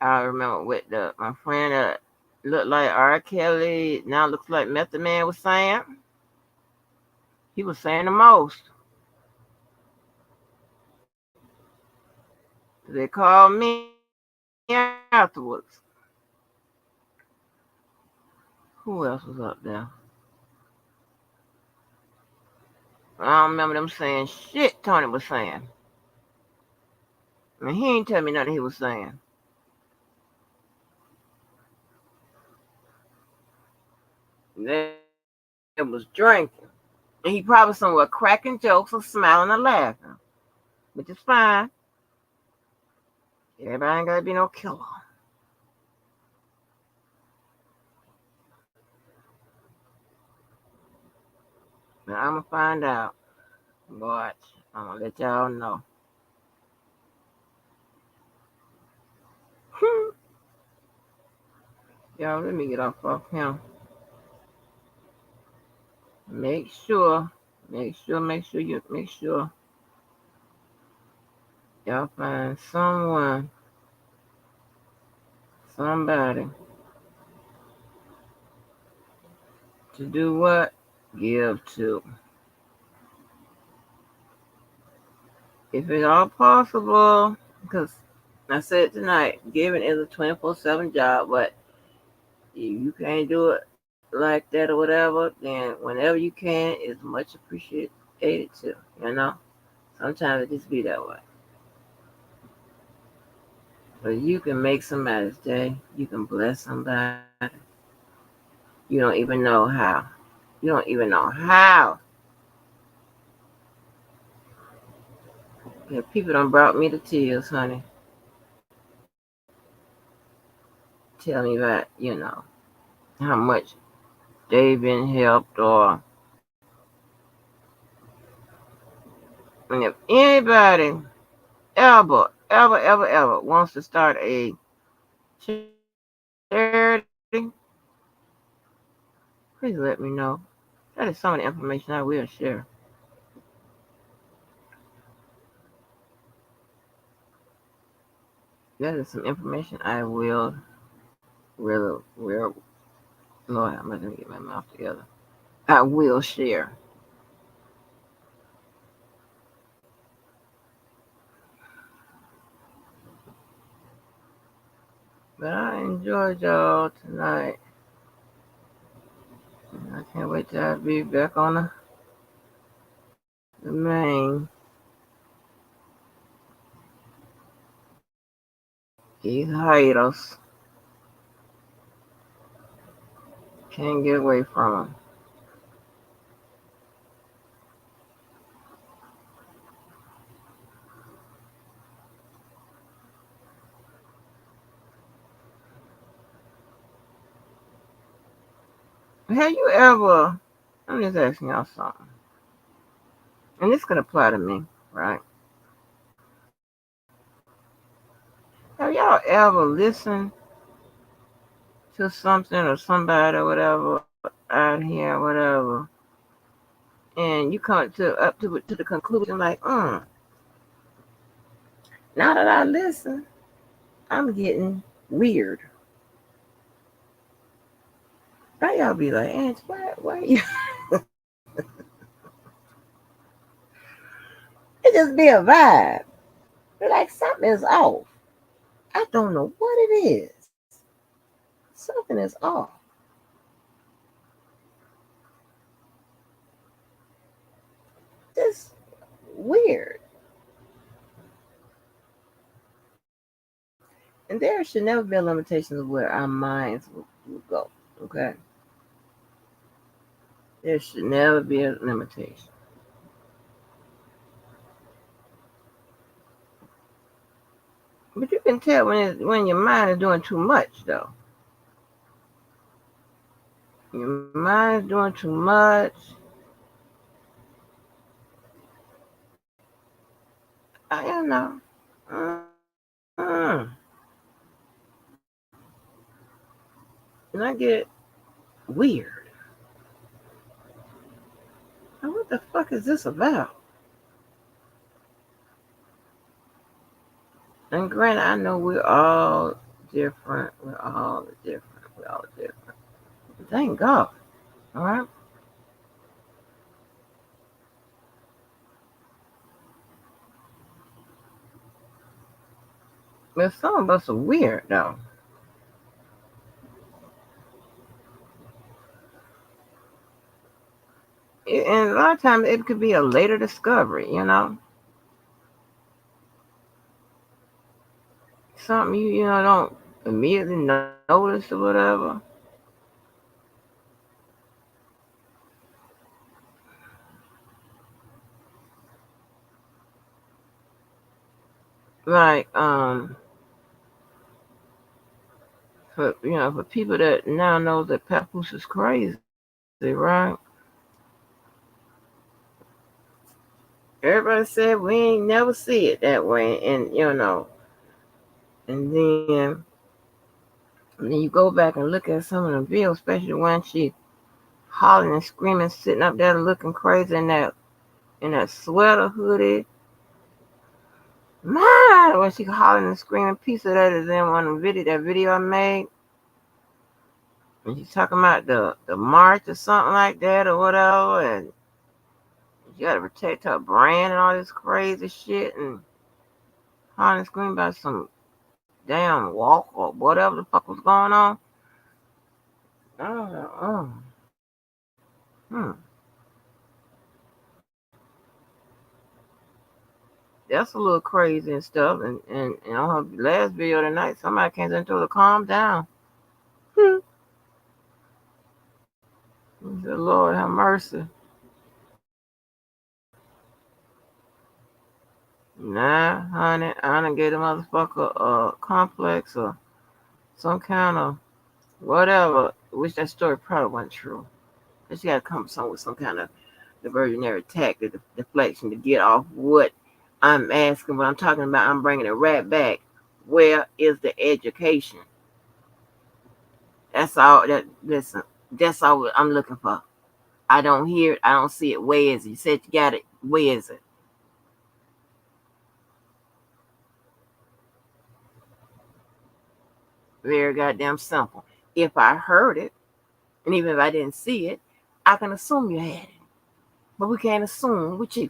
I remember what my friend that looked like R. Kelly, now looks like Method Man was saying. He was saying the most. They called me afterwards. Who else was up there? I don't remember them saying shit Tony was saying. And he ain't tell me nothing he was saying. They was drinking. And he probably somewhere cracking jokes or smiling or laughing. Which is fine. Everybody ain't gotta be no killer. But I'm gonna find out. Watch. I'm gonna let y'all know. Y'all, let me get off him. Make sure Y'all find someone, somebody to do what? Give to. If it's all possible, because I said tonight, giving is a 24/7 job, but if you can't do it like that or whatever, then whenever you can, it's much appreciated too. You know, sometimes it just be that way. But you can make somebody's day. You can bless somebody. You don't even know how. You don't even know how. Yeah, people done brought me to tears, honey. Tell me about, how much they've been helped or and if anybody ever wants to start a charity, please let me know. That is some of the information I will share. That is some information I will, Lord, I'm not going to get my mouth together. I will share. But I enjoyed y'all tonight. I can't wait till I be back on the main. These haters can't get away from them. Have you ever, I'm just asking y'all something, and this could apply to me, right? Have y'all ever listened to something or somebody or whatever out here, whatever, and you come to the conclusion like, now that I listen, I'm getting weird. Now y'all be like, Aunt, why you? It just be a vibe. Be like something is off. I don't know what it is. Something is off. Just weird. And there should never be a limitation of where our minds will go. Okay? There should never be a limitation. But you can tell when your mind is doing too much, though. Your mind is doing too much. I don't know. Mm. And I get weird. Now, what the fuck is this about? And granted, I know we're all different. We're all different. We're all different. Thank God. All right? But some of us are weird, though. And a lot of times it could be a later discovery. Something you don't immediately notice or whatever. Like for people that now know that papoose is crazy, right? Everybody said we ain't never see it that way, and then you go back and look at some of the videos, especially when she hollering and screaming, sitting up there looking crazy in that sweater hoodie. Man, when she hollering and screaming, piece of that is in one of the that video I made. And she's talking about the march or something like that or whatever, and you gotta protect her brand and all this crazy shit, and hollering and screaming about some damn walk or whatever the fuck was going on. I was like, hmm. That's a little crazy and stuff. And on her last video tonight, somebody came in and told her to calm down. Hmm. He said, Lord have mercy. Nah, honey, I done gave the motherfucker a complex or some kind of whatever. Which that story probably wasn't true. Cause she got to come with some kind of diversionary tactic, deflection to get off what I'm asking. What I'm talking about, I'm bringing it right back. Where is the education? That's all. Listen, that's all I'm looking for. I don't hear it. I don't see it. Where is it? You said you got it. Where is it? Very goddamn simple. If I heard it, and even if I didn't see it, I can assume you had it. But we can't assume with you.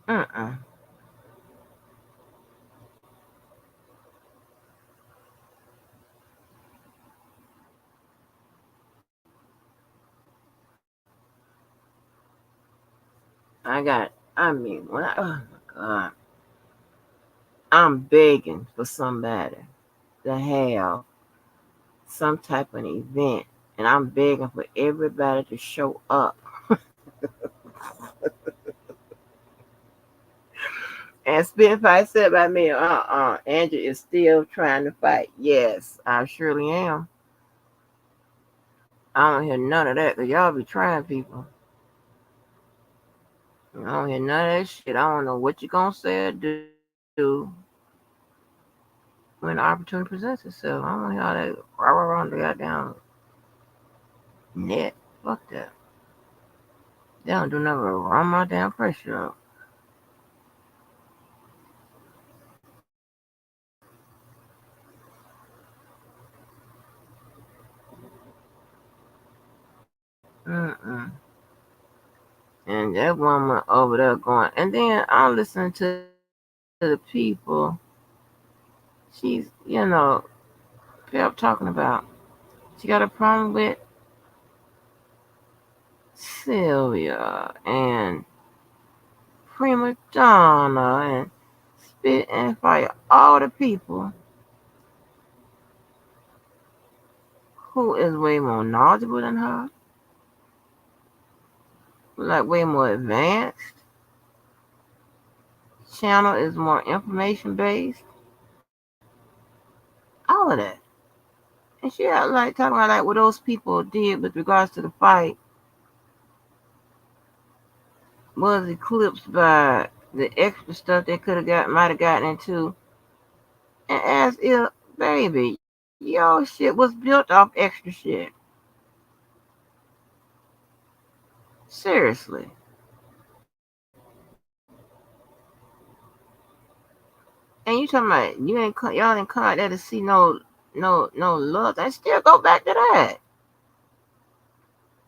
Uh-uh. When oh my God, I'm begging for somebody to have some type of event, and I'm begging for everybody to show up. And Spitfire said by me, Andrew is still trying to fight. Yes, I surely am. I don't hear none of that, because y'all be trying people. I don't hear none of that shit. I don't know what you gonna say or do when the opportunity presents itself. I don't hear all that rah on the goddamn net. Fuck that. They don't do nothing but run my damn pressure up. Mm-mm. And that woman over there going, and then I'm listening to the people she's, kept talking about. She got a problem with Sylvia and Prima Donna and Spit and Fire, all the people who is way more knowledgeable than her, like way more advanced. Channel is more information based. All of that. And she had like talking about like what those people did with regards to the fight was eclipsed by the extra stuff they could have might have gotten into. And as if, baby, your shit was built off extra shit. Seriously. And you talking about y'all didn't come out there to see no love. I still go back to that.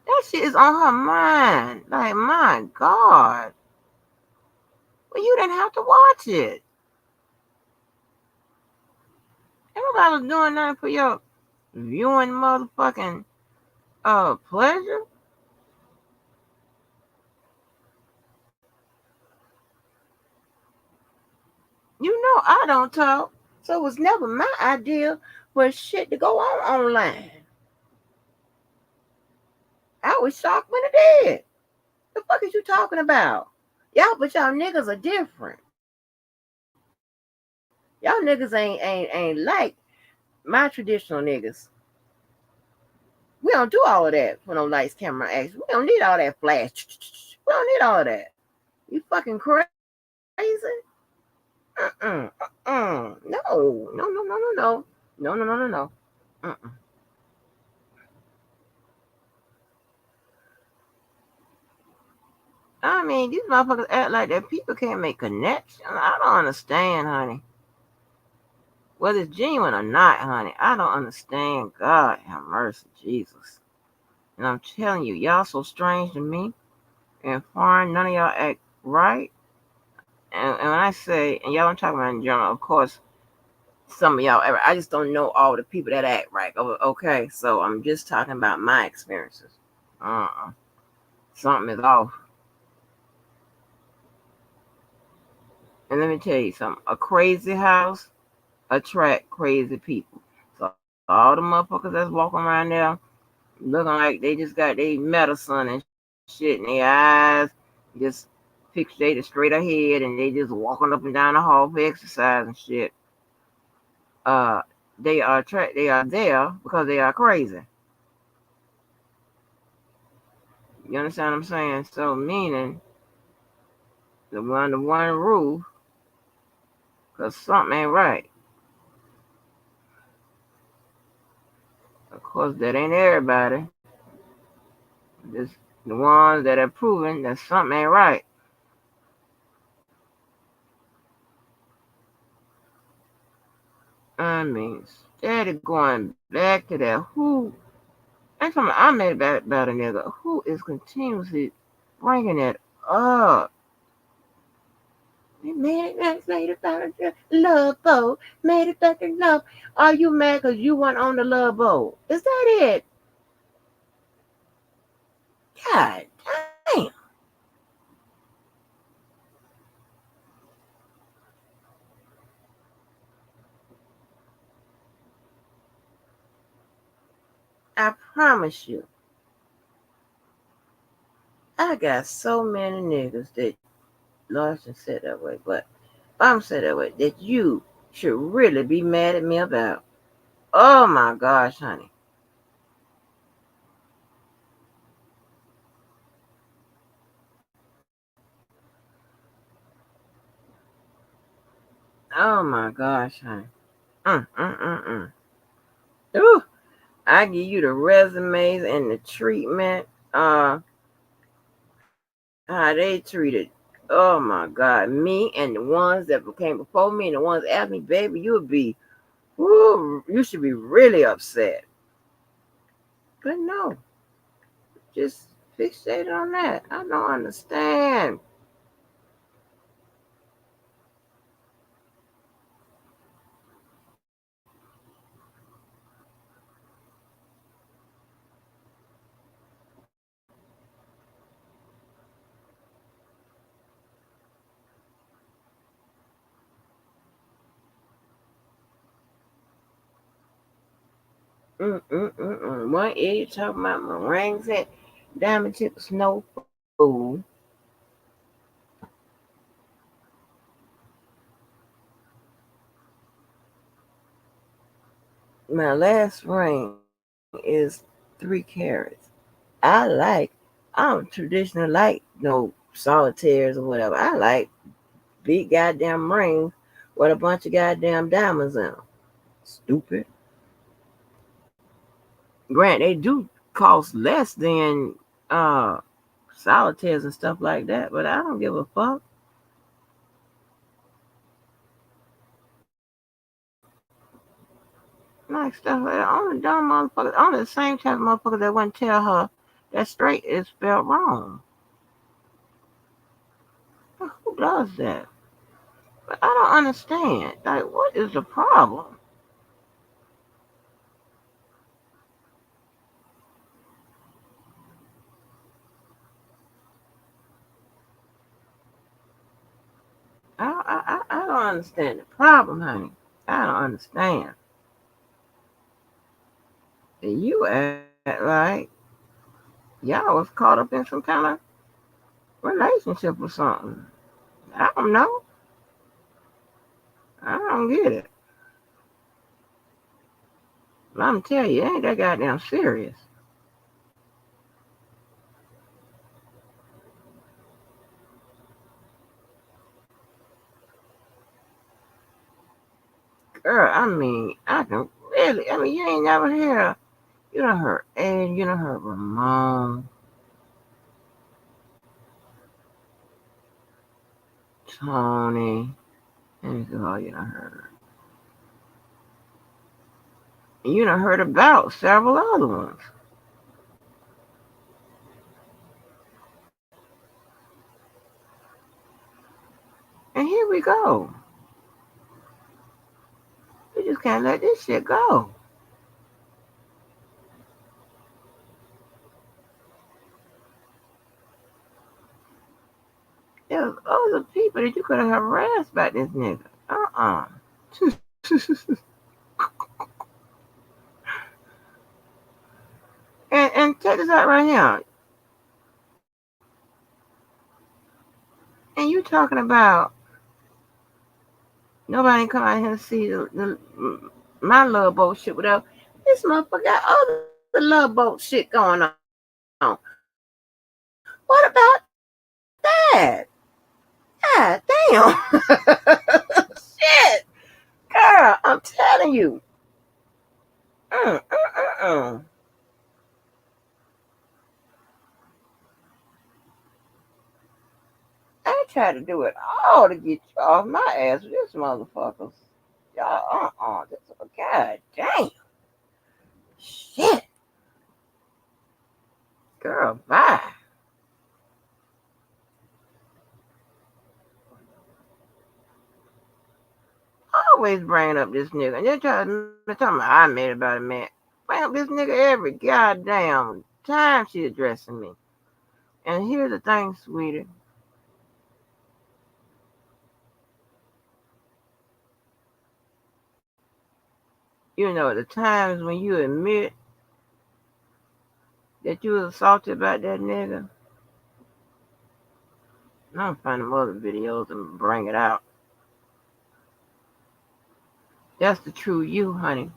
That shit is on her mind. Like, my God. Well, you didn't have to watch it. Everybody was doing nothing for your viewing motherfucking pleasure. You know I don't talk. So it was never my idea for shit to go on online. I was shocked when it did. The fuck is you talking about? Y'all, but y'all niggas are different. Y'all niggas ain't like my traditional niggas. We don't do all of that for no lights, camera, action. We don't need all that flash. We don't need all of that. You fucking crazy? No, no, no, no, no, no, no, no, no, no, no. Uh-uh. I mean, these motherfuckers act like that people can't make connections. I don't understand, honey. Whether it's genuine or not, honey, I don't understand. God have mercy, Jesus. And I'm telling you, y'all so strange to me and foreign. None of y'all act right. And when I say, and y'all, I'm talking about in general, of course, some of y'all, I just don't know all the people that act right. Okay, so I'm just talking about my experiences. Uh-uh. Something is off. And let me tell you something. A crazy house attract crazy people. So all the motherfuckers that's walking around there looking like they just got their medicine and shit in their eyes, just fixated straight ahead, and they just walking up and down the hall for exercise and shit. Uh, they are there because they are crazy. You understand what I'm saying? So meaning the one roof, cause something ain't right. Of course, that ain't everybody. Just the ones that are proven that something ain't right. I mean, steady going back to that. I made about a nigga who is continuously bringing that up. They made it about the love boat. Made it back in love. Are you mad because you weren't on the love boat? Is that it? God damn. I promise you, I got so many niggas that Larson said that way, but I'm said that way that you should really be mad at me about. Oh my gosh, honey. Oh my gosh, honey. Mm, mm, mm, mm. Ooh, I give you the resumes and the treatment, how they treated. Oh my God, me and the ones that came before me and the ones after me, baby, you would be, woo, you should be really upset. But no, just fixated on that. I don't understand. One idiot talking about my rings at diamond tip snow fool. My last ring is 3 carats. I don't traditionally like no solitaires or whatever. I like big goddamn rings with a bunch of goddamn diamonds in them. Stupid. Grant, they do cost less than uh solitaires and stuff like that, but I don't give a fuck. Like stuff like that. Only dumb motherfuckers, only the same type of motherfuckers that wouldn't tell her that straight is spelled wrong. Who does that? But I don't understand. Like, what is the problem? I don't understand the problem, honey. I don't understand. And you act like y'all was caught up in some kind of relationship or something. I don't know. I don't get it. But I'm telling you, it ain't that goddamn serious. Girl, I mean, I can really, I mean, you ain't never heard, you done heard Ed, you done heard Ramon, Tony. And oh, you done heard. And you done heard about several other ones. And here we go. We just can't let this shit go. There's other people that you could have harassed about this nigga. and check this out right here. And you talking about nobody come out here and see my love boat shit without this motherfucker got other love boat shit going on. What about that? God damn. Shit. Girl, I'm telling you. Mm, mm, mm, mm. I tried to do it all to get you off my ass with this motherfuckers. Y'all, God damn. Shit. Girl, bye. Always bringing up this nigga. And they're trying to tell me I made about a man. Bring up this nigga every goddamn time she addressing me. And here's the thing, sweetie. You know, the times when you admit that you was assaulted about that nigga, I'm find them other videos and bring it out. That's the true you, honey.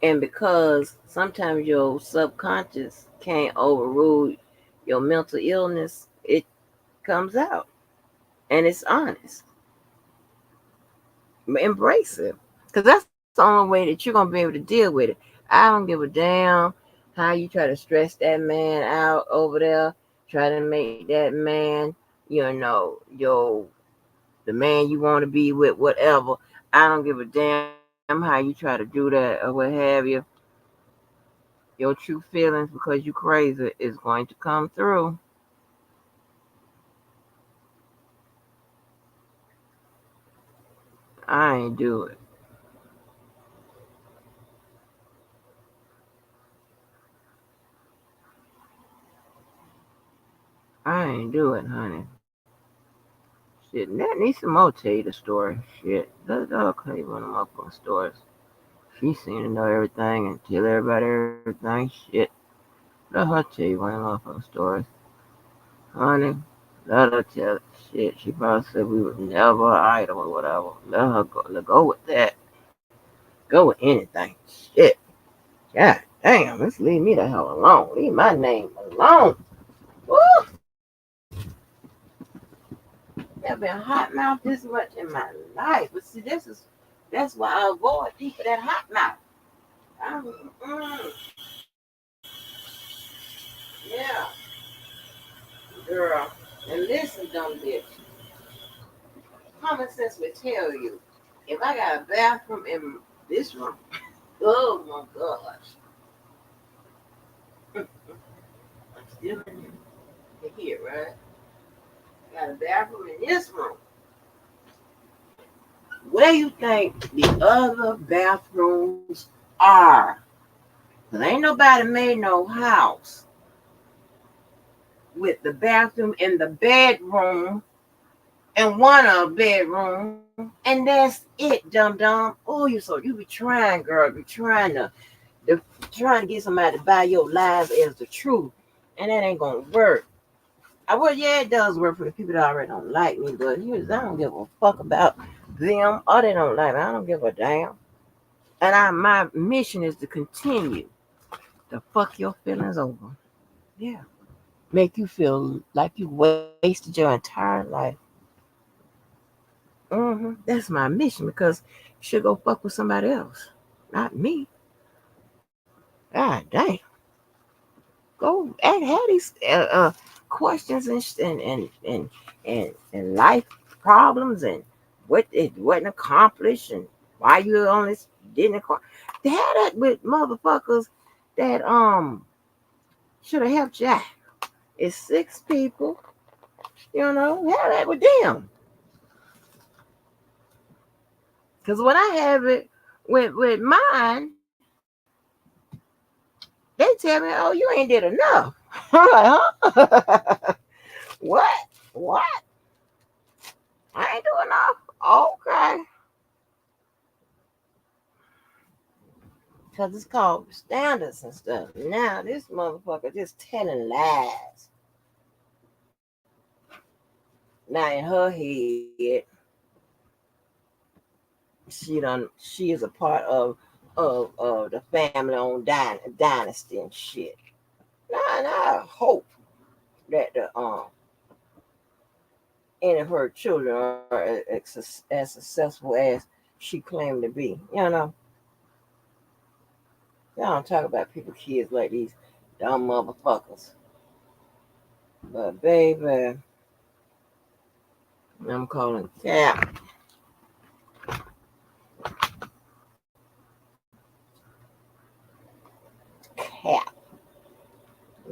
And because sometimes your subconscious can't overrule your mental illness, it comes out. And it's honest. Embrace it. Because that's the only way that you're going to be able to deal with it. I don't give a damn how you try to stress that man out over there, try to make that man, the man you want to be with, whatever. I don't give a damn how you try to do that or what have you. Your true feelings, because you crazy, is going to come through. I ain't do it. I ain't do it, honey. Shit, that needs some more tell you the story. Shit, that'll tell you one of my fucking stories. She seemed to know everything and tell everybody everything. Shit, let her tell you one of my fucking stories. Honey, let her tell it. Shit, she probably said we were never idle or whatever. Let her go. Go with that. Go with anything. Shit. God damn, let's leave me the hell alone. Leave my name alone. Woo! Never been hot mouth this much in my life. But see, that's why I avoid people that hot mouth. Yeah, girl. And listen, dumb bitch. Common sense would tell you if I got a bathroom in this room, oh my gosh, I'm still in here, right? I got a bathroom in this room. Where you think the other bathrooms are? Cause ain't nobody made no house with the bathroom in the bedroom and one of bedroom, and that's it, dum dum. Oh, you be trying, girl, be trying to get somebody to buy your lies as the truth, and that ain't gonna work. Well, yeah, it does work for the people that already don't like me, but I don't give a fuck about them or they don't like me. I don't give a damn. And my mission is to continue to fuck your feelings over. Yeah. Make you feel like you wasted your entire life. That's my mission because you should go fuck with somebody else, not me. God damn. Go and have these questions and life problems and what it wasn't accomplished and why you only didn't accomplish. They had that with motherfuckers that should have helped you out. It's 6 people, had that with them. Because when I have it with mine, they tell me, "Oh, you ain't did enough." I'm like, "Huh? What? What? I ain't doing enough." Okay. Because it's called standards and stuff. Now, this motherfucker just telling lies. Now, in her head, she is a part of the family owned dynasty and shit. Now, and I hope that the any of her children are as successful as she claimed to be. Y'all don't talk about people kids like these dumb motherfuckers. But baby, I'm calling cap. Cap.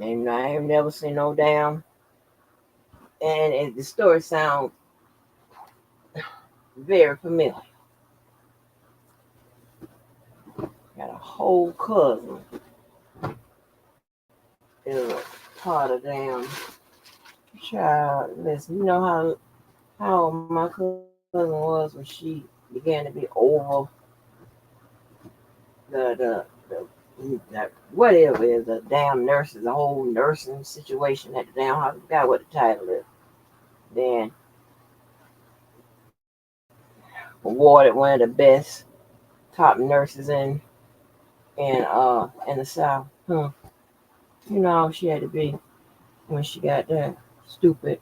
And I have never seen no damn. And the story sounds very familiar. Got a whole cousin is a part of damn child. Listen, you know how my cousin was when she began to be over the whatever is the damn nurses, the whole nursing situation at the damn hospital. I forgot what the title is. Then awarded one of the best top nurses in the South. You know how she had to be when she got that stupid.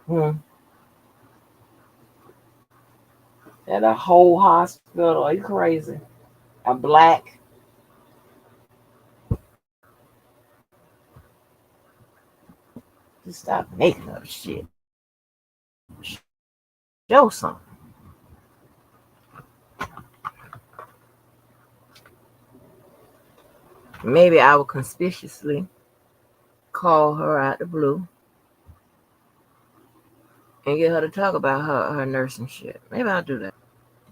Hmm. At a whole hospital. Are you crazy? A black. Just stop making up shit. Show something. Maybe I will conspicuously call her out the blue and get her to talk about her nursing shit. Maybe I'll do that.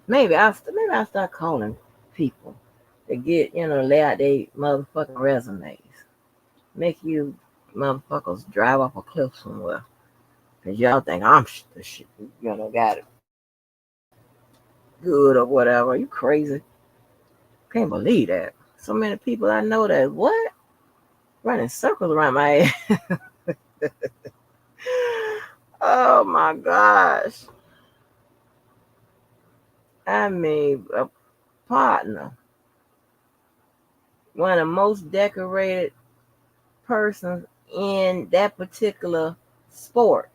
Maybe I'll start calling people to get lay out their motherfucking resumes. Make you motherfuckers drive off a cliff somewhere. Cause y'all think I'm the shit, got it good or whatever. You crazy? Can't believe that. So many people I know that what running circles around my ass. Oh my gosh. I mean, a partner, one of the most decorated persons in that particular sport.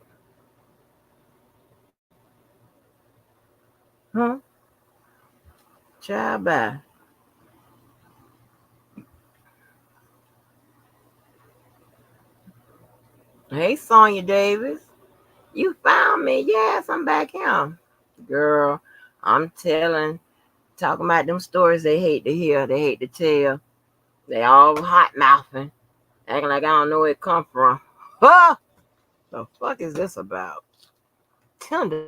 Huh? Child bye. Hey, Sonya Davis. You found me. Yes, I'm back here. Girl, I'm talking about them stories they hate to hear, they hate to tell. They all hot mouthing, acting like I don't know where it come from. Huh? The fuck is this about? Tender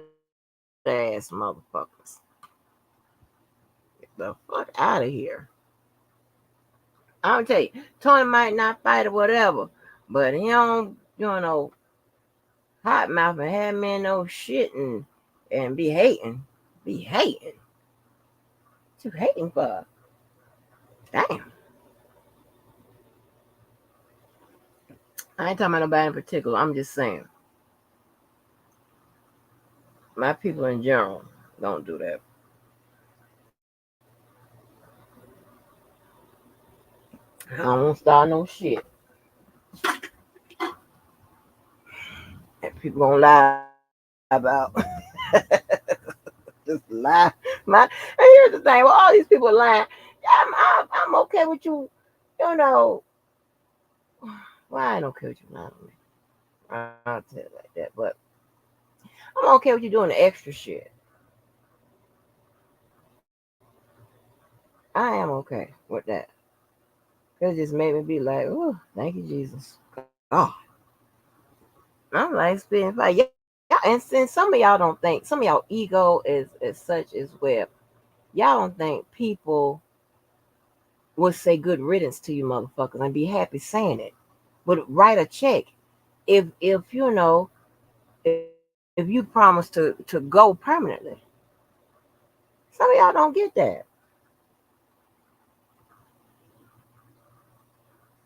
ass motherfuckers. Get the fuck out of here. I'll tell you, Tony might not fight or whatever, but he don't, hot mouth and have me in no shit and be hating. Be hating. What you hating for? Damn. I ain't talking about nobody in particular. I'm just saying. My people in general don't do that. I don't start no shit. That people gonna lie about. Just lie. My, and here's the thing: well, all these people lying. I'm okay with you. You know, well, I ain't okay with you lying on me. I'll tell you like that. But I'm okay with you doing the extra shit. I am okay with that. It just made me be like, oh, thank you, Jesus. God. I'm like spitting fire. Yeah, and since some of y'all don't think, some of y'all ego is such as well. Y'all don't think people would say good riddance to you motherfuckers and be happy saying it. But write a check. If you know, if you promise to go permanently. Some of y'all don't get that.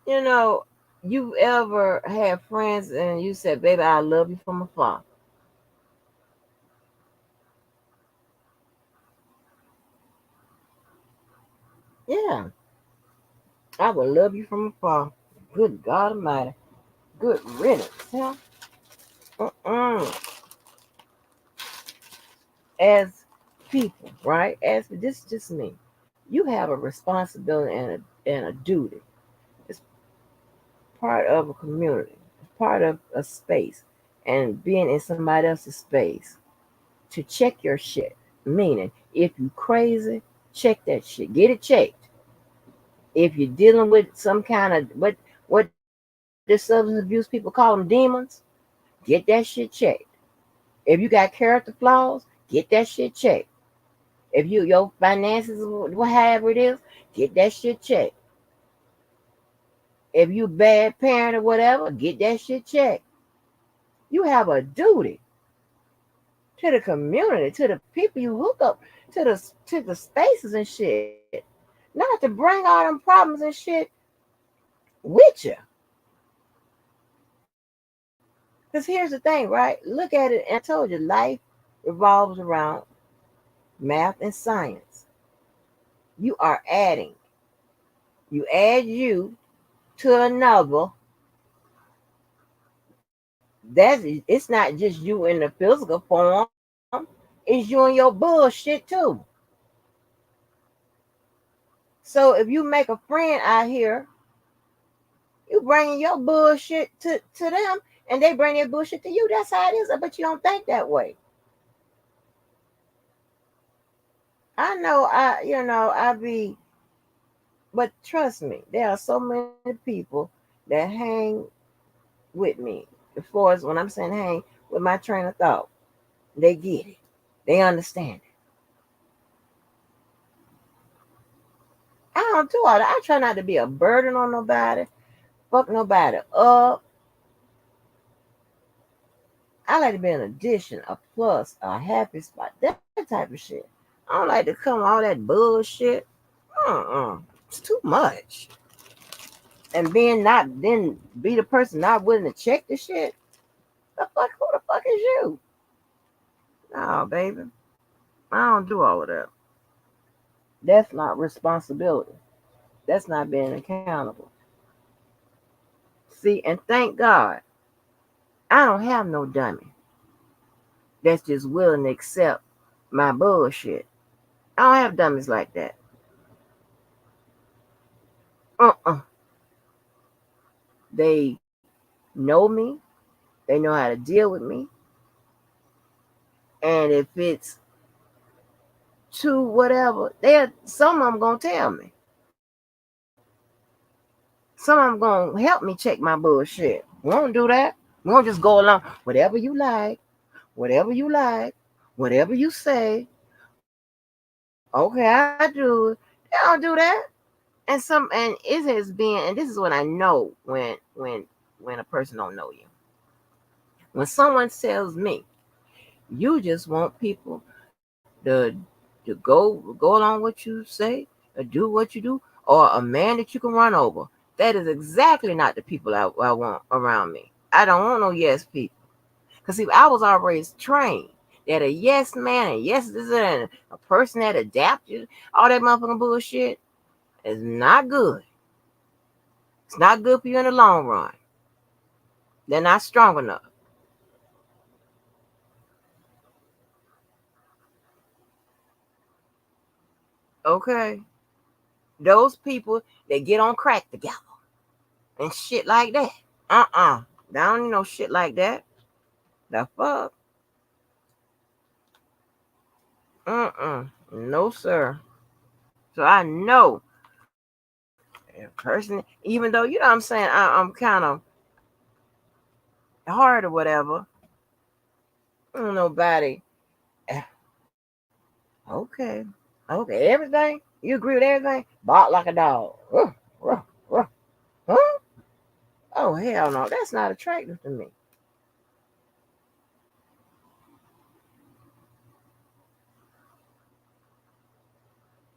You know, you ever had friends and you said, baby, I love you from afar. Yeah, I will love you from afar. Good God Almighty. Good riddance. Yeah. Mm-mm. As people, right? As this is just me. You have a responsibility and a duty. It's part of a community. It's part of a space. And being in somebody else's space to check your shit. Meaning, if you crazy, check that shit. Get it checked. If you're dealing with some kind of what the substance abuse people call them demons, get that shit checked. If you got character flaws, get that shit checked. If your finances, whatever it is, get that shit checked. If you bad parent or whatever, get that shit checked. You have a duty to the community, to the people you hook up, to the spaces and shit, not to bring all them problems and shit with you. Because here's the thing, right? Look at it, and I told you, life revolves around math and science. You are adding. You add you to another. It's not just you in the physical form. It's you and your bullshit too. So if you make a friend out here, you bringing your bullshit to them, and they bring their bullshit to you. That's how it is. But you don't think that way. I know. I be. But trust me, there are so many people that hang with me. As far as when I'm saying hang with my train of thought, they get it. They understand it. I don't do all that. I try not to be a burden on nobody. Fuck nobody up. I like to be an addition, a plus, a happy spot, that type of shit. I don't like to come all that bullshit. It's too much. And being not then be the person not willing to check the shit. The fuck? Who the fuck is you? No, baby. I don't do all of that. That's not responsibility. That's not being accountable. See, and thank God, I don't have no dummy that's just willing to accept my bullshit. I don't have dummies like that. Uh-uh. They know me. They know how to deal with me. And if it's too whatever, some of them gonna tell me. Some of them gonna help me check my bullshit. We don't do that. We don't just go along. Whatever you like, whatever you say. Okay, I do it. They don't do that. And it has been, and this is what I know when a person don't know you. When someone tells me you just want people to go along what you say or do what you do, or a man that you can run over. That is exactly not the people I want around me. I don't want no yes people. Because see, I was always trained that a yes man and yes this and a person that adapts you, all that motherfucking bullshit is not good. It's not good for you in the long run. They're not strong enough. Okay, those people that get on crack together and shit like that. I don't need no shit like that. The fuck. No sir. So I know a person, even though you know what I'm saying, I'm kind of hard or whatever. Nobody. eh, Okay. Okay. Everything. You agree with everything? Bark like a dog. Ruh, ruh. Huh? Oh hell no. That's not attractive to me.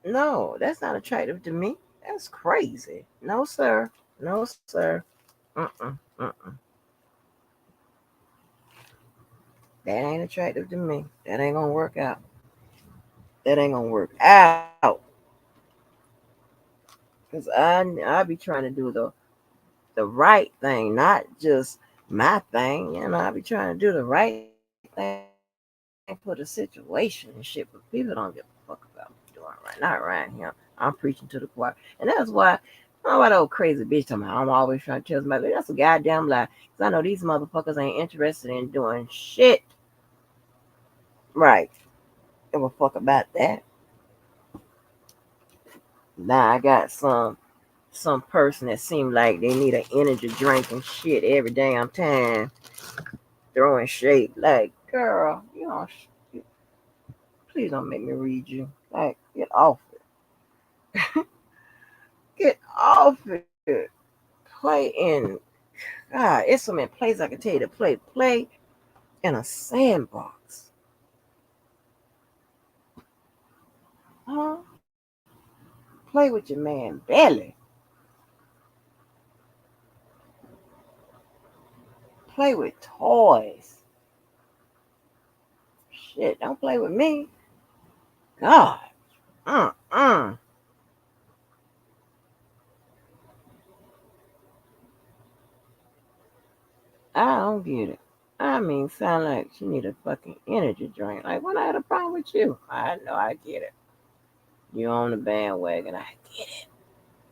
No, that's not attractive to me. That's crazy. No sir. No sir. Uh-uh. That ain't attractive to me. That ain't gonna work out. That ain't gonna work out. Cause I be trying to do the right thing, not just my thing. You know, I be trying to do the right thing for the situation and shit. But people don't give a fuck about me doing right. Not around here. I'm preaching to the choir, and that's why. I don't know why the old crazy bitch talking about. I'm always trying to tell somebody that's a goddamn lie. Cause I know these motherfuckers ain't interested in doing shit. Right. Give a fuck about that. Now I got some person that seemed like they need an energy drink and shit every damn time, throwing shade. Like, girl, you know, please don't make me read you. Like, get off it. Get off it. Play in, God, it's so many places I can tell you to play. Play in a sandbox. Huh? Play with your man belly. Play with toys. Shit, don't play with me. God. Mm-mm. I don't get it. I mean, sound like she need a fucking energy drink. Like, what I had a problem with you? I know, I get it. You on the bandwagon. I get it.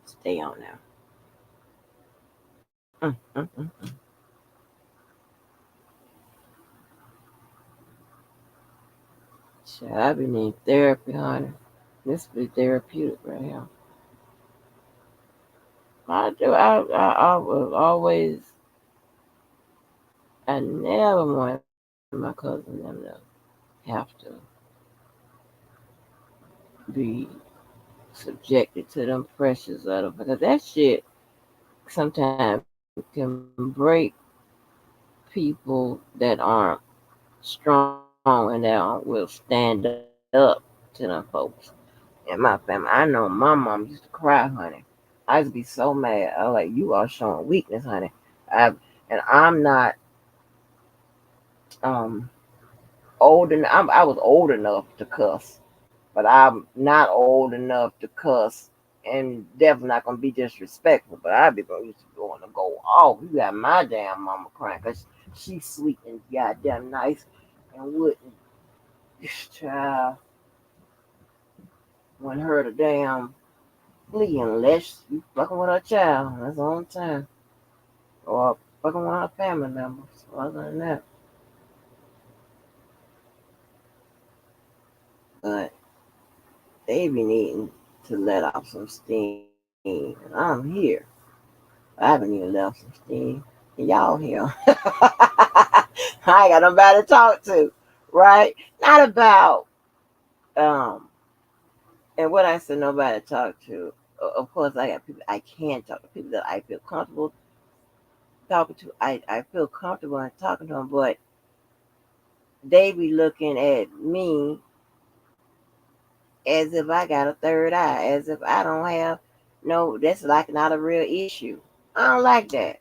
Stay on now. Mm. Shit, I be needing therapy, honey. This be therapeutic right here. I do. I was always. I never wanted my cousin them to have to be subjected to them pressures of them because that shit sometimes can break people that aren't strong and that will stand up to them folks. In my family, I know my mom used to cry, honey. I used to be so mad. I was like, you are showing weakness, honey. And I'm not um old enough. I was old enough to cuss, but I'm not old enough to cuss, and definitely not gonna be disrespectful. But I be going used to going to go off. You got my damn mama crying because she's sweet and goddamn nice, and wouldn't child wouldn't hurt a damn flea unless you fucking with her child. That's the only time, or fucking with her family members. Other than that, but they be needing to let off some steam. And I'm here. I haven't even left some steam. And y'all here. I ain't got nobody to talk to, right? Not about and what I said nobody to talk to. Of course I got people I can talk to, people that I feel comfortable talking to. I feel comfortable in talking to them, but they be looking at me as if I got a third eye, as if I don't have no, that's like not a real issue. I don't like that.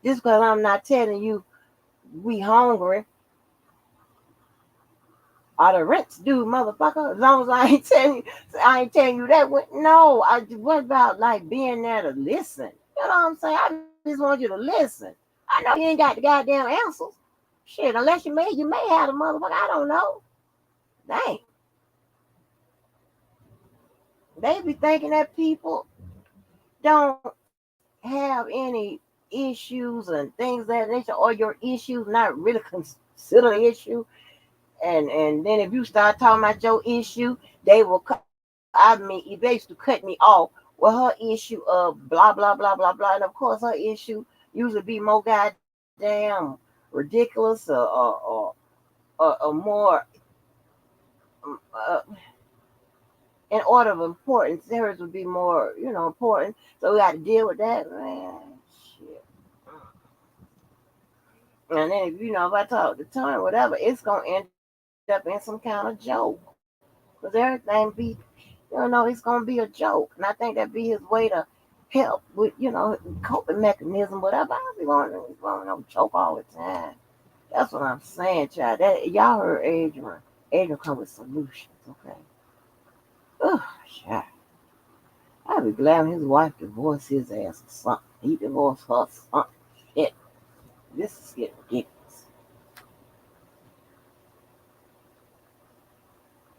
Just because I'm not telling you we hungry or the rent's due, motherfucker. As long as I ain't telling you that. No, what about like being there to listen? You know what I'm saying? I just want you to listen. I know you ain't got the goddamn answers. Shit, unless you may have the motherfucker. I don't know. Dang. They be thinking that people don't have any issues and things of that nature, or your issues not really consider the issue. And then if you start talking about your issue, they will. I mean, you basically cut me off with her issue of blah blah blah blah blah, and of course her issue usually be more goddamn ridiculous or more uh, in order of importance. Hers would be more, important. So we got to deal with that, man. Shit. And then if I talk to Tony, whatever, it's gonna end up in some kind of joke. Cause everything be, it's gonna be a joke. And I think that be his way to help with, coping mechanism, whatever. I be going no joke all the time. That's what I'm saying, child. That y'all heard Adrian. Adrian come with solutions, okay? Oh, child. I'd be glad when his wife divorced his ass or something. He divorced her or something. Shit. This is getting ridiculous.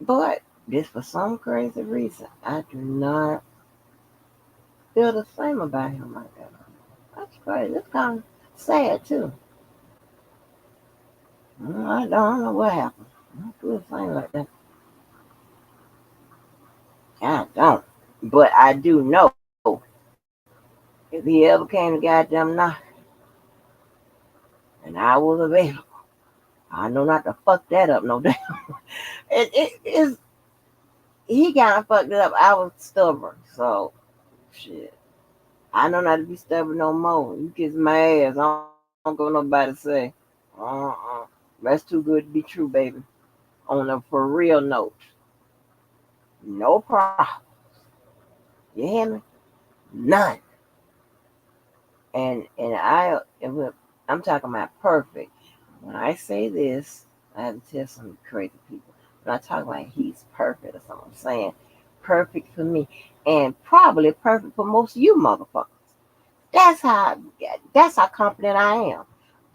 But just for some crazy reason, I do not feel the same about him like that. That's crazy. It's kind of sad too. I don't know what happened. I don't feel the same like that. I don't. But I do know if he ever came to goddamn knock and I was available, I know not to fuck that up no damn. It is he kind of fucked it up. I was stubborn, so shit. I know not to be stubborn no more. You kiss my ass. I don't go nobody say, uh-uh. That's too good to be true, baby. On a for real note, no problem. You hear me? None. I'm talking about perfect. When I say this, I have to tell some crazy people. When I talk about he's perfect, that's what I'm saying. Perfect for me, and probably perfect for most of you motherfuckers. That's how that's how confident I am.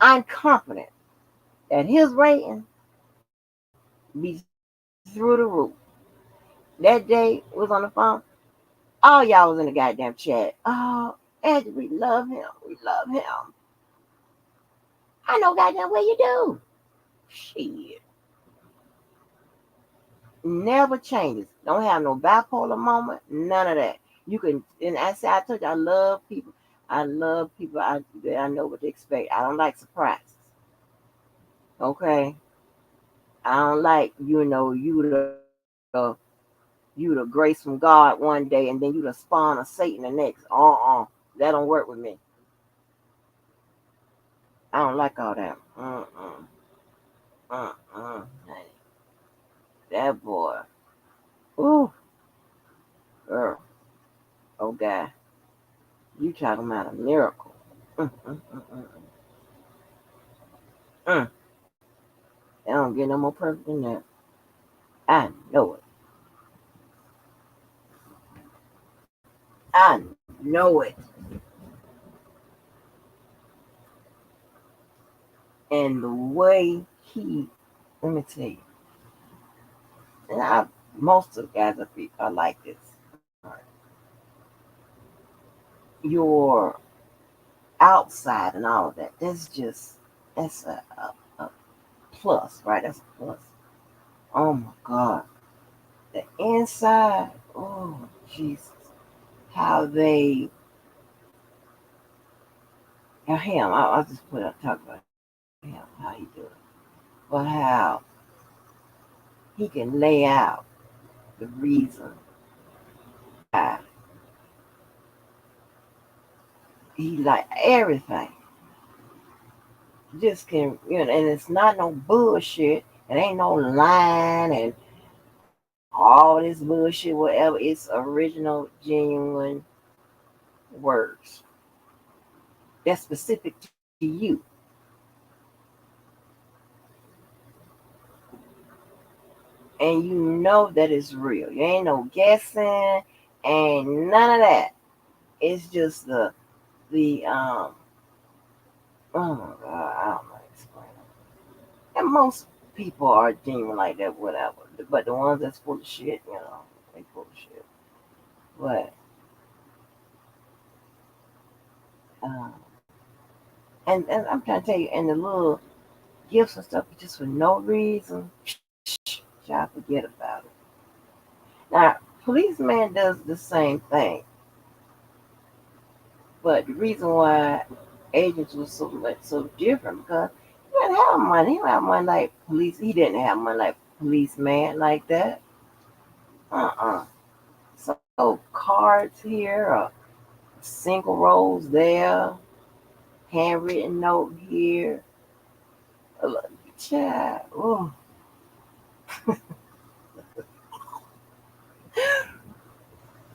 I'm confident that his rating be through the roof. That day we was on the phone. All y'all was in the goddamn chat. Oh, Andrew, we love him. We love him. I know goddamn what you do. Shit. Never changes. Don't have no bipolar moment. None of that. You can, and I told you, I love people. I love people. I know what to expect. I don't like surprises. Okay. I don't like, you the grace from God one day and then you the spawn of Satan the next. That don't work with me. I don't like all that. Honey. That boy. Ooh, girl. Oh, God. You talking about a miracle. Mm, mm, mm, mm, mm. They don't get no more perfect than that. I know it. I know it. And the way let me tell you, and most of the guys are like this. All right. Your outside and all of that, that's a plus, right? That's a plus. Oh my God. The inside, oh Jesus. How they, him, I'll just talk about him, how he do it. But how he can lay out the reason why he like everything. Just can, and it's not no bullshit. It ain't no line and all this bullshit, whatever. It's original, genuine words that's specific to you. And you know that it's real. You ain't no guessing, ain't none of that. It's just the oh my God, I don't know how to explain it. And most people are genuine like that, whatever. But the ones that's full of shit, they full of shit. But um, and I'm trying to tell you, and the little gifts and stuff just for no reason, y'all forget about it. Now, policeman does the same thing, but the reason why agents was so different because he didn't have money. He didn't have money like police. He didn't have money like policeman like that. Uh-uh. So cards here, single rolls there, handwritten note here. Child, oh,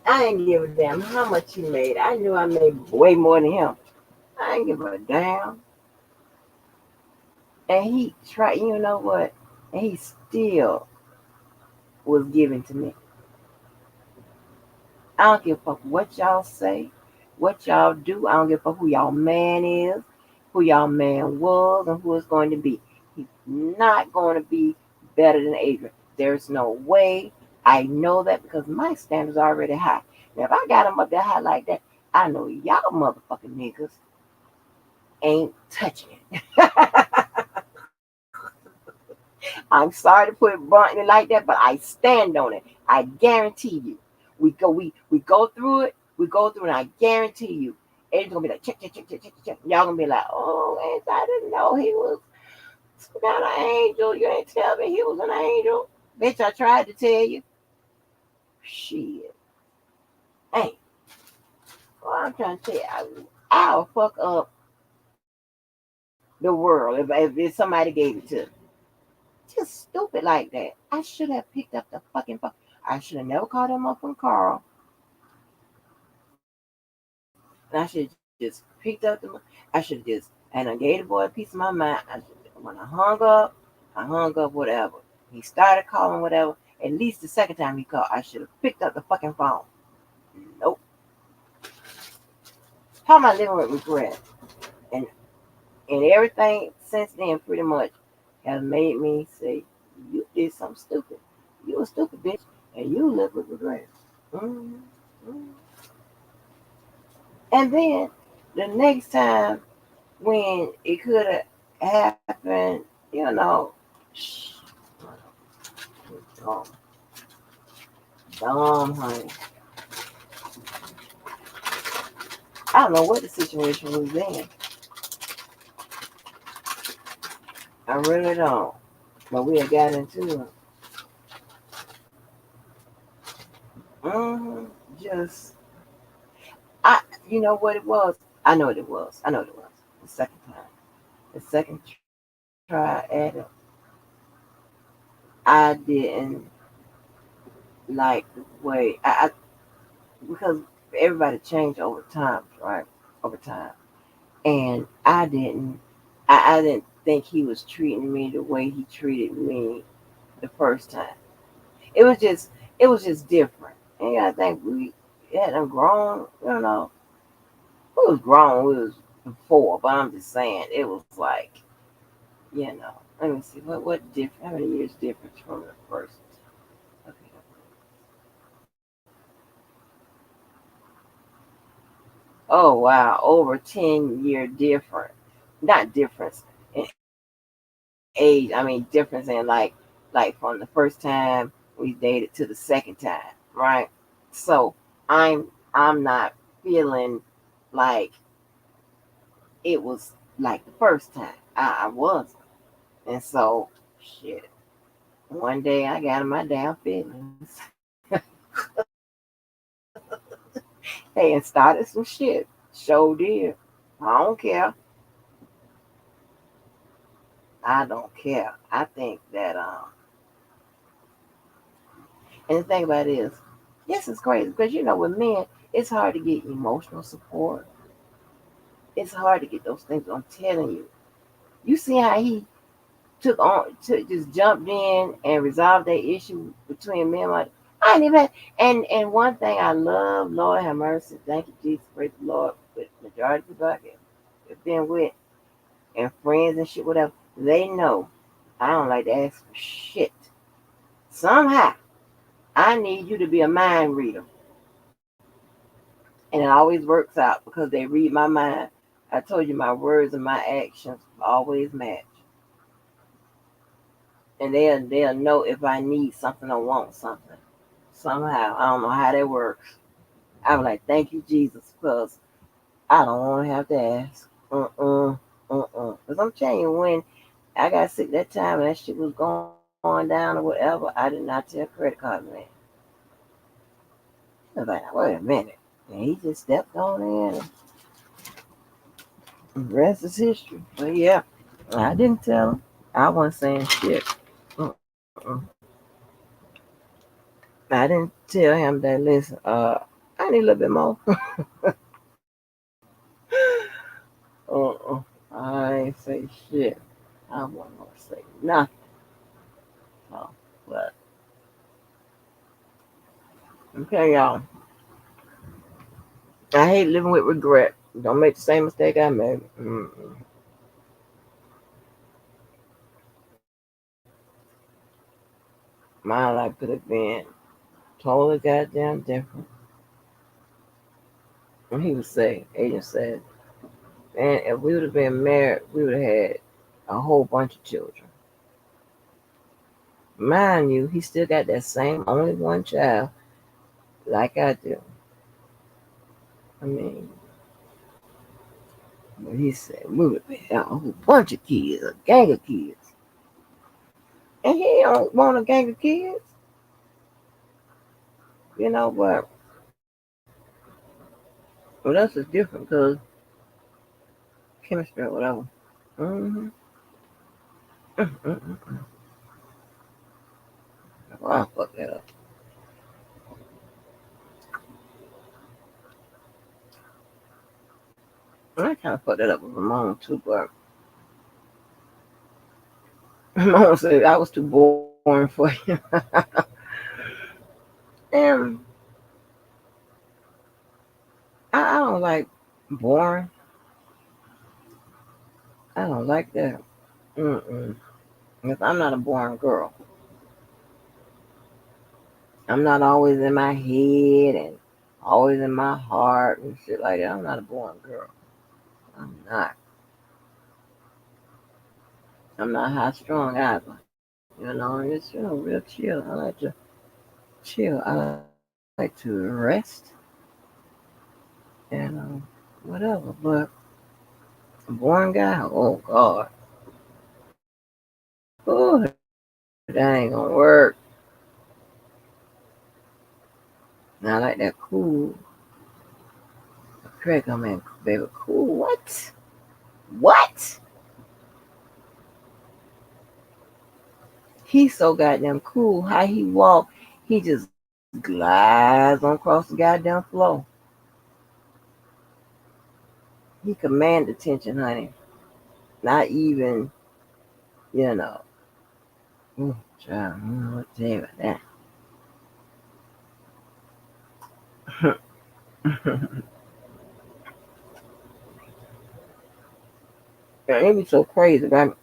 I ain't give a damn how much he made. I knew I made way more than him. I ain't give a damn. And he tried, you know what? And he still was giving to me. I don't give a fuck what y'all say, what y'all do. I don't give a fuck who y'all man is, who y'all man was, and who it's going to be. He's not going to be better than Adrian. There's no way. I know that because my standards are already high. Now, if I got them up that high like that, I know y'all motherfucking niggas ain't touching it. I'm sorry to put it bluntly like that, but I stand on it. I guarantee you. We go through it. We go through it, and I guarantee you, it's gonna be like check, check, check, check, check, check. Y'all gonna be like, oh, I didn't know he was not an angel. You ain't tell me he was an angel. Bitch, I tried to tell you. Shit. Hey, well, I'm trying to tell you, I'll fuck up the world if somebody gave it to me. Just stupid like that. I should have picked up the fucking phone. I should have never called him up from Carl. And I should have just picked up I should have just, and I gave the boy a piece of my mind. When I hung up whatever. He started calling whatever. At least the second time he called, I should have picked up the fucking phone. Nope. How am I living with regret? And and everything since then pretty much has made me say, you did something stupid. You a stupid bitch, and you live with regret. Mm-hmm. Mm-hmm. And then the next time when it could have happened, shh, dumb, dumb, honey. I don't know what the situation was in. I really don't. But we had got into it. Mm-hmm. Just, I, you know what it was? I know what it was. I know what it was. The second time. The second try at it, I didn't like the way, because everybody changed over time, right? Over time. And I didn't think he was treating me the way he treated me the first time. It was just it was just different. And I think we hadn't grown, we was grown, we was before, but I'm just saying it was like, let me see what different how many years difference from the first. Okay. Oh wow, over 10-year difference. Not difference in age. I mean difference in like from the first time we dated to the second time, right? So I'm not feeling like it was like the first time. I wasn't. And so shit. One day I got in my damn feelings. Hey, and started some shit. Sure did. I don't care. I don't care. I think that and the thing about it is, yes, it's crazy because with men, it's hard to get emotional support. It's hard to get those things. I'm telling you. You see how he just jumped in and resolved that issue between me and my. I ain't even. And one thing I love, Lord have mercy, thank you Jesus, praise the Lord. But majority of people I have been with and friends and shit, whatever, they know I don't like to ask for shit. Somehow I need you to be a mind reader. And it always works out because they read my mind. I told you my words and my actions always match. And they'll know if I need something or want something. Somehow. I don't know how that works. I was like, thank you, Jesus, because I don't want to have to ask. Because I'm telling you, when I got sick that time and that shit was going down or whatever, I did not tell credit card man. I was like, wait a minute. And he just stepped on in and the rest is history. But yeah, I didn't tell him. I wasn't saying shit. Uh-uh. I didn't tell him that, listen, I need a little bit more. I ain't say shit. I wasn't going to say nothing. So, but, okay, y'all. I hate living with regret. Don't make the same mistake I made. My life could have been totally goddamn different. And he would say, agent said, man, if we would have been married, we would have had a whole bunch of children. Mind you, he still got that same only one child like I do. I mean, but he said we would have had a whole bunch of kids, a gang of kids. And he don't want a gang of kids, but with us it's different because chemistry or whatever. Mm-hmm. Mm-hmm. Well, I fucked that up. And I kind of fucked that up with Ramon too, but Ramon said I was too boring for you. And I don't like boring. I don't like that. Mm-mm. Because I'm not a boring girl. I'm not always in my head and always in my heart and shit like that. I'm not a boring girl. I'm not. I'm not high strung either. And it's real chill. I like to chill. I like to rest and whatever. But a boring guy, oh God, oh that ain't gonna work. Now I like that cool. Craig, I mean, baby, cool. What? What? He's so goddamn cool. How he walk, he just glides on across the goddamn floor. He command attention, honey. Not even, you know. Ooh, child, I don't know what to tell you about that. Yeah, it be so crazy, but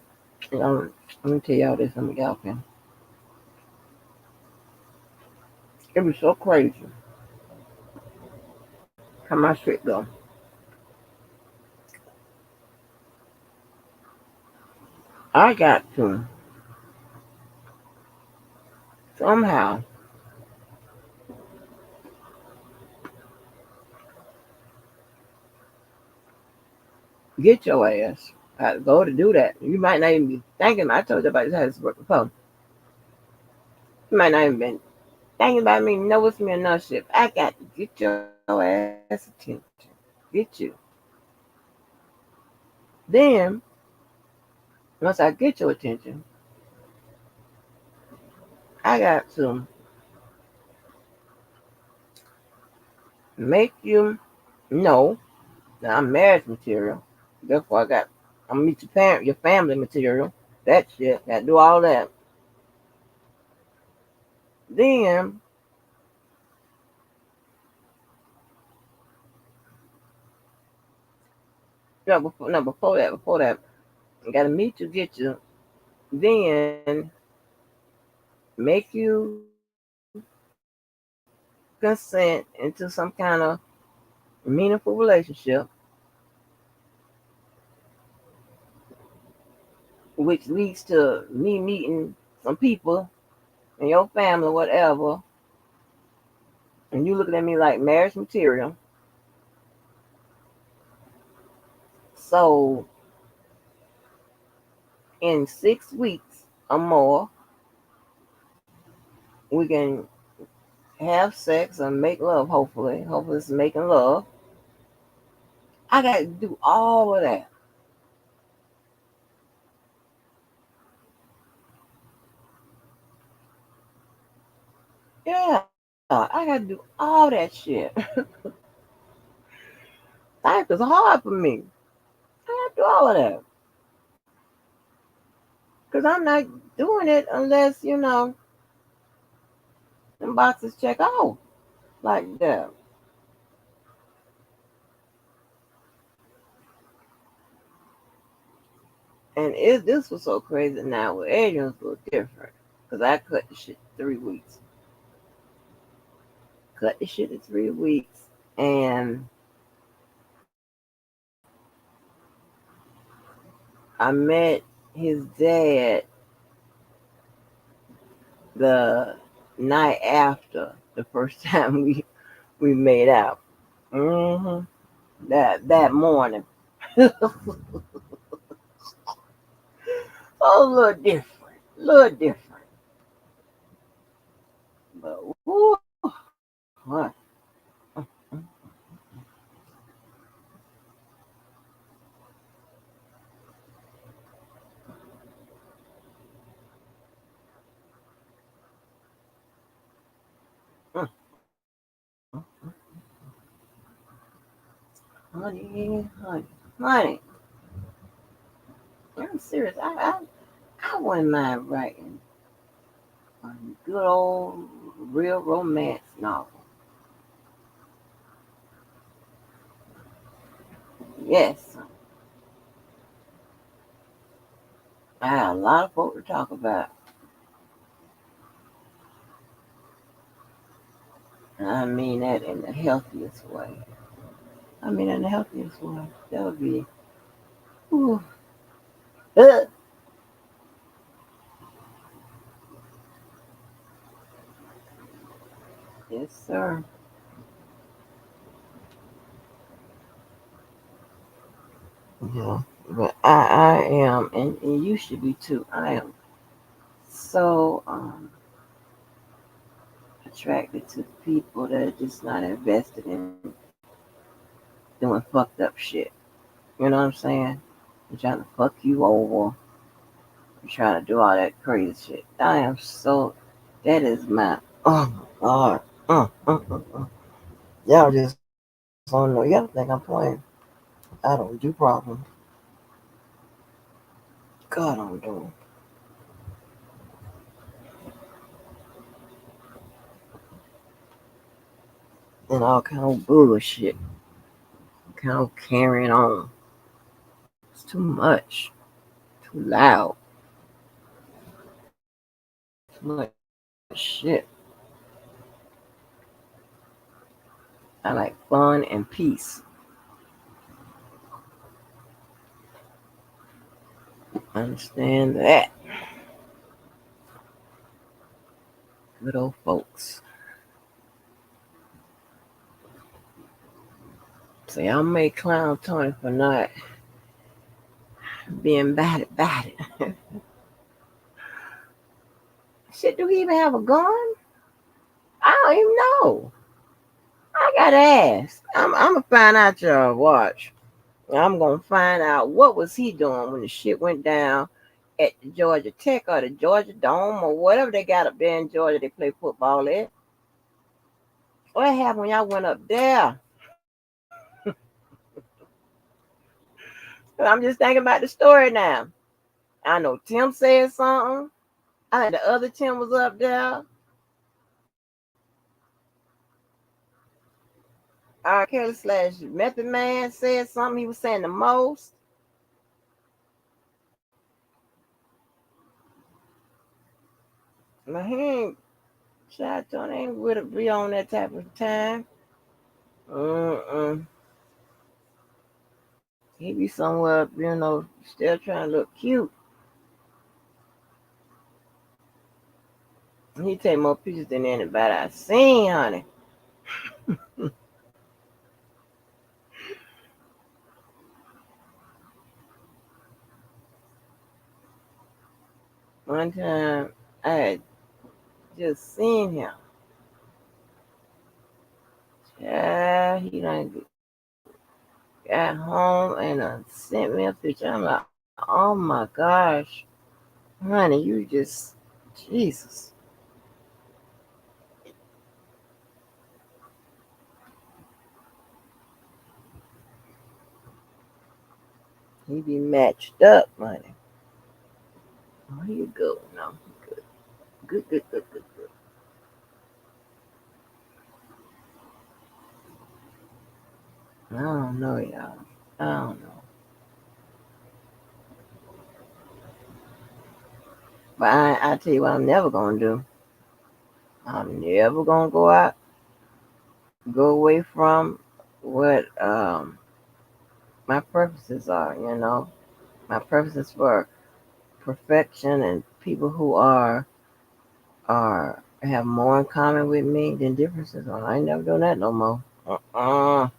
let me tell y'all this, some of y'all can. It be so crazy how my shit go. I got to somehow get your ass. I go to do that. You might not even be thinking. I told you about this how this work before. You might not even been thinking about me. Know it's me enough shit. I got to get your ass attention. Get you. Then once I get your attention, I got to make you know that I'm marriage material. Therefore, I'm gonna meet your family material. That shit. Gotta do all that. Then, no, before that, I gotta meet you, get you. Then make you consent into some kind of meaningful relationship, which leads to me meeting some people in your family, whatever, and you looking at me like marriage material. So in 6 weeks or more, we can have sex or make love. Hopefully, it's making love. I got to do all of that. Yeah, I got to do all that shit. Life is hard for me. I got to do all of that because I'm not doing it unless them boxes check out like that. And this was so crazy now with Adrian's a little different. Because I cut the shit 3 weeks. Cut the shit in 3 weeks. And I met his dad the night after the first time we made out. hmm That morning. Oh, a little different. A little different. But whoo, what? Honey, honey. I'm serious. I wouldn't mind writing a good old real romance novel. Yes, I have a lot of folk to talk about. And I mean that in the healthiest way. I mean in the healthiest way. That would be, ooh, uh, yes, sir. Yeah, but I am, and you should be too. I am so attracted to people that are just not invested in doing fucked up shit. You know what I'm saying? They're trying to fuck you over. They're trying to do all that crazy shit. I am so. That is my. Oh my god. Y'all just don't know. Y'all think I'm playing. I don't do problems. God, I don't do 'em. And all kind of bullshit. Kind of carrying on. It's too much. Too loud. Too much shit. I like fun and peace. Understand that. Good old folks. So y'all make clown Tony for not being bad it. Shit, do he even have a gun? I don't even know. I gotta ask. I'm gonna find out, y'all. Watch. I'm gonna find out what was he doing when the shit went down at the Georgia Tech or the Georgia Dome or whatever they got up there in Georgia they play football at. What happened when y'all went up there? I'm just thinking about the story now. I know Tim said something. I think the other Tim was up there. R. Kelly slash Method Man said something. He was saying the most. But he ain't, Shyt ain't with it be on that type of time. Mm-mm. He be somewhere, still trying to look cute. He take more pictures than anybody I seen, honey. One time I had just seen him. Yeah, he done got home and sent me a picture. I'm like, oh my gosh, honey, you just, Jesus. He be matched up, honey. Oh, you go. No, good, good, good, good, good, good. I don't know, y'all. I don't know. But I tell you what I'm never going to do. I'm never going to go out, go away from what my purposes are, My purposes for perfection and people who are have more in common with me than differences. I ain't never doing that no more. Uh-uh.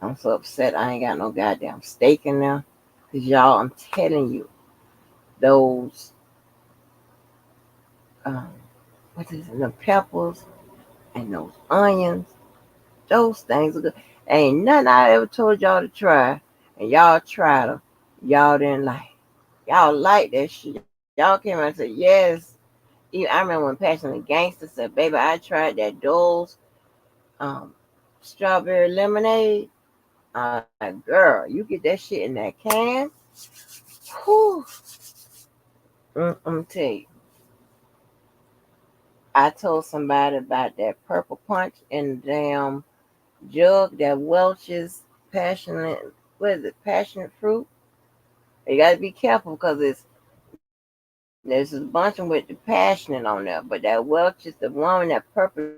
I'm so upset I ain't got no goddamn steak in there. Cause y'all, I'm telling you, those um, what is it, the peppers and those onions, those things are good. Ain't nothing I ever told y'all to try, and y'all tried them. Y'all didn't like. Y'all like that shit. Y'all came out and said yes. I remember when Passion the Gangster said, "Baby, I tried that Dole's um, strawberry lemonade." I'm like, "Girl, you get that shit in that can." Whew. I'm tell you, I told somebody about that purple punch in the damn jug that Welch's passionate, what is it, passionate fruit. You got to be careful because there's a bunch of with the passionate on there, but that Welch's the one in that purple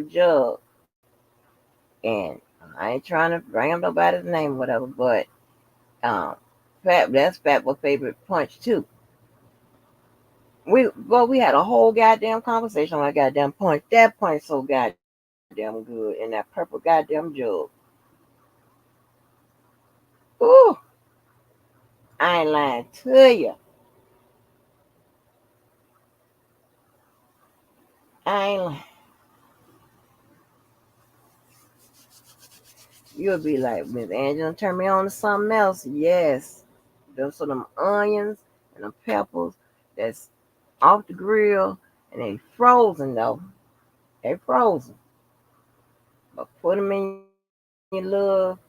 jug. And I ain't trying to bring up nobody's name or whatever, but um, that's Fat Boy favorite punch too. We had a whole goddamn conversation on that goddamn punch. That punch so goddamn good in that purple goddamn jug. Ooh, I ain't lying to you. I ain't lying. You'll be like, Miss Angela, turn me on to something else. Yes. Those are them onions and them peppers that's off the grill and they frozen though. They frozen. But put them in your little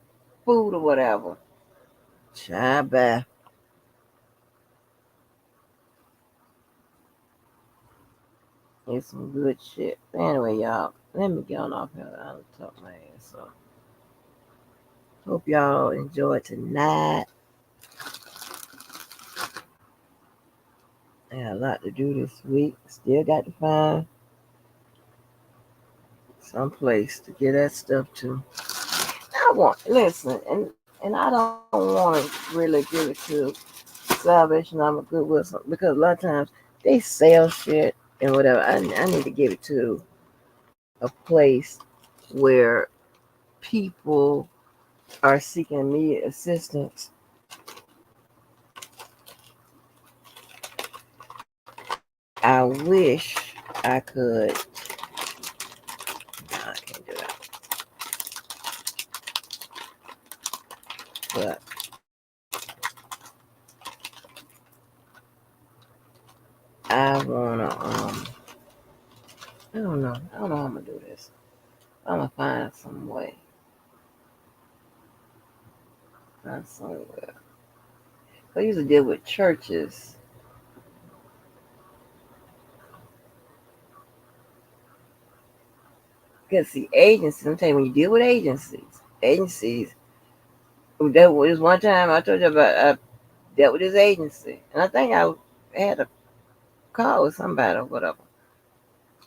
food or whatever. Child bye. It's some good shit. Anyway, y'all, let me get on off here. I'll talk my ass off. Hope y'all enjoyed tonight. I got a lot to do this week. Still got to find some place to get that stuff to. I want listen, and I don't want to really give it to Salvation Army Goodwill because a lot of times they sell shit and whatever. I need to give it to a place where people are seeking immediate assistance. I wish I could. No, I can't do that. But I wanna I don't know. I don't know how I'm gonna do this. I'm gonna find some way. Find somewhere. I used to deal with churches. Because see, agencies, I'm telling you, when you deal with agencies, there was one time I told you about, I dealt with this agency. And I think I had a call with somebody or whatever.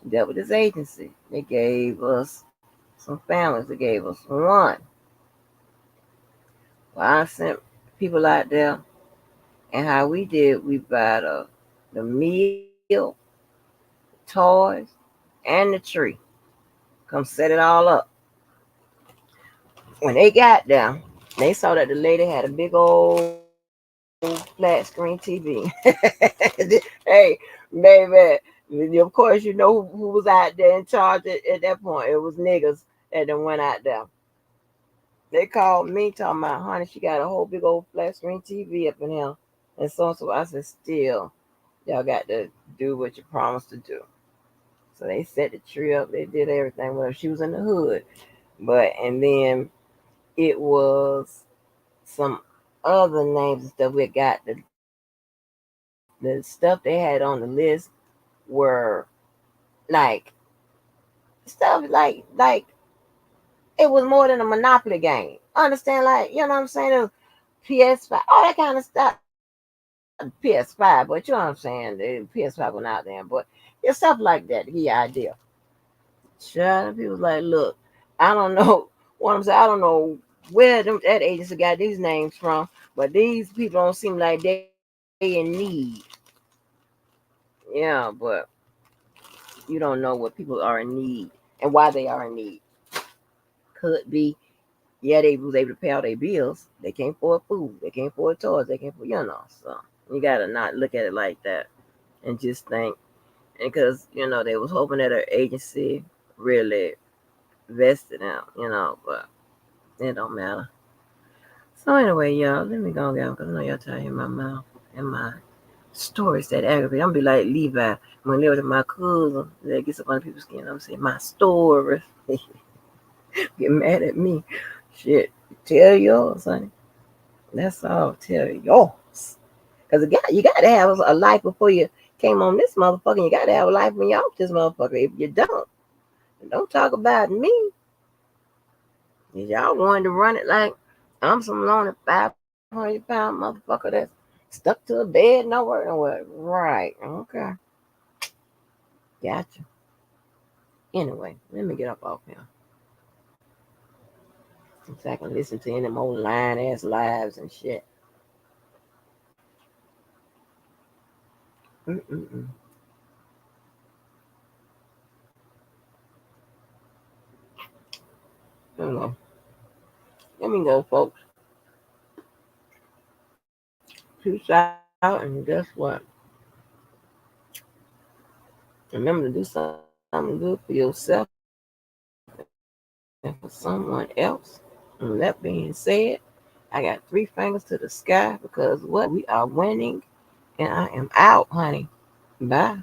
Dealt with this agency. They gave us some families. They gave us one. Well, I sent people out there, and how we did, we buy the meal, toys, and the tree. Come set it all up. When they got there, they saw that the lady had a big old flat screen TV. Hey, baby, of course you know who was out there in charge at that point. It was niggas that done went out there. They called me talking about, honey, she got a whole big old flat screen TV up in here. And so on. So I said, still, y'all got to do what you promised to do. So they set the tree up. They did everything. Well, she was in the hood. And then it was some other names and stuff. We got the stuff they had on the list were like stuff like it was more than a Monopoly game. Understand? Like, you know what I'm saying? It was PS5, all that kind of stuff. PS5, but you know what I'm saying? The PS5 went out there, but it's stuff like that to give you an idea. Shut up. He was like, look, I don't know what I'm saying. I don't know where that agency got these names from, but these people don't seem like they in need. Yeah, but you don't know what people are in need and why they are in need. Could be, yeah, they was able to pay all their bills. They can't afford food. They can't afford toys. They can't afford, you know. So you gotta not look at it like that and just think. And because they was hoping that our agency really vested out, but it don't matter. So anyway, y'all, let me go down because I know y'all tired of my mouth and my stories that aggravate. I'm gonna be like Levi when they was my cousin that gets up on people's skin. I'm saying my stories. Get mad at me. Shit. Tell yours, honey. That's all. Tell yours. Because you got to have a life before you came on this motherfucker. You got to have a life when you're off this motherfucker. If you don't talk about me. Y'all wanted to run it like I'm some lonely 500-pound motherfucker that's stuck to a bed, nowhere. Right. Okay. Gotcha. Anyway, let me get up off here. So I can listen to any more lying ass lives and shit. Mm-mm-mm. I don't know. Let me go, folks. Peace out, and guess what? Remember to do something good for yourself and for someone else. And with that being said, I got 3 fingers to the sky because what? We are winning, and I am out, honey. Bye.